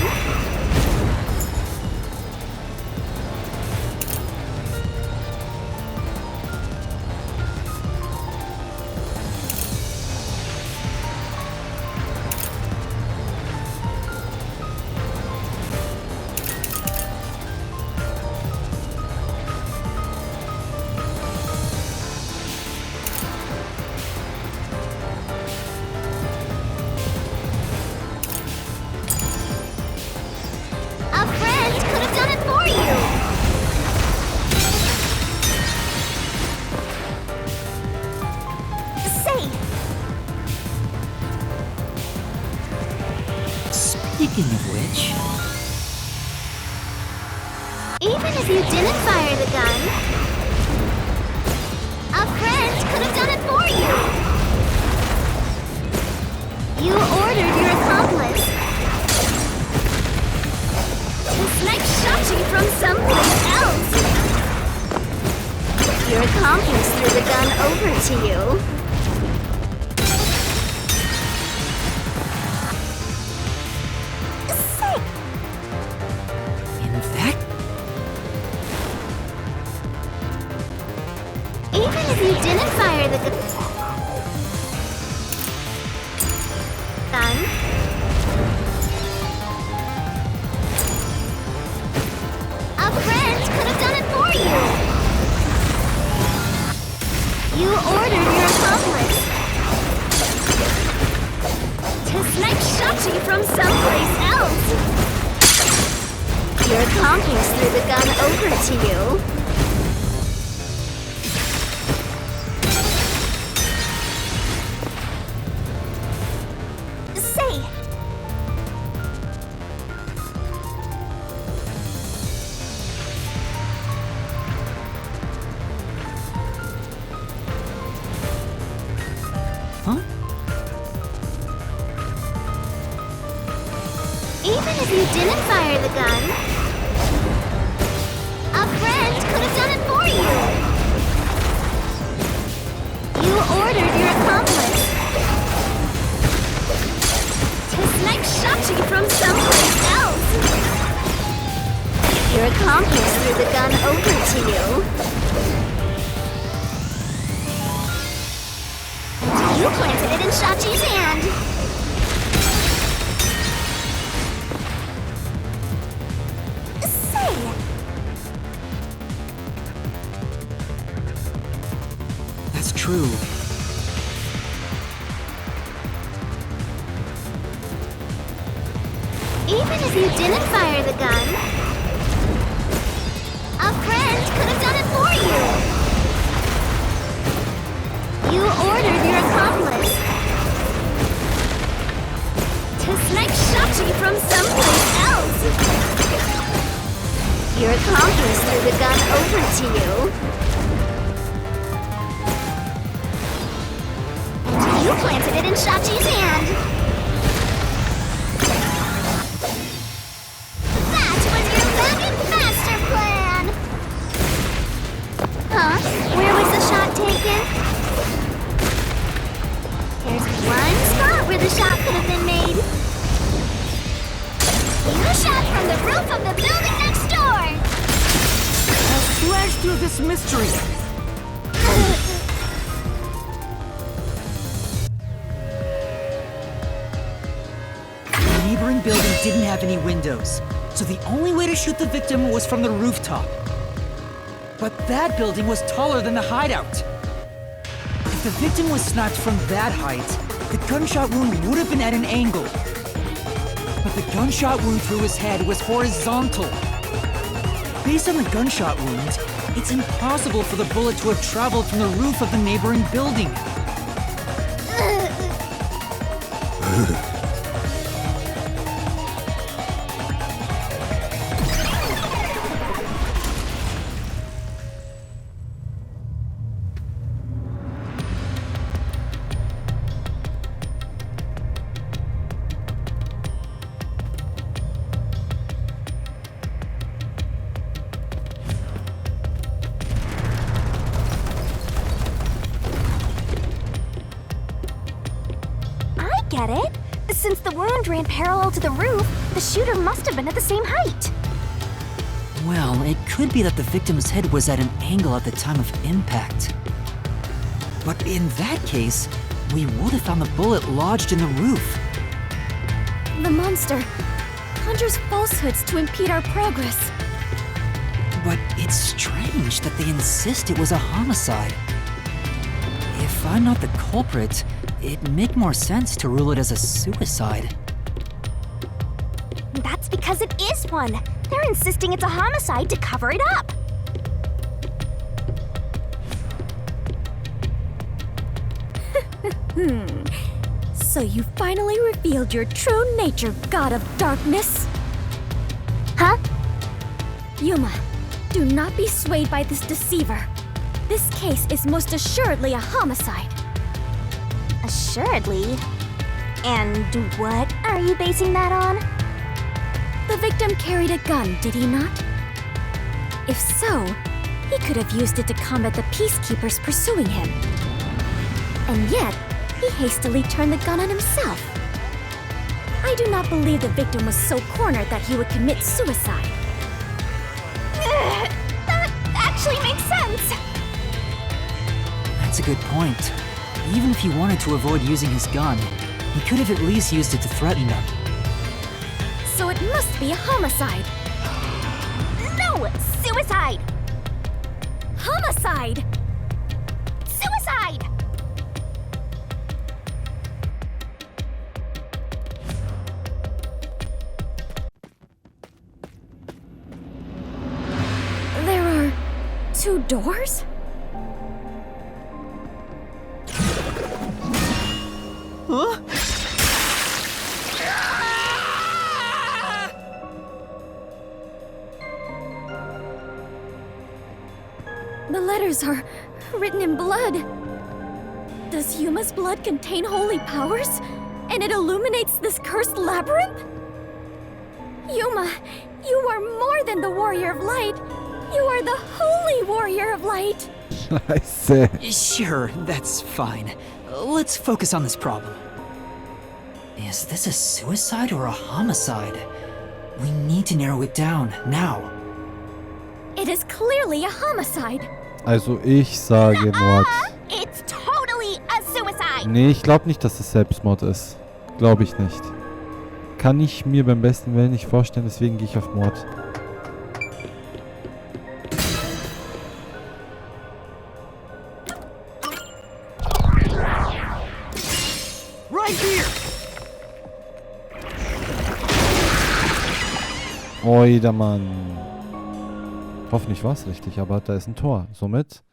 a friend could have done it for you. Say, Speaking of which, even if you didn't fire the gun, a friend could have done it for you. You ordered your accomplice to snipe shot you from someplace else. Your accomplice threw the gun over to you. Say, in fact, even if you didn't fire the gun, a friend could have done it for you. You ordered your accomplice to snipe shot you from someplace else. Your accomplice threw the gun over to you. Say, even if you didn't fire the gun, a friend could have done it for you. You ordered your accomplice to snipe shot you from someplace else. Your accomplice threw the gun over to you. You planted it in Shachi's hand. that's true. Even if you didn't fire the gun, a friend could have done it for you. You ordered your accomplice to snipe Shachi from someplace else. Your accomplice threw the gun over to you. And you planted it in Shachi's hand. That was your magic master plan! Huh? Where was the shot taken? There's one spot where the shot could have been made. You shot from the roof of the building next door! I'll slash through this mystery! The neighboring building didn't have any windows, so the only way to shoot the victim was from the rooftop. But that building was taller than the hideout. If the victim was sniped from that height, the gunshot wound would have been at an angle. But the gunshot wound through his head was horizontal. Based on the gunshot wound, it's impossible for the bullet to have traveled from the roof of the neighboring building. Get it? Since the wound ran parallel to the roof, the shooter must have been at the same height. Well, it could be that the victim's head was at an angle at the time of impact. But in that case, we would have found the bullet lodged in the roof. The monster conjures falsehoods to impede our progress. But it's strange that they insist it was a homicide. If I'm not the culprit, it'd make more sense to rule it as a suicide. That's because it is one. They're insisting it's a homicide to cover it up. So you finally revealed your true nature, God of Darkness. Huh? Yuma, do not be swayed by this deceiver. This case is most assuredly a homicide. Assuredly. And what are you basing that on? The victim carried a gun, did he not? If so, he could have used it to combat the peacekeepers pursuing him. And yet, he hastily turned the gun on himself. I do not believe the victim was so cornered that he would commit suicide. That actually makes sense. That's a good point. Even if he wanted to avoid using his gun, he could have at least used it to threaten them. So it must be a homicide. No! Suicide! Homicide! Suicide! There are 2 doors? Huh? The letters are written in blood. Does Yuma's blood contain holy powers? And it illuminates this cursed labyrinth? Yuma, you are more than the warrior of light. You are the holy warrior of light. I see. Sure, that's fine. Let's focus on this problem. Is this a suicide or a homicide? We need to narrow it down, now. It is clearly a homicide. Also ich sage Mord. It's totally a suicide. Nee, ich glaube nicht, dass es Selbstmord ist. Glaube ich nicht. Kann ich mir beim besten Willen nicht vorstellen, deswegen gehe ich auf Mord. Right here! Oida, Mann. Hoffentlich war es richtig, aber da ist ein Tor. Somit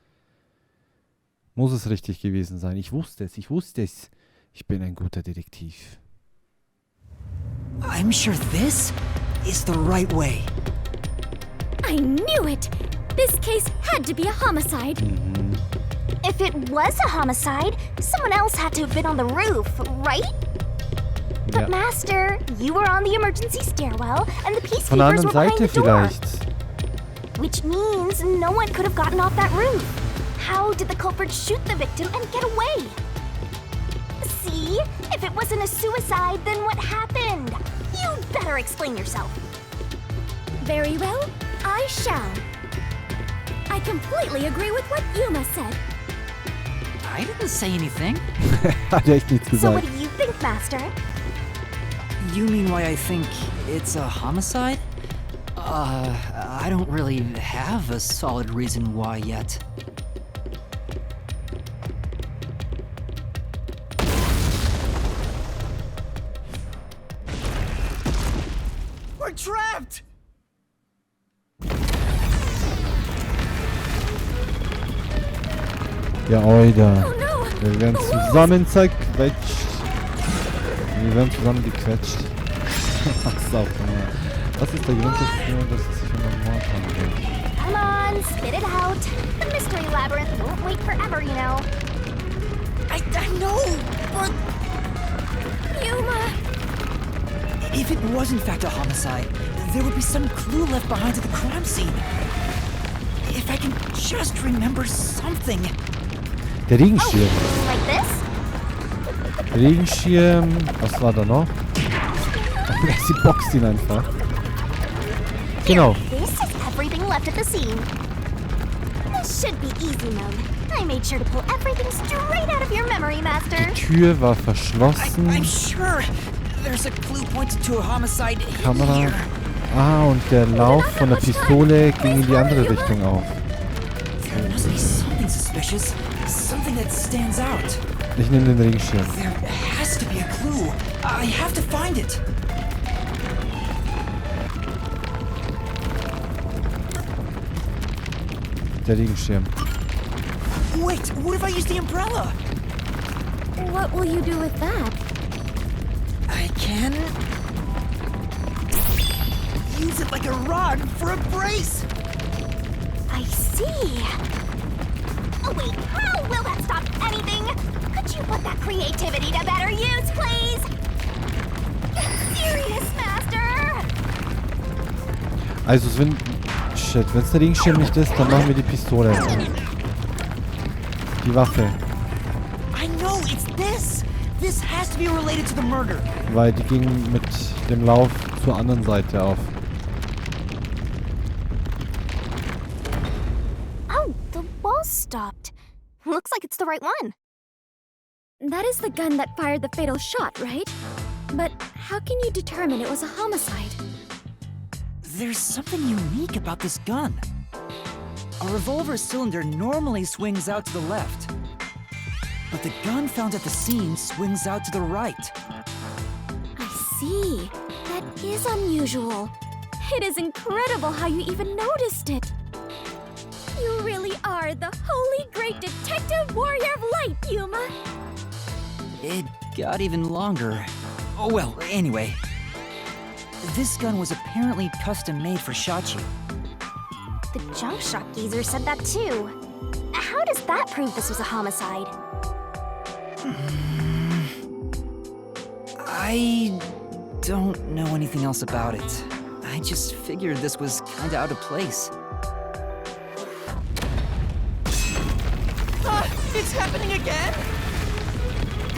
muss es richtig gewesen sein. Ich wusste es. Ich bin ein guter Detektiv. I'm sure this is the right way. I knew it! This case had to be a homicide. If it was a homicide, someone else had to have been on the roof, right? But Ja. Master, you were on the emergency stairwell, and the Von der peacekeepers anderen were behind Seite the door. vielleicht. Which means no one could have gotten off that roof. How did the culprit shoot the victim and get away? See? If it wasn't a suicide, then what happened? You better explain yourself. Very well, I shall. I completely agree with what Yuma said. I didn't say anything. Hat echt nichts So what gesagt. do you think, Master? You mean why I think it's a homicide? I don't really have a solid reason why yet. We're trapped! Ja, Oida. Wir werden zusammen zerquetscht. Wir werden zusammen gequetscht. Was ist der Grund dafür, dass es sich um einen Mord handelt? Come on, spit it out. The mystery labyrinth won't wait forever, you know. I know, but... Yuma! If it was in fact a homicide, there would be some clue left behind at the crime scene. If I can just remember something. Der Regenschirm. Like this? Regenschirm. Was war da noch? Sie boxt ihn einfach. Genau. This is everything left at the scene. This should be easy mode. I made sure to pull everything straight out of your memory, Master. Die Tür war verschlossen. I'm sure there's a clue pointed to a homicide Kamera. here. Ah, und der Lauf von der Pistole ging in die andere Richtung auf. There must be something suspicious, something that stands out. Ich nehme den Regenschirm. There has to be a clue. I have to find it. Der Regenschirm. Wait, what if I use the umbrella? What will you do with that? I can use it like a rod for a brace. I see. Oh wait, how will that stop anything? Could you put that creativity to better use, please? Get serious, Master! Also, wenn es der Regenschirm nicht ist, dann machen wir die Pistole. Die Waffe. I know, it's this. This has to be related to the murder. Weil die ging mit dem Lauf zur anderen Seite auf. Oh, the wall stopped. Looks like it's the right one. That is the gun that fired the fatal shot, right? But how can you determine it was a homicide? There's something unique about this gun. A revolver cylinder normally swings out to the left, but the gun found at the scene swings out to the right. I see. That is unusual. It is incredible how you even noticed it. You really are the holy great detective warrior of light, Yuma. It got even longer. Oh well, anyway. This gun was apparently custom made for Shachi. The junk shop geezer said that too. How does that prove this was a homicide? I don't know anything else about it. I just figured this was kinda out of place. It's happening again?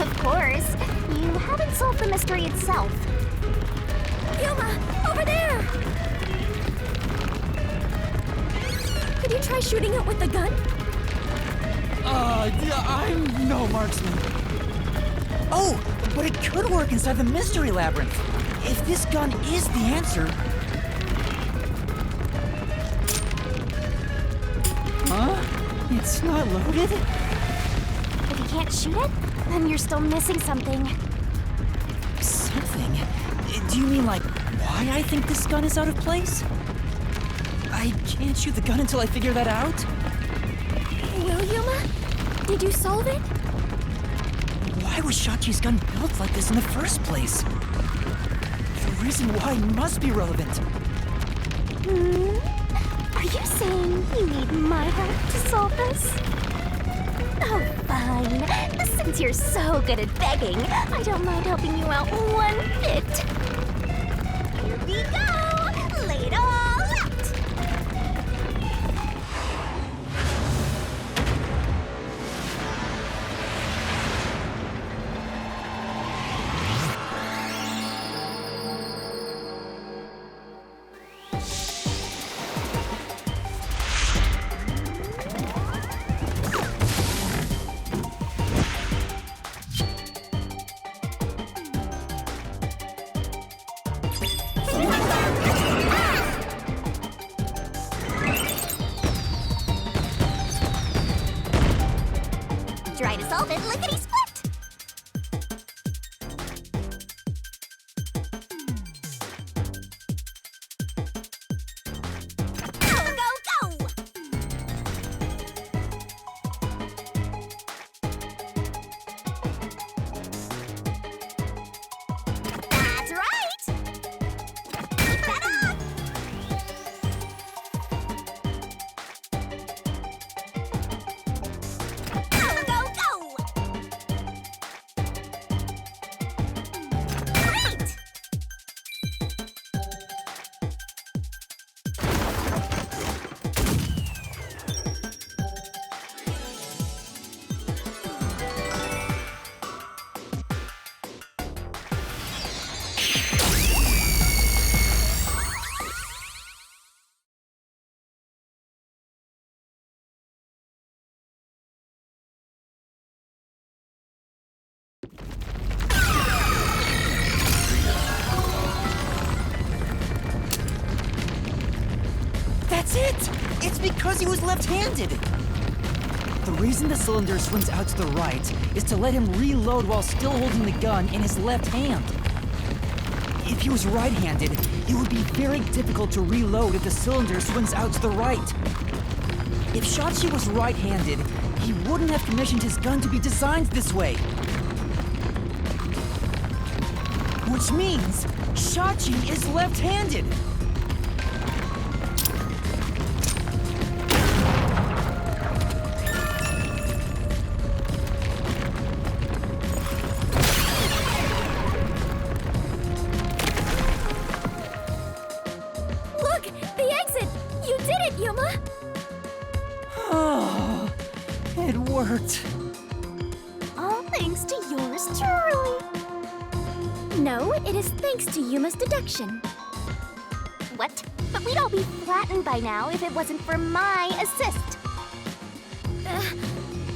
Of course. You haven't solved the mystery itself. Yuma, over there! Could you try shooting it with the gun? I'm no marksman. Oh, but it could work inside the mystery labyrinth. If this gun is the answer... Huh? It's not loaded? If you can't shoot it, then you're still missing something. Something? Do you mean like why I think this gun is out of place? I can't shoot the gun until I figure that out. Well, Yuma, did you solve it? Why was Shachi's gun built like this in the first place? The reason why must be relevant. Are you saying you need my help to solve this? Oh, fine. Since you're so good at begging, I don't mind helping you out one bit. Here we go! Lay it all out! Try to solve it, lickety split! Go, go, go! That's right! Keep that up! Go, go, go! Great! That's it! It's because he was left-handed! The reason the cylinder swings out to the right is to let him reload while still holding the gun in his left hand. If he was right-handed, it would be very difficult to reload if the cylinder swings out to the right. If Shachi was right-handed, he wouldn't have commissioned his gun to be designed this way. Which means Shachi is left-handed! Look! The exit! You did it, Yuma! Oh, it worked. All thanks to yours truly. No, it is thanks to Yuma's deduction. What? But we'd all be flattened by now if it wasn't for my assist.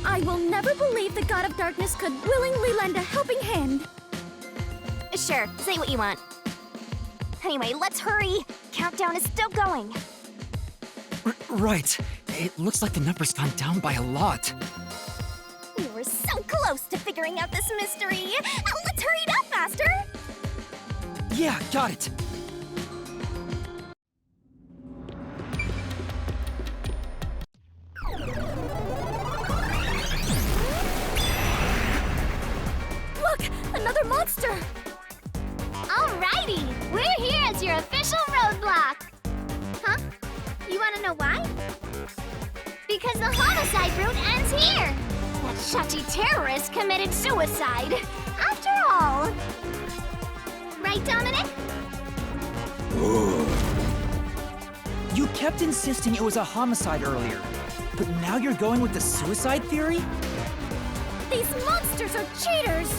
I will never believe the God of Darkness could willingly lend a helping hand. Sure, say what you want. Anyway, let's hurry. Countdown is still going. Right. It looks like the number's gone down by a lot. We were so close to figuring out this mystery. Let's hurry it up, Master. Yeah, got it. Look, another monster. Alrighty, we're here as your official roadblock. Huh? You want to know why? Because the homicide route ends here. That Shachi terrorist committed suicide. After all. Right, Dominic? You kept insisting it was a homicide earlier, but now you're going with the suicide theory? These monsters are cheaters.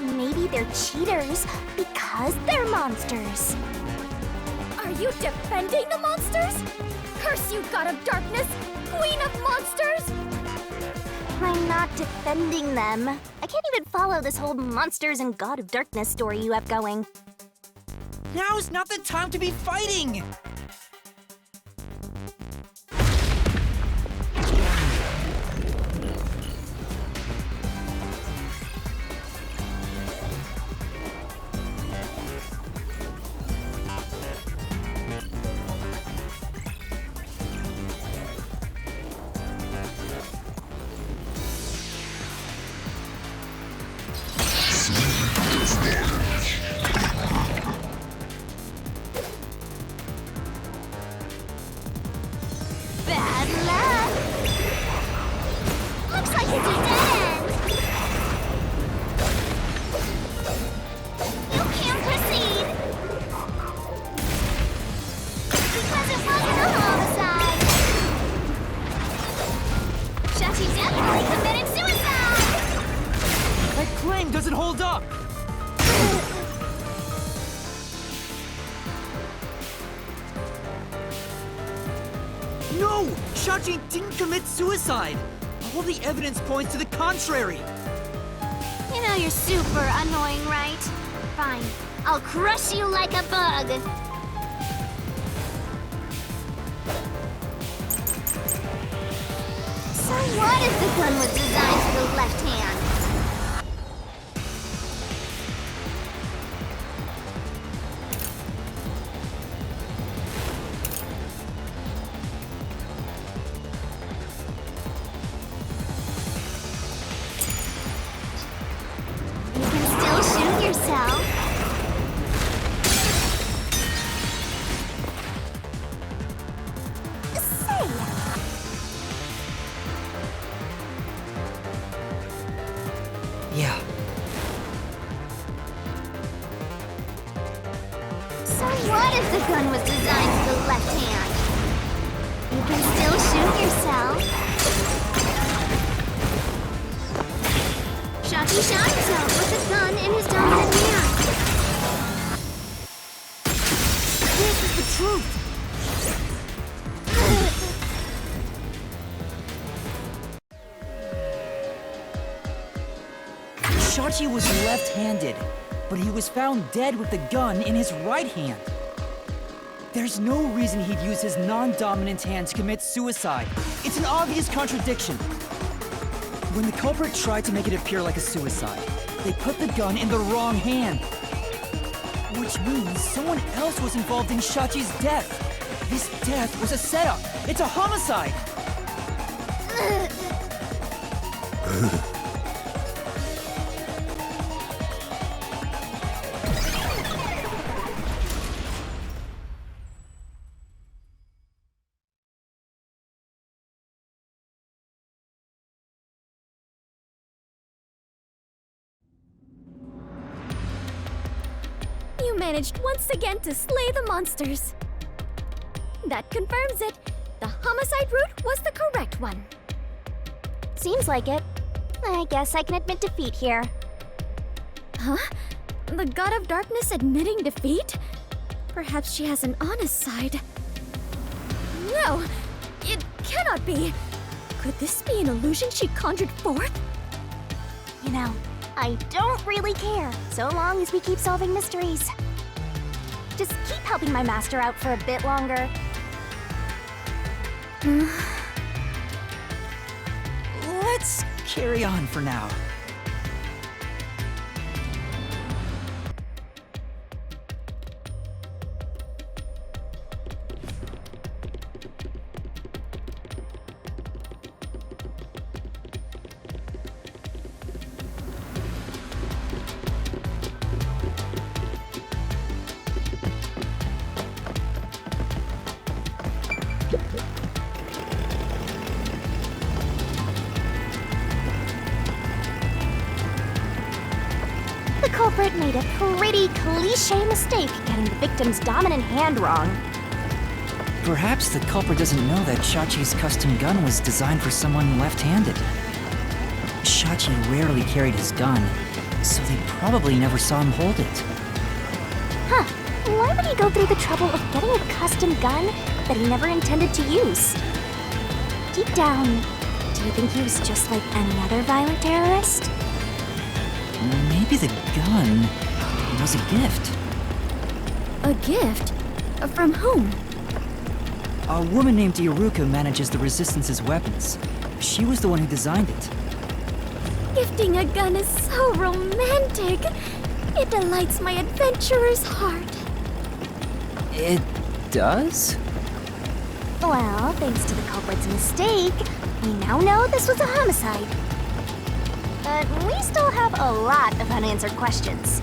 Maybe they're cheaters because they're monsters. Are you defending the monsters? Curse you, God of Darkness, Queen of Monsters! I'm not defending them. I can't even follow this whole monsters and God of Darkness story you have going. Now's not the time to be fighting! committed suicide! That claim doesn't hold up! No! Shachi didn't commit suicide! All the evidence points to the contrary! You know you're super annoying, right? Fine. I'll crush you like a bug. So what if the gun was designed for the left hand? You can still shoot yourself. Say. Yeah. So what if the gun was designed for the left hand? You can still shoot yourself. Shachi shot himself with the gun in his dominant hand. This is the truth! Shachi was left-handed, but he was found dead with the gun in his right hand. There's no reason he'd use his non-dominant hand to commit suicide. It's an obvious contradiction. When the culprit tried to make it appear like a suicide, they put the gun in the wrong hand. Which means someone else was involved in Shachi's death. This death was a setup. It's a homicide. You managed once again to slay the monsters. That confirms it. The homicide route was the correct one. Seems like it. I guess I can admit defeat here. Huh? The God of Darkness admitting defeat? Perhaps she has an honest side. No! It cannot be! Could this be an illusion she conjured forth? You know, I don't really care, so long as we keep solving mysteries. Just keep helping my master out for a bit longer. Let's carry on for now. The culprit made a pretty cliché mistake getting the victim's dominant hand wrong. Perhaps the culprit doesn't know that Shachi's custom gun was designed for someone left-handed. Shachi rarely carried his gun, so they probably never saw him hold it. Huh. Why would he go through the trouble of getting a custom gun that he never intended to use? Deep down, do you think he was just like any other violent terrorist? Maybe the gun was a gift. A gift? From whom? A woman named Iruka manages the Resistance's weapons. She was the one who designed it. Gifting a gun is so romantic. It delights my adventurer's heart. It does? Well, thanks to the culprit's mistake, we now know this was a homicide. But we still have a lot of unanswered questions.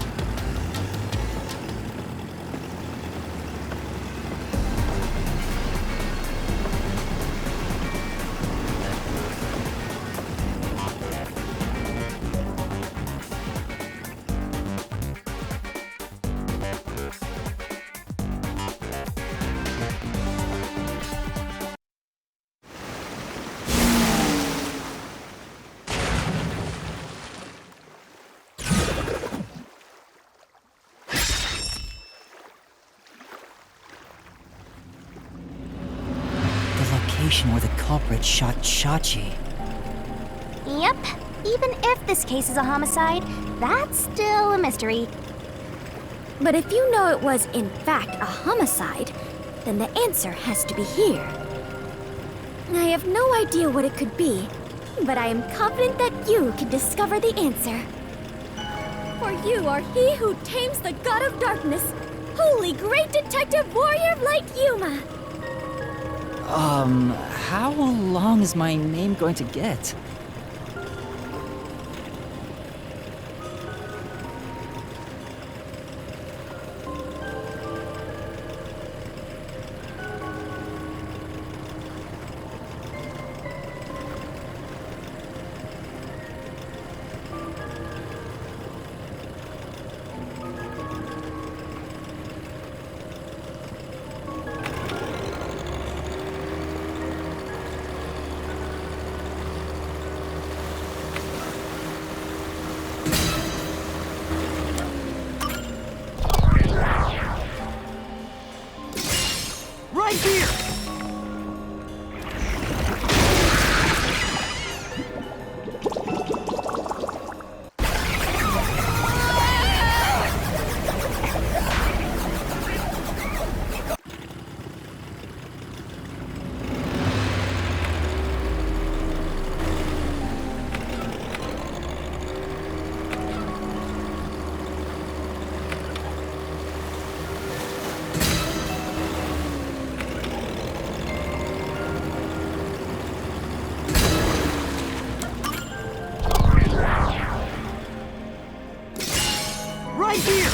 location where the culprit shot Shachi. Yep. Even if this case is a homicide, that's still a mystery. But if you know it was, in fact, a homicide, then the answer has to be here. I have no idea what it could be, but I am confident that you can discover the answer. For you are he who tames the god of darkness, holy great detective warrior of light Yuma. How long is my name going to get? Right here! Right here!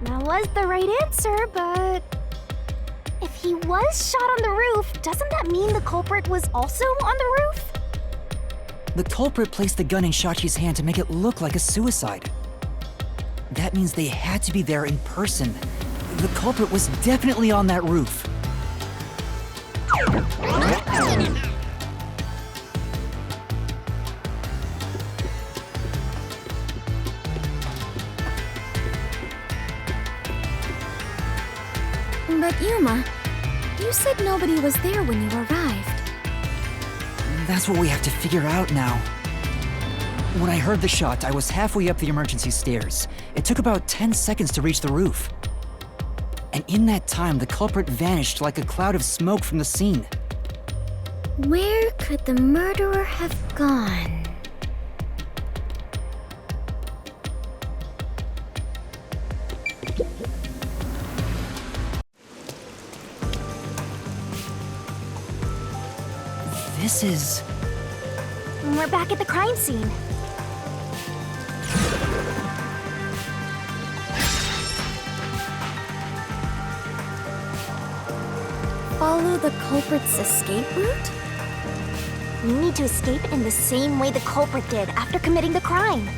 That was the right answer, but if he was shot on the roof, doesn't that mean the culprit was also on the roof? The culprit placed the gun in Shachi's hand to make it look like a suicide. That means they had to be there in person. The culprit was definitely on that roof. But Yuma, you said nobody was there when you arrived. That's what we have to figure out now. When I heard the shot, I was halfway up the emergency stairs. It took about 10 seconds to reach the roof. And in that time, the culprit vanished like a cloud of smoke from the scene. Where could the murderer have gone? This is... We're back at the crime scene. Follow the culprit's escape route? We need to escape in the same way the culprit did after committing the crime.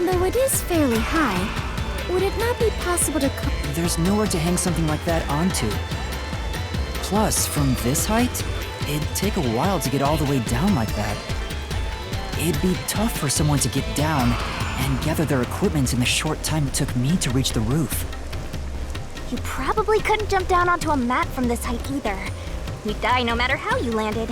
Though it is fairly high, would it not be possible to... There's nowhere to hang something like that onto. Plus, from this height, it'd take a while to get all the way down like that. It'd be tough for someone to get down and gather their equipment in the short time it took me to reach the roof. You probably couldn't jump down onto a mat from this height either. You'd die no matter how you landed.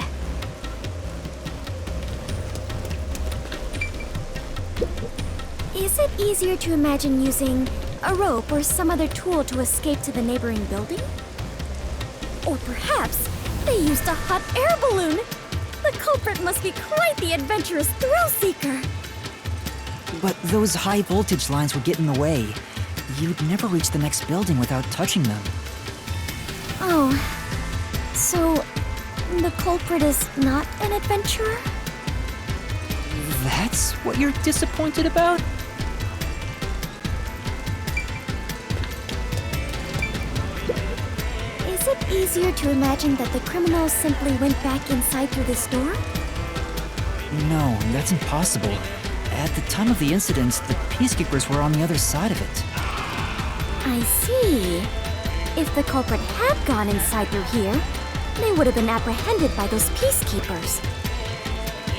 Is it easier to imagine using a rope or some other tool to escape to the neighboring building? Or perhaps they used a hot air balloon? The culprit must be quite the adventurous thrill-seeker. But those high-voltage lines would get in the way. You'd never reach the next building without touching them. Oh, so the culprit is not an adventurer? That's what you're disappointed about? Is it easier to imagine that the criminals simply went back inside through this door? No, that's impossible. At the time of the incident, the peacekeepers were on the other side of it. I see. If the culprit had gone inside through here, they would have been apprehended by those peacekeepers.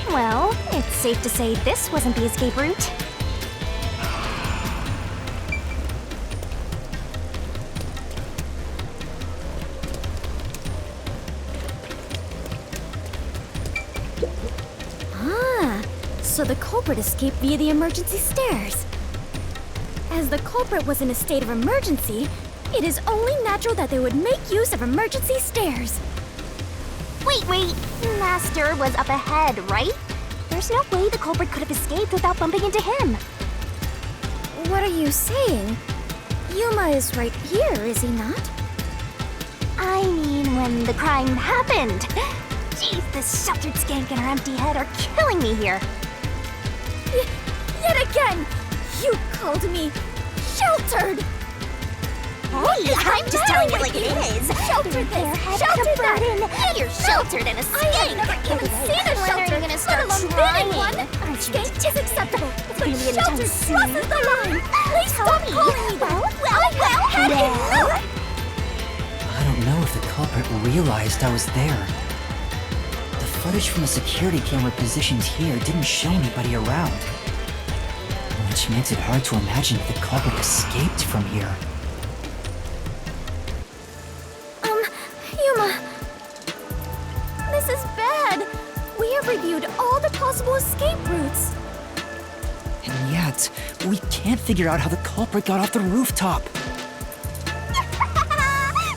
Well, it's safe to say this wasn't the escape route. So the culprit escaped via the emergency stairs. As the culprit was in a state of emergency, it is only natural that they would make use of emergency stairs. Wait. Master was up ahead, right? There's no way the culprit could have escaped without bumping into him. What are you saying? Yuma is right here, is he not? I mean, when the crime happened. Jeez, this sheltered skank and her empty head are killing me here. Yet again, you called me sheltered. Hey, I'm just telling you like it is. Sheltered this, sheltered that. You're sheltered in a skank. I've never even seen a shelter, let alone been in one. Skank is acceptable, but sheltered crosses the line. Please stop calling me that. Had enough. I don't know if the culprit realized I was there. The footage from the security camera positioned here didn't show anybody around. Which makes it hard to imagine that the culprit escaped from here. Yuma. This is bad. We have reviewed all the possible escape routes. And yet, we can't figure out how the culprit got off the rooftop.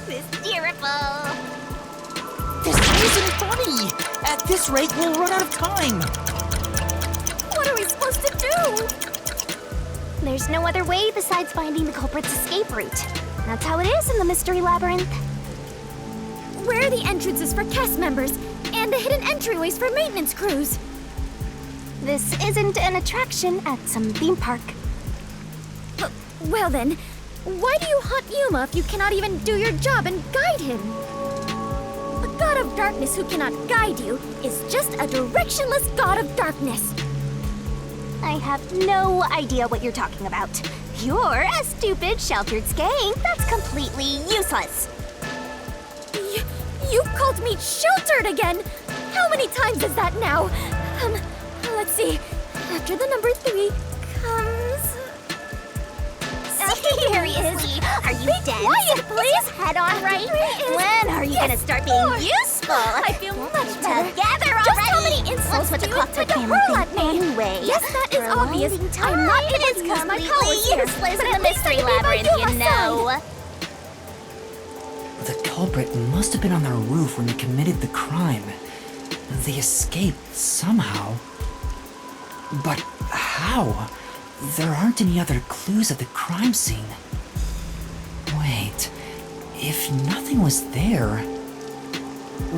Mysteriful. This isn't funny! At this rate, we'll run out of time! What are we supposed to do? There's no other way besides finding the culprit's escape route. That's how it is in the Mystery Labyrinth. Where are the entrances for cast members and the hidden entryways for maintenance crews? This isn't an attraction at some theme park. Well then, why do you hunt Yuma if you cannot even do your job and guide him? A god of darkness who cannot guide you is just a directionless god of darkness. I have no idea what you're talking about. You're a stupid, sheltered skank that's completely useless. You called me sheltered again! How many times is that now? Let's see. After the number 3 comes... Seriously? Are you Be dead? quiet, please! Head on right? Is... When are you gonna start being useful? I feel much better. Together already! Just how many insults That's what do the you clock intend to camera hurl think at me? anyway? Yes, that is For a obvious. long time, I'm not it able is to use my completely powers here, useless but in at the least Mystery I can be by Labyrinth, you Yuma's know. side. The culprit must have been on their roof when they committed the crime. They escaped somehow. But how? There aren't any other clues at the crime scene. Wait, if nothing was there...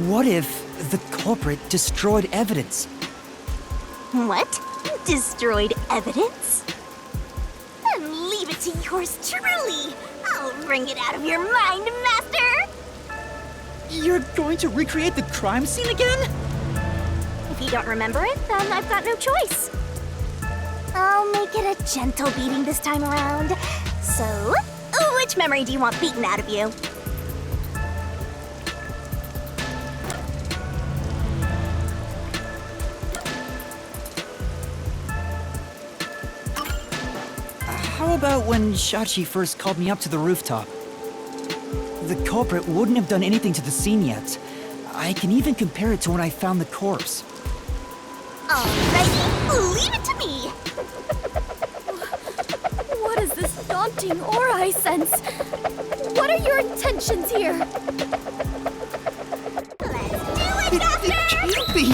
What if the culprit destroyed evidence? What? Destroyed evidence? Then leave it to yours truly. I'll wring it out of your mind, Master! You're going to recreate the crime scene again? If you don't remember it, then I've got no choice. I'll make it a gentle beating this time around. So, which memory do you want beaten out of you? How about when Shachi first called me up to the rooftop? The culprit wouldn't have done anything to the scene yet. I can even compare it to when I found the corpse. Alrighty, leave it to me! haunting aura I sense. What are your intentions here? It can't be!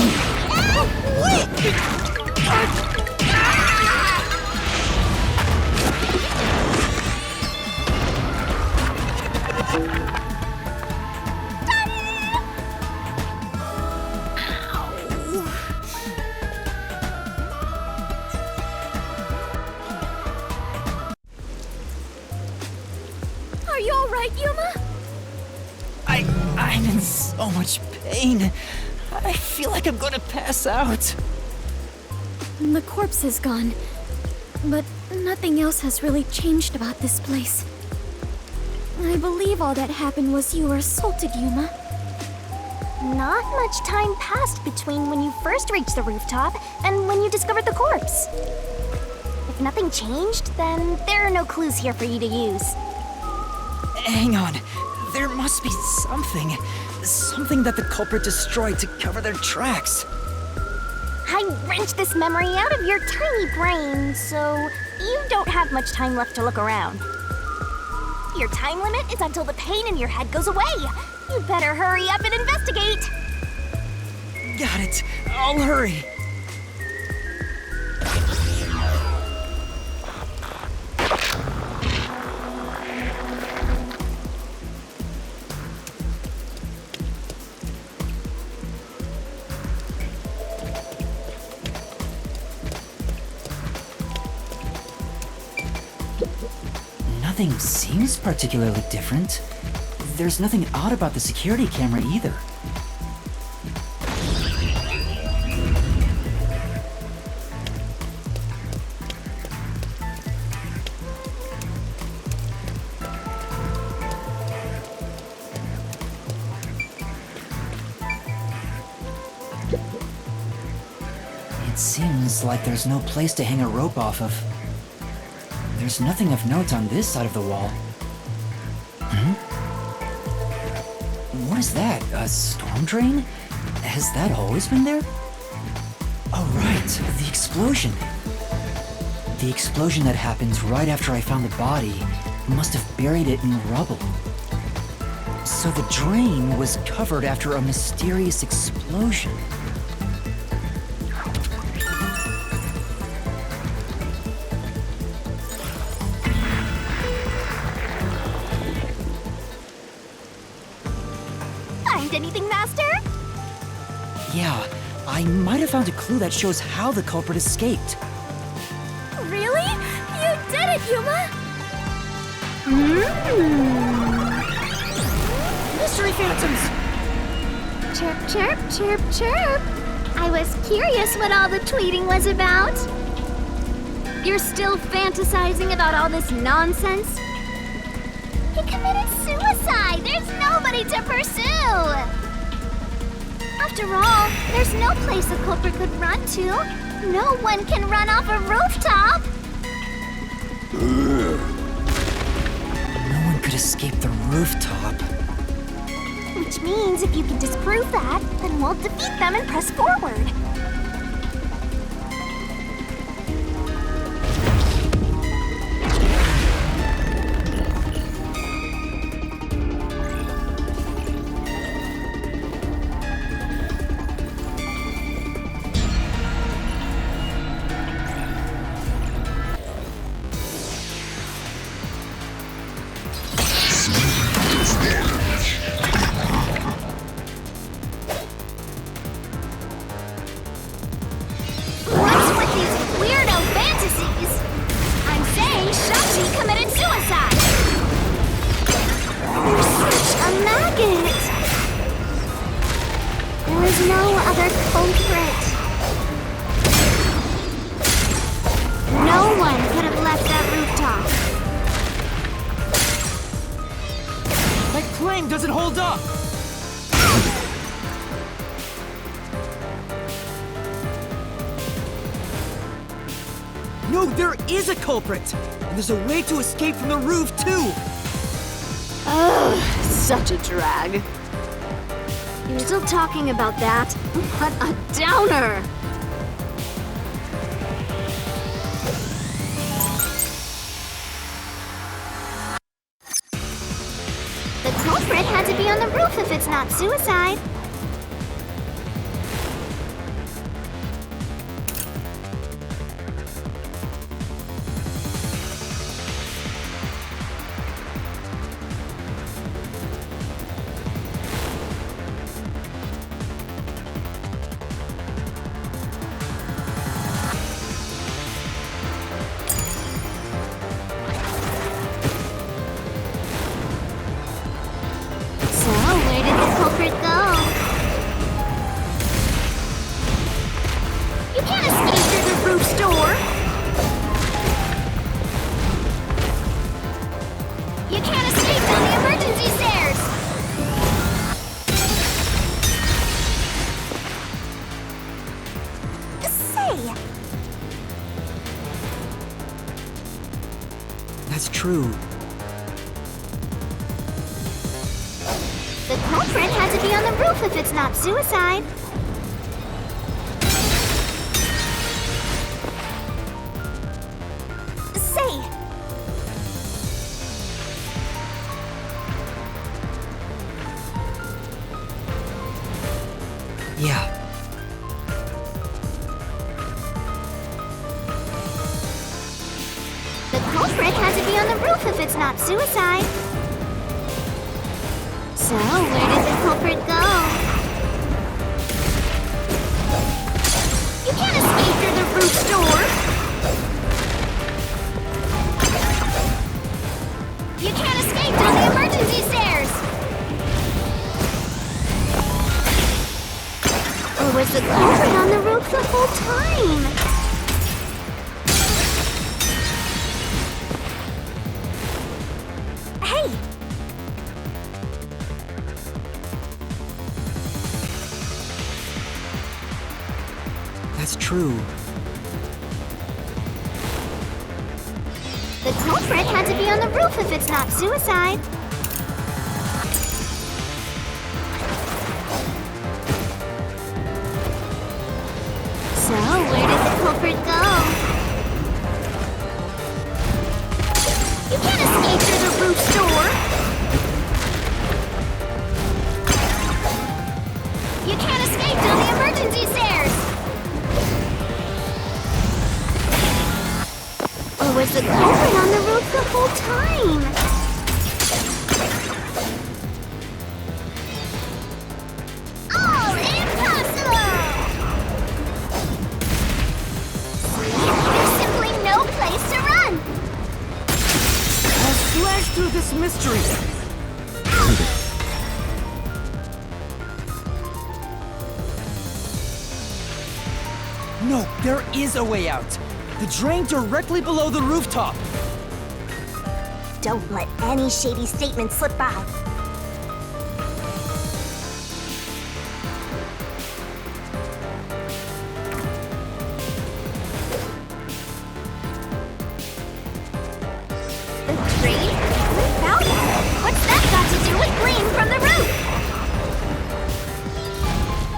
Are you alright, Yuma? I'm in so much pain. I feel like I'm gonna pass out. The corpse is gone, but nothing else has really changed about this place. I believe all that happened was you were assaulted, Yuma. Not much time passed between when you first reached the rooftop and when you discovered the corpse. If nothing changed, then there are no clues here for you to use. Hang on. There must be something. Something that the culprit destroyed to cover their tracks. I wrenched this memory out of your tiny brain, so you don't have much time left to look around. Your time limit is until the pain in your head goes away. You better hurry up and investigate. Got it. I'll hurry. Nothing seems particularly different. There's nothing odd about the security camera either. It seems like there's no place to hang a rope off of. There's nothing of note on this side of the wall. What is that? A storm drain? Has that always been there? Oh, right. The explosion. The explosion that happened right after I found the body must have buried it in rubble. So the drain was covered after a mysterious explosion. Anything, Master? Yeah, I might have found a clue that shows how the culprit escaped. Really? You did it, Yuma! Mystery phantoms! Chirp, chirp, chirp, chirp. I was curious what all the tweeting was about. You're still fantasizing about all this nonsense? He committed suicide! There's nobody to pursue! After all, there's no place a culprit could run to. No one can run off a rooftop! No one could escape the rooftop. Which means if you can disprove that, then we'll defeat them and press forward. Doesn't hold up! No, there is a culprit! And there's a way to escape from the roof, too! Ugh, such a drag. You're still talking about that? What a downer! culprit had to be on the roof if it's not suicide. That's true. The culprit had to be on the roof if it's not suicide. Say! Yeah. The culprit had to be on the roof if it's not suicide. So, where did the culprit go? You can't escape through the roof door! You can't escape down the emergency stairs! Or was the culprit on the roof the whole time? Hey! That's true. The culprit had to be on the roof if it's not suicide. So, where did the culprit go? You can't escape through the roof door! You can't escape down the emergency stairs! Or was the culprit on the roof the whole time? All impossible! There's simply no place to run! I'll slash through this mystery! No, there is a way out! The drain directly below the rooftop! Don't let any shady statement slip by. The tree? Without it? What's that got to do with gleam from the roof?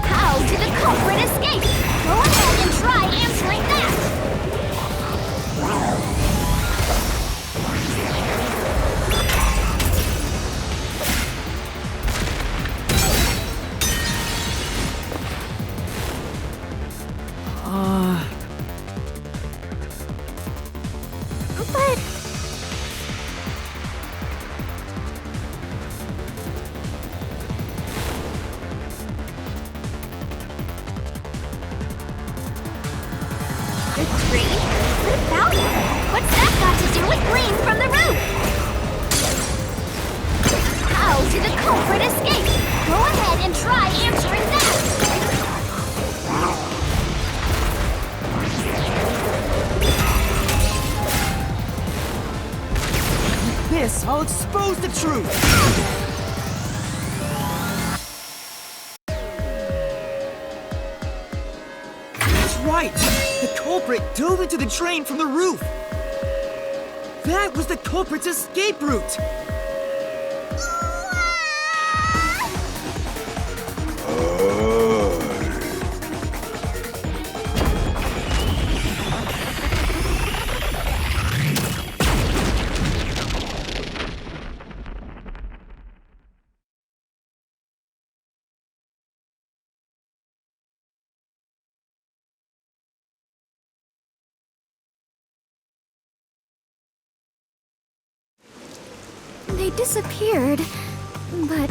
How did the culprit escape? Go ahead and try answering that! But... The tree? Without it? What's that got to do with gleam from the roof? How did the culprit escape? Go ahead and try answering that! This, I'll expose the truth! That's right! The culprit dove into the train from the roof! That was the culprit's escape route! They disappeared, but...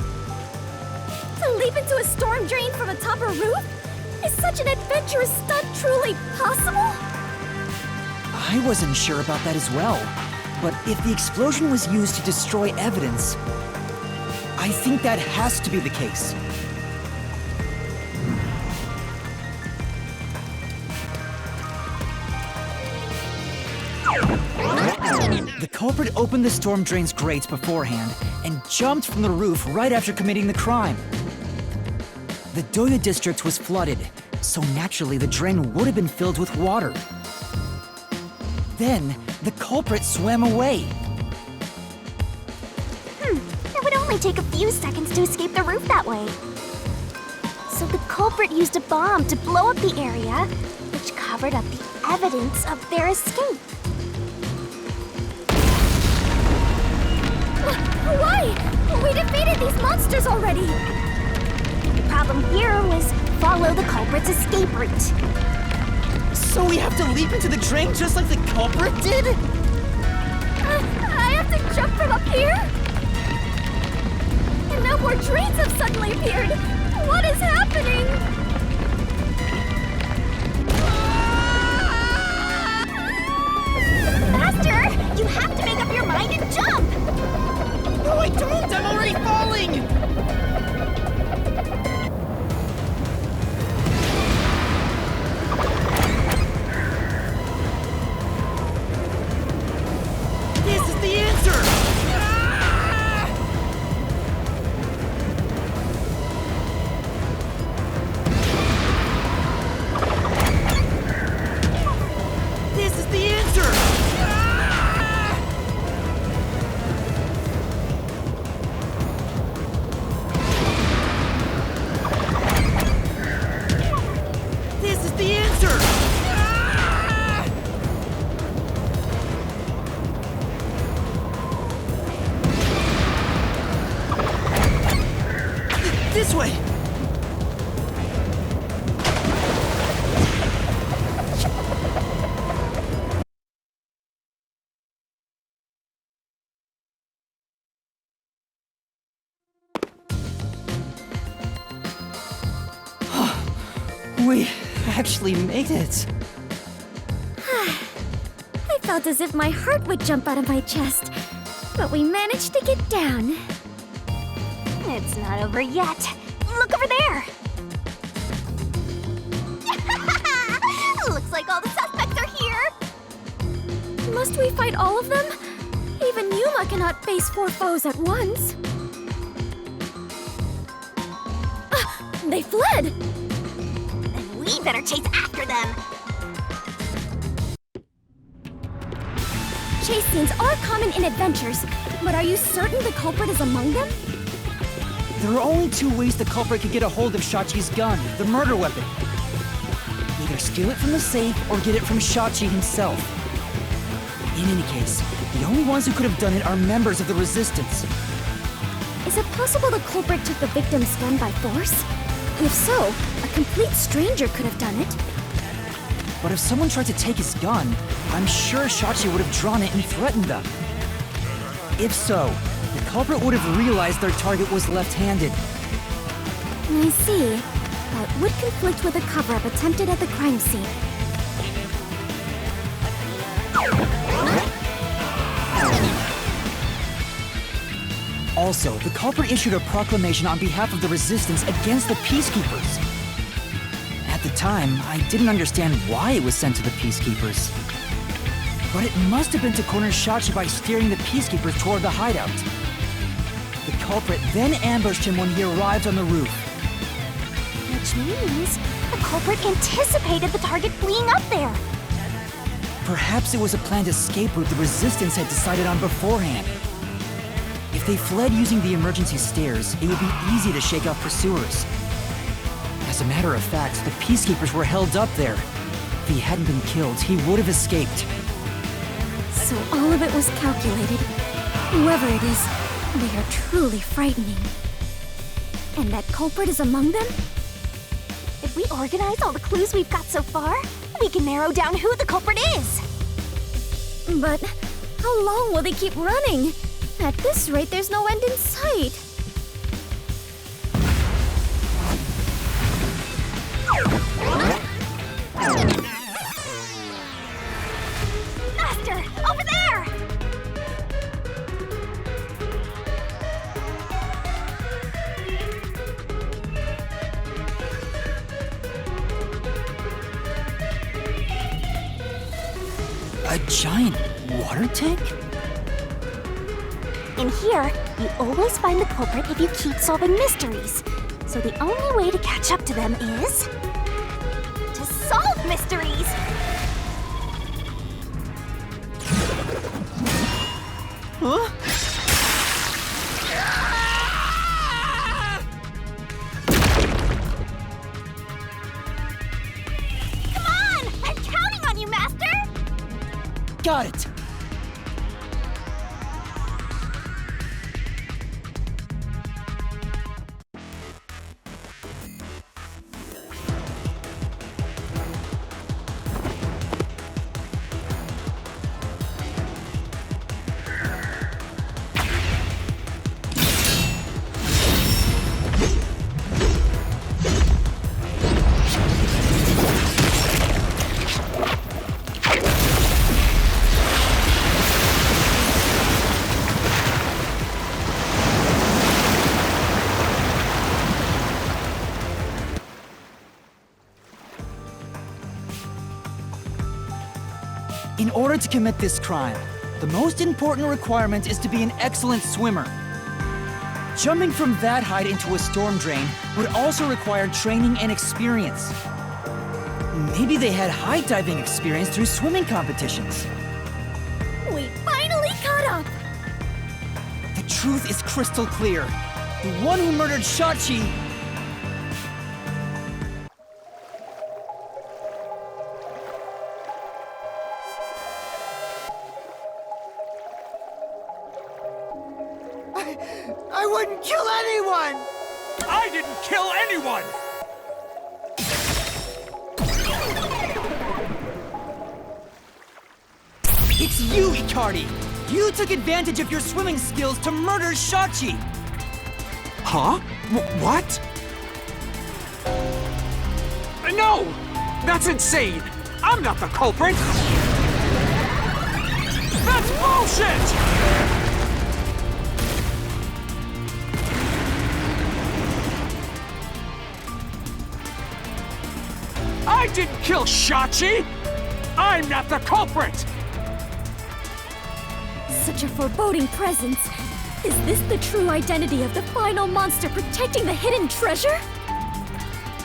To leap into a storm drain from atop a roof? Is such an adventurous stunt truly possible? I wasn't sure about that as well. But if the explosion was used to destroy evidence, I think that has to be the case. The culprit opened the storm drain's grates beforehand and jumped from the roof right after committing the crime. The Doya district was flooded, so naturally the drain would have been filled with water. Then, the culprit swam away. It would only take a few seconds to escape the roof that way. So the culprit used a bomb to blow up the area, which covered up the evidence of their escape. Why? We defeated these monsters already! The problem here was follow the culprit's escape route. So we have to leap into the drain just like the culprit did? I have to jump from up here? And now more drains have suddenly appeared! What is happening? Faster! You have to make up your mind and jump! No, I don't! I'm already falling! This is the answer! This is the answer! This is the answer! This way! We actually made it. I felt as if my heart would jump out of my chest, but we managed to get down. It's not over yet. Look over there! Looks like all the suspects are here! Must we fight all of them? Even Yuma cannot face 4 foes at once. They fled! Then we better chase after them! Chase scenes are common in adventures, but are you certain the culprit is among them? There are only 2 ways the culprit could get a hold of Shachi's gun, the murder weapon. Either steal it from the safe or get it from Shachi himself. In any case, the only ones who could have done it are members of the Resistance. Is it possible the culprit took the victim's gun by force? If so, a complete stranger could have done it. But if someone tried to take his gun, I'm sure Shachi would have drawn it and threatened them. If so, the culprit would have realized their target was left-handed. I see. That would conflict with a cover-up attempted at the crime scene. Also, the culprit issued a proclamation on behalf of the Resistance against the Peacekeepers. At the time, I didn't understand why it was sent to the Peacekeepers. But it must have been to corner Shachi by steering the Peacekeepers toward the hideout. The culprit then ambushed him when he arrived on the roof. Which means the culprit anticipated the target fleeing up there. Perhaps it was a planned escape route the Resistance had decided on beforehand. If they fled using the emergency stairs, it would be easy to shake off pursuers. As a matter of fact, the Peacekeepers were held up there. If he hadn't been killed, he would have escaped. So all of it was calculated. Whoever it is, they are truly frightening. And that culprit is among them? If we organize all the clues we've got so far, we can narrow down who the culprit is. But how long will they keep running? At this rate, there's no end in sight. Master! Over there! A giant water tank? In here, you always find the culprit if you keep solving mysteries. So the only way to catch up to them is to solve mysteries! Huh? Come on! I'm counting on you, Master! Got it! In order to commit this crime, the most important requirement is to be an excellent swimmer. Jumping from that height into a storm drain would also require training and experience. Maybe they had high diving experience through swimming competitions. We finally caught up! The truth is crystal clear. The one who murdered Shachi... I wouldn't kill anyone! I didn't kill anyone! It's you, Icardi! You took advantage of your swimming skills to murder Shachi! Huh? What? No! That's insane! I'm not the culprit! That's bullshit! I didn't kill Shachi! I'm not the culprit! Such a foreboding presence. Is this the true identity of the final monster protecting the hidden treasure?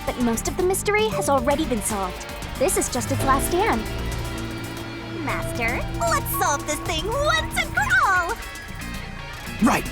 But most of the mystery has already been solved. This is just its last stand. Master, let's solve this thing once and for all! Right!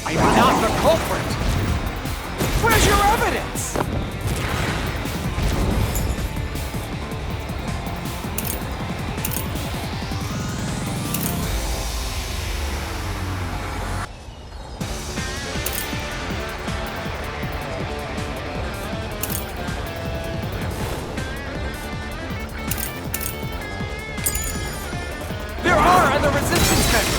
I'm not the culprit! Where's your evidence? There are other resistance members!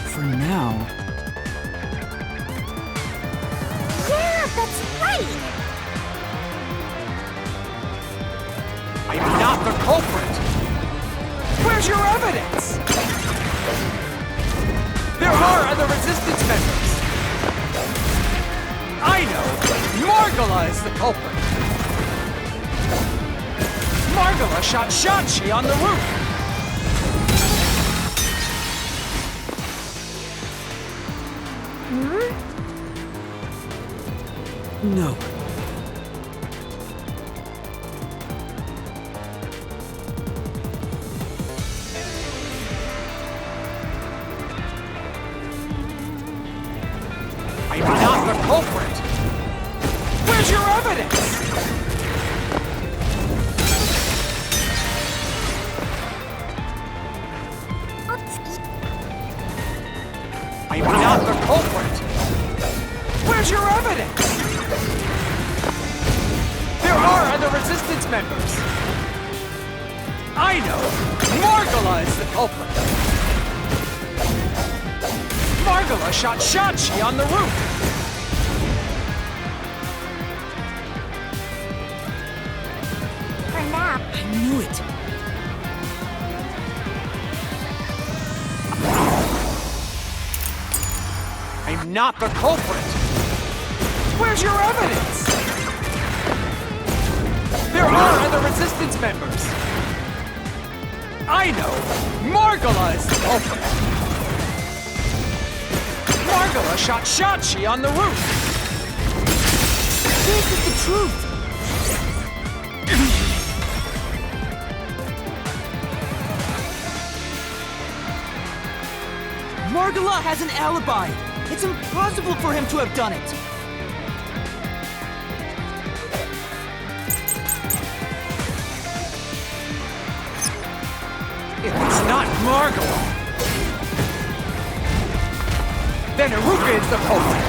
For now... Yeah, that's right! I'm not the culprit! Where's your evidence? There are other resistance members! I know! Margala is the culprit! Margala shot Shachi on the roof! Hmm? No. No. culprit! Where's your evidence? I'm not the culprit! Where's your evidence? There are other Resistance members! I know! Margala is the culprit! Margala shot Shachi on the roof! For now. I knew it. I'm not the culprit! Where's your evidence? There are other Resistance members! I know! Margala is the culprit! Margala shot Shachi on the roof! This is the truth! Margala has an alibi! It's impossible for him to have done it! If it's not Margala, then Iruka is the culprit!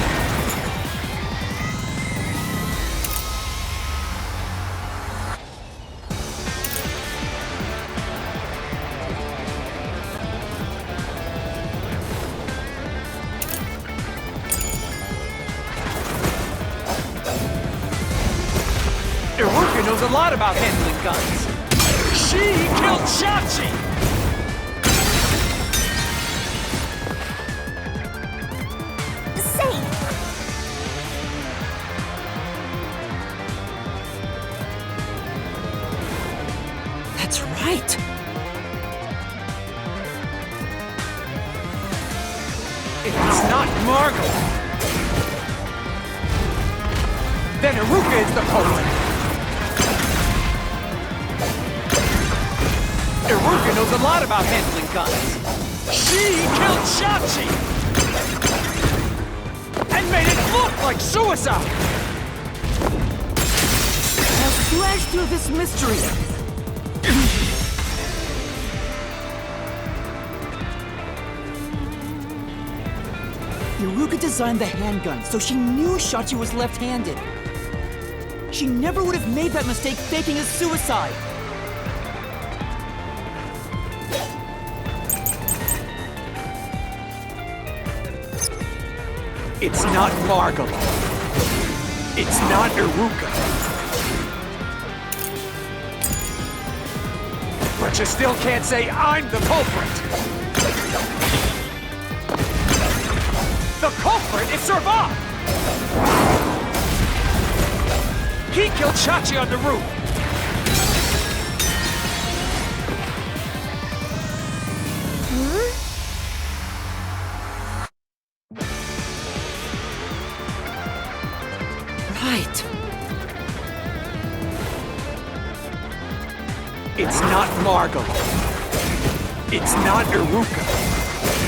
Iruka knows a lot about handling guns. She killed Shachi! Safe! That's right! If it's not Margala, then Iruka is the culprit! Iruka knows a lot about handling guns. She killed Shachi! And made it look like suicide! Now slash through this mystery! Iruka designed the handgun, so she knew Shachi was left-handed. She never would have made that mistake faking a suicide! It's not Margala. It's not Iruka. But you still can't say I'm the culprit. The culprit is Servat! He killed Shachi on the roof. Right. It's not Margala. It's not Iruka.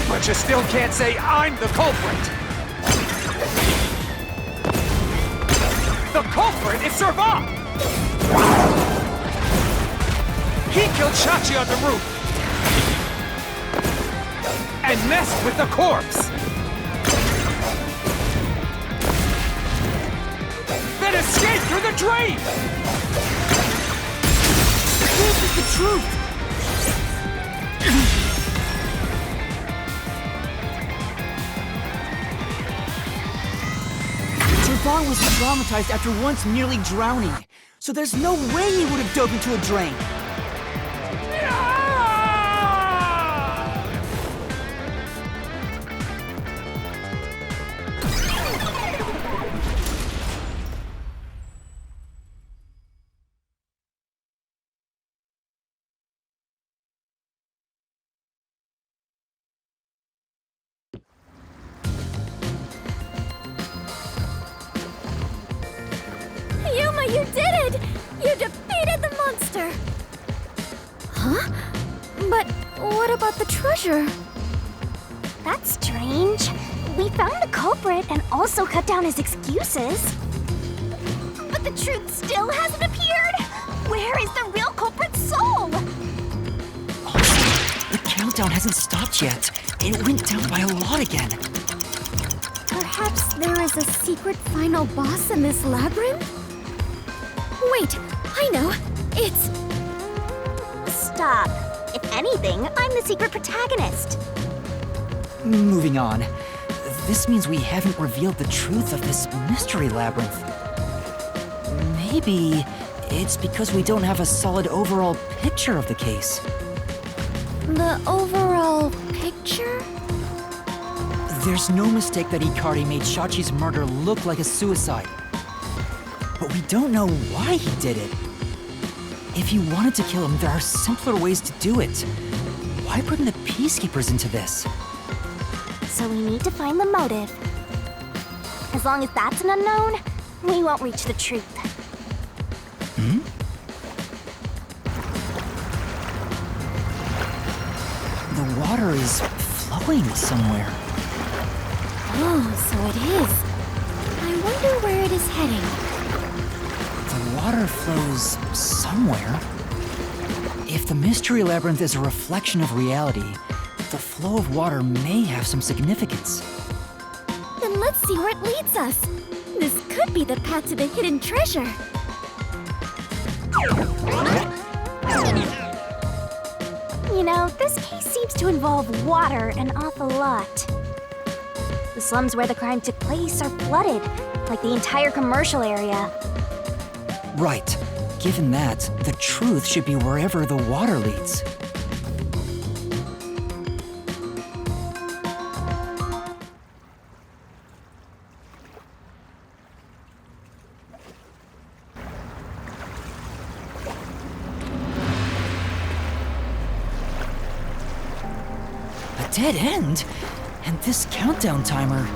But you still can't say I'm the culprit. The culprit is Servat! He killed Shachi on the roof. And messed with the corpse. Then escaped through the drain! This is the truth! Servat was traumatized after once nearly drowning, so there's no way he would have dove into a drain. You did it! You defeated the monster! Huh? But what about the treasure? That's strange. We found the culprit and also cut down his excuses. But the truth still hasn't appeared? Where is the real culprit's soul? Also, the countdown hasn't stopped yet. It went down by a lot again. Perhaps there is a secret final boss in this labyrinth? Wait, I know. It's... Stop. If anything, I'm the secret protagonist. Moving on. This means we haven't revealed the truth of this mystery labyrinth. Maybe it's because we don't have a solid overall picture of the case. The overall picture? There's no mistake that Icardi made Shachi's murder look like a suicide. But we don't know why he did it. If he wanted to kill him, there are simpler ways to do it. Why bring the Peacekeepers into this? So we need to find the motive. As long as that's an unknown, we won't reach the truth. The water is flowing somewhere. Oh, so it is. I wonder where it is heading. The water flows somewhere. If the mystery labyrinth is a reflection of reality, the flow of water may have some significance. Then let's see where it leads us. This could be the path to the hidden treasure. You know, this case seems to involve water an awful lot. The slums where the crime took place are flooded, like the entire commercial area. Right. Given that, the truth should be wherever the water leads. A dead end? And this countdown timer...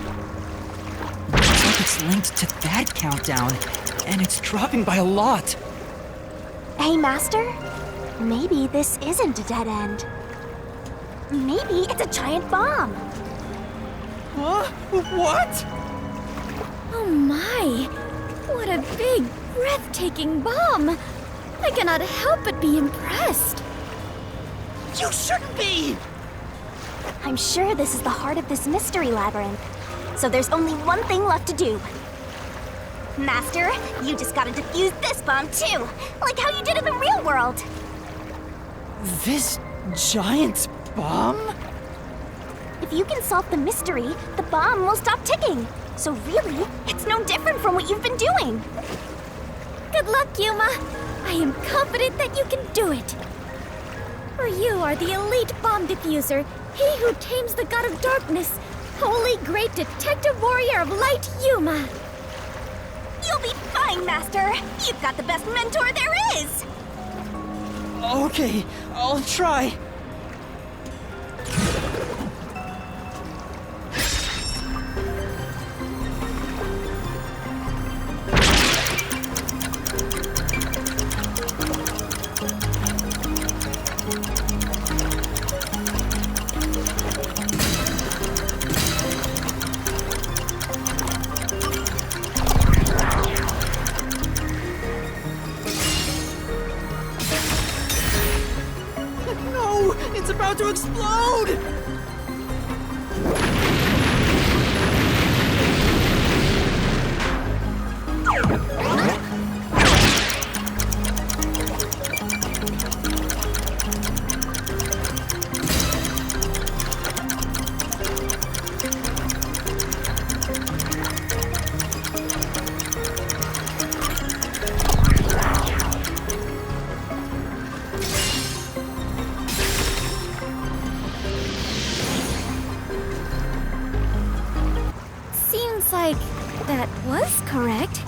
looks like it's linked to that countdown, and it's dropping by a lot. Hey, Master? Maybe this isn't a dead end. Maybe it's a giant bomb. Huh? What? Oh my! What a big, breathtaking bomb! I cannot help but be impressed. You shouldn't be! I'm sure this is the heart of this mystery labyrinth. So there's only one thing left to do. Master, you just gotta defuse this bomb too, like how you did in the real world. This giant bomb? If you can solve the mystery, the bomb will stop ticking. So really, it's no different from what you've been doing. Good luck, Yuma. I am confident that you can do it. For you are the elite bomb diffuser, he who tames the god of darkness, holy great detective warrior of light, Yuma. You'll be fine, Master. You've got the best mentor there is. Okay, I'll try. It's about to explode! Like, that was correct,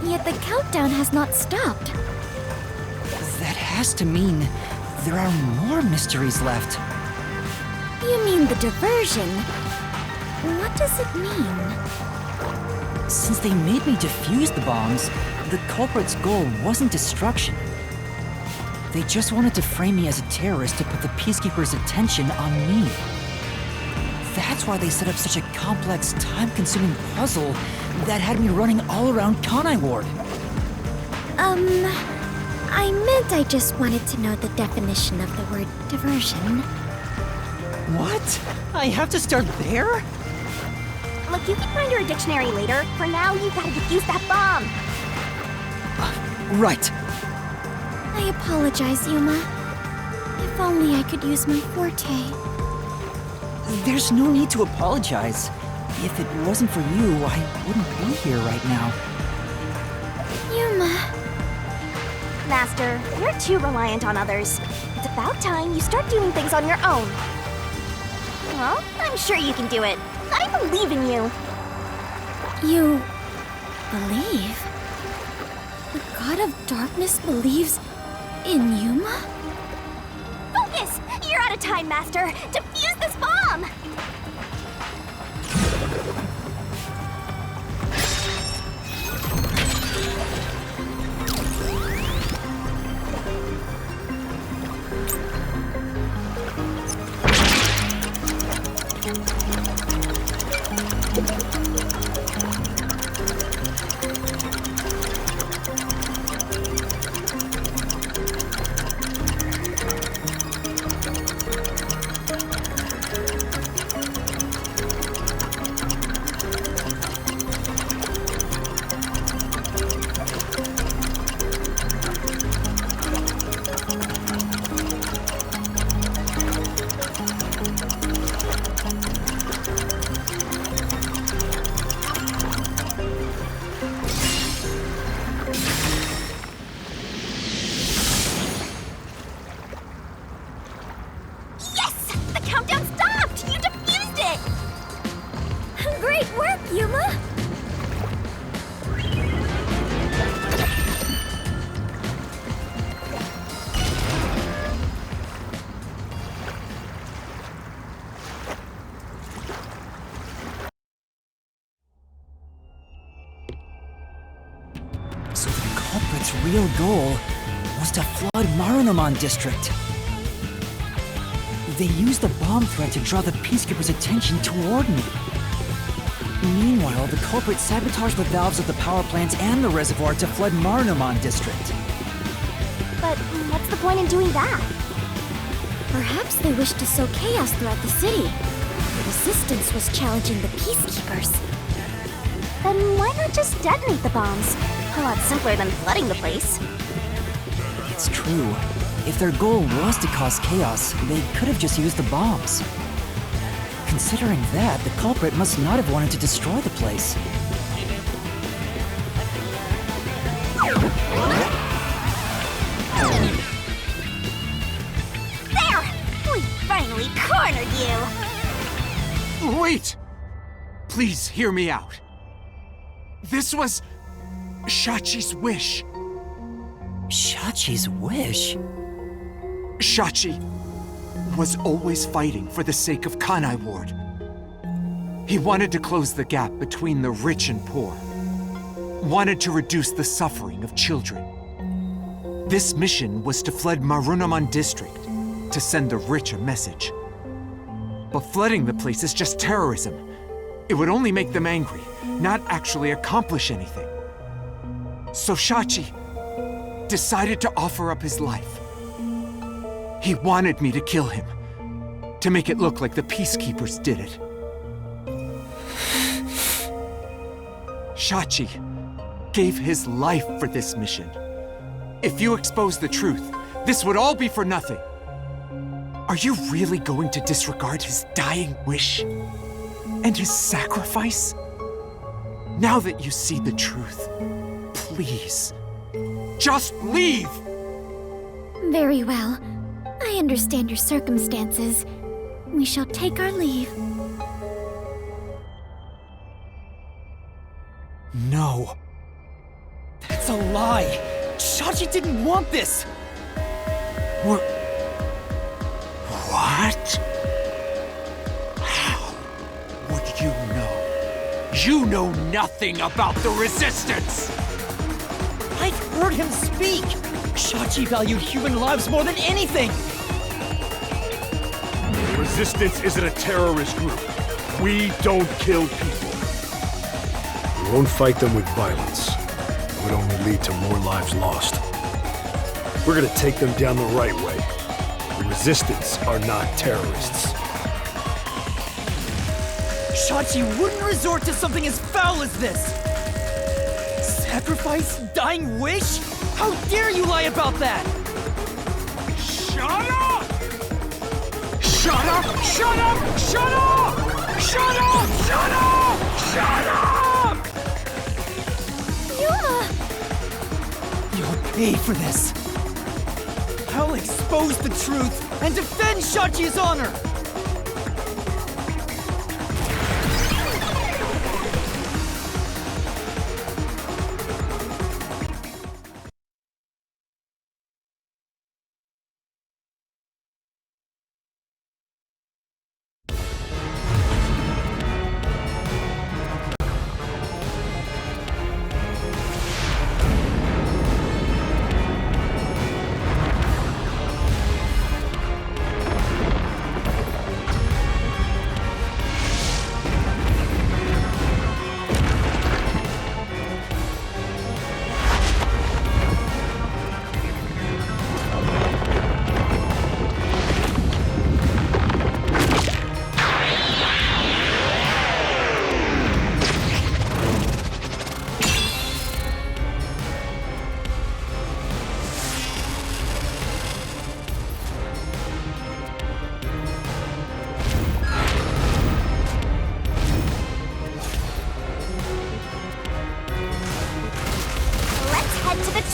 yet the countdown has not stopped. That has to mean there are more mysteries left. You mean the diversion? What does it mean? Since they made me defuse the bombs, the culprit's goal wasn't destruction. They just wanted to frame me as a terrorist to put the Peacekeepers' attention on me. That's why they set up such a complex, time-consuming puzzle that had me running all around Kanai Ward. I meant I just wanted to know the definition of the word diversion. What? I have to start there? Look, you can find your dictionary later. For now, you gotta defuse that bomb. Right. I apologize, Yuma. If only I could use my forte. There's no need to apologize. If it wasn't for you, I wouldn't be here right now. Yuma. Master, you're too reliant on others. It's about time you start doing things on your own. Well, I'm sure you can do it. I believe in you. You believe? The God of Darkness believes in Yuma? Focus! You're out of time, Master. Defuse this bomb! So the culprit's real goal was to flood Marunaman District. They used the bomb threat to draw the Peacekeeper's attention toward me. Meanwhile, the culprit sabotaged the valves of the power plants and the reservoir to flood Marunaman District. But what's the point in doing that? Perhaps they wished to sow chaos throughout the city. The resistance was challenging the Peacekeepers. Then why not just detonate the bombs? A lot simpler than flooding the place. It's true. If their goal was to cause chaos, they could have just used the bombs. Considering that, the culprit must not have wanted to destroy the place. There! We finally cornered you! Wait! Please hear me out. This was Shachi's wish. Shachi's wish? Shachi was always fighting for the sake of Kanai Ward. He wanted to close the gap between the rich and poor. Wanted to reduce the suffering of children. This mission was to flood Marunaman District to send the rich a message. But flooding the place is just terrorism. It would only make them angry, not actually accomplish anything. So Shachi decided to offer up his life. He wanted me to kill him, to make it look like the Peacekeepers did it. Shachi gave his life for this mission. If you expose the truth, this would all be for nothing. Are you really going to disregard his dying wish? And his sacrifice? Now that you see the truth, please, just leave! Very well. I understand your circumstances. We shall take our leave. No. That's a lie! Shachi didn't want this! What? How would you know? You know nothing about the Resistance! I've heard him speak! Shachi valued human lives more than anything! The Resistance isn't a terrorist group. We don't kill people. We won't fight them with violence. It would only lead to more lives lost. We're gonna take them down the right way. The Resistance are not terrorists. Shachi wouldn't resort to something as foul as this! Sacrifice? Dying wish? How dare you lie about that! Shut up! Shut up! Shut up! Shut up! Shut up! Shut up! Shut up! Yuma! You'll pay for this. I'll expose the truth and defend Shachi's honor!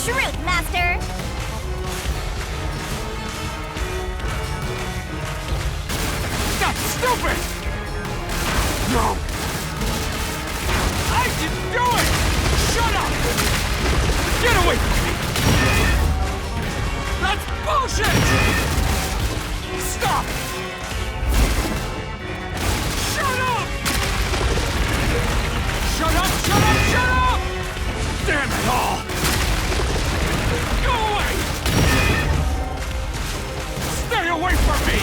Truth, Master! That's stupid! No! I didn't do it! Shut up! Get away from me! That's bullshit! Stop! Shut up! Shut up! Shut up! Shut up! Damn it all! Go away! Stay away from me!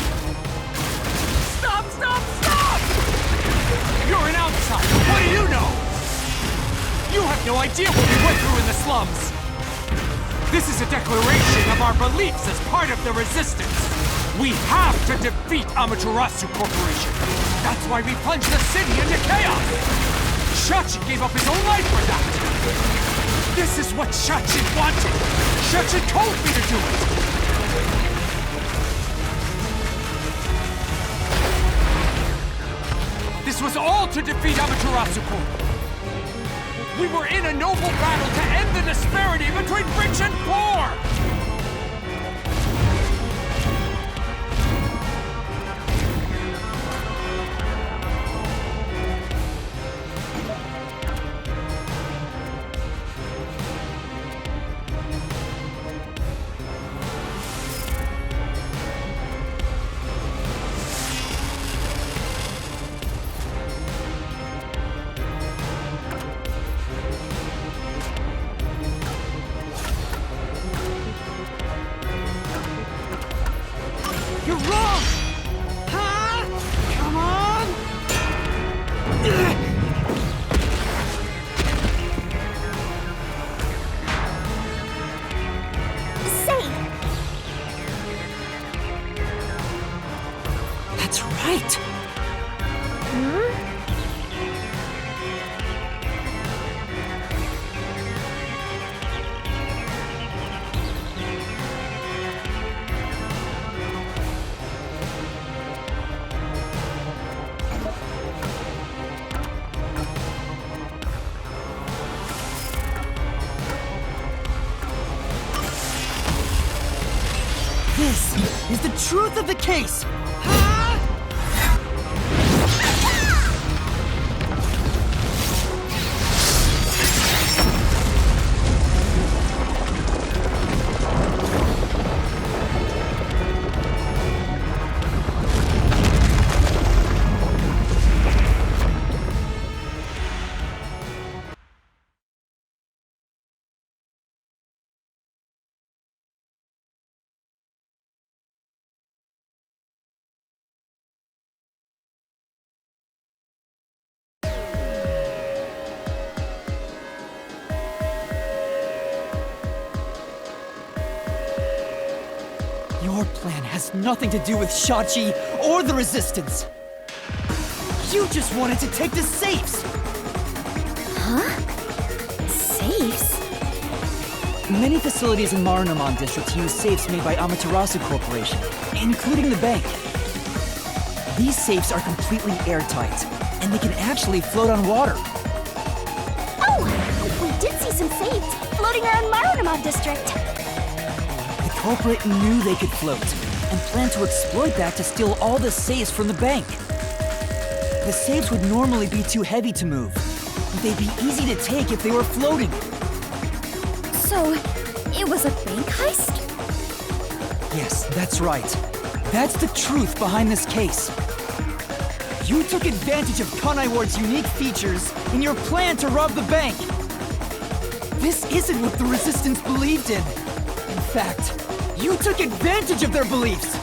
Stop! Stop! Stop! You're an outsider. What do you know? You have no idea what we went through in the slums. This is a declaration of our beliefs as part of the Resistance. We have to defeat Amaterasu Corporation. That's why we plunged the city into chaos. Shachi gave up his own life for that. This is what Shachi wanted! Shachi told me to do it! This was all to defeat Amaterasu Corp. We were in a noble battle to end the disparity between rich and poor! You're wrong! Huh? Come on! Say! That's right! This is the truth of the case! has nothing to do with Shachi or the Resistance. You just wanted to take the safes! Huh? Safes? Many facilities in Marunaman District use safes made by Amaterasu Corporation, including the bank. These safes are completely airtight, and they can actually float on water. Oh! We did see some safes floating around Marunaman District. The culprit knew they could float, and planned to exploit that to steal all the safes from the bank. The safes would normally be too heavy to move, but they'd be easy to take if they were floating. So, it was a bank heist? Yes, that's right. That's the truth behind this case. You took advantage of Kanai Ward's unique features in your plan to rob the bank. This isn't what the Resistance believed in. In fact, you took advantage of their beliefs.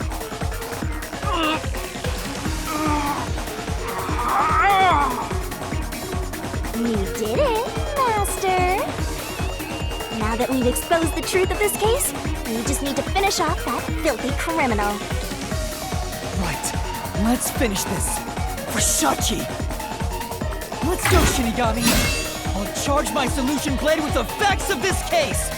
You did it, Master. Now that we've exposed the truth of this case, we just need to finish off that filthy criminal. Right. Let's finish this. For Shachi. Let's go, Shinigami. I'll charge my solution blade with the facts of this case.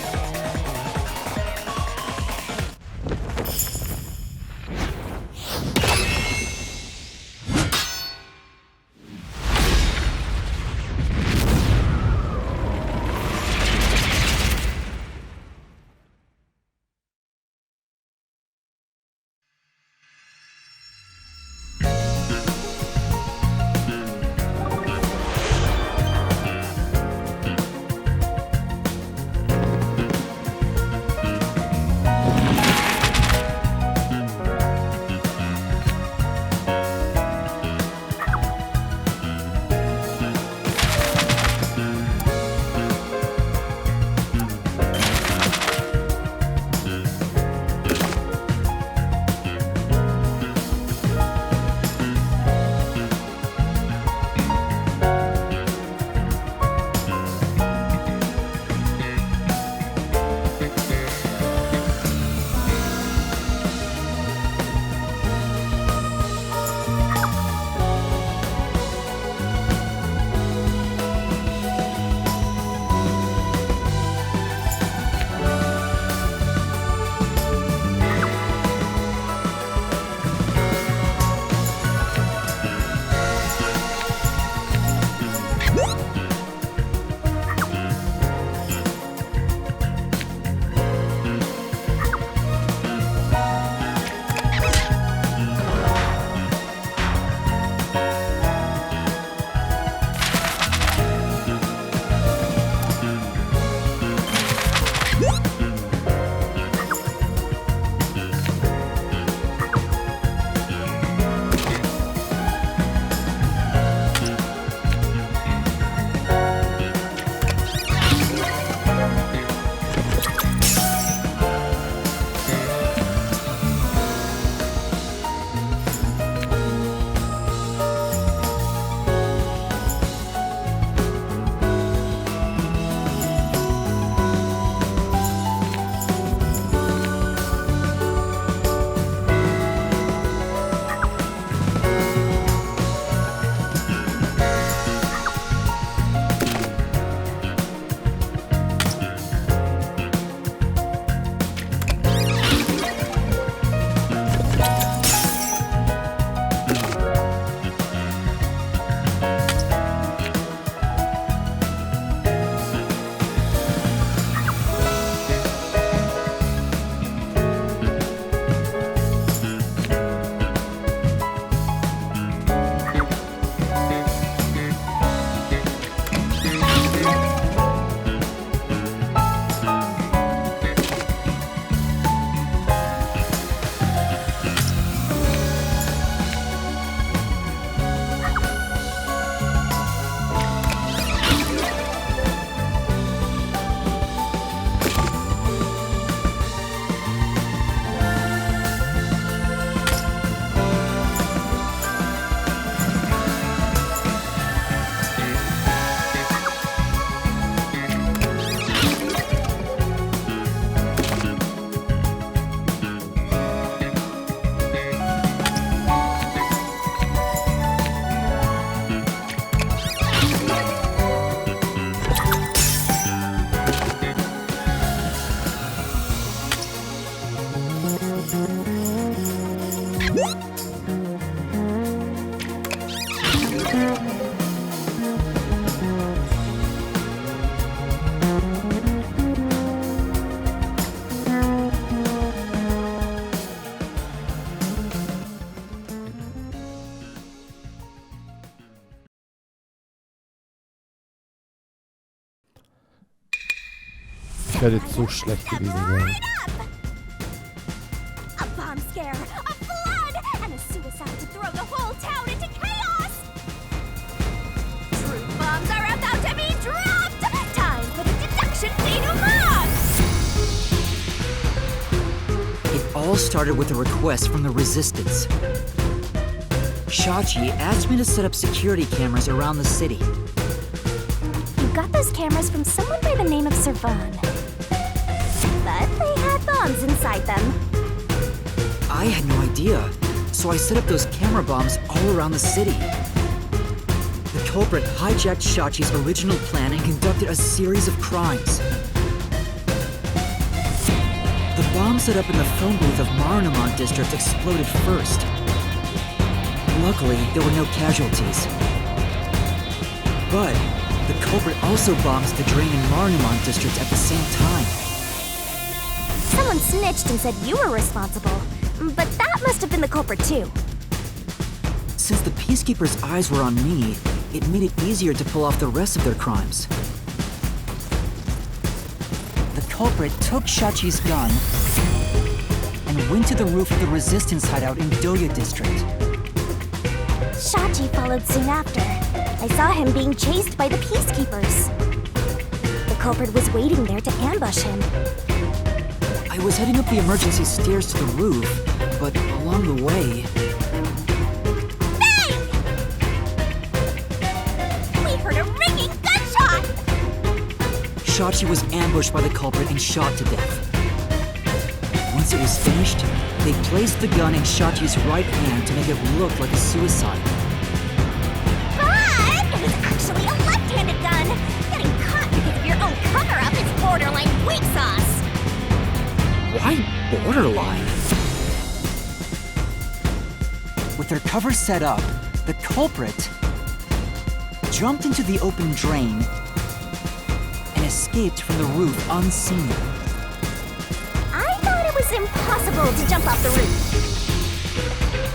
Ich werde jetzt so schlecht gewesen sein. A bomb scare, a flood, and a suicide to throw the whole town into chaos! Truth bombs are about to be dropped! Time for the deduction denouement! It all started with a request from the Resistance. Shachi asked me to set up security cameras around the city. You got those cameras from someone by the name of Servan. But they had bombs inside them. I had no idea, so I set up those camera bombs all around the city. The culprit hijacked Shachi's original plan and conducted a series of crimes. The bomb set up in the phone booth of Marunamon District exploded first. Luckily, there were no casualties. But the culprit also bombs the drain in Marunamon District at the same time. Someone snitched and said you were responsible, but that must have been the culprit too. Since the Peacekeepers' eyes were on me, it made it easier to pull off the rest of their crimes. The culprit took Shachi's gun and went to the roof of the Resistance hideout in Doya District. Shachi followed soon after. I saw him being chased by the Peacekeepers. The culprit was waiting there to ambush him. I was heading up the emergency stairs to the roof, but along the way... Bang! We heard a ringing gunshot! Shachi was ambushed by the culprit and shot to death. Once it was finished, they placed the gun in Shachi's right hand to make it look like a suicide. But it was actually a left-handed gun! Getting caught because of your own cover-up is borderline weak sauce! Why borderline? With their cover set up, the culprit jumped into the open drain and escaped from the roof unseen. I thought it was impossible to jump off the roof.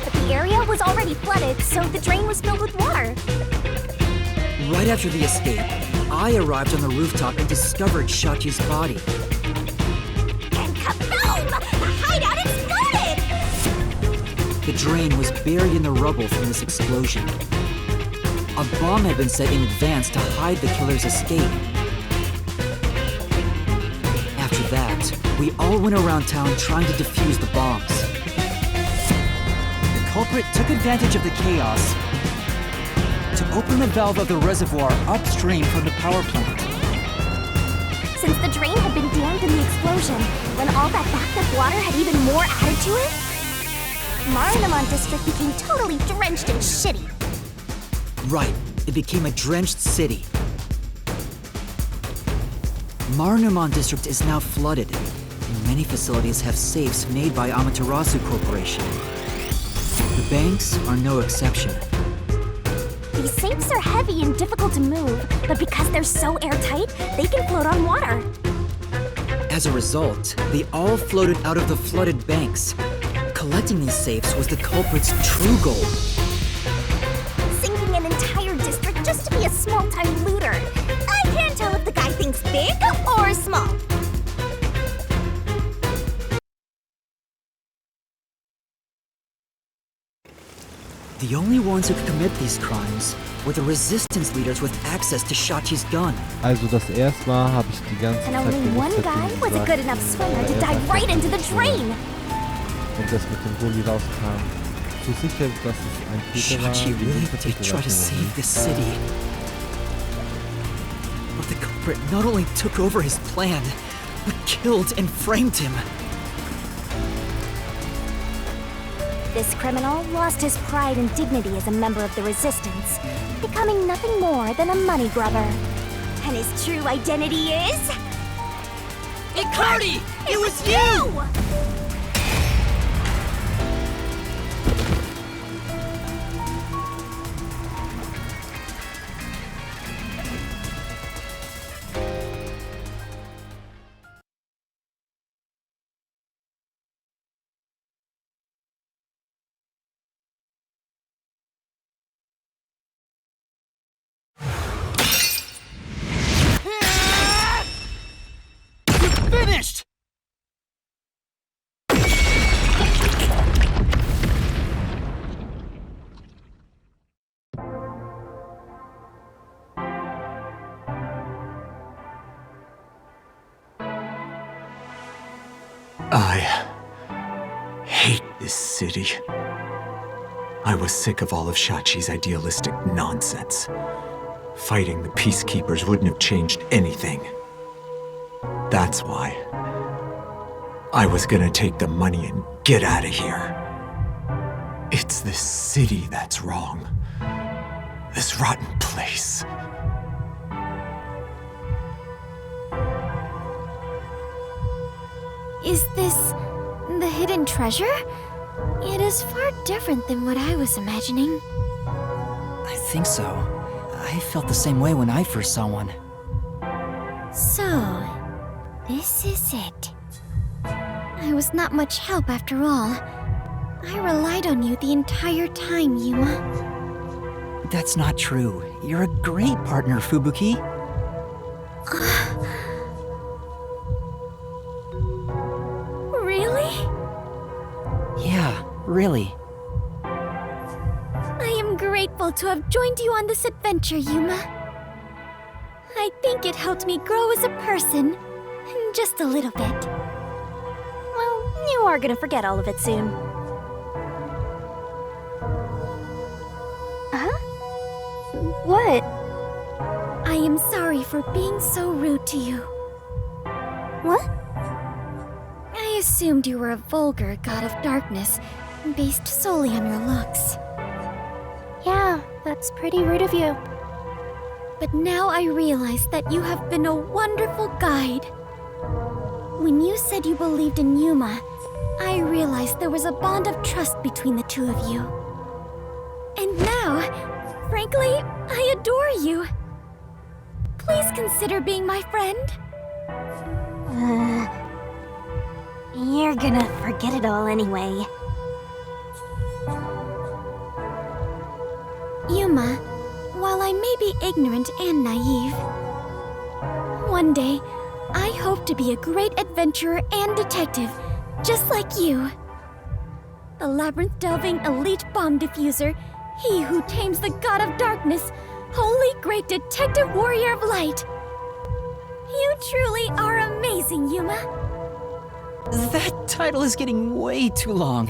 But the area was already flooded, so the drain was filled with water. Right after the escape, I arrived on the rooftop and discovered Shachi's body. The hideout exploded! The drain was buried in the rubble from this explosion. A bomb had been set in advance to hide the killer's escape. After that, we all went around town trying to defuse the bombs. The culprit took advantage of the chaos to open the valve of the reservoir upstream from the power plant. Since the drain had been dammed in the explosion, when all that backed-up water had even more added to it, Marunamon District became totally drenched and shitty. Right, it became a drenched city. Marunamon District is now flooded, and many facilities have safes made by Amaterasu Corporation. The banks are no exception. These safes are heavy and difficult to move, but because they're so airtight, they can float on water. As a result, they all floated out of the flooded banks. Collecting these safes was the culprit's true goal. Sinking an entire district just to be a small-time looter. I can't tell if the guy thinks big or small. The only ones who could commit these crimes were the resistance leaders with access to Shachi's gun. Also das erste Mal habe ich die ganze And Zeit only one gewusst, guy was a good enough swimmer to dive right into the drain. Und das mit dem Bulli rauskam. So sicher, dass es ein Täter war, Shachi wie really die did try to save this city. But the culprit not only took over his plan, but killed and framed him. This criminal lost his pride and dignity as a member of the Resistance, becoming nothing more than a money grubber. And his true identity is... Icardi! It was you! I hate this city. I was sick of all of Shachi's idealistic nonsense. Fighting the peacekeepers wouldn't have changed anything. That's why I was gonna take the money and get out of here. It's this city that's wrong. This rotten place. Is this the hidden treasure? It is far different than what I was imagining. I think so. I felt the same way when I first saw one. So, this is it. I was not much help after all. I relied on you the entire time, Yuma. That's not true. You're a great partner, Fubuki. Really? Yeah, really. I am grateful to have joined you on this adventure, Yuma. I think it helped me grow as a person. Just a little bit. Well, you are gonna forget all of it soon. Huh? What? I am sorry for being so rude to you. What? I assumed you were a vulgar god of darkness, based solely on your looks. Yeah, that's pretty rude of you. But now I realize that you have been a wonderful guide. When you said you believed in Yuma, I realized there was a bond of trust between the two of you. And now, frankly, I adore you. Please consider being my friend. You're gonna forget it all anyway. Yuma, while I may be ignorant and naive, one day, I hope to be a great adventurer and detective, just like you. The labyrinth-delving elite bomb diffuser, he who tames the god of darkness, holy great detective warrior of light. You truly are amazing, Yuma. That title is getting way too long.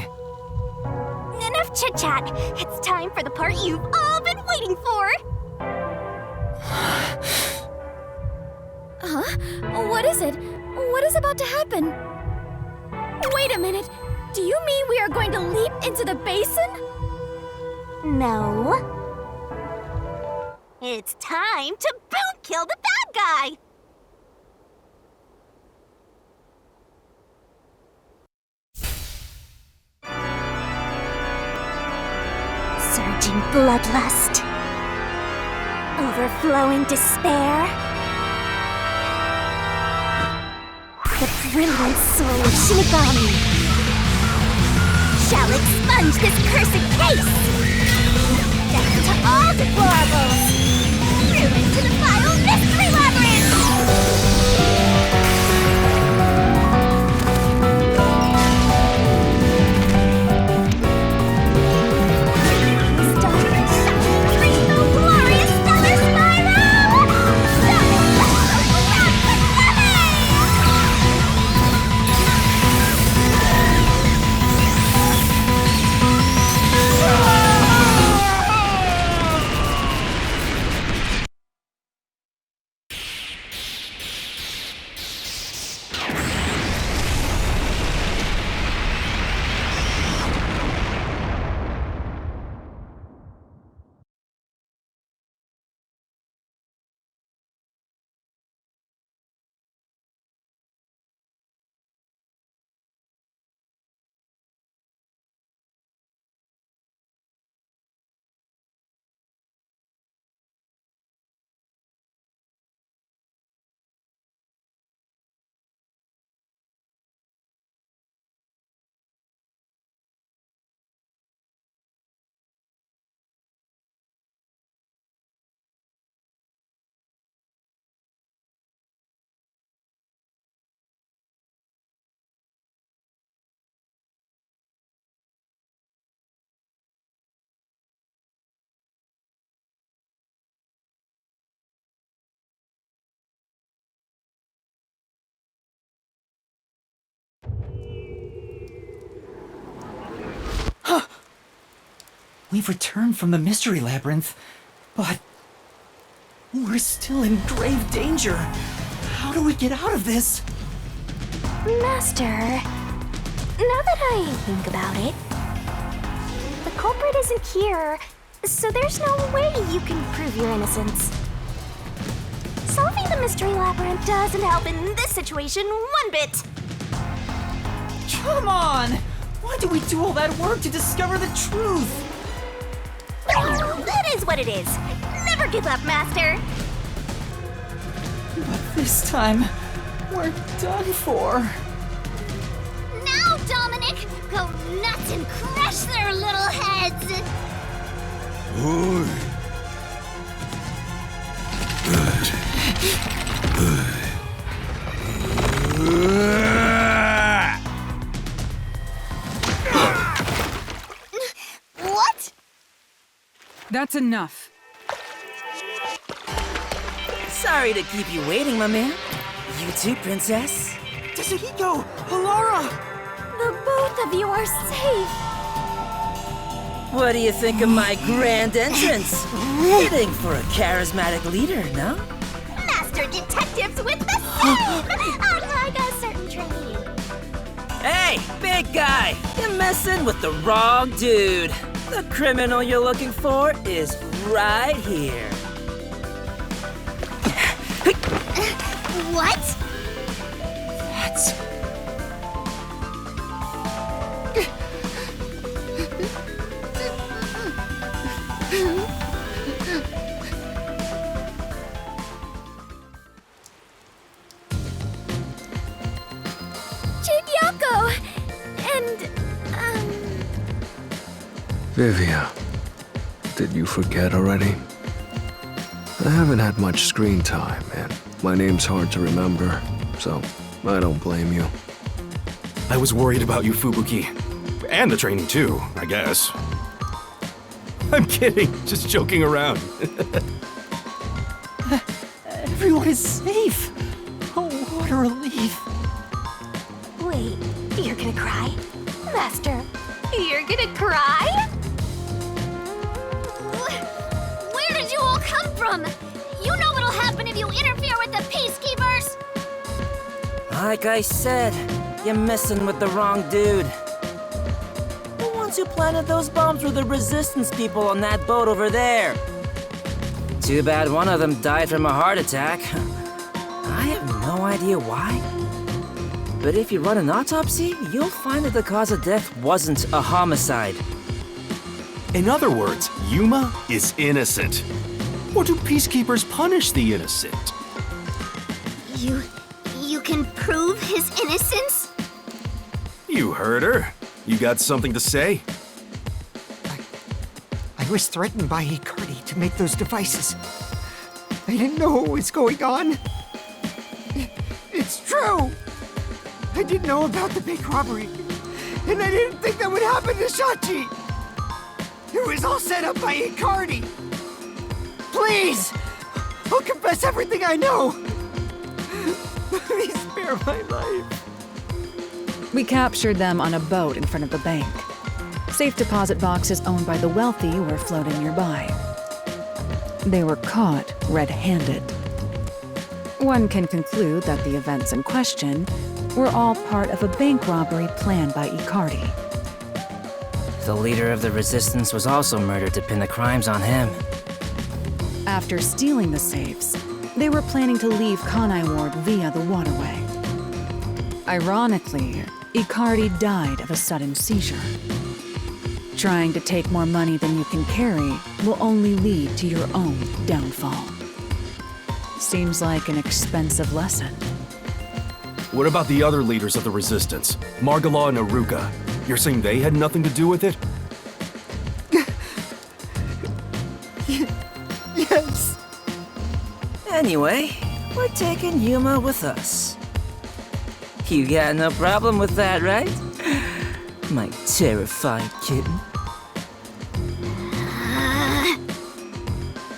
Enough chit-chat. It's time for the part you've all been waiting for. Huh? What is it? What is about to happen? Wait a minute. Do you mean we are going to leap into the basin? No. It's time to boom kill the bad guy. Surging bloodlust. Overflowing despair. The brilliant soul of Shinigami shall expunge this cursed case! Death to all deplorables! Ruin to the vile mystery labyrinth! We've returned from the Mystery Labyrinth, but we're still in grave danger. How do we get out of this? Master, now that I think about it, the culprit isn't here, so there's no way you can prove your innocence. Solving the Mystery Labyrinth doesn't help in this situation one bit. Come on! Why do we do all that work to discover the truth? That is what it is. Never give up, Master. But this time, we're done for. Now, Dominic, go nuts and crush their little heads! What? That's enough. Sorry to keep you waiting, my man. You too, Princess. Tsuhiko! Alara! The both of you are safe. What do you think of my grand entrance? Fitting for a charismatic leader, no? Master detectives with the same! Unlike a certain trainee. Hey, big guy! You're messing with the wrong dude. The criminal you're looking for is right here. What? That's... Chinyako! And, Vivia, did you forget already? I haven't had much screen time, and my name's hard to remember, so I don't blame you. I was worried about you, Fubuki. And the trainee too, I guess. I'm kidding, just joking around. Everyone is safe! Oh, what a relief. Wait, you're gonna cry? Master, you're gonna cry? where did you all come from? You know what'll happen if you interfere with the peacekeepers! Like I said, you're messing with the wrong dude. The ones who planted those bombs were the resistance people on that boat over there. Too bad one of them died from a heart attack. I have no idea why. But if you run an autopsy, you'll find that the cause of death wasn't a homicide. In other words, Yuma is innocent. Or do peacekeepers punish the innocent? You can prove his innocence? You heard her. You got something to say? I was threatened by Icardi to make those devices. I didn't know what was going on. It's true! I didn't know about the big robbery, and I didn't think that would happen to Shachi! It was all set up by Icardi! Please! I'll confess everything I know! Please spare my life. We captured them on a boat in front of the bank. Safe deposit boxes owned by the wealthy were floating nearby. They were caught red-handed. One can conclude that the events in question were all part of a bank robbery planned by Icardi. The leader of the resistance was also murdered to pin the crimes on him. After stealing the safes, they were planning to leave Kanai Ward via the waterway. Ironically, Icardi died of a sudden seizure. Trying to take more money than you can carry will only lead to your own downfall. Seems like an expensive lesson. What about the other leaders of the resistance? Margala and Aruka. You're saying they had nothing to do with it? Yes. Anyway, we're taking Yuma with us. You got no problem with that, right? My terrifying kitten.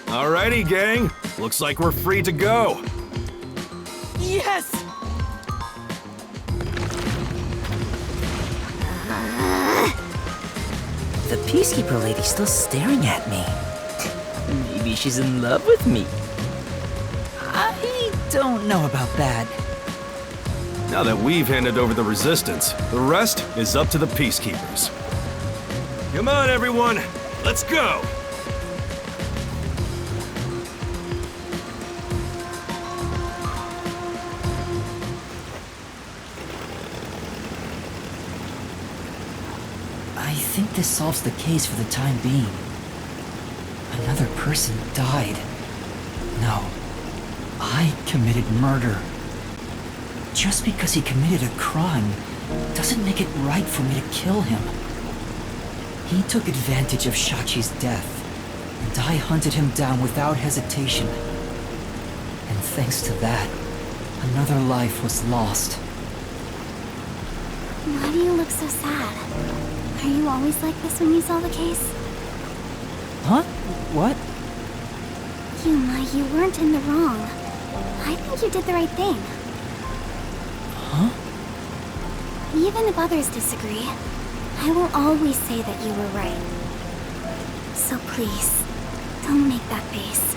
Alrighty, gang. Looks like we're free to go. Yes! The Peacekeeper lady's still staring at me. Maybe she's in love with me. I don't know about that. Now that we've handed over the Resistance, the rest is up to the Peacekeepers. Come on, everyone! Let's go! I think this solves the case for the time being. Another person died. No, I committed murder. Just because he committed a crime doesn't make it right for me to kill him. He took advantage of Shachi's death, and I hunted him down without hesitation. And thanks to that, another life was lost. Why do you look so sad? Are you always like this when you solve a case? Huh? What? Yuma, you weren't in the wrong. I think you did the right thing. Huh? Even if others disagree, I will always say that you were right. So please, don't make that face.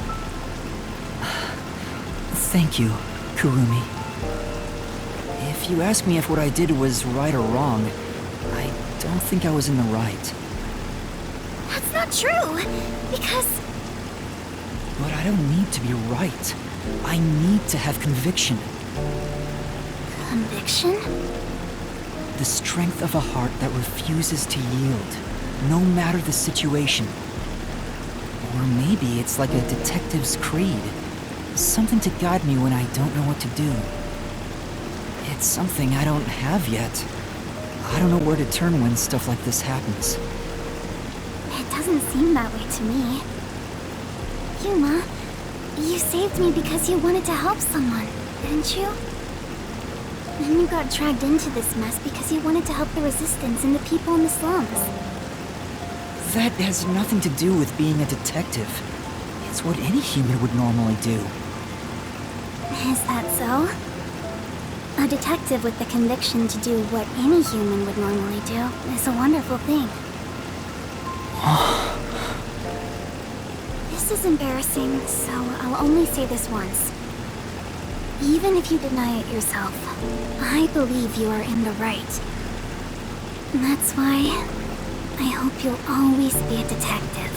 Thank you, Kurumi. If you ask me if what I did was right or wrong, I don't think I was in the right. That's not true, because... But I don't need to be right. I need to have conviction. Conviction? The strength of a heart that refuses to yield, no matter the situation. Or maybe it's like a detective's creed. Something to guide me when I don't know what to do. It's something I don't have yet. I don't know where to turn when stuff like this happens. It doesn't seem that way to me. Yuma, you saved me because you wanted to help someone, didn't you? Then you got dragged into this mess because you wanted to help the Resistance and the people in the slums. That has nothing to do with being a detective. It's what any human would normally do. Is that so? A detective with the conviction to do what any human would normally do is a wonderful thing. This is embarrassing, so I'll only say this once. Even if you deny it yourself, I believe you are in the right. And that's why I hope you'll always be a detective.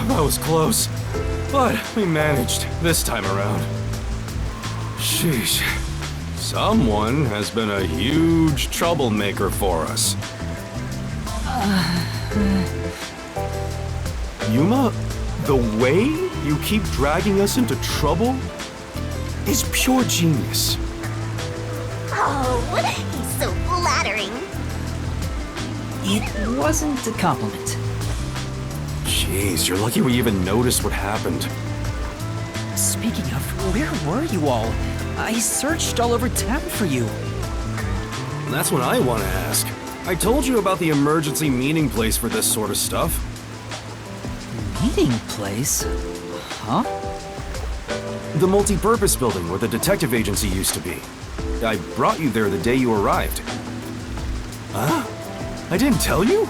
That was close, but we managed this time around. Sheesh. Someone has been a huge troublemaker for us. Yuma, the way you keep dragging us into trouble is pure genius. Oh, he's so flattering. It wasn't a compliment. Jeez, you're lucky we even noticed what happened. Speaking of, where were you all? I searched all over town for you. That's what I want to ask. I told you about the emergency meeting place for this sort of stuff. Meeting place? Huh? The multi-purpose building where the detective agency used to be. I brought you there the day you arrived. Huh? I didn't tell you?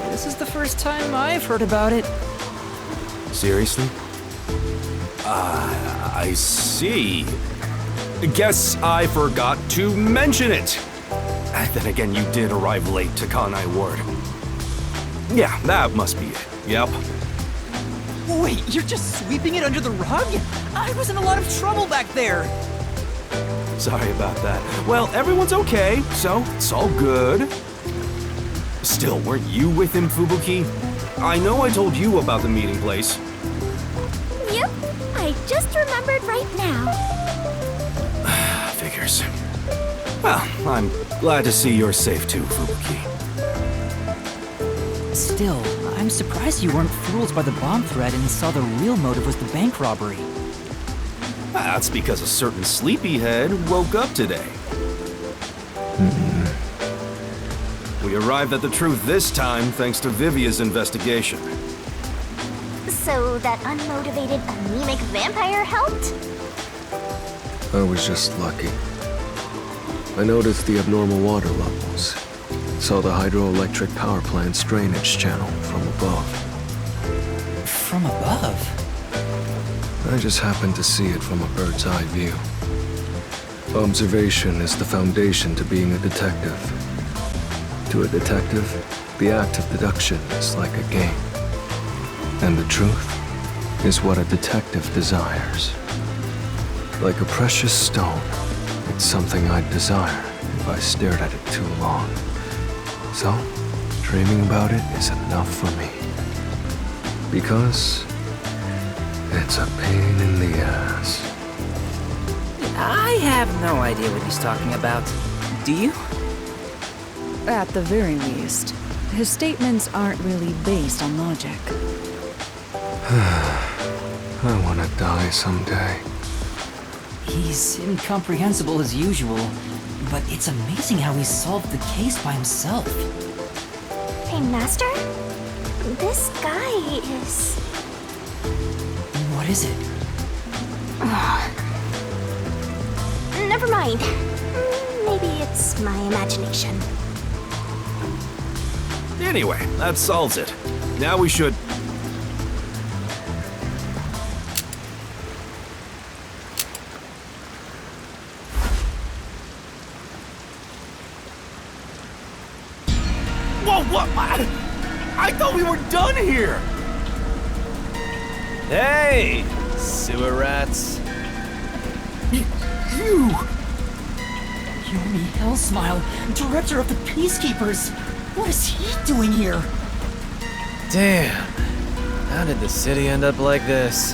This is the first time I've heard about it. Seriously? I see. Guess I forgot to mention it. Then again, you did arrive late to Kanai Ward. Yeah, that must be it. Yep. Wait, you're just sweeping it under the rug? I was in a lot of trouble back there. Sorry about that. Well, everyone's okay, so it's all good. Still, weren't you with him, Fubuki? I know I told you about the meeting place. Yep, I just remembered right now. Figures. Well, I'm glad to see you're safe too, Fubuki. Still, I'm surprised you weren't fooled by the bomb threat and saw the real motive was the bank robbery. That's because a certain sleepyhead woke up today. We arrived at the truth this time thanks to Vivia's investigation. So that unmotivated, anemic vampire helped? I was just lucky. I noticed the abnormal water levels. Saw the hydroelectric power plant's drainage channel from above. From above? I just happened to see it from a bird's eye view. Observation is the foundation to being a detective. To a detective, the act of deduction is like a game. And the truth is what a detective desires. Like a precious stone, it's something I'd desire if I stared at it too long. So, dreaming about it is enough for me. Because it's a pain in the ass. I have no idea what he's talking about. Do you? At the very least, his statements aren't really based on logic. I want to die someday. He's incomprehensible as usual, but it's amazing how he solved the case by himself. Hey, Master? This guy is... What is it? Never mind. Maybe it's my imagination. Anyway, that solves it. Now we should... Whoa, what? I thought we were done here! Hey, sewer rats. You! Yomi Hellsmile, director of the Peacekeepers! What is he doing here? Damn. How did the city end up like this?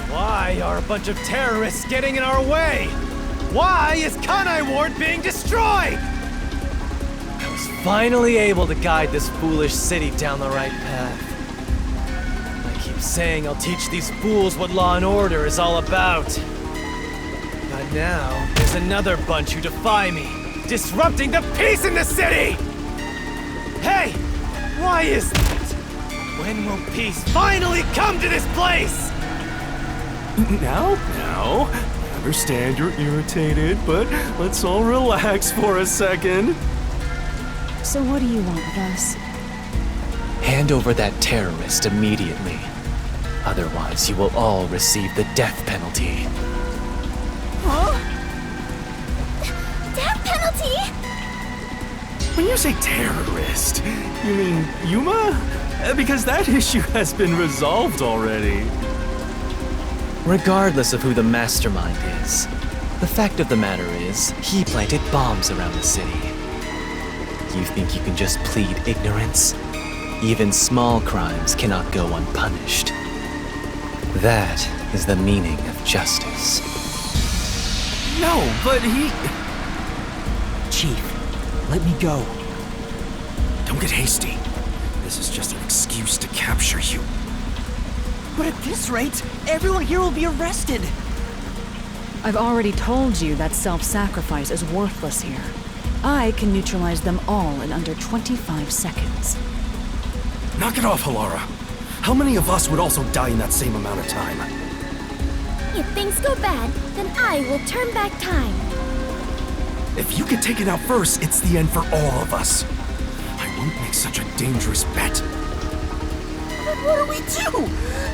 Why are a bunch of terrorists getting in our way? Why is Kanai Ward being destroyed? I was finally able to guide this foolish city down the right path. I keep saying I'll teach these fools what law and order is all about. But now, there's another bunch who defy me, disrupting the peace in the city! Hey! Why is that? When will peace finally come to this place? Now, I understand you're irritated, but let's all relax for a second. So what do you want with us? Hand over that terrorist immediately. Otherwise, you will all receive the death penalty. Huh? Death penalty? When you say terrorist, you mean Yuma? Because that issue has been resolved already. Regardless of who the mastermind is, the fact of the matter is, he planted bombs around the city. You think you can just plead ignorance? Even small crimes cannot go unpunished. That is the meaning of justice. No, but he... Chief, let me go. Don't get hasty. This is just an excuse to capture you. But at this rate, everyone here will be arrested. I've already told you that self-sacrifice is worthless here. I can neutralize them all in under 25 seconds. Knock it off, Halara. How many of us would also die in that same amount of time? If things go bad, then I will turn back time. If you get taken out first, it's the end for all of us. I won't make such a dangerous bet. Then what do we do?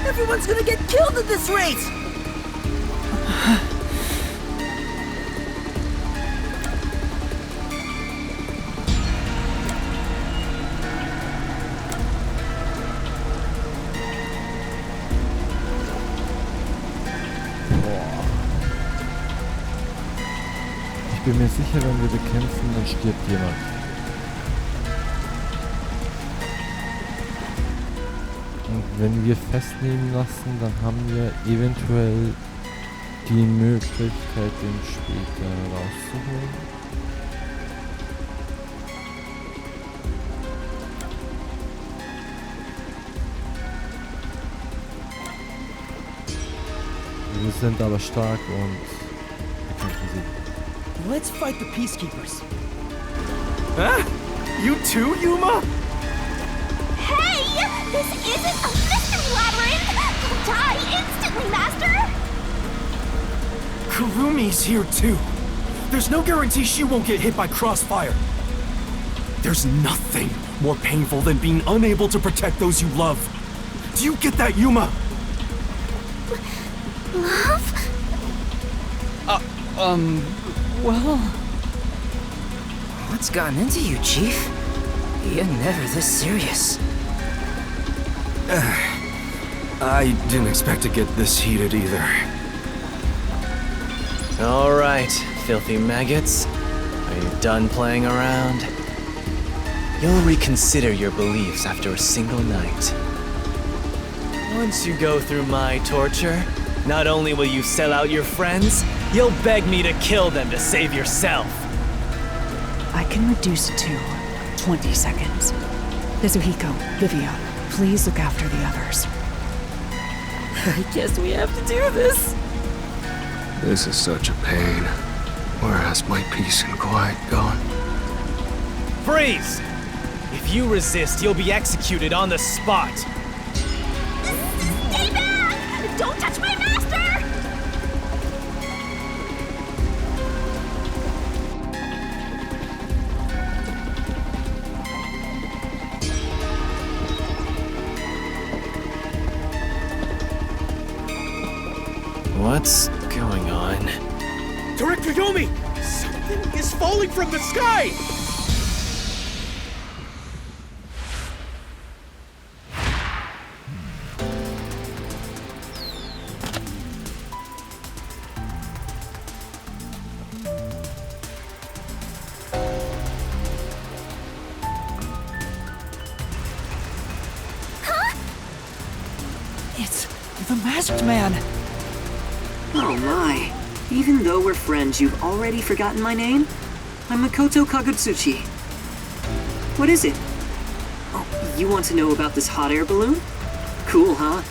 Everyone's gonna get killed at this rate! Ich bin mir sicher, wenn wir bekämpfen, dann stirbt jemand. Und wenn wir festnehmen lassen, dann haben wir eventuell die Möglichkeit, den später rauszuholen. Wir sind aber stark und wir kämpfen sie. Let's fight the peacekeepers. Huh? You too, Yuma? Hey! This isn't a mystery labyrinth! Die instantly, Master! Kurumi's here too. There's no guarantee she won't get hit by crossfire. There's nothing more painful than being unable to protect those you love. Do you get that, Yuma? Love? Well... What's gotten into you, Chief? You're never this serious. I didn't expect to get this heated either. Alright, filthy maggots. Are you done playing around? You'll reconsider your beliefs after a single night. Once you go through my torture, not only will you sell out your friends, you'll beg me to kill them to save yourself. I can reduce it to 20 seconds. Kazuhiko, Livia, please look after the others. I guess we have to do this. This is such a pain. Where has my peace and quiet gone? Freeze! If you resist, you'll be executed on the spot. Stay back! Don't touch my master! What's going on? Director Yomi! Something is falling from the sky! It's the masked man. Oh my. Even though we're friends, you've already forgotten my name? I'm Makoto Kagutsuchi. What is it? Oh, you want to know about this hot air balloon? Cool, huh?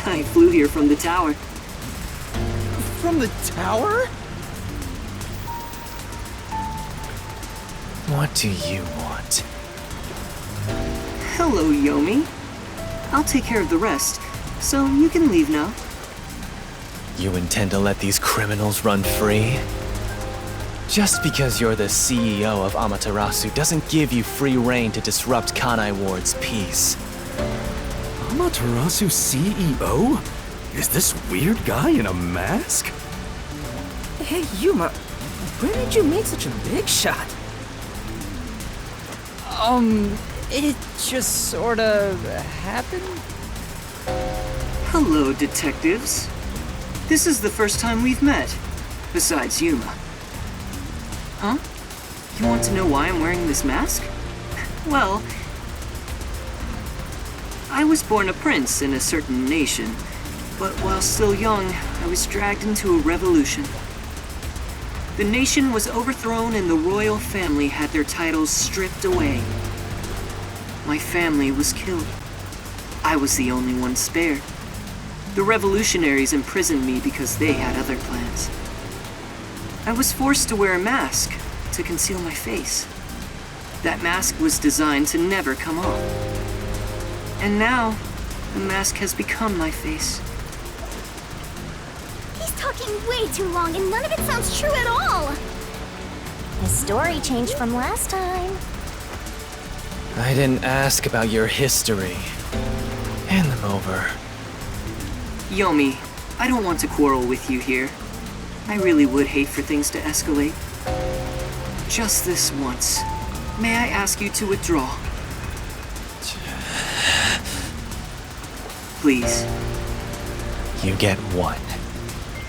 I flew here from the tower. From the tower? What do you want? Hello, Yomi. I'll take care of the rest, so you can leave now. You intend to let these criminals run free? Just because you're the CEO of Amaterasu doesn't give you free rein to disrupt Kanai Ward's peace. Amaterasu CEO? Is this weird guy in a mask? Hey, Yuma, where did you meet such a big shot? It just sorta happened? Hello, detectives. This is the first time we've met, besides Yuma. Huh? You want to know why I'm wearing this mask? Well, I was born a prince in a certain nation, but while still young, I was dragged into a revolution. The nation was overthrown and the royal family had their titles stripped away. My family was killed. I was the only one spared. The revolutionaries imprisoned me because they had other plans. I was forced to wear a mask to conceal my face. That mask was designed to never come off. And now, the mask has become my face. He's talking way too long and none of it sounds true at all. His story changed from last time. I didn't ask about your history. Hand them over. Yomi, I don't want to quarrel with you here. I really would hate for things to escalate. Just this once, may I ask you to withdraw? Please. You get one.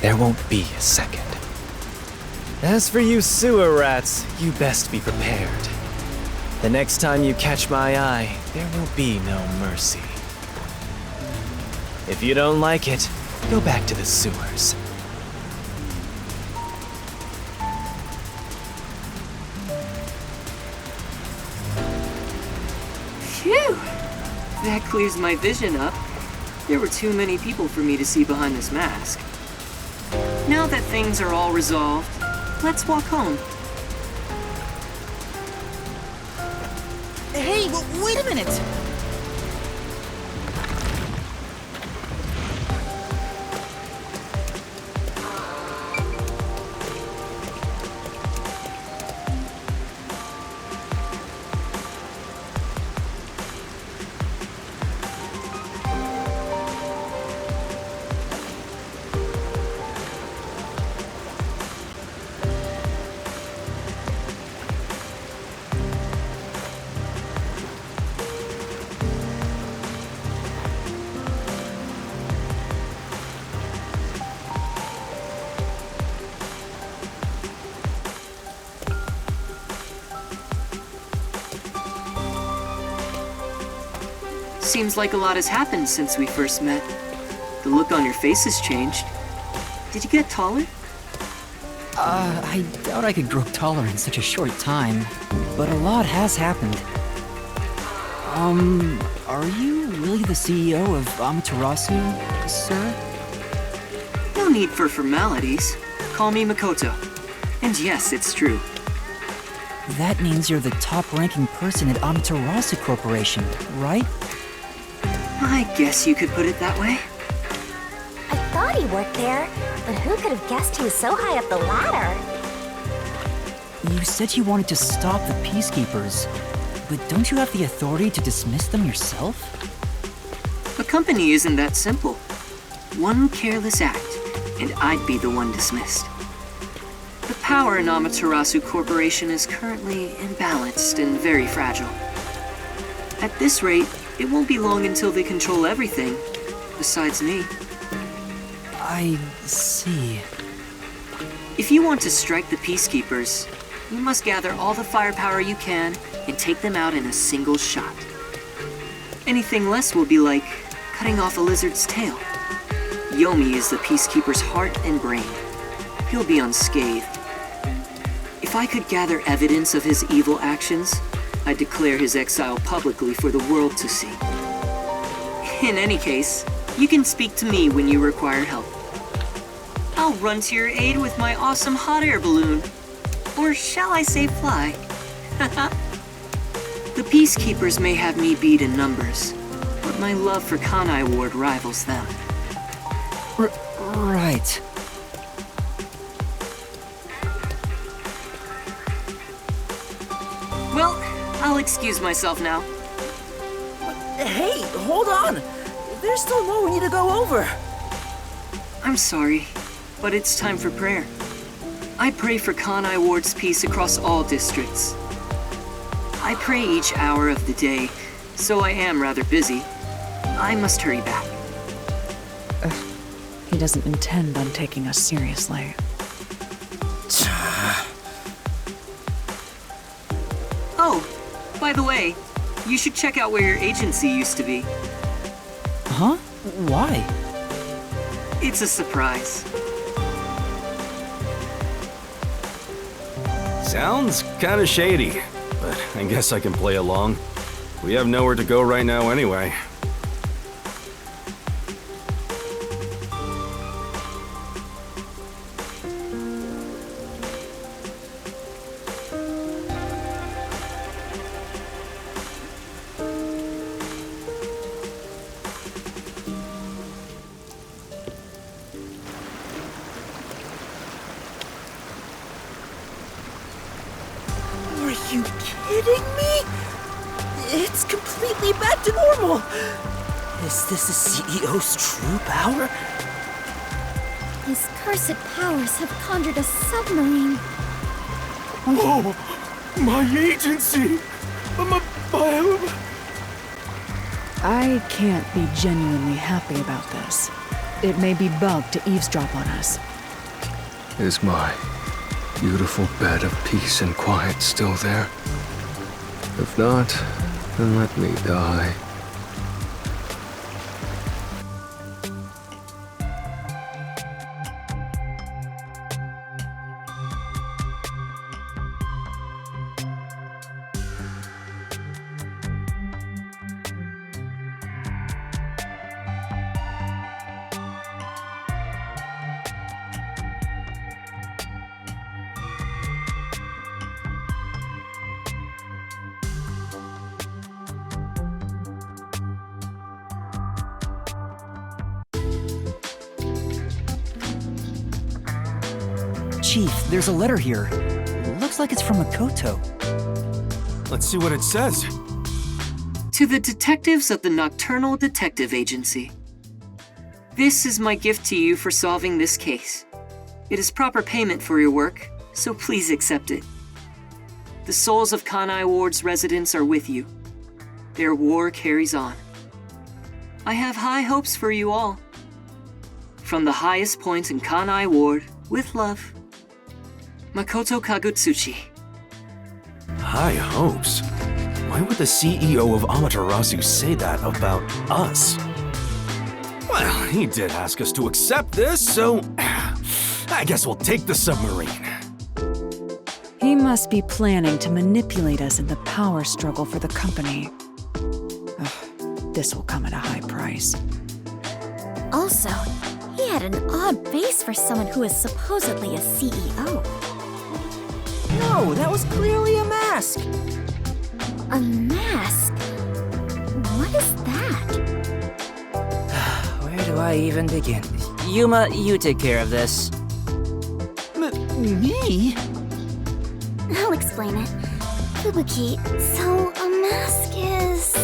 There won't be a second. As for you sewer rats, you best be prepared. The next time you catch my eye, there will be no mercy. If you don't like it, go back to the sewers. Phew! That clears my vision up. There were too many people for me to see behind this mask. Now that things are all resolved, let's walk home. Hey, wait a minute! Seems like a lot has happened since we first met. The look on your face has changed. Did you get taller? I doubt I could grow taller in such a short time, but a lot has happened. Are you really the CEO of Amaterasu, sir? No need for formalities. Call me Makoto. And yes, it's true. That means you're the top-ranking person at Amaterasu Corporation, right? I guess you could put it that way. I thought he worked there, but who could have guessed he was so high up the ladder? You said you wanted to stop the Peacekeepers, but don't you have the authority to dismiss them yourself? A company isn't that simple. One careless act, and I'd be the one dismissed. The power in Amaterasu Corporation is currently imbalanced and very fragile. At this rate, it won't be long until they control everything, besides me. I see. If you want to strike the Peacekeepers, you must gather all the firepower you can and take them out in a single shot. Anything less will be like cutting off a lizard's tail. Yomi is the Peacekeeper's heart and brain. He'll be unscathed. If I could gather evidence of his evil actions, I'd declare his exile publicly for the world to see. In any case, you can speak to me when you require help. I'll run to your aid with my awesome hot air balloon. Or shall I say fly? The Peacekeepers may have me beat in numbers, but my love for Kanai Ward rivals them. Right. Well, I'll excuse myself now. Hey, hold on! There's still more we need to go over. I'm sorry, but it's time for prayer. I pray for Kanai Ward's peace across all districts. I pray each hour of the day, so I am rather busy. I must hurry back. He doesn't intend on taking us seriously. Oh, by the way, you should check out where your agency used to be. Huh? Why? It's a surprise. Sounds kinda shady, but I guess I can play along. We have nowhere to go right now anyway. Are you kidding me? It's completely back to normal. Is this the CEO's true power? His cursed powers have conjured a submarine. Oh, my agency! I can't be genuinely happy about this. It may be bugged to eavesdrop on us. Is my beautiful bed of peace and quiet still there? If not, then let me die. Chief, there's a letter here. Looks like it's from Makoto. Let's see what it says. To the detectives of the Nocturnal Detective Agency. This is my gift to you for solving this case. It is proper payment for your work, so please accept it. The souls of Kanai Ward's residents are with you. Their war carries on. I have high hopes for you all. From the highest points in Kanai Ward, with love, Makoto Kagutsuchi. High hopes? Why would the CEO of Amaterasu say that about us? Well, he did ask us to accept this, so I guess we'll take the submarine. He must be planning to manipulate us in the power struggle for the company. Ugh, this will come at a high price. Also, he had an odd face for someone who is supposedly a CEO. No, that was clearly a mask. A mask? What is that? Where do I even begin? Yuma, you take care of this. Me? I'll explain it. Fubuki, so a mask is...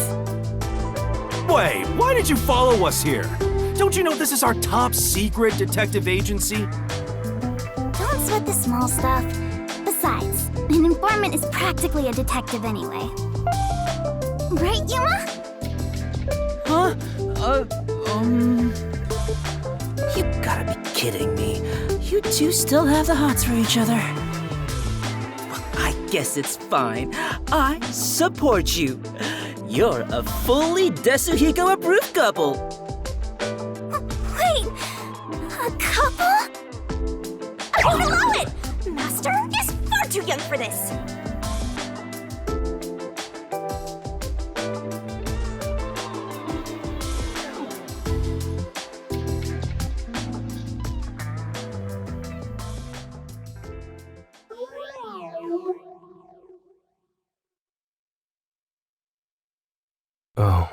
Wait, why did you follow us here? Don't you know this is our top secret detective agency? Don't sweat the small stuff. Besides, an informant is practically a detective anyway. Right, Yuma? Huh? You gotta be kidding me. You two still have the hots for each other. Well, I guess it's fine. I support you. You're a fully Desuhiko approved couple. Wait, a couple? I won't allow it! Master is far too young for this. Oh,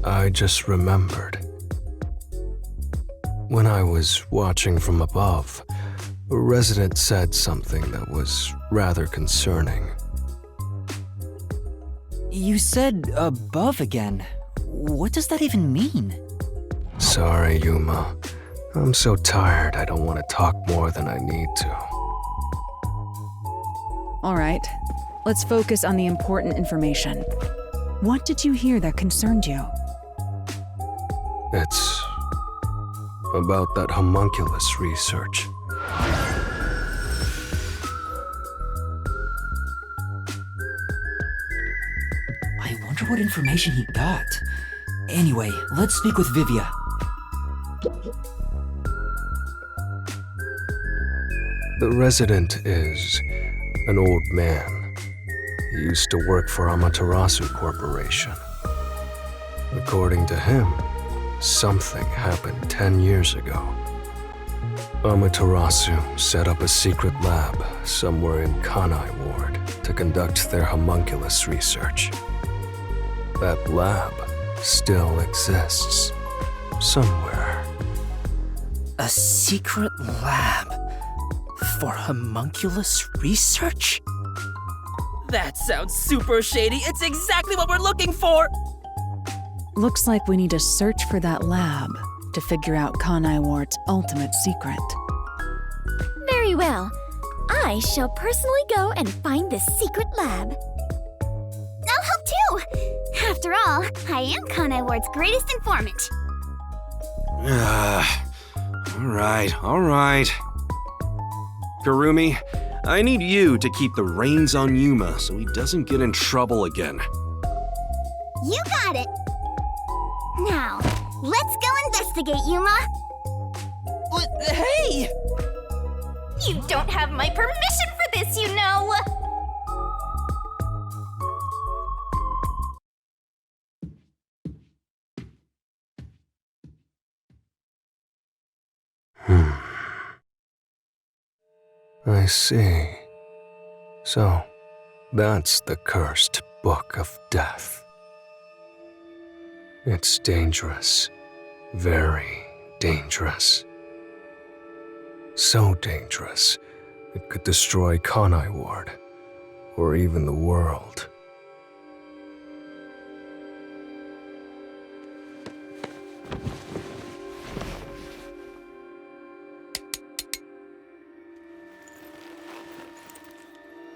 I just remembered. When I was watching from above, a resident said something that was rather concerning. You said above again. What does that even mean? Sorry, Yuma. I'm so tired I don't want to talk more than I need to. All right, let's focus on the important information. What did you hear that concerned you? It's about that homunculus research. I wonder what information he got. Anyway, let's speak with Vivia. The resident is an old man. He used to work for Amaterasu Corporation. According to him, something happened 10 years ago. Amaterasu set up a secret lab somewhere in Kanai Ward to conduct their homunculus research. That lab still exists somewhere. A secret lab for homunculus research? That sounds super shady. It's exactly what we're looking for! Looks like we need to search for that lab to figure out Kanai Ward's ultimate secret. Very well. I shall personally go and find this secret lab. I'll help too! After all, I am Kanai Ward's greatest informant. All right. Kurumi, I need you to keep the reins on Yuma so he doesn't get in trouble again. You got it! Now, let's go investigate, Yuma! Hey! You don't have my permission for this, you know! I see. So, that's the cursed Book of Death. It's dangerous. Very dangerous. So dangerous It could destroy Kanai Ward, or even the world.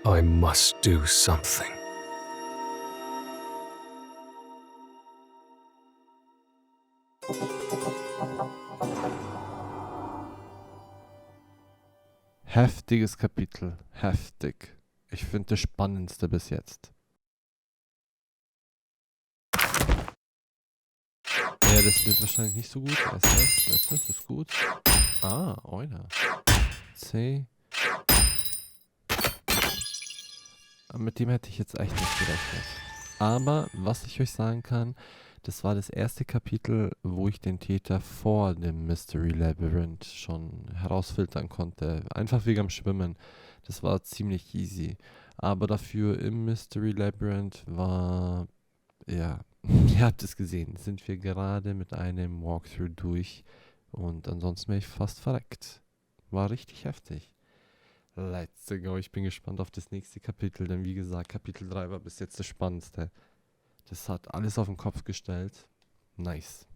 I must do something. Heftiges Kapitel. Heftig. Ich finde das spannendste bis jetzt. Ja, das wird wahrscheinlich nicht so gut. Das ist gut. Ah, Euler. C. Mit dem hätte ich jetzt echt nicht gerechnet. Aber was ich euch sagen kann, das war das erste Kapitel, wo ich den Täter vor dem Mystery Labyrinth schon herausfiltern konnte. Einfach wegen am Schwimmen. Das war ziemlich easy. Aber dafür im Mystery Labyrinth war, ja, ihr habt es gesehen, sind wir gerade mit einem Walkthrough durch. Und ansonsten wäre ich fast verreckt. War richtig heftig. Let's go. Ich bin gespannt auf das nächste Kapitel, denn wie gesagt, Kapitel 3 war bis jetzt das Spannendste. Das hat alles auf den Kopf gestellt. Nice.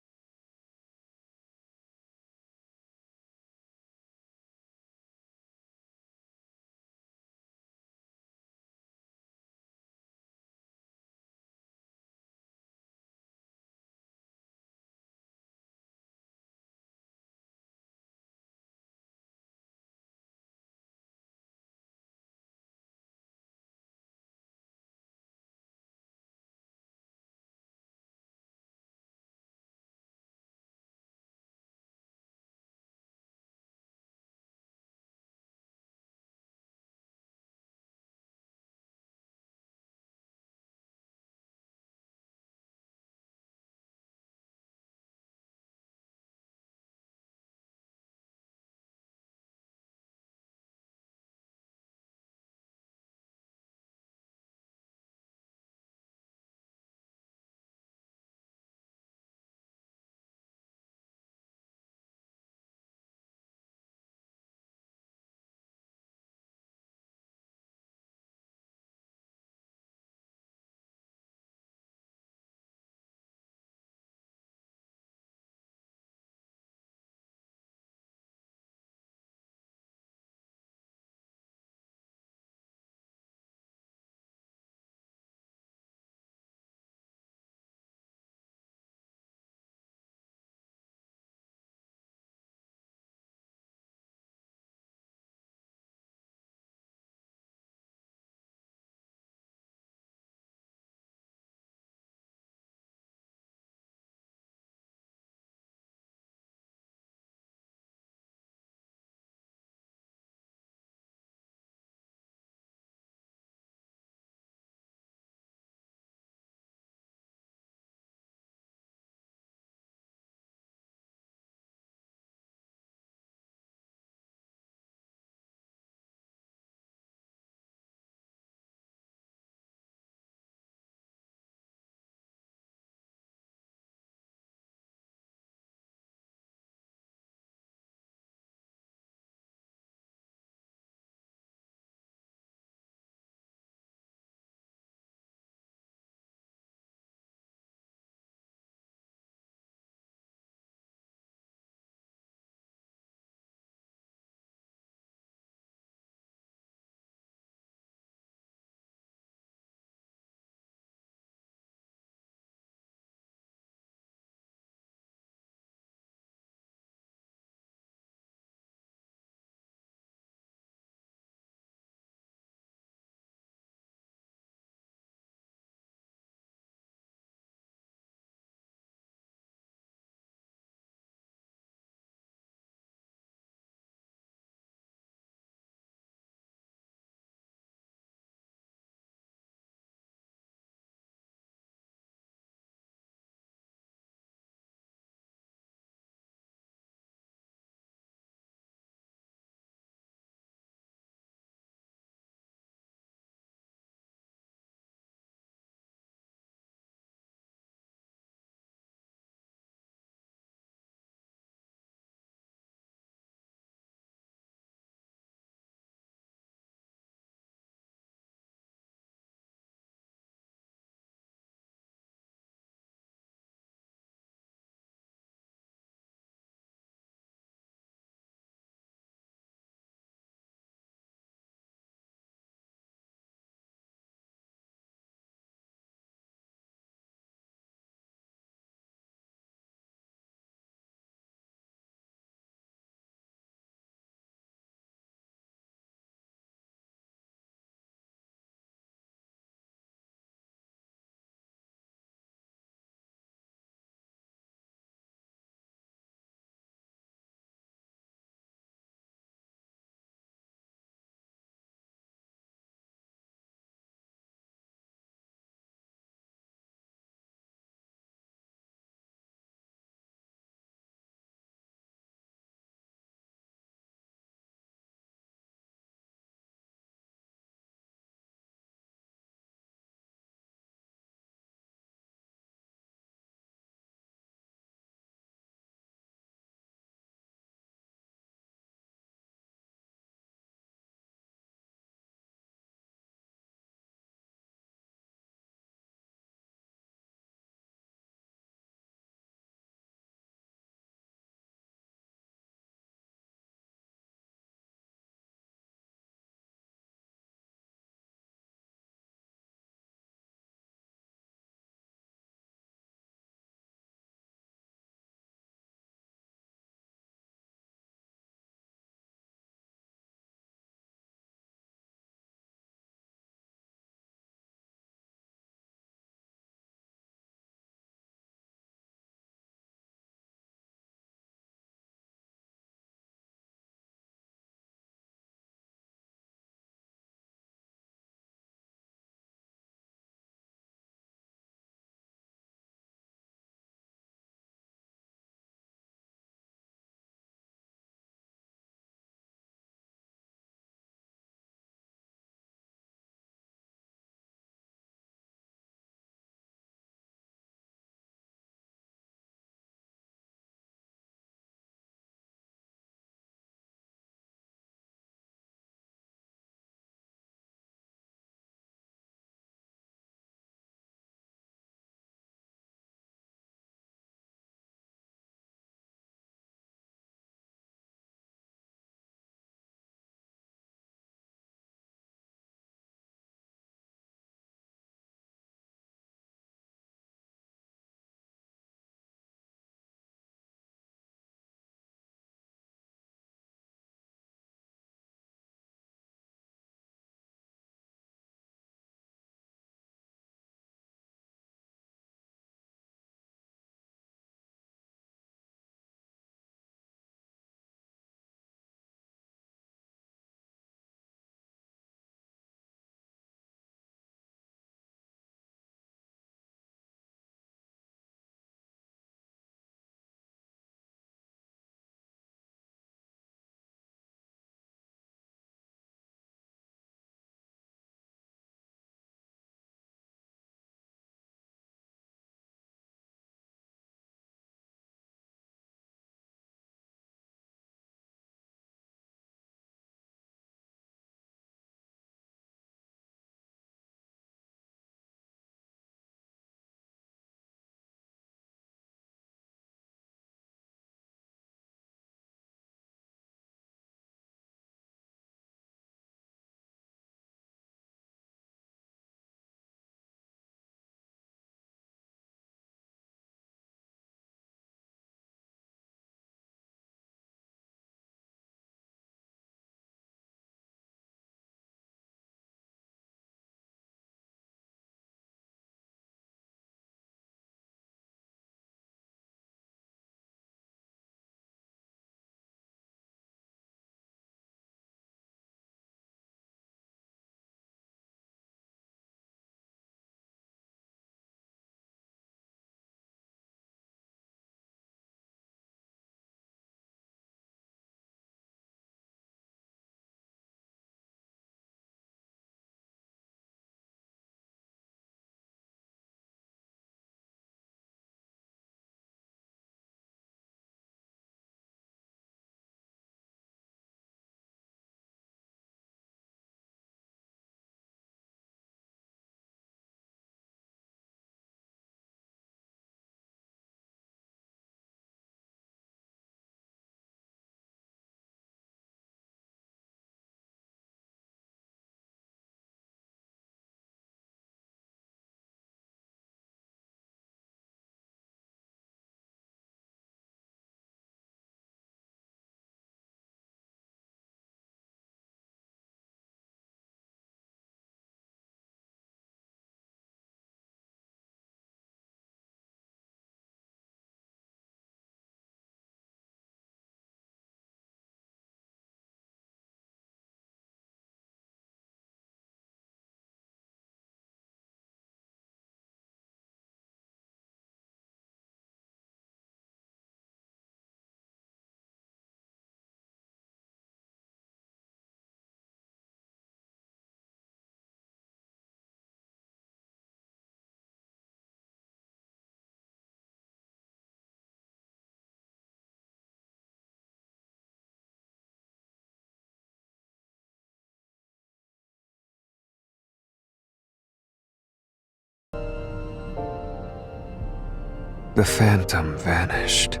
The phantom vanished.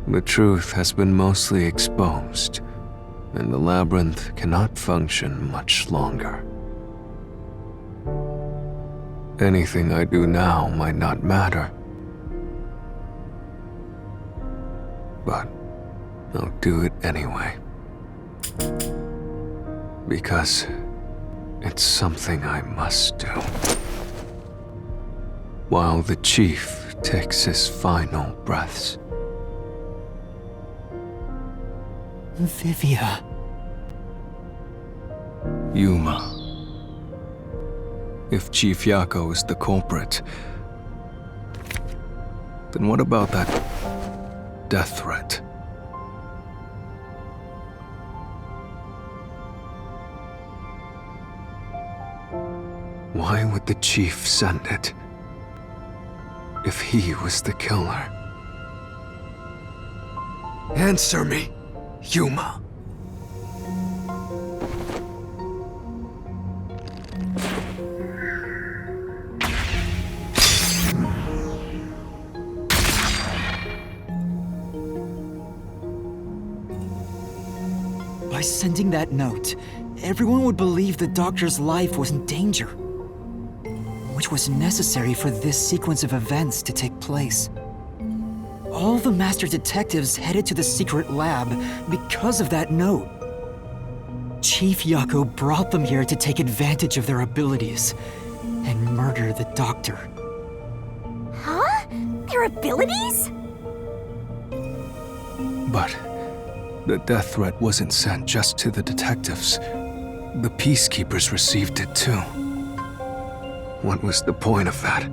The truth has been mostly exposed, and the labyrinth cannot function much longer. Anything I do now might not matter, but I'll do it anyway. Because it's something I must do. While the chief takes his final breaths. Vivia. Yuma. If Chief Yako is the culprit, then what about that death threat? Why would the chief send it if he was the killer? Answer me, Yuma. By sending that note, everyone would believe the doctor's life was in danger, which was necessary for this sequence of events to take place. All the master detectives headed to the secret lab because of that note. Chief Yako brought them here to take advantage of their abilities and murder the doctor. Huh? Their abilities? But the death threat wasn't sent just to the detectives. The peacekeepers received it too. What was the point of that?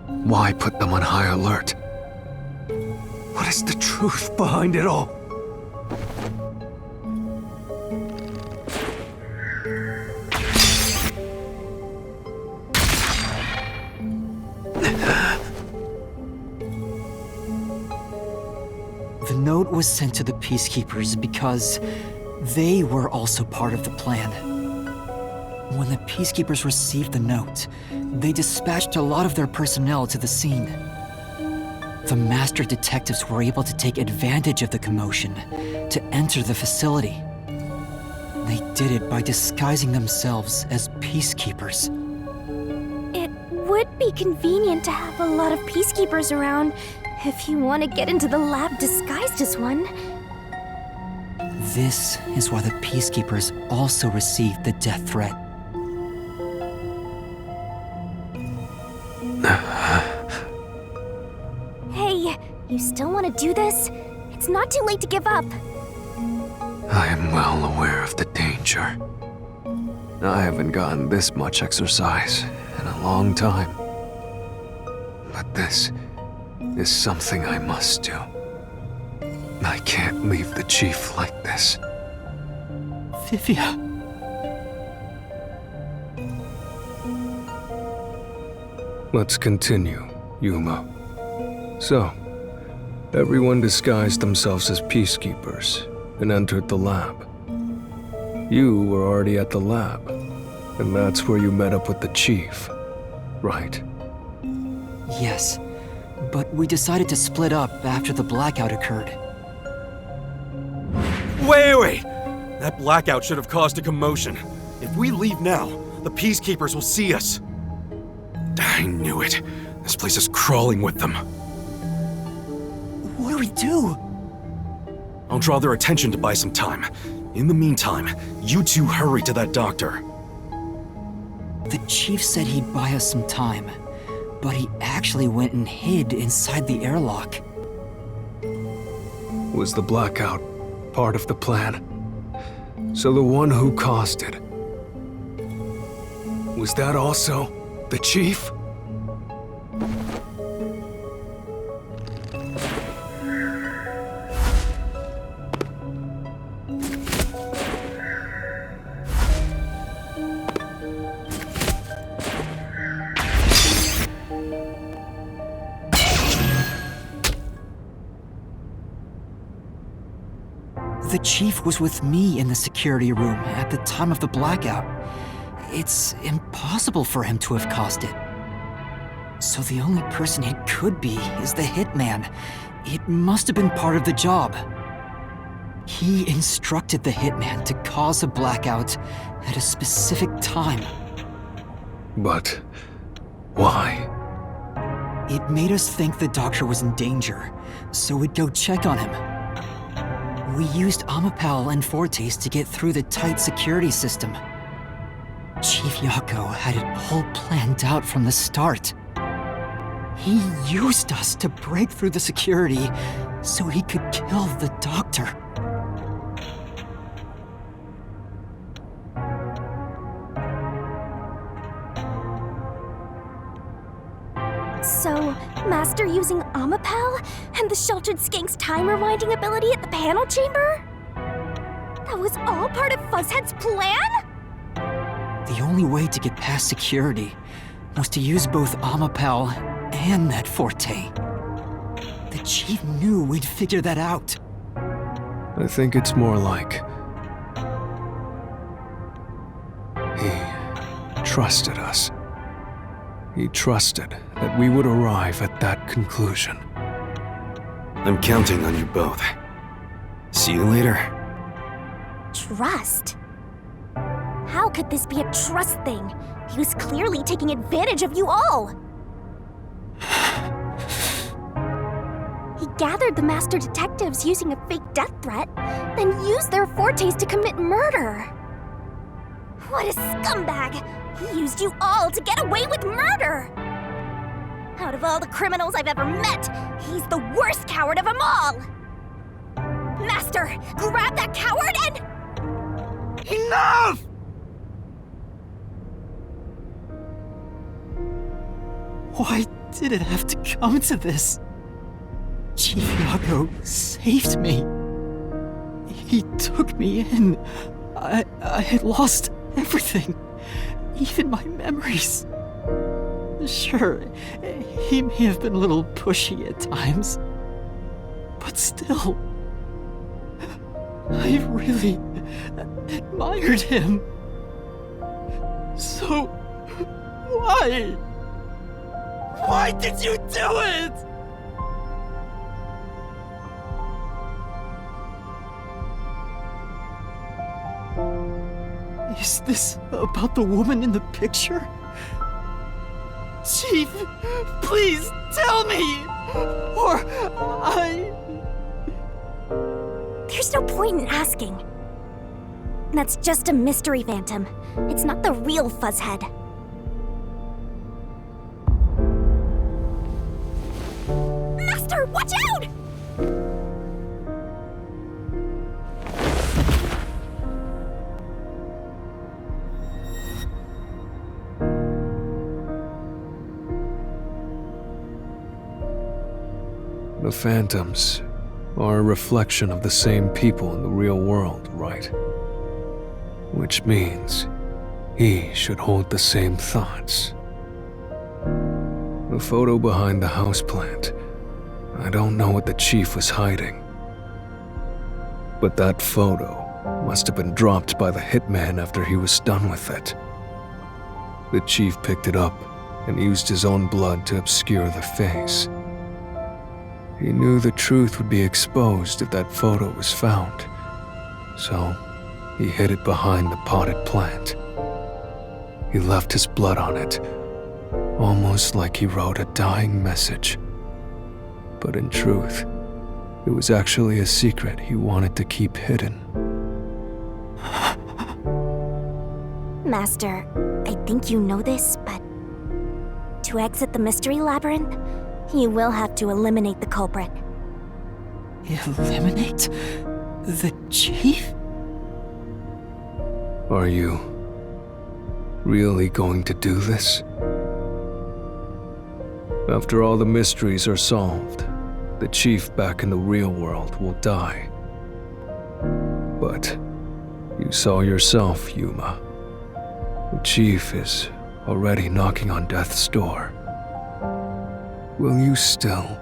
Why put them on high alert? What is the truth behind it all? The note was sent to the peacekeepers because they were also part of the plan. When the peacekeepers received the note, they dispatched a lot of their personnel to the scene. The master detectives were able to take advantage of the commotion to enter the facility. They did it by disguising themselves as peacekeepers. It would be convenient to have a lot of peacekeepers around if you want to get into the lab disguised as one. This is why the peacekeepers also received the death threat. Hey, you still want to do this? It's not too late to give up. I am well aware of the danger. I haven't gotten this much exercise in a long time. But this is something I must do. I can't leave the chief like this. Vivia. Let's continue, Yuma. So, everyone disguised themselves as peacekeepers and entered the lab. You were already at the lab, and that's where you met up with the chief, right? Yes, but we decided to split up after the blackout occurred. Wait! That blackout should have caused a commotion. If we leave now, the peacekeepers will see us. I knew it. This place is crawling with them. What do we do? I'll draw their attention to buy some time. In the meantime, you two hurry to that doctor. The chief said he'd buy us some time, but he actually went and hid inside the airlock. Was the blackout part of the plan? So the one who caused it, was that also the chief? The chief was with me in the security room at the time of the blackout. It's impossible for him to have caused it. So the only person it could be is the hitman. It must have been part of the job. He instructed the hitman to cause a blackout at a specific time. But why? It made us think the doctor was in danger, so we'd go check on him. We used Amapal and Fortes to get through the tight security system. Chief Yako had it all planned out from the start. He used us to break through the security so he could kill the doctor. So, Master using Amapal and the Sheltered Skank's time rewinding ability at the panel chamber? That was all part of Fuzzhead's plan? The only way to get past security was to use both Amapal and that Forte. The chief knew we'd figure that out. I think it's more like he trusted us. He trusted that we would arrive at that conclusion. I'm counting on you both. See you later. Trust? How could this be a trust thing? He was clearly taking advantage of you all. He gathered the master detectives using a fake death threat, then used their Fortes to commit murder. What a scumbag! He used you all to get away with murder! Out of all the criminals I've ever met, he's the worst coward of them all! Master, grab that coward and... Enough! Why did it have to come to this? Chief Yako saved me. He took me in. I had lost everything, even my memories. Sure, he may have been a little pushy at times, but still, I really admired him. So, why? Why did you do it? Is this about the woman in the picture? Chief, please tell me! Or There's no point in asking. That's just a mystery phantom. It's not the real Fuzzhead. Master, watch out! The phantoms are a reflection of the same people in the real world, right? Which means he should hold the same thoughts. The photo behind the houseplant, I don't know what the chief was hiding. But that photo must have been dropped by the hitman after he was done with it. The chief picked it up and used his own blood to obscure the face. He knew the truth would be exposed if that photo was found, so he hid it behind the potted plant. He left his blood on it, almost like he wrote a dying message. But in truth, it was actually a secret he wanted to keep hidden. Master, I think you know this, but to exit the mystery labyrinth, you will have to eliminate the culprit. Eliminate the chief? Are you really going to do this? After all the mysteries are solved, the chief back in the real world will die. But you saw yourself, Yuma. The chief is already knocking on death's door. Will you still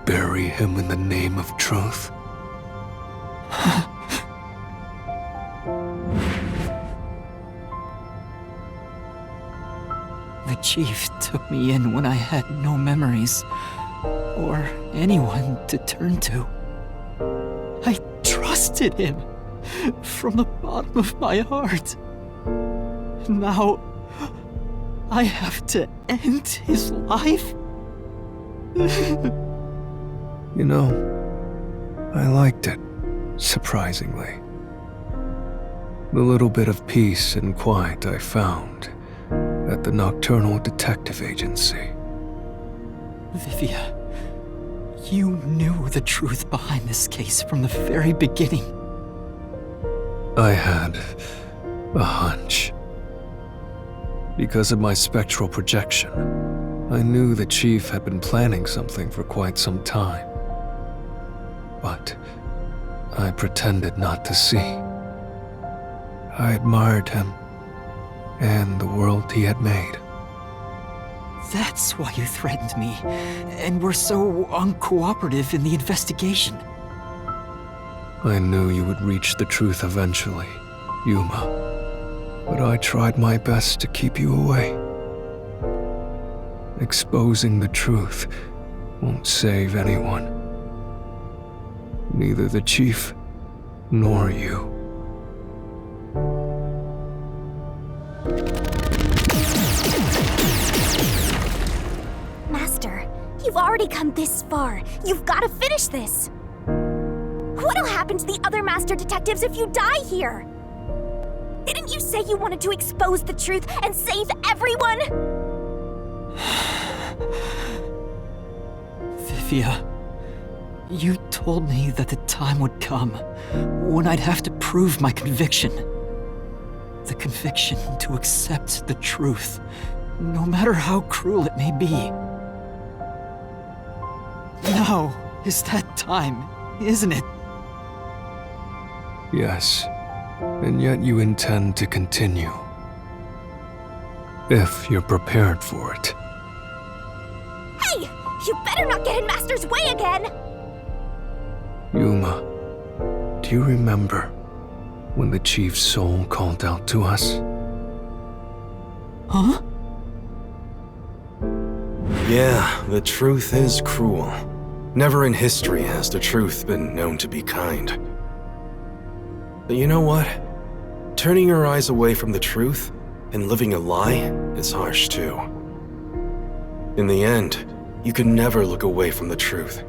bury him in the name of truth? The chief took me in when I had no memories, or anyone to turn to. I trusted him from the bottom of my heart. Now, I have to end his life? You know, I liked it, surprisingly. The little bit of peace and quiet I found at the Nocturnal Detective Agency. Vivia, you knew the truth behind this case from the very beginning. I had a hunch. Because of my spectral projection, I knew the chief had been planning something for quite some time. But I pretended not to see. I admired him and the world he had made. That's why you threatened me, and were so uncooperative in the investigation. I knew you would reach the truth eventually, Yuma. But I tried my best to keep you away. Exposing the truth won't save anyone. Neither the chief nor you. Master, you've already come this far. You've got to finish this. What'll happen to the other master detectives if you die here? Didn't you say you wanted to expose the truth and save everyone? Vivia, you told me that the time would come when I'd have to prove my conviction. The conviction to accept the truth, no matter how cruel it may be. Now is that time, isn't it? Yes, and yet you intend to continue. If you're prepared for it. Hey! You better not get in Master's way again! Yuma, do you remember when the chief's soul called out to us? Huh? Yeah, the truth is cruel. Never in history has the truth been known to be kind. But you know what? Turning your eyes away from the truth and living a lie is harsh too. In the end, you can never look away from the truth.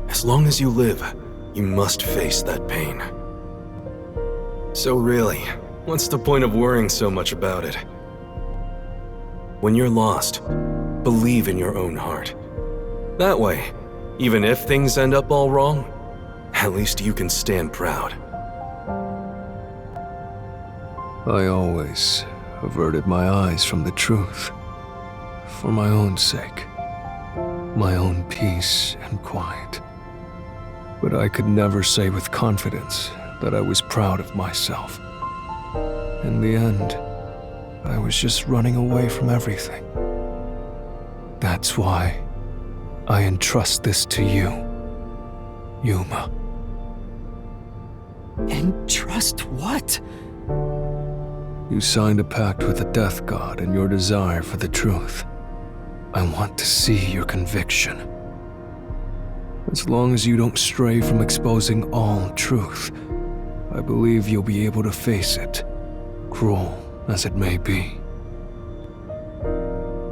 As long as you live, you must face that pain. So really, what's the point of worrying so much about it? When you're lost, believe in your own heart. That way, even if things end up all wrong, at least you can stand proud. I always averted my eyes from the truth. For my own sake. My own peace and quiet. But I could never say with confidence that I was proud of myself. In the end, I was just running away from everything. That's why I entrust this to you, Yuma. Entrust what? You signed a pact with the Death God in your desire for the truth. I want to see your conviction. As long as you don't stray from exposing all truth, I believe you'll be able to face it, cruel as it may be.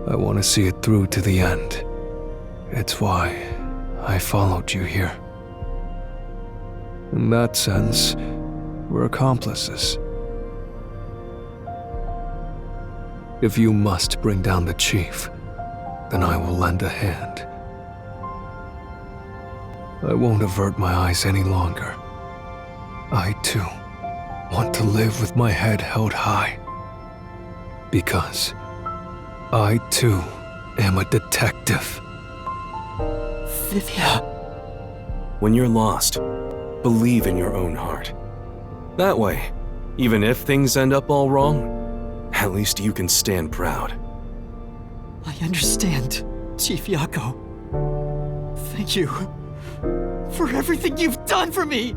I want to see it through to the end. It's why I followed you here. In that sense, we're accomplices. If you must bring down the chief, then I will lend a hand. I won't avert my eyes any longer. I, too, want to live with my head held high. Because I, too, am a detective. Vivia. When you're lost, believe in your own heart. That way, even if things end up all wrong, at least you can stand proud. I understand, Chief Yako. Thank you for everything you've done for me!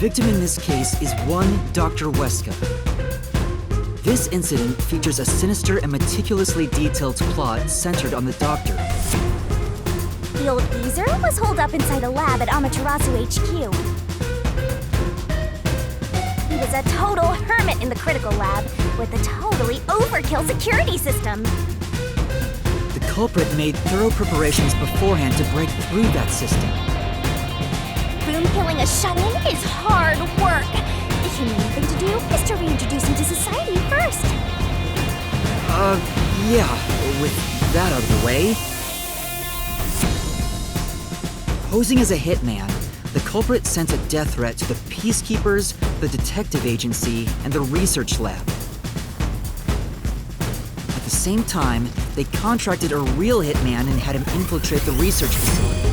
victim in this case is one Dr. Weska. This incident features a sinister and meticulously detailed plot centered on the doctor. The old geezer was holed up inside a lab at Amaterasu HQ. He was a total hermit in the critical lab with a totally overkill security system. The culprit made thorough preparations beforehand to break through that system. Boom killing a shut-in is hard work. The humane thing to do is to reintroduce him to society first. Yeah, with that out of the way. Posing as a hitman, the culprit sent a death threat to the Peacekeepers, the Detective Agency, and the Research Lab. At the same time, they contracted a real hitman and had him infiltrate the research facility.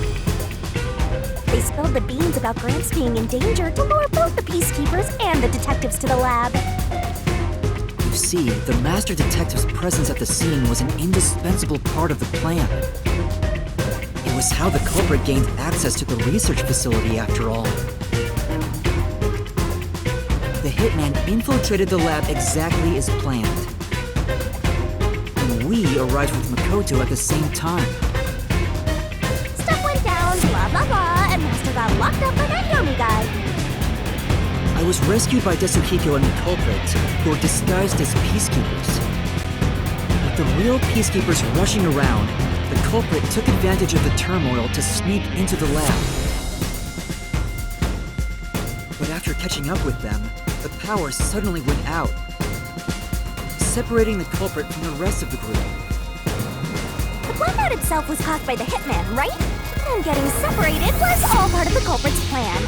They spilled the beans about Gramps being in danger to lure both the Peacekeepers and the detectives to the lab. You see, the Master Detective's presence at the scene was an indispensable part of the plan. It was how the culprit gained access to the research facility, after all. The hitman infiltrated the lab exactly as planned. And we arrived with Makoto at the same time. Stuff went down, blah blah blah, and Master got locked up by that Yomi guy. I was rescued by Tetsuhiko and the culprit, who were disguised as peacekeepers. With the real peacekeepers rushing around, the culprit took advantage of the turmoil to sneak into the lab. But after catching up with them, the power suddenly went out, separating the culprit from the rest of the group. The blackout itself was caused by the hitman, right? And getting separated was all part of the culprit's plan.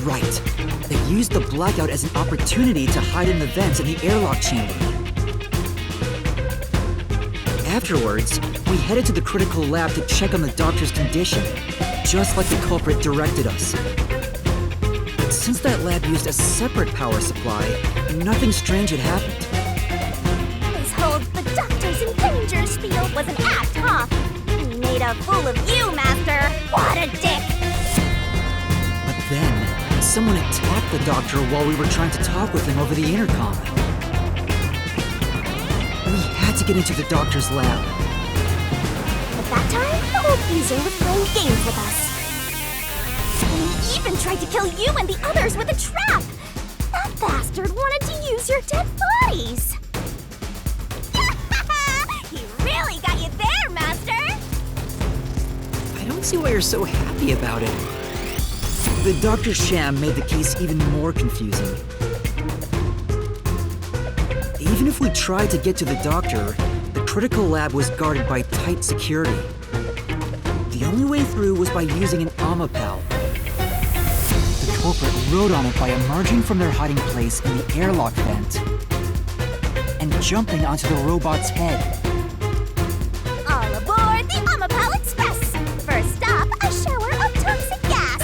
Right. They used the blackout as an opportunity to hide in the vents in the airlock chamber. Afterwards, we headed to the critical lab to check on the doctor's condition, just like the culprit directed us. But since that lab used a separate power supply, nothing strange had happened. This whole "the doctor's in danger" spiel was an act, huh? He made a fool of you, Master! What a dick! But then, someone attacked the doctor while we were trying to talk with him over the intercom. We had to get into the doctor's lab. At that time, the old geezer was playing games with us. And he even tried to kill you and the others with a trap! That bastard wanted to use your dead bodies! He really got you there, Master! I don't see why you're so happy about it. The doctor's sham made the case even more confusing. Even if we tried to get to the doctor, the critical lab was guarded by tight security. The only way through was by using an Amapal. The culprit rode on it by emerging from their hiding place in the airlock vent and jumping onto the robot's head. All aboard the Amapal Express! First stop, a shower of toxic gas!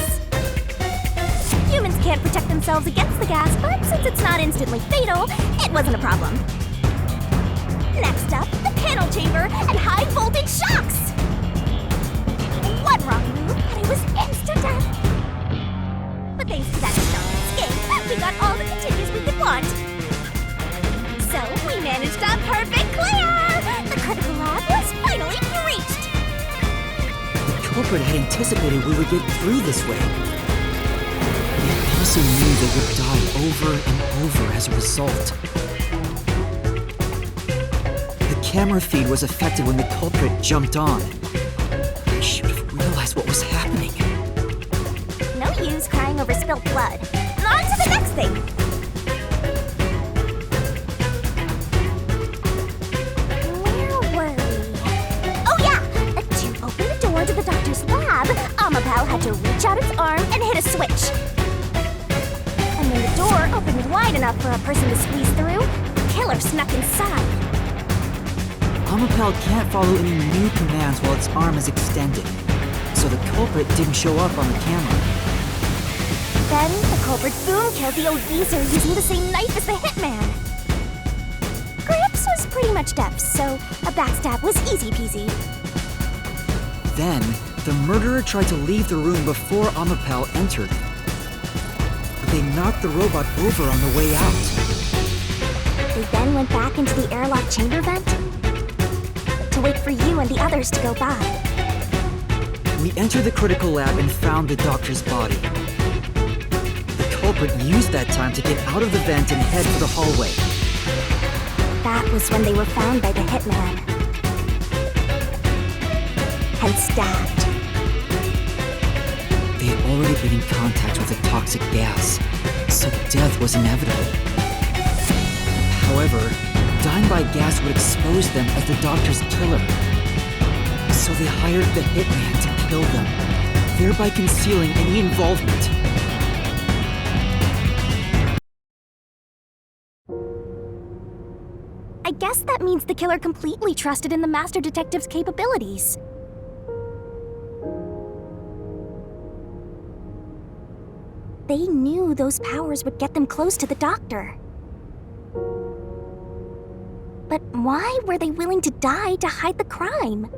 Humans can't protect themselves against the gas, but since it's not instantly fatal, it wasn't a problem. Next up, the panel chamber and high-voltage shocks! One wrong move, and it was instant death. But thanks to that strong escape, we got all the continues we could want. So we managed a perfect clear! The critical lab was finally reached! The culprit had anticipated we would get through this way. They also knew they would die over and over as a result. The camera feed was affected when the culprit jumped on. I should have realized what was happening. No use crying over spilled blood. On to the next thing! Where were we? Oh yeah! To open the door to the doctor's lab, Amapal had to reach out its arm and hit a switch. And when the door opened wide enough for a person to squeeze through, the killer snuck inside. Amapal can't follow any new commands while its arm is extended, so the culprit didn't show up on the camera. Then, the culprit boom killed the old geezer using the same knife as the hitman. Gramps was pretty much deaf, so a backstab was easy peasy. Then, the murderer tried to leave the room before Amapal entered. They knocked the robot over on the way out. They then went back into the airlock chamber vent to wait for you and the others to go by. We entered the critical lab and found the doctor's body. The culprit used that time to get out of the vent and head for the hallway. That was when they were found by the hitman and stabbed. They had already been in contact with a toxic gas, so death was inevitable. However, dying by gas would expose them as the doctor's killer. So they hired the hitman to kill them, thereby concealing any involvement. I guess that means the killer completely trusted in the Master Detective's capabilities. They knew those powers would get them close to the doctor. But why were they willing to die to hide the crime?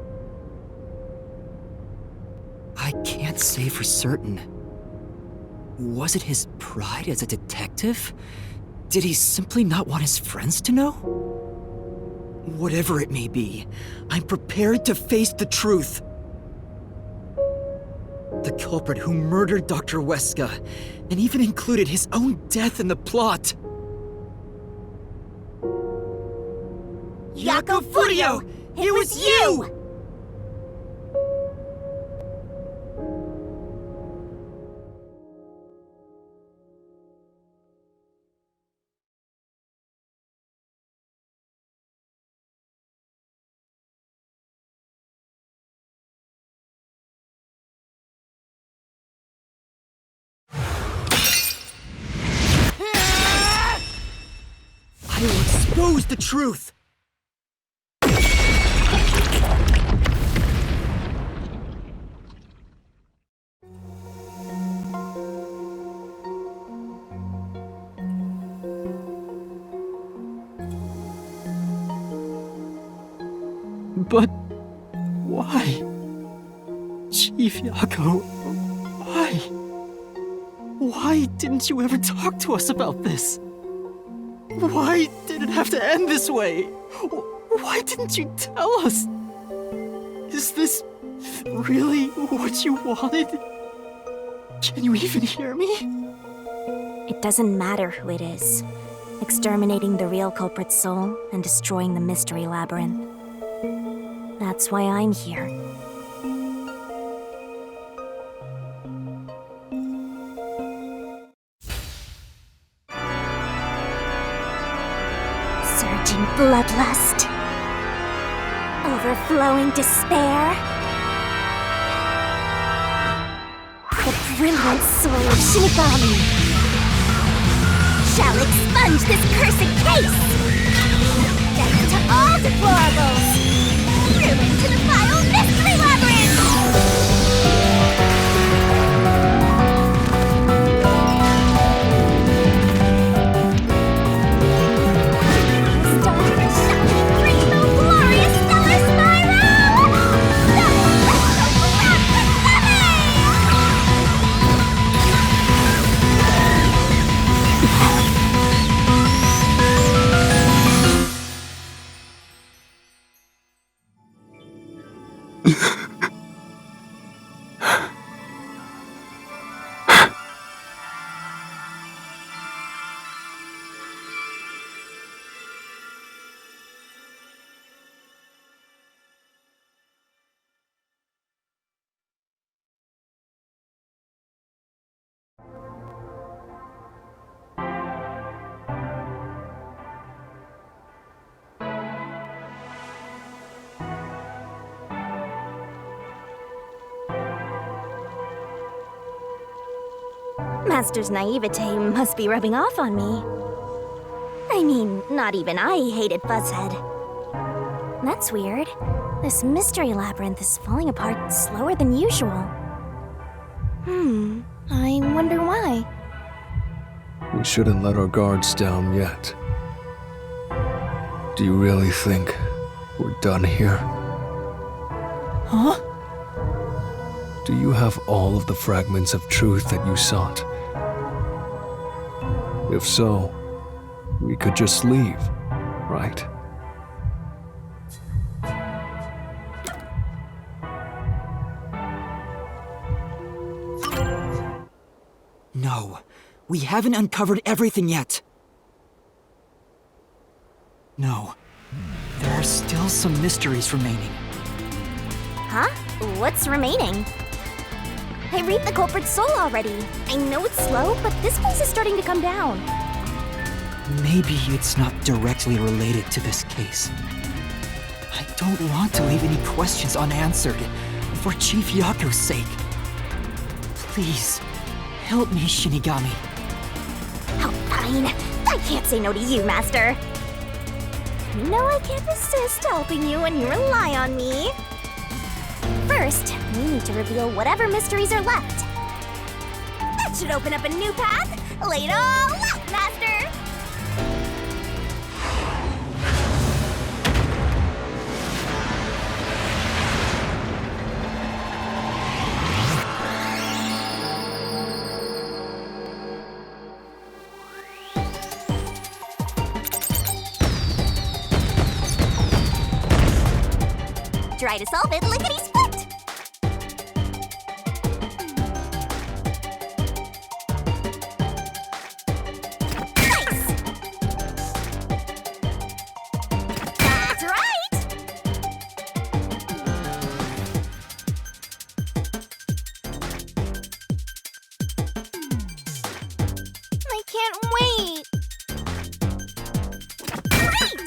I can't say for certain. Was it his pride as a detective? Did he simply not want his friends to know? Whatever it may be, I'm prepared to face the truth. The culprit who murdered Dr. Weska, and even included his own death in the plot. Yako Furio! It was you! I will expose the truth! But why? Chief Yako, why? Why didn't you ever talk to us about this? Why did it have to end this way? Why didn't you tell us? Is this really what you wanted? Can you even hear me? It doesn't matter who it is. Exterminating the real culprit's soul and destroying the mystery labyrinth. That's why I'm here. Surging bloodlust. Overflowing despair. The brilliant soul of Shinigami shall expunge this cursed case! Death to all deplorables! Ruin to the vile mystery labyrinth! Master's naivete must be rubbing off on me. I mean, not even I hated Fuzzhead. That's weird. This mystery labyrinth is falling apart slower than usual. I wonder why. We shouldn't let our guards down yet. Do you really think we're done here? Huh? Do you have all of the fragments of truth that you sought? If so, we could just leave, right? No, we haven't uncovered everything yet. No, there are still some mysteries remaining. Huh? What's remaining? I read the culprit's soul already. I know it's slow, but this place is starting to come down. Maybe it's not directly related to this case. I don't want to leave any questions unanswered, for Chief Yako's sake. Please, help me, Shinigami. Oh, fine. I can't say no to you, Master. You know I can't resist helping you when you rely on me. First, we need to reveal whatever mysteries are left. That should open up a new path. Lay it all out, Master! Try to solve it lickety-split! Nice! That's right! I can't wait! Great!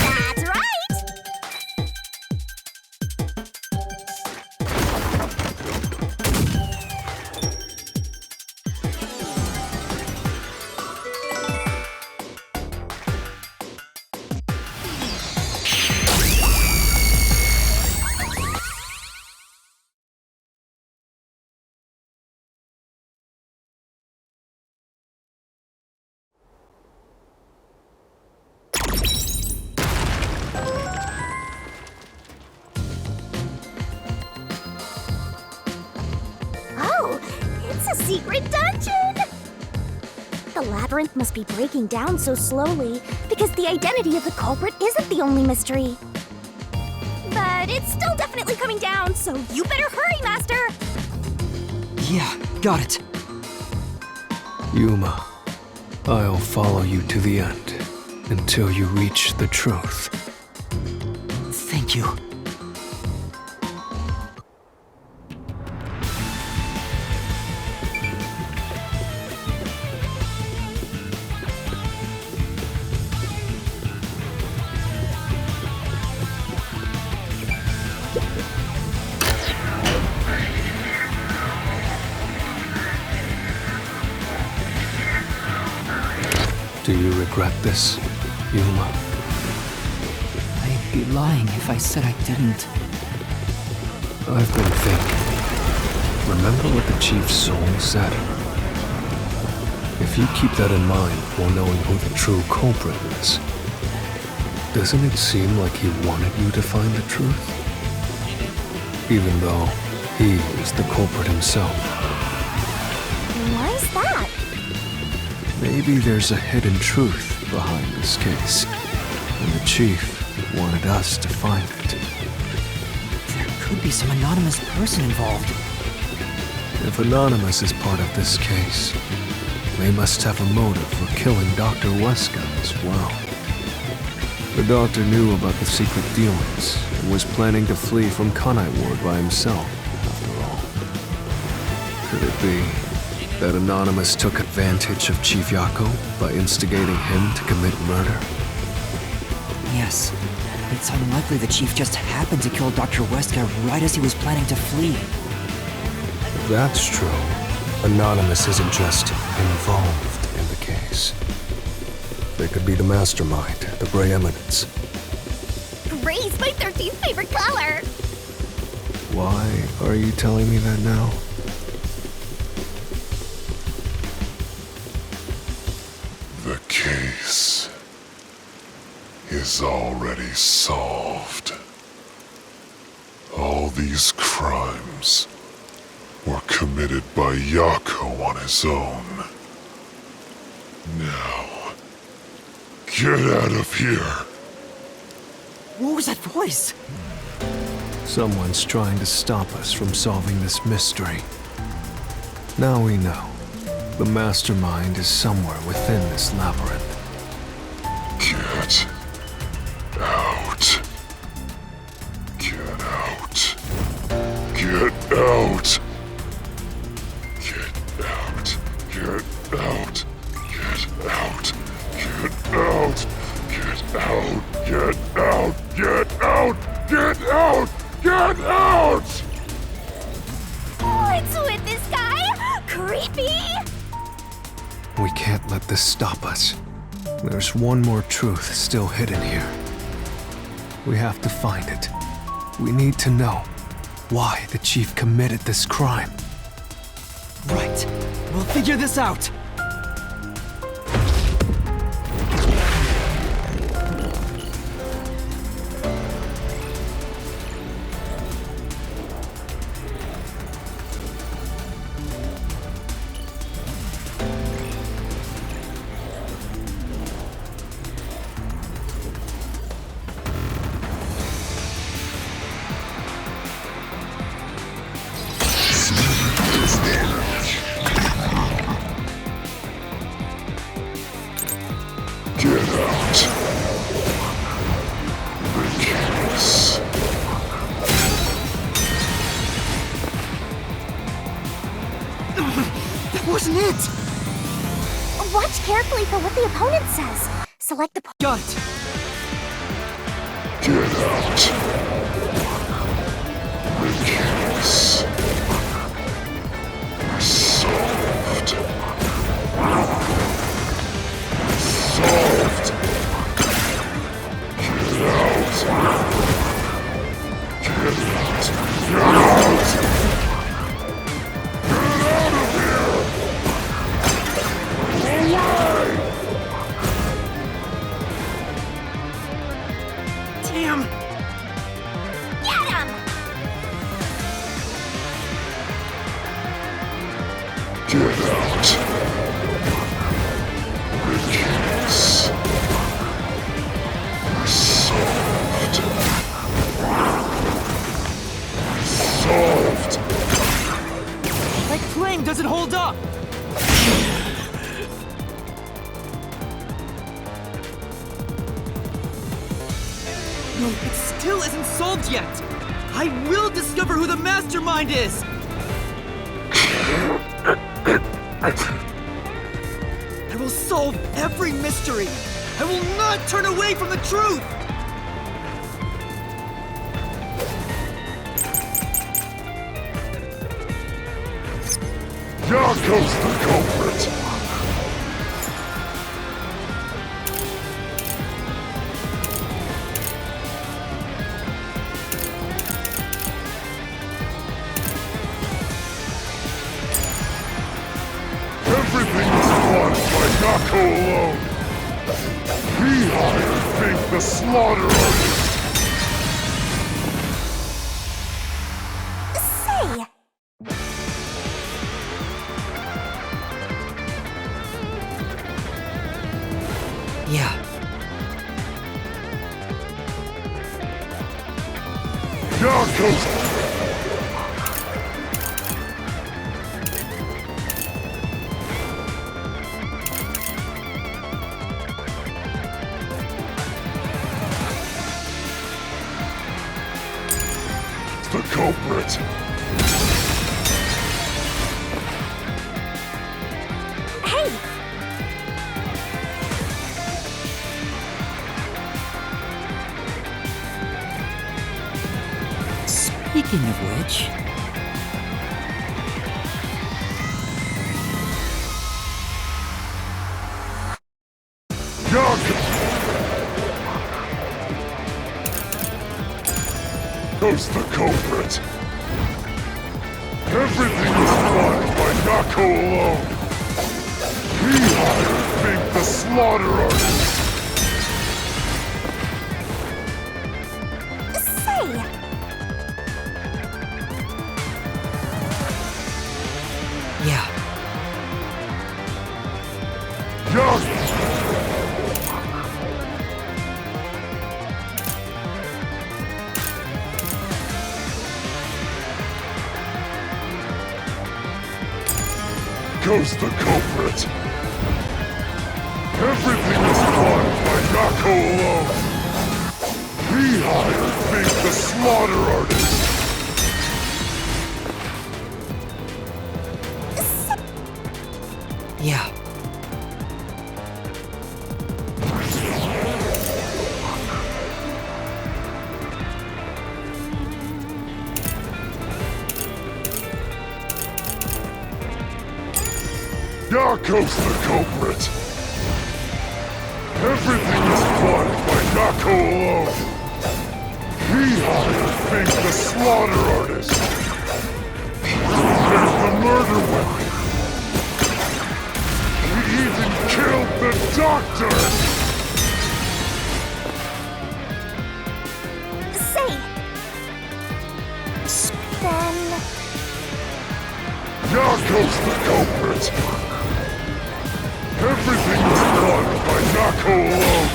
That's right! Oh, it's a secret dungeon! The labyrinth must be breaking down so slowly because the identity of the culprit isn't the only mystery. But it's still definitely coming down, so you better hurry, Master! Yeah, got it. Yuma, I'll follow you to the end until you reach the truth. Thank you. Do you regret this, Yuma? I'd be lying if I said I didn't. I've been thinking. Remember what the Chief's soul said? If you keep that in mind while knowing who the true culprit is, doesn't it seem like he wanted you to find the truth? Even though he is the culprit himself. Why is that? Maybe there's a hidden truth behind this case, and the Chief wanted us to find it. There could be some anonymous person involved. If Anonymous is part of this case, they must have a motive for killing Dr. Weska as well. The doctor knew about the secret dealings and was planning to flee from Kanai Ward by himself, after all. Could it be that Anonymous took advantage of Chief Yako by instigating him to commit murder? Yes. It's unlikely the Chief just happened to kill Dr. Weska right as he was planning to flee. If that's true, Anonymous isn't just involved in the case. They could be the mastermind, the Grey Eminence. erase my 13th favorite color. Why are you telling me that now? The case is already solved. All these crimes were committed by Yako on his own. Now, get out of here. What was that voice? Someone's trying to stop us from solving this mystery. Now we know. The mastermind is somewhere within this labyrinth. Get out. Get out. Get out. Get out. Get out. Get out. Get out. Get out. Get out. Get out. Get out. Get out. What's with this guy? Creepy. We can't let this stop us. There's one more truth still hidden here. We have to find it. We need to know why the chief committed this crime. Right. We'll figure this out. Wasn't it? Watch carefully for what the opponent says. Select the Got it. Get out. The case is solved. Solved. Get out. Get out. Get out. Damn! Get him! Get out. The case is solved. Solved. That claim doesn't hold up! No, it still isn't solved yet! I will discover who the mastermind is! I will solve every mystery! I will not turn away from the truth! Yako's the culprit! Everything was won by Yako alone! He hired Fink the Slaughterer! Say! Yeah. Yako's... the culprit. Hey! Speaking of which... goes the culprit. Everything is plotted by Nako alone. He hired Fink the slaughter artist. Say! Yeah. Goes the culprit. Everything is plotted by Nako alone. He hired Fink the slaughter artist. Yeah. Nako's the culprit. Everything is plotted by Nako alone. He hired Fink the slaughter artist. There's the murder weapon. He even killed the doctor! Say! Then... Nako's the culprit! Everything is plotted by Nako alone!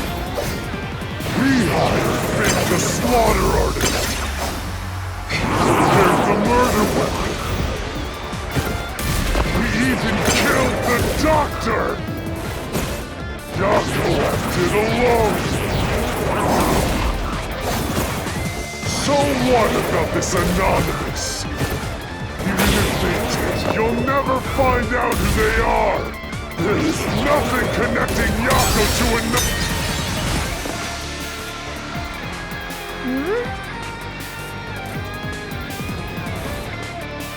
He hired Fink the slaughter artist! There's the murder weapon! He even killed the doctor! Nako acted alone! So what about this anonymous? Even if they did, you'll never find out who they are! There's nothing connecting Yako to another.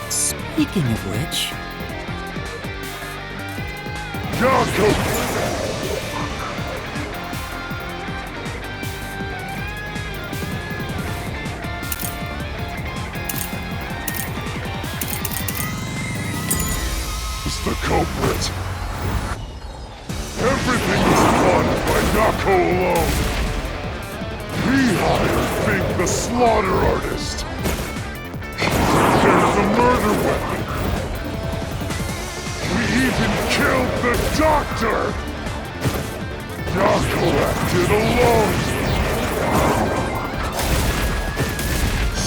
Speaking of which... Yako! Is the culprit. Everything is plotted by Nako alone. He hired Fink the slaughter artist. There's the murder weapon. We even killed the doctor. Nako acted alone.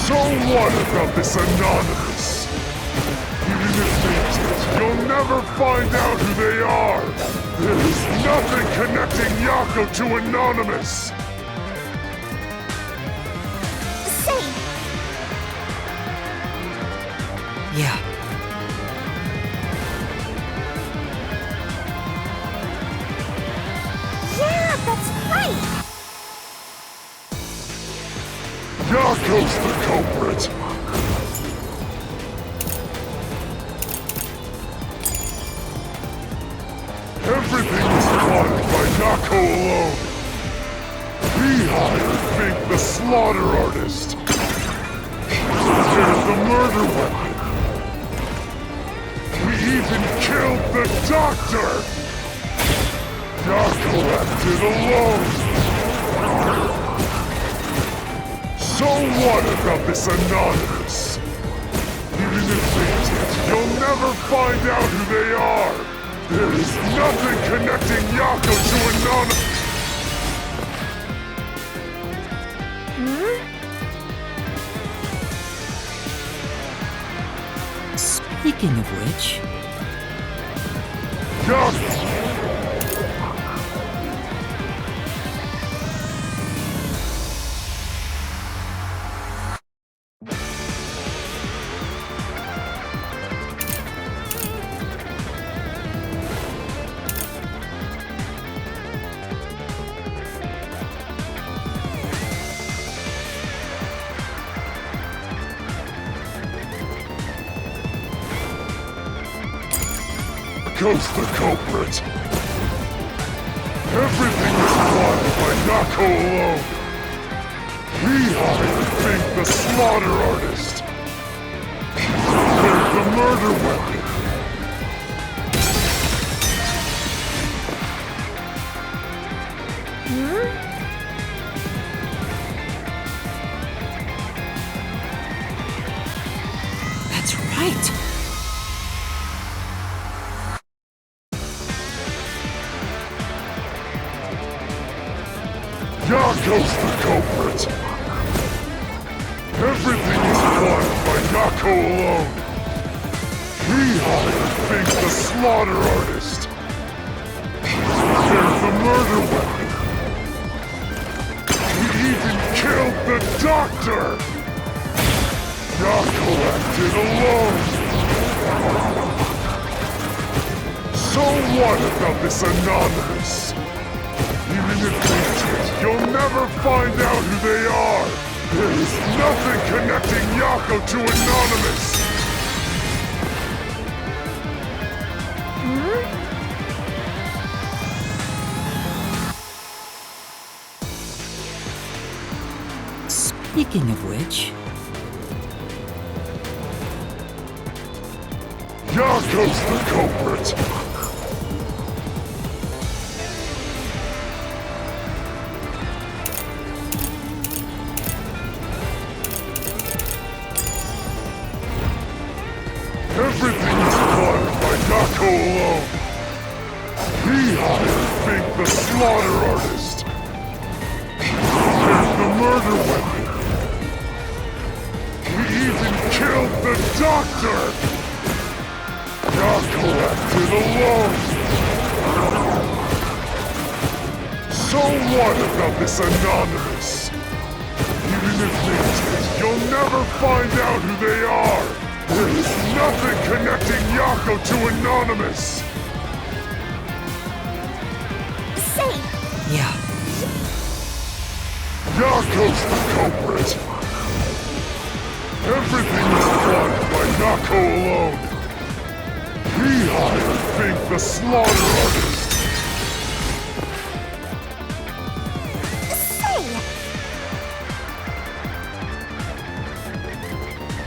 So what about this anonymous? Even if they did, you'll never find out who they are. There's nothing connecting Yako to Anonymous! Say! Yeah. Yeah, that's right! Yako's the culprit! Everything is plotted by Nako alone. He hired Fink the slaughter artist. There's the murder weapon. We even killed the doctor. Nako acted alone. So what about this anonymous? Even if they did, you'll never find out who they are. There is nothing connecting Yako to Anonymous! Speaking of which... Yako! Goes the culprit. Everything is plotted by Nako alone. He hired Fink the slaughter artist. There's the murder weapon. That's right. Yako's the culprit. Everything is planned by Yako alone. He hired Fink the slaughter artist. There's the murder weapon. He even killed the doctor. Yako acted alone. So what about this Anonymous? Even if they did, you'll never find out who they are. There is nothing connecting Yako to Anonymous. Speaking of which... Yako's the culprit. Everything is planned by Yako alone. He hired Fink the slaughter artist. There's the murder weapon. He even killed the doctor. Yako acted alone. So what about this Anonymous? Even if they did, you'll never find out who they are. There is nothing connecting Yako to Anonymous! Say! Yeah. Yako's the culprit! Everything is planned by Yako alone! He hired Fink the slaughter artist! Say!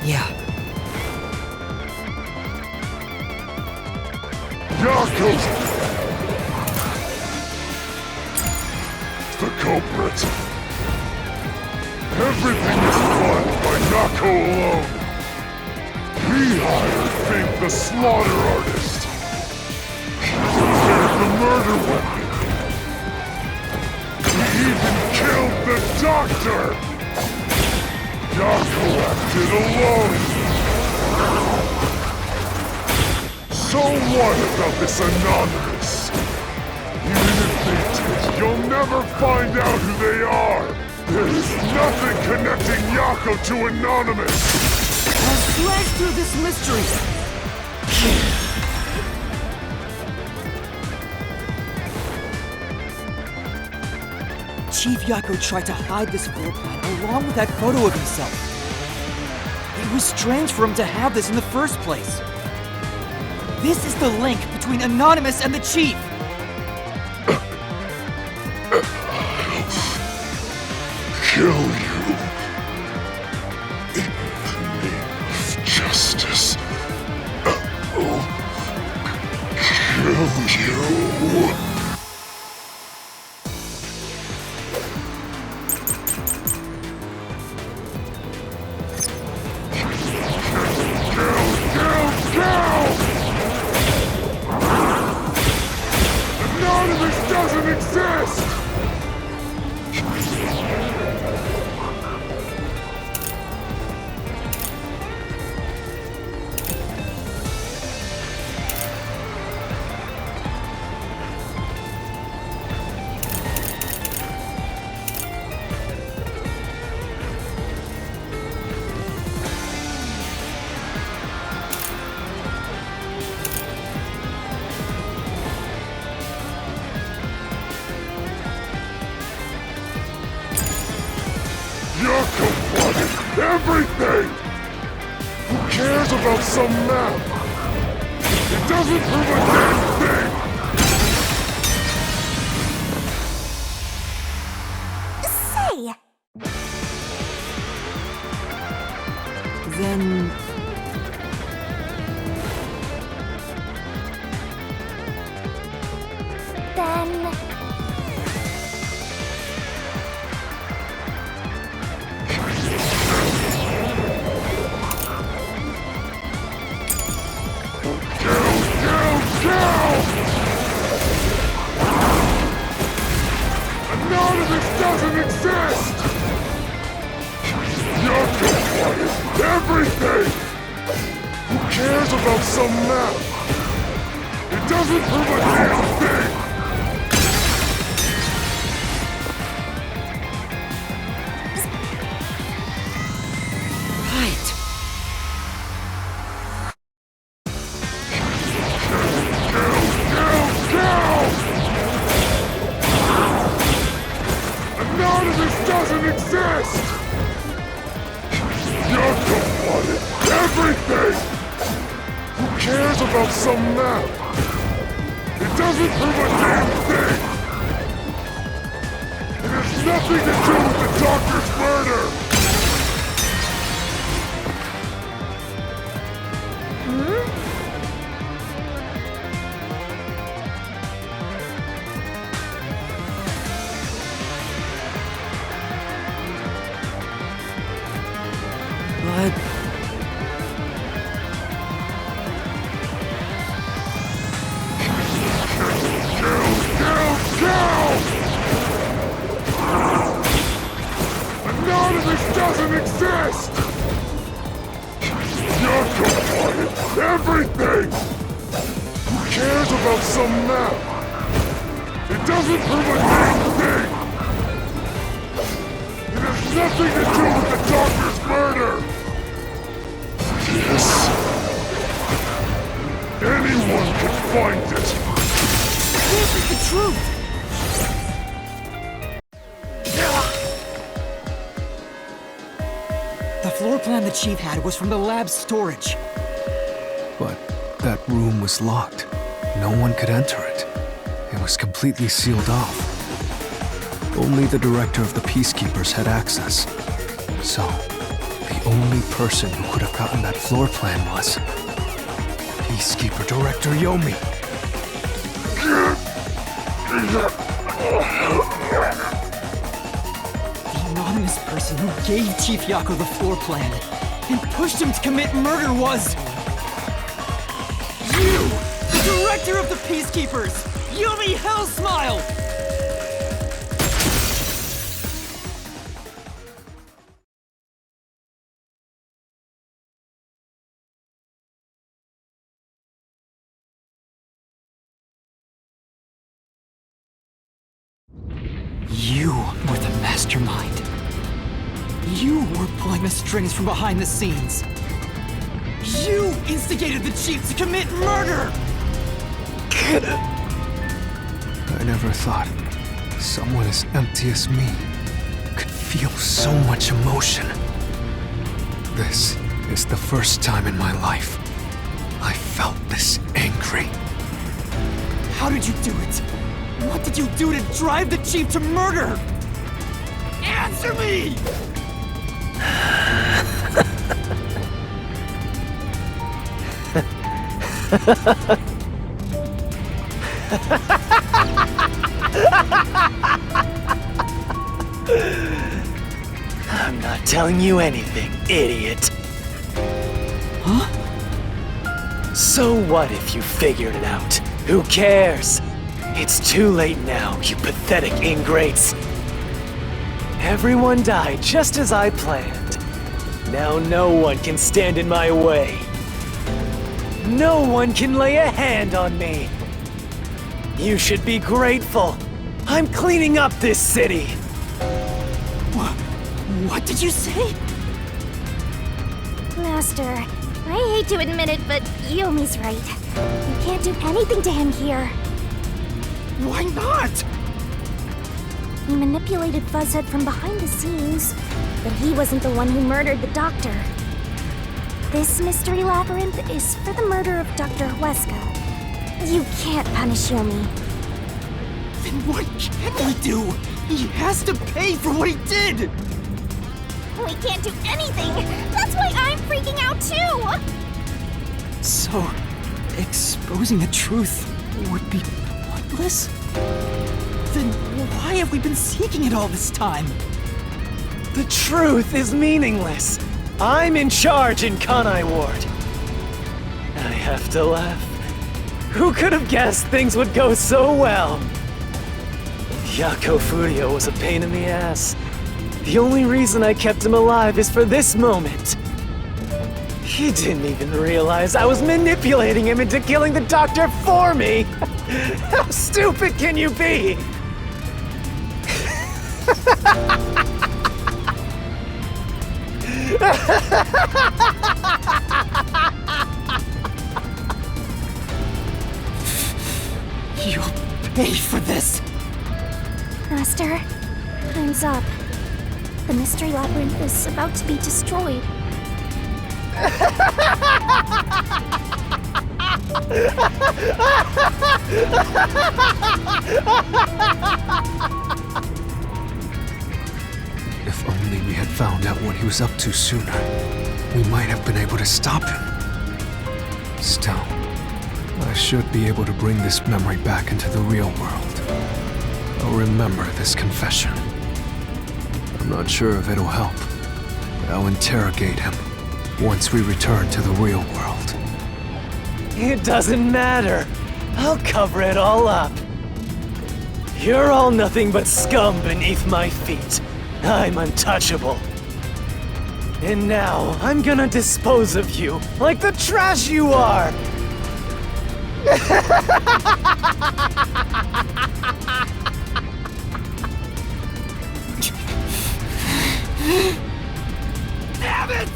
Yeah. Yako's the culprit. Everything is planned by Yako alone. He hired Fink the slaughter artist. There's the murder weapon. He even killed the doctor. Yako acted alone. So what about this Anonymous? Even if they did, you'll never find out who they are. There is nothing connecting Yako to Anonymous. Let's slash through this mystery. Chief Yako tried to hide this floor plan along with that photo of himself. It was strange for him to have this in the first place. This is the link between Anonymous and the Chief! Kill you. In the name of justice. Kill you. Anonymous doesn't exist! Yako plotted everything! Who cares about some map? It doesn't prove a damn thing! Say! then... None of this doesn't exist! You're compliant! Everything! Who cares about some map? It doesn't prove a damn thing! Right. None of this doesn't exist! You're compliant! Everything! Who cares about some map? It doesn't prove a damn thing! It has nothing to do with the doctor's murder! But... None of this doesn't exist! You're compliant! Everything! Who cares about some map? It doesn't prove a damn thing! It has nothing to do with the doctor's murder! Yes. Anyone can find it! This is the truth! The floor plan the Chief had was from the lab's storage. But that room was locked. No one could enter it. It was completely sealed off. Only the director of the Peacekeepers had access. So, the only person who could have gotten that floor plan was Peacekeeper Director Yomi. The anonymous person who gave Chief Yako the floor plan and pushed him to commit murder was... you! The director of the Peacekeepers! Yomi Hellsmile! You were the mastermind. You were pulling the strings from behind the scenes. You instigated the Chief to commit murder! I never thought someone as empty as me could feel so much emotion. This is the first time in my life I felt this angry. How did you do it? What did you do to drive the Chief to murder? Answer me! I'm not telling you anything, idiot. Huh? So what if you figured it out? Who cares? It's too late now, you pathetic ingrates. Everyone died just as I planned. Now no one can stand in my way. No one can lay a hand on me. You should be grateful. I'm cleaning up this city. What did you say? Master, I hate to admit it, but Yomi's right. You can't do anything to him here. Why not? He manipulated Fuzzhead from behind the scenes, but he wasn't the one who murdered the doctor. This mystery labyrinth is for the murder of Dr. Huesca. You can't punish Yomi. Then what can we do? He has to pay for what he did! We can't do anything! That's why I'm freaking out too! So, exposing the truth would be pointless? Then why have we been seeking it all this time? The truth is meaningless. I'm in charge in Kanai Ward. I have to laugh. Who could have guessed things would go so well? Yako Furio was a pain in the ass. The only reason I kept him alive is for this moment. He didn't even realize I was manipulating him into killing the doctor for me! How stupid can you be? You'll pay for this! Master, time's up. The Mystery Labyrinth is about to be destroyed. If only we had found out what he was up to sooner, we might have been able to stop him. Still, I should be able to bring this memory back into the real world. I'll remember this confession. I'm not sure if it'll help, but I'll interrogate him once we return to the real world. It doesn't matter. I'll cover it all up. You're all nothing but scum beneath my feet. I'm untouchable. And now, I'm gonna dispose of you like the trash you are! Damn it!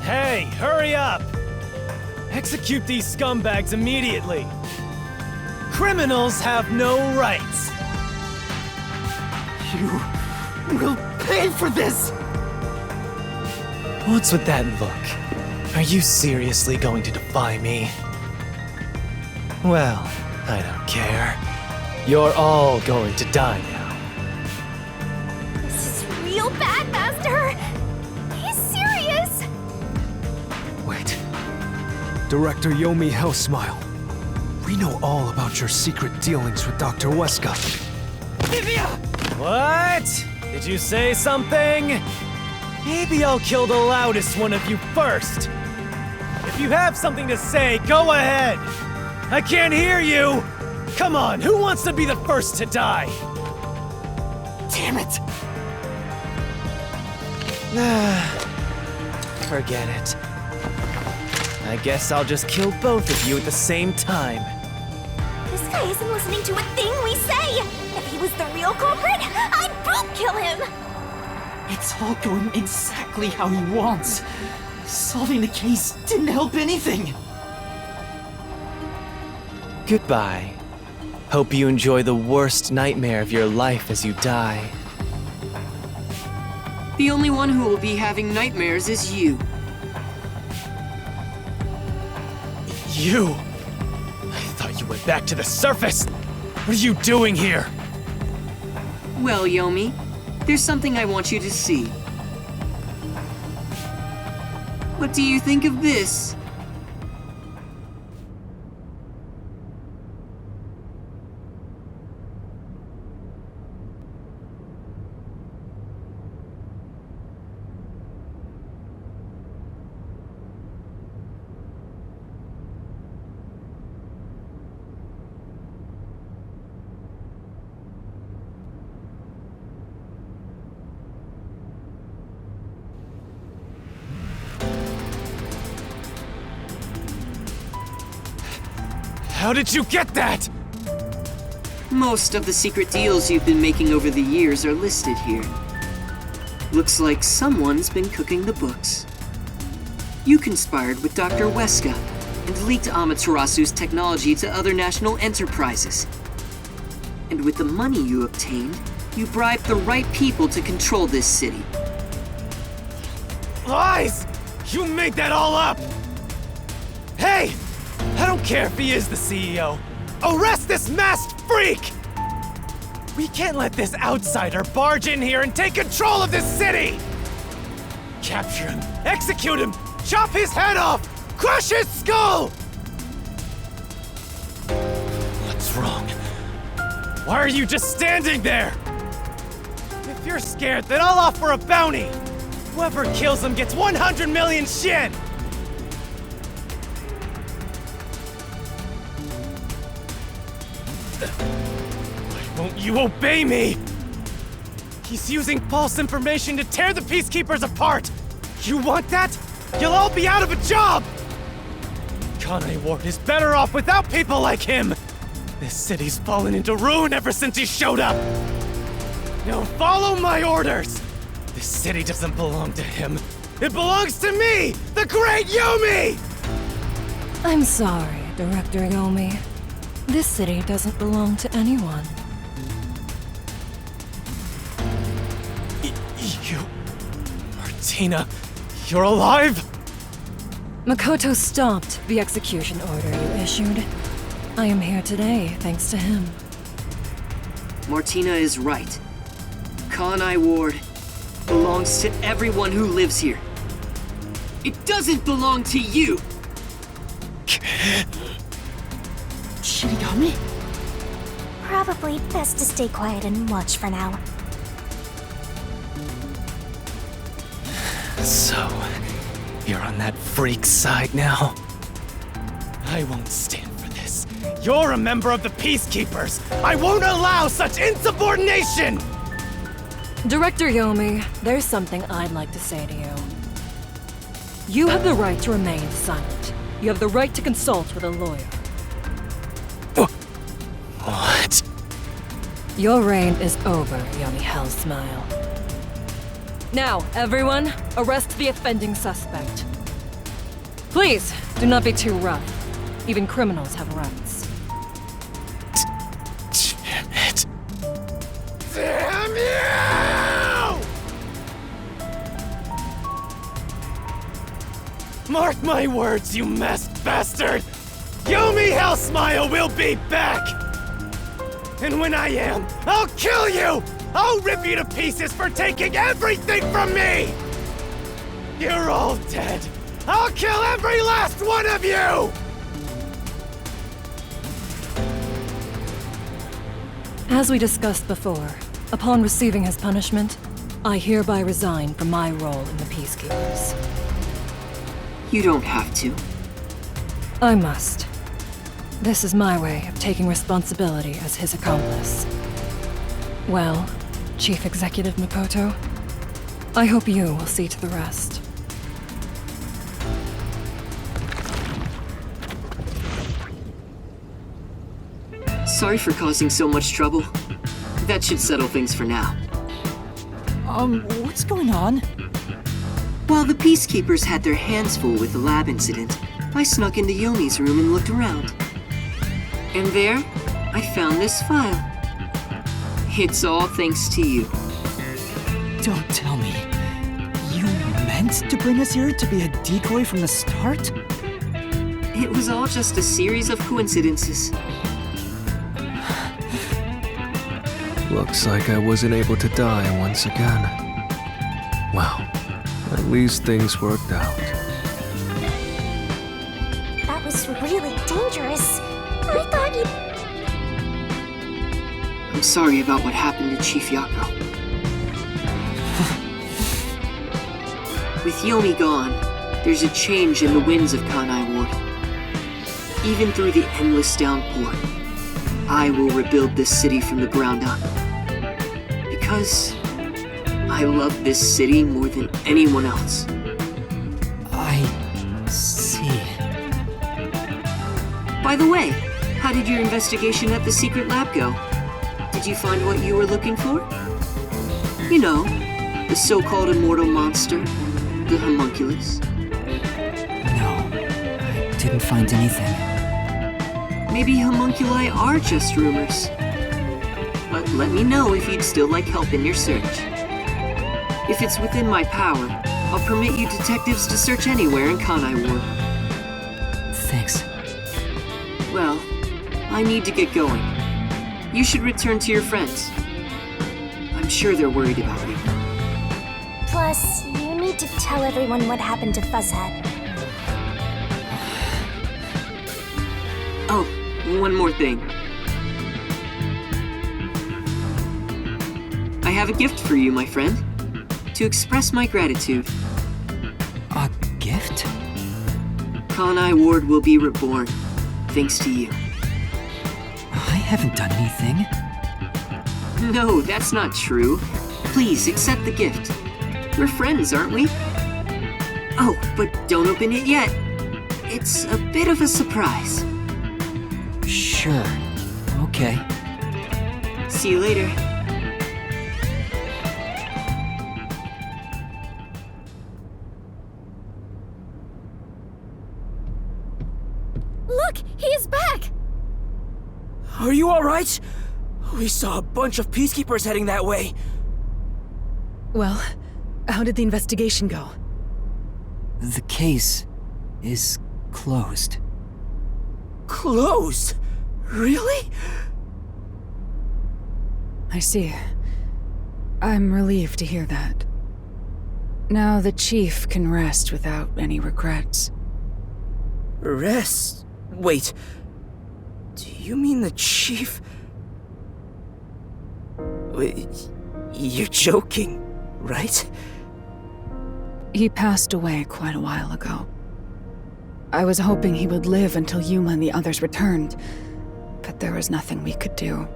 Hey, hurry up! Execute these scumbags immediately! Criminals have no rights! You will pay for this! What's with that look? Are you seriously going to defy me? Well, I don't care. You're all going to die now. This is real bad, Master! He's serious! Wait. Director Yomi Hellsmile. We know all about your secret dealings with Dr. Weska. What? Did you say something? Maybe I'll kill the loudest one of you first. If you have something to say, go ahead. I can't hear you. Come on, who wants to be the first to die? Damn it! Forget it. I guess I'll just kill both of you at the same time. This guy isn't listening to a thing we say! If he was the real culprit, I'd both kill him! It's all going exactly how he wants. Solving the case didn't help anything. Goodbye. Hope you enjoy the worst nightmare of your life as you die. The only one who will be having nightmares is you. You? I thought you went back to the surface! What are you doing here? Well, Yomi, there's something I want you to see. What do you think of this? How did you get that? Most of the secret deals you've been making over the years are listed here. Looks like someone's been cooking the books. You conspired with Dr. Weska and leaked Amaterasu's technology to other national enterprises. And with the money you obtained, you bribed the right people to control this city. Lies! You made that all up! Hey! I don't care if he is the CEO. Arrest this masked freak! We can't let this outsider barge in here and take control of this city! Capture him, execute him, chop his head off, crush his skull! What's wrong? Why are you just standing there? If you're scared, then I'll offer a bounty! Whoever kills him gets 100 million shin! Why won't you obey me? He's using false information to tear the Peacekeepers apart! You want that? You'll all be out of a job! Kanai Ward is better off without people like him! This city's fallen into ruin ever since he showed up! Now follow my orders! This city doesn't belong to him. It belongs to me! The Great Yomi! I'm sorry, Director Yomi. This city doesn't belong to anyone. You... Martina, you're alive? Makoto stopped the execution order you issued. I am here today thanks to him. Martina is right. Kanai Ward belongs to everyone who lives here. It doesn't belong to you! Shinigami? Probably best to stay quiet and watch for now. So, you're on that freak's side now? I won't stand for this. You're a member of the Peacekeepers! I won't allow such insubordination! Director Yomi, there's something I'd like to say to you. You have the right to remain silent. You have the right to consult with a lawyer. What? Your reign is over, Yomi Hellsmile. Now, everyone, arrest the offending suspect. Please, do not be too rough. Even criminals have rights. Damn it. Damn you! Mark my words, you masked bastard! Yomi Hellsmile will be back! And when I am, I'll kill you! I'll rip you to pieces for taking everything from me! You're all dead! I'll kill every last one of you! As we discussed before, upon receiving his punishment, I hereby resign from my role in the Peacekeepers. You don't have to. I must. This is my way of taking responsibility as his accomplice. Well, Chief Executive Makoto, I hope you will see to the rest. Sorry for causing so much trouble. That should settle things for now. What's going on? While the Peacekeepers had their hands full with the lab incident, I snuck into Yomi's room and looked around. And there, I found this file. It's all thanks to you. Don't tell me. You meant to bring us here to be a decoy from the start? It was all just a series of coincidences. Looks like I wasn't able to die once again. Well, at least things worked out. That was really dangerous. I thought you... I'm sorry about what happened to Chief Yako. With Yomi gone, there's a change in the winds of Kanai Ward. Even through the endless downpour, I will rebuild this city from the ground up. Because I love this city more than anyone else. I see. By the way, how did your investigation at the secret lab go? Did you find what you were looking for? You know, the so-called immortal monster, the homunculus. No, I didn't find anything. Maybe homunculi are just rumors. But let me know if you'd still like help in your search. If it's within my power, I'll permit you detectives to search anywhere in Kanai Ward. Thanks. Well, I need to get going. You should return to your friends. I'm sure they're worried about you. Plus, you need to tell everyone what happened to Fuzzhead. Oh, one more thing. I have a gift for you, my friend. To express my gratitude. A gift? Kanai Ward will be reborn, thanks to you. I haven't done anything. No, that's not true. Please, accept the gift. We're friends, aren't we? Oh, but don't open it yet. It's a bit of a surprise. Sure. Okay. See you later. Look! He is back! Are you alright? We saw a bunch of peacekeepers heading that way. Well, how did the investigation go? The case is closed. Closed? Really? I see. I'm relieved to hear that. Now the chief can rest without any regrets. Rest? Wait. Do you mean the chief? Wait, you're joking, right? He passed away quite a while ago. I was hoping he would live until Yuma and the others returned, but there was nothing we could do.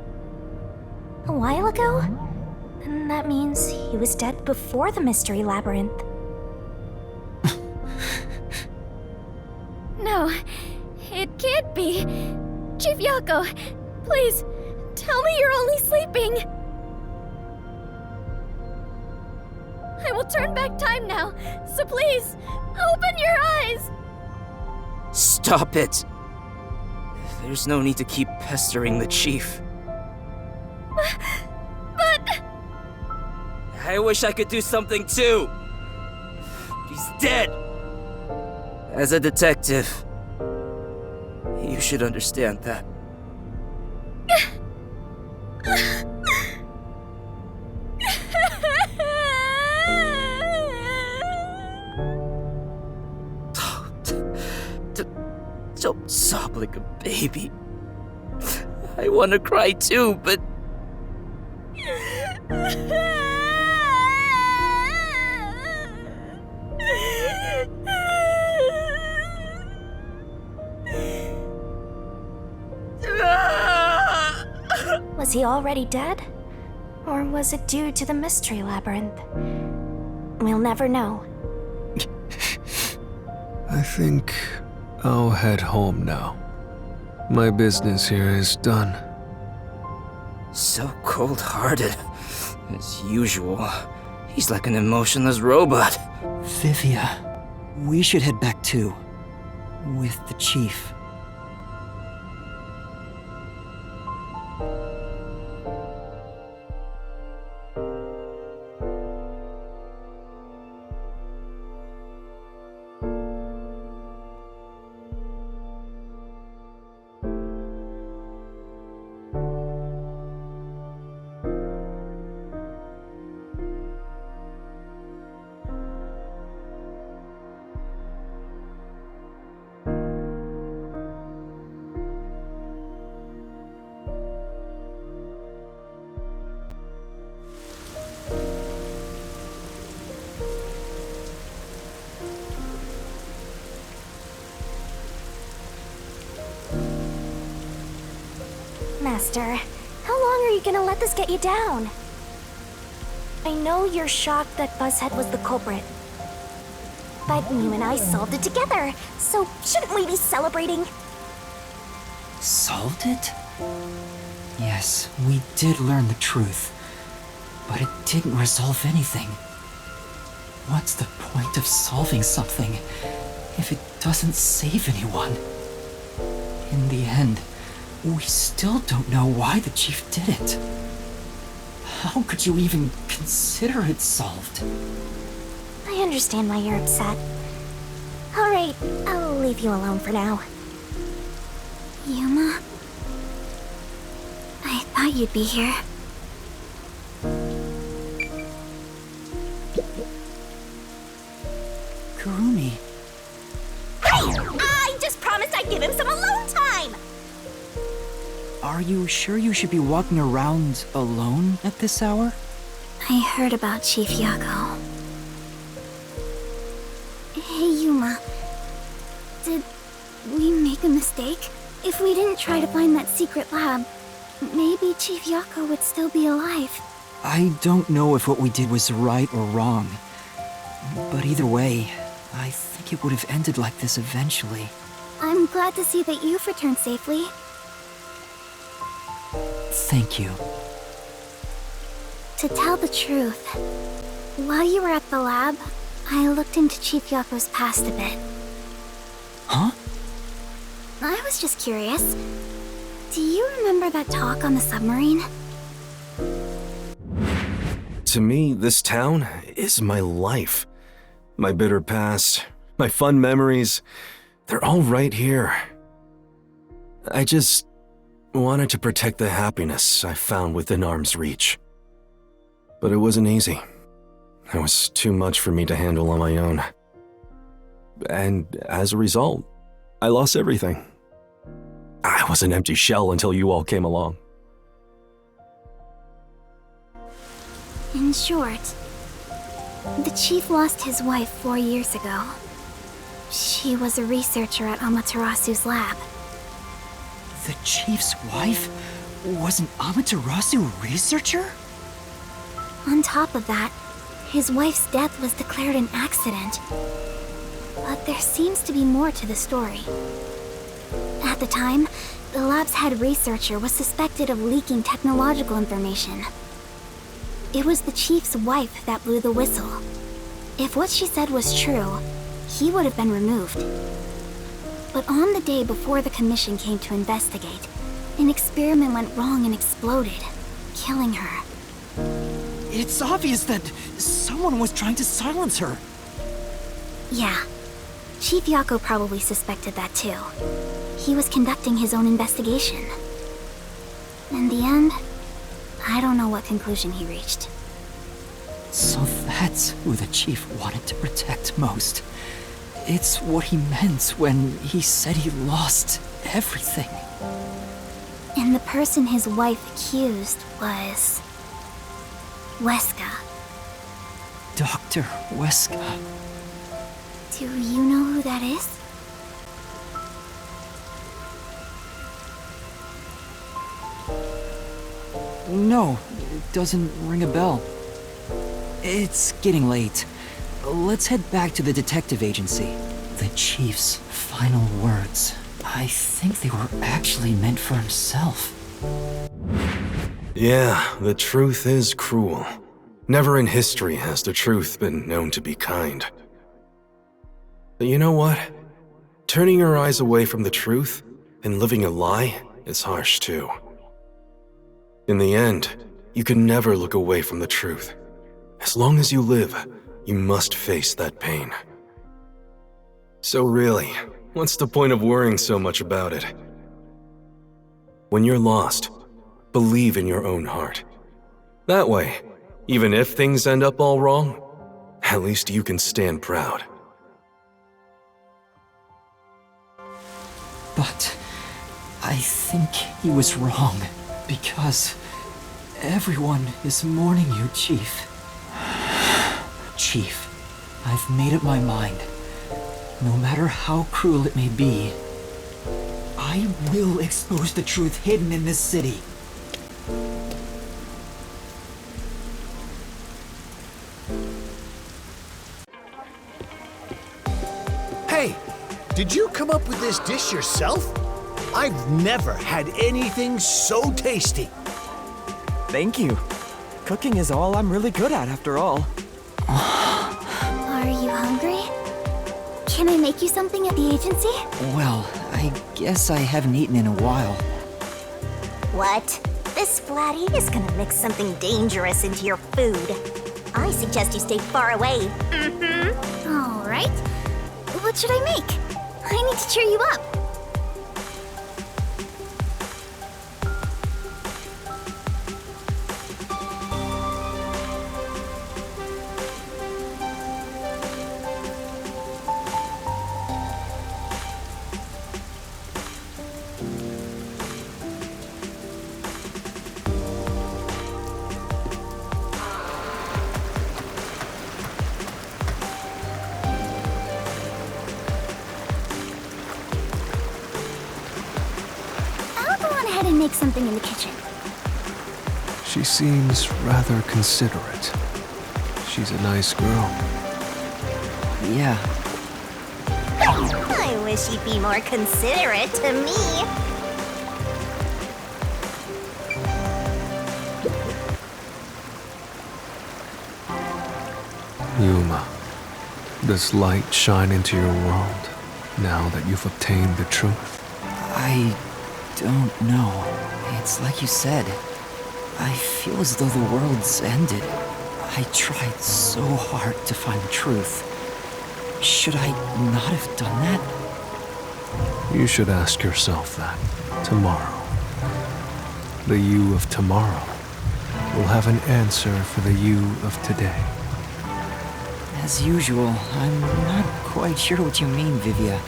A while ago? And that means he was dead before the Mystery Labyrinth. No, it can't be. Chief Yako, please, tell me you're only sleeping. I will turn back time now, so please, open your eyes! Stop it! There's no need to keep pestering the chief. But... I wish I could do something too! He's dead! As a detective, you should understand that. Don't sob like a baby. I want to cry too, but... Was he already dead? Or was it due to the Mystery Labyrinth? We'll never know. I think I'll head home now. My business here is done. So cold-hearted. As usual. He's like an emotionless robot. Vivia, we should head back too. With the chief. Master, how long are you gonna let this get you down? I know you're shocked that Buzzhead was the culprit. But you and I solved it together, so shouldn't we be celebrating? Solved it? Yes, we did learn the truth, but it didn't resolve anything. What's the point of solving something if it doesn't save anyone? In the end, we still don't know why the chief did it. How could you even consider it solved? I understand why you're upset. Alright, I'll leave you alone for now. Yuma? I thought you'd be here. Kurumi. Hey! I just promised I'd give him some alone time! Are you sure you should be walking around alone at this hour? I heard about Chief Yako. Hey, Yuma. Did we make a mistake? If we didn't try to find that secret lab, maybe Chief Yako would still be alive. I don't know if what we did was right or wrong. But either way, I think it would have ended like this eventually. I'm glad to see that you've returned safely. Thank you. To tell the truth, while you were at the lab, I looked into Chief Yako's past a bit. Huh? I was just curious. Do you remember that talk on the submarine? To me, this town is my life. My bitter past, my fun memories, they're all right here. I just wanted to protect the happiness I found within arm's reach. But it wasn't easy. It was too much for me to handle on my own. And as a result, I lost everything. I was an empty shell until you all came along. In short, the chief lost his wife 4 years ago. She was a researcher at Amaterasu's lab. The chief's wife was an Amaterasu researcher? On top of that, his wife's death was declared an accident. But there seems to be more to the story. At the time, the lab's head researcher was suspected of leaking technological information. It was the chief's wife that blew the whistle. If what she said was true, he would have been removed. But on the day before the commission came to investigate, an experiment went wrong and exploded, killing her. It's obvious that someone was trying to silence her. Yeah, Chief Yako probably suspected that too. He was conducting his own investigation. In the end, I don't know what conclusion he reached. So that's who the chief wanted to protect most. It's what he meant when he said he lost everything. And the person his wife accused was... Weska. Dr. Weska. Do you know who that is? No, it doesn't ring a bell. It's getting late. Let's head back to the detective agency. The chief's final words. I think they were actually meant for himself. Yeah, the truth is cruel. Never in history has the truth been known to be kind. But you know what? Turning your eyes away from the truth and living a lie is harsh too. In the end, you can never look away from the truth. As long as you live, you must face that pain. So really, what's the point of worrying so much about it? When you're lost, believe in your own heart. That way, even if things end up all wrong, at least you can stand proud. But I think he was wrong, because everyone is mourning you, Chief. Chief, I've made up my mind. No matter how cruel it may be, I will expose the truth hidden in this city. Hey, did you come up with this dish yourself? I've never had anything so tasty. Thank you. Cooking is all I'm really good at, after all. Are you hungry? Can I make you something at the agency? Well, I guess I haven't eaten in a while. What? This flatty is gonna mix something dangerous into your food. I suggest you stay far away. All right. What should I make? I need to cheer you up. And make something in the kitchen. She seems rather considerate. She's a nice girl. Yeah. I wish you'd be more considerate to me. Yuma, does light shine into your world now that you've obtained the truth? I don't know. It's like you said. I feel as though the world's ended. I tried so hard to find the truth. Should I not have done that? You should ask yourself that tomorrow. The you of tomorrow will have an answer for the you of today. As usual, I'm not quite sure what you mean, Vivia.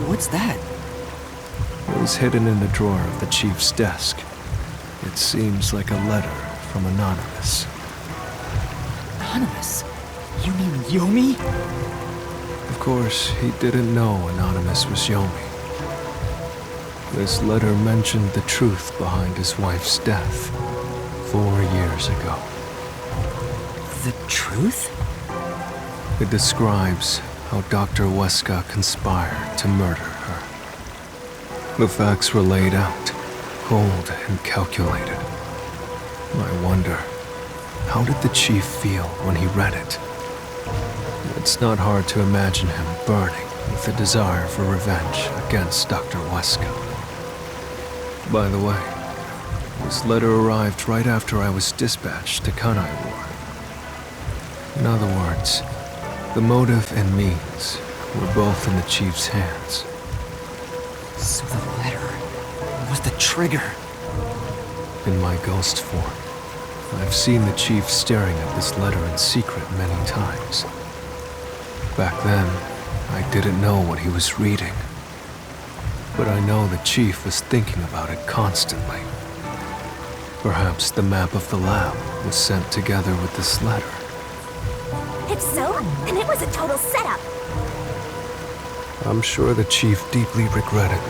What's that? It was hidden in the drawer of the chief's desk. It seems like a letter from Anonymous. Anonymous? You mean Yomi? Of course, he didn't know Anonymous was Yomi. This letter mentioned the truth behind his wife's death 4 years ago. The truth? It describes how Dr. Weska conspired to murder her. The facts were laid out, cold and calculated. I wonder, how did the chief feel when he read it? It's not hard to imagine him burning with a desire for revenge against Dr. Weska. By the way, this letter arrived right after I was dispatched to Kanai Ward. In other words, the motive and means were both in the chief's hands. So the letter was the trigger. In my ghost form, I've seen the chief staring at this letter in secret many times. Back then, I didn't know what he was reading. But I know the chief was thinking about it constantly. Perhaps the map of the lab was sent together with this letter. If so, then it was a total setup. I'm sure the chief deeply regretted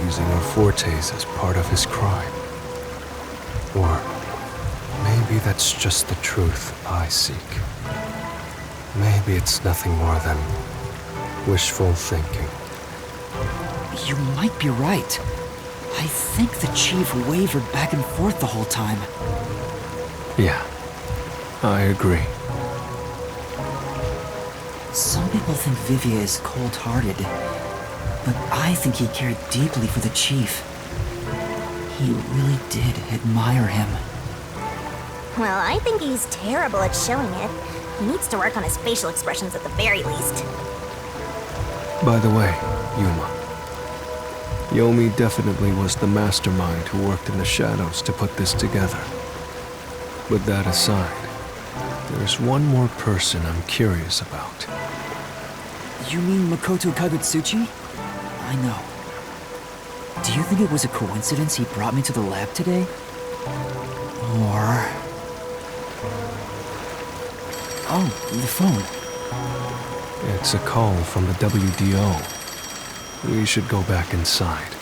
using her fortes as part of his crime. Or maybe that's just the truth I seek. Maybe it's nothing more than wishful thinking. You might be right. I think the chief wavered back and forth the whole time. Yeah, I agree. Some people think Vivia is cold-hearted, but I think he cared deeply for the chief. He really did admire him. Well, I think he's terrible at showing it. He needs to work on his facial expressions at the very least. By the way, Yuma, Yomi definitely was the mastermind who worked in the shadows to put this together. But that aside, there's one more person I'm curious about. You mean Makoto Kagutsuchi? I know. Do you think it was a coincidence he brought me to the lab today? Or... Oh, the phone. It's a call from the WDO. We should go back inside.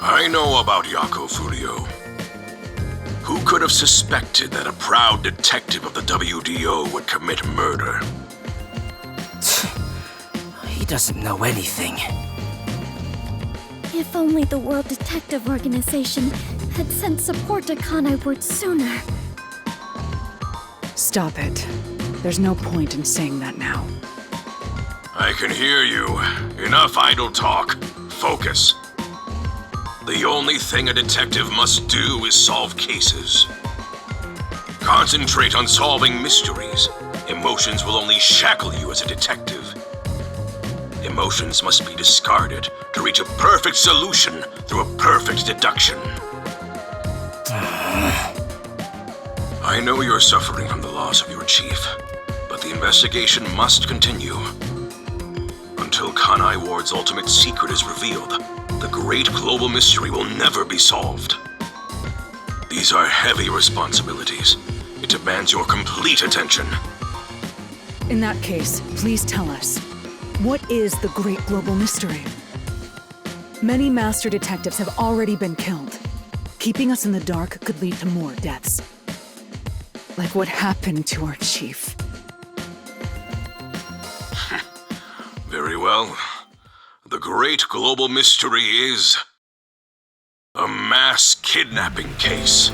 I know about Yako Furio. Who could have suspected that a proud detective of the WDO would commit murder? He doesn't know anything. If only the World Detective Organization had sent support to Kanai Ward sooner. Stop it. There's no point in saying that now. I can hear you. Enough idle talk. Focus. The only thing a detective must do is solve cases. Concentrate on solving mysteries. Emotions will only shackle you as a detective. Emotions must be discarded to reach a perfect solution through a perfect deduction. I know you're suffering from the loss of your chief, but the investigation must continue. Until Kanai Ward's ultimate secret is revealed, the great global mystery will never be solved. These are heavy responsibilities. It demands your complete attention. In that case, please tell us, what is the great global mystery? Many master detectives have already been killed. Keeping us in the dark could lead to more deaths. Like what happened to our chief. Very well. The great global mystery is a mass kidnapping case.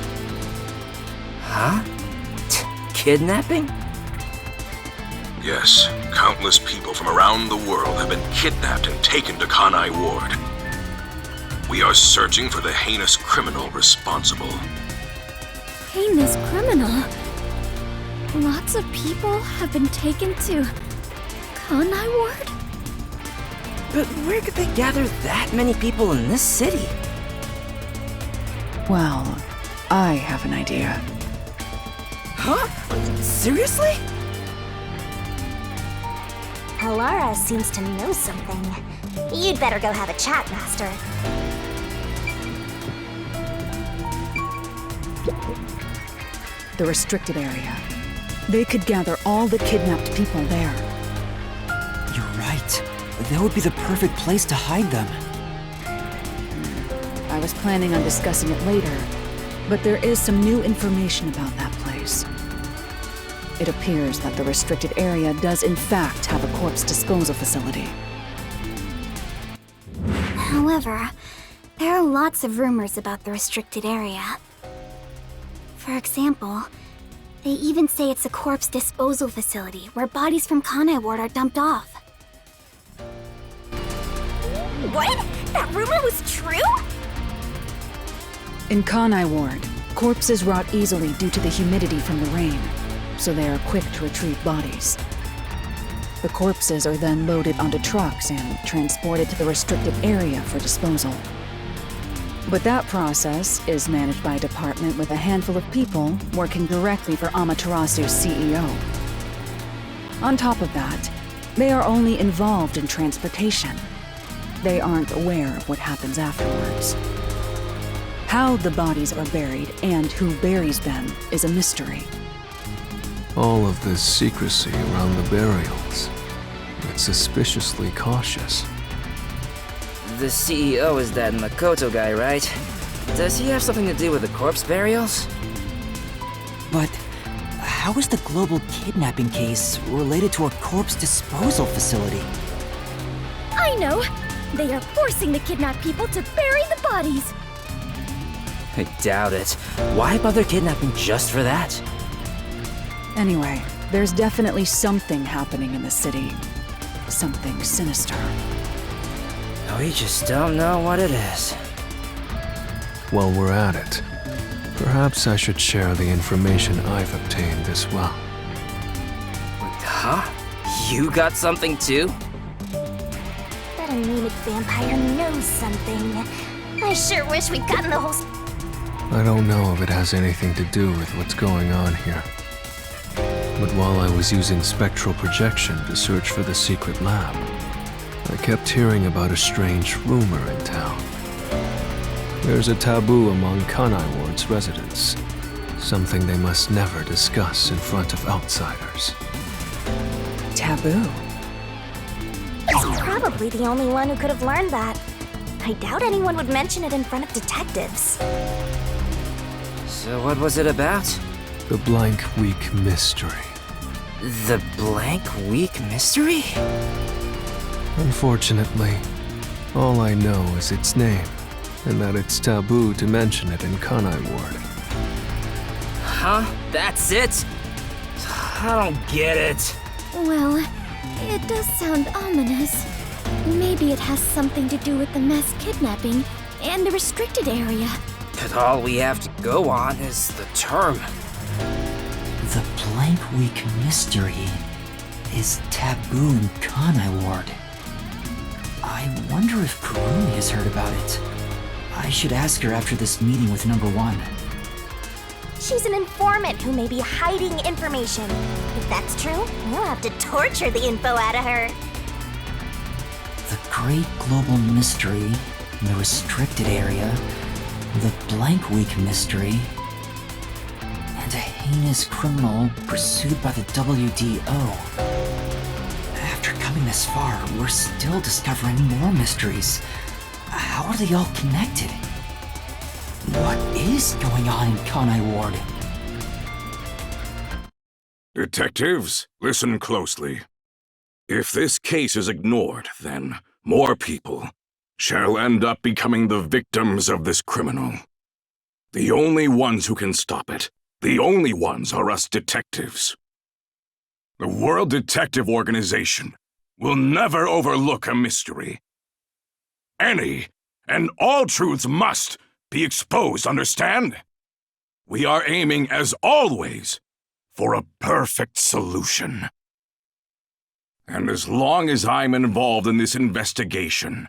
Huh? Kidnapping? Yes, countless people from around the world have been kidnapped and taken to Kanai Ward. We are searching for the heinous criminal responsible. Heinous criminal? Lots of people have been taken to Kanai Ward? But where could they gather that many people in this city? Well, I have an idea. Huh? Seriously? Alara seems to know something. You'd better go have a chat, Master. The restricted area. They could gather all the kidnapped people there. You're right. That would be the perfect place to hide them. I was planning on discussing it later, but there is some new information about that place. It appears that the restricted area does in fact have a corpse disposal facility. However, there are lots of rumors about the restricted area. For example, they even say it's a corpse disposal facility where bodies from Kanai Ward are dumped off. What? That rumor was true? In Kanai Ward, corpses rot easily due to the humidity from the rain, so they are quick to retrieve bodies. The corpses are then loaded onto trucks and transported to the restricted area for disposal. But that process is managed by a department with a handful of people working directly for Amaterasu's CEO. On top of that, they are only involved in transportation. They aren't aware of what happens afterwards. How the bodies are buried and who buries them is a mystery. All of this secrecy around the burials. It's suspiciously cautious. The CEO is that Makoto guy, right? Does he have something to do with the corpse burials? But how is the global kidnapping case related to a corpse disposal facility? I know! They are forcing the kidnapped people to bury the bodies! I doubt it. Why bother kidnapping just for that? Anyway, there's definitely something happening in the city. Something sinister. We just don't know what it is. While we're at it, perhaps I should share the information I've obtained as well. Huh? You got something too? That anemic vampire knows something. I sure wish we'd gotten the whole... I don't know if it has anything to do with what's going on here. But while I was using spectral projection to search for the secret lab, I kept hearing about a strange rumor in town. There's a taboo among Kanai Ward's residents. Something they must never discuss in front of outsiders. Taboo? He's probably the only one who could have learned that. I doubt anyone would mention it in front of detectives. So what was it about? The blank week mystery. The blank week mystery? Unfortunately, all I know is its name, and that it's taboo to mention it in Kanai Ward. Huh? That's it? I don't get it. Well, it does sound ominous. Maybe it has something to do with the mass kidnapping and the restricted area. But all we have to go on is the term. The blank week mystery is taboo in Kanai Ward. I wonder if Kurumi has heard about it. I should ask her after this meeting with number 1. She's an informant who may be hiding information. If that's true, we'll have to torture the info out of her. The great global mystery, the restricted area, the blank week mystery, and a heinous criminal pursued by the WDO. After coming this far, we're still discovering more mysteries. How are they all connected? What is going on in Kanai Ward? Detectives, listen closely. If this case is ignored, then more people shall end up becoming the victims of this criminal. The only ones who can stop it, the only ones are us detectives. The World Detective Organization will never overlook a mystery. Any and all truths must be exposed, understand? We are aiming, as always, for a perfect solution. And as long as I'm involved in this investigation,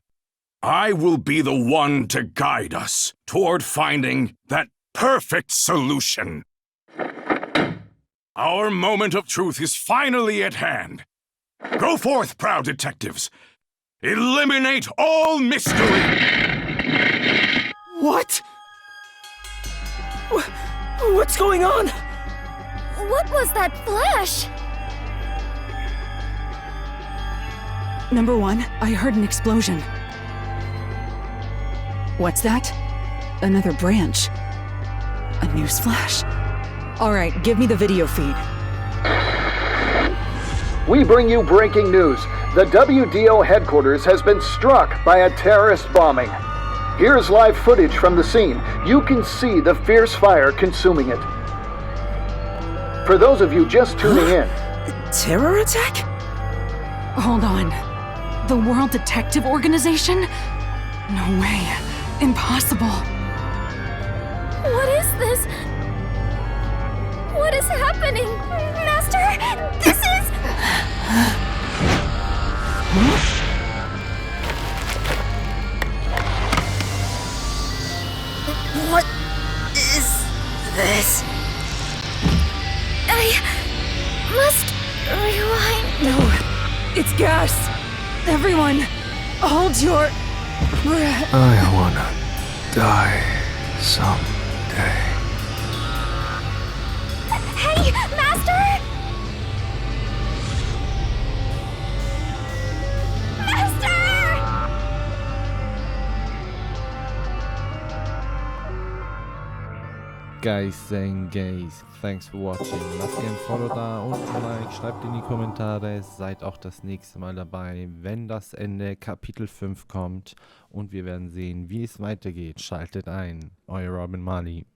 I will be the one to guide us toward finding that perfect solution. Our moment of truth is finally at hand. Go forth, proud detectives. Eliminate all mystery! What? What's going on? What was that flash? Number 1, I heard an explosion. What's that? Another branch. A news flash. All right, give me the video feed. We bring you breaking news. The WDO headquarters has been struck by a terrorist bombing. Here's live footage from the scene. You can see the fierce fire consuming it. For those of you just tuning in... Terror attack? Hold on. The World Detective Organization? No way. Impossible. What is this? What is happening? Master, this is... What is this? I must rewind. No, it's gas. Everyone, hold your breath. I wanna die someday. Hey, Master! Guys saying Gays. Thanks for watching. Lasst gerne ein Follow da und ein Like. Schreibt in die Kommentare. Seid auch das nächste Mal dabei, wenn das Ende Kapitel 5 kommt. Und wir werden sehen, wie es weitergeht. Schaltet ein. Euer Robin Marley.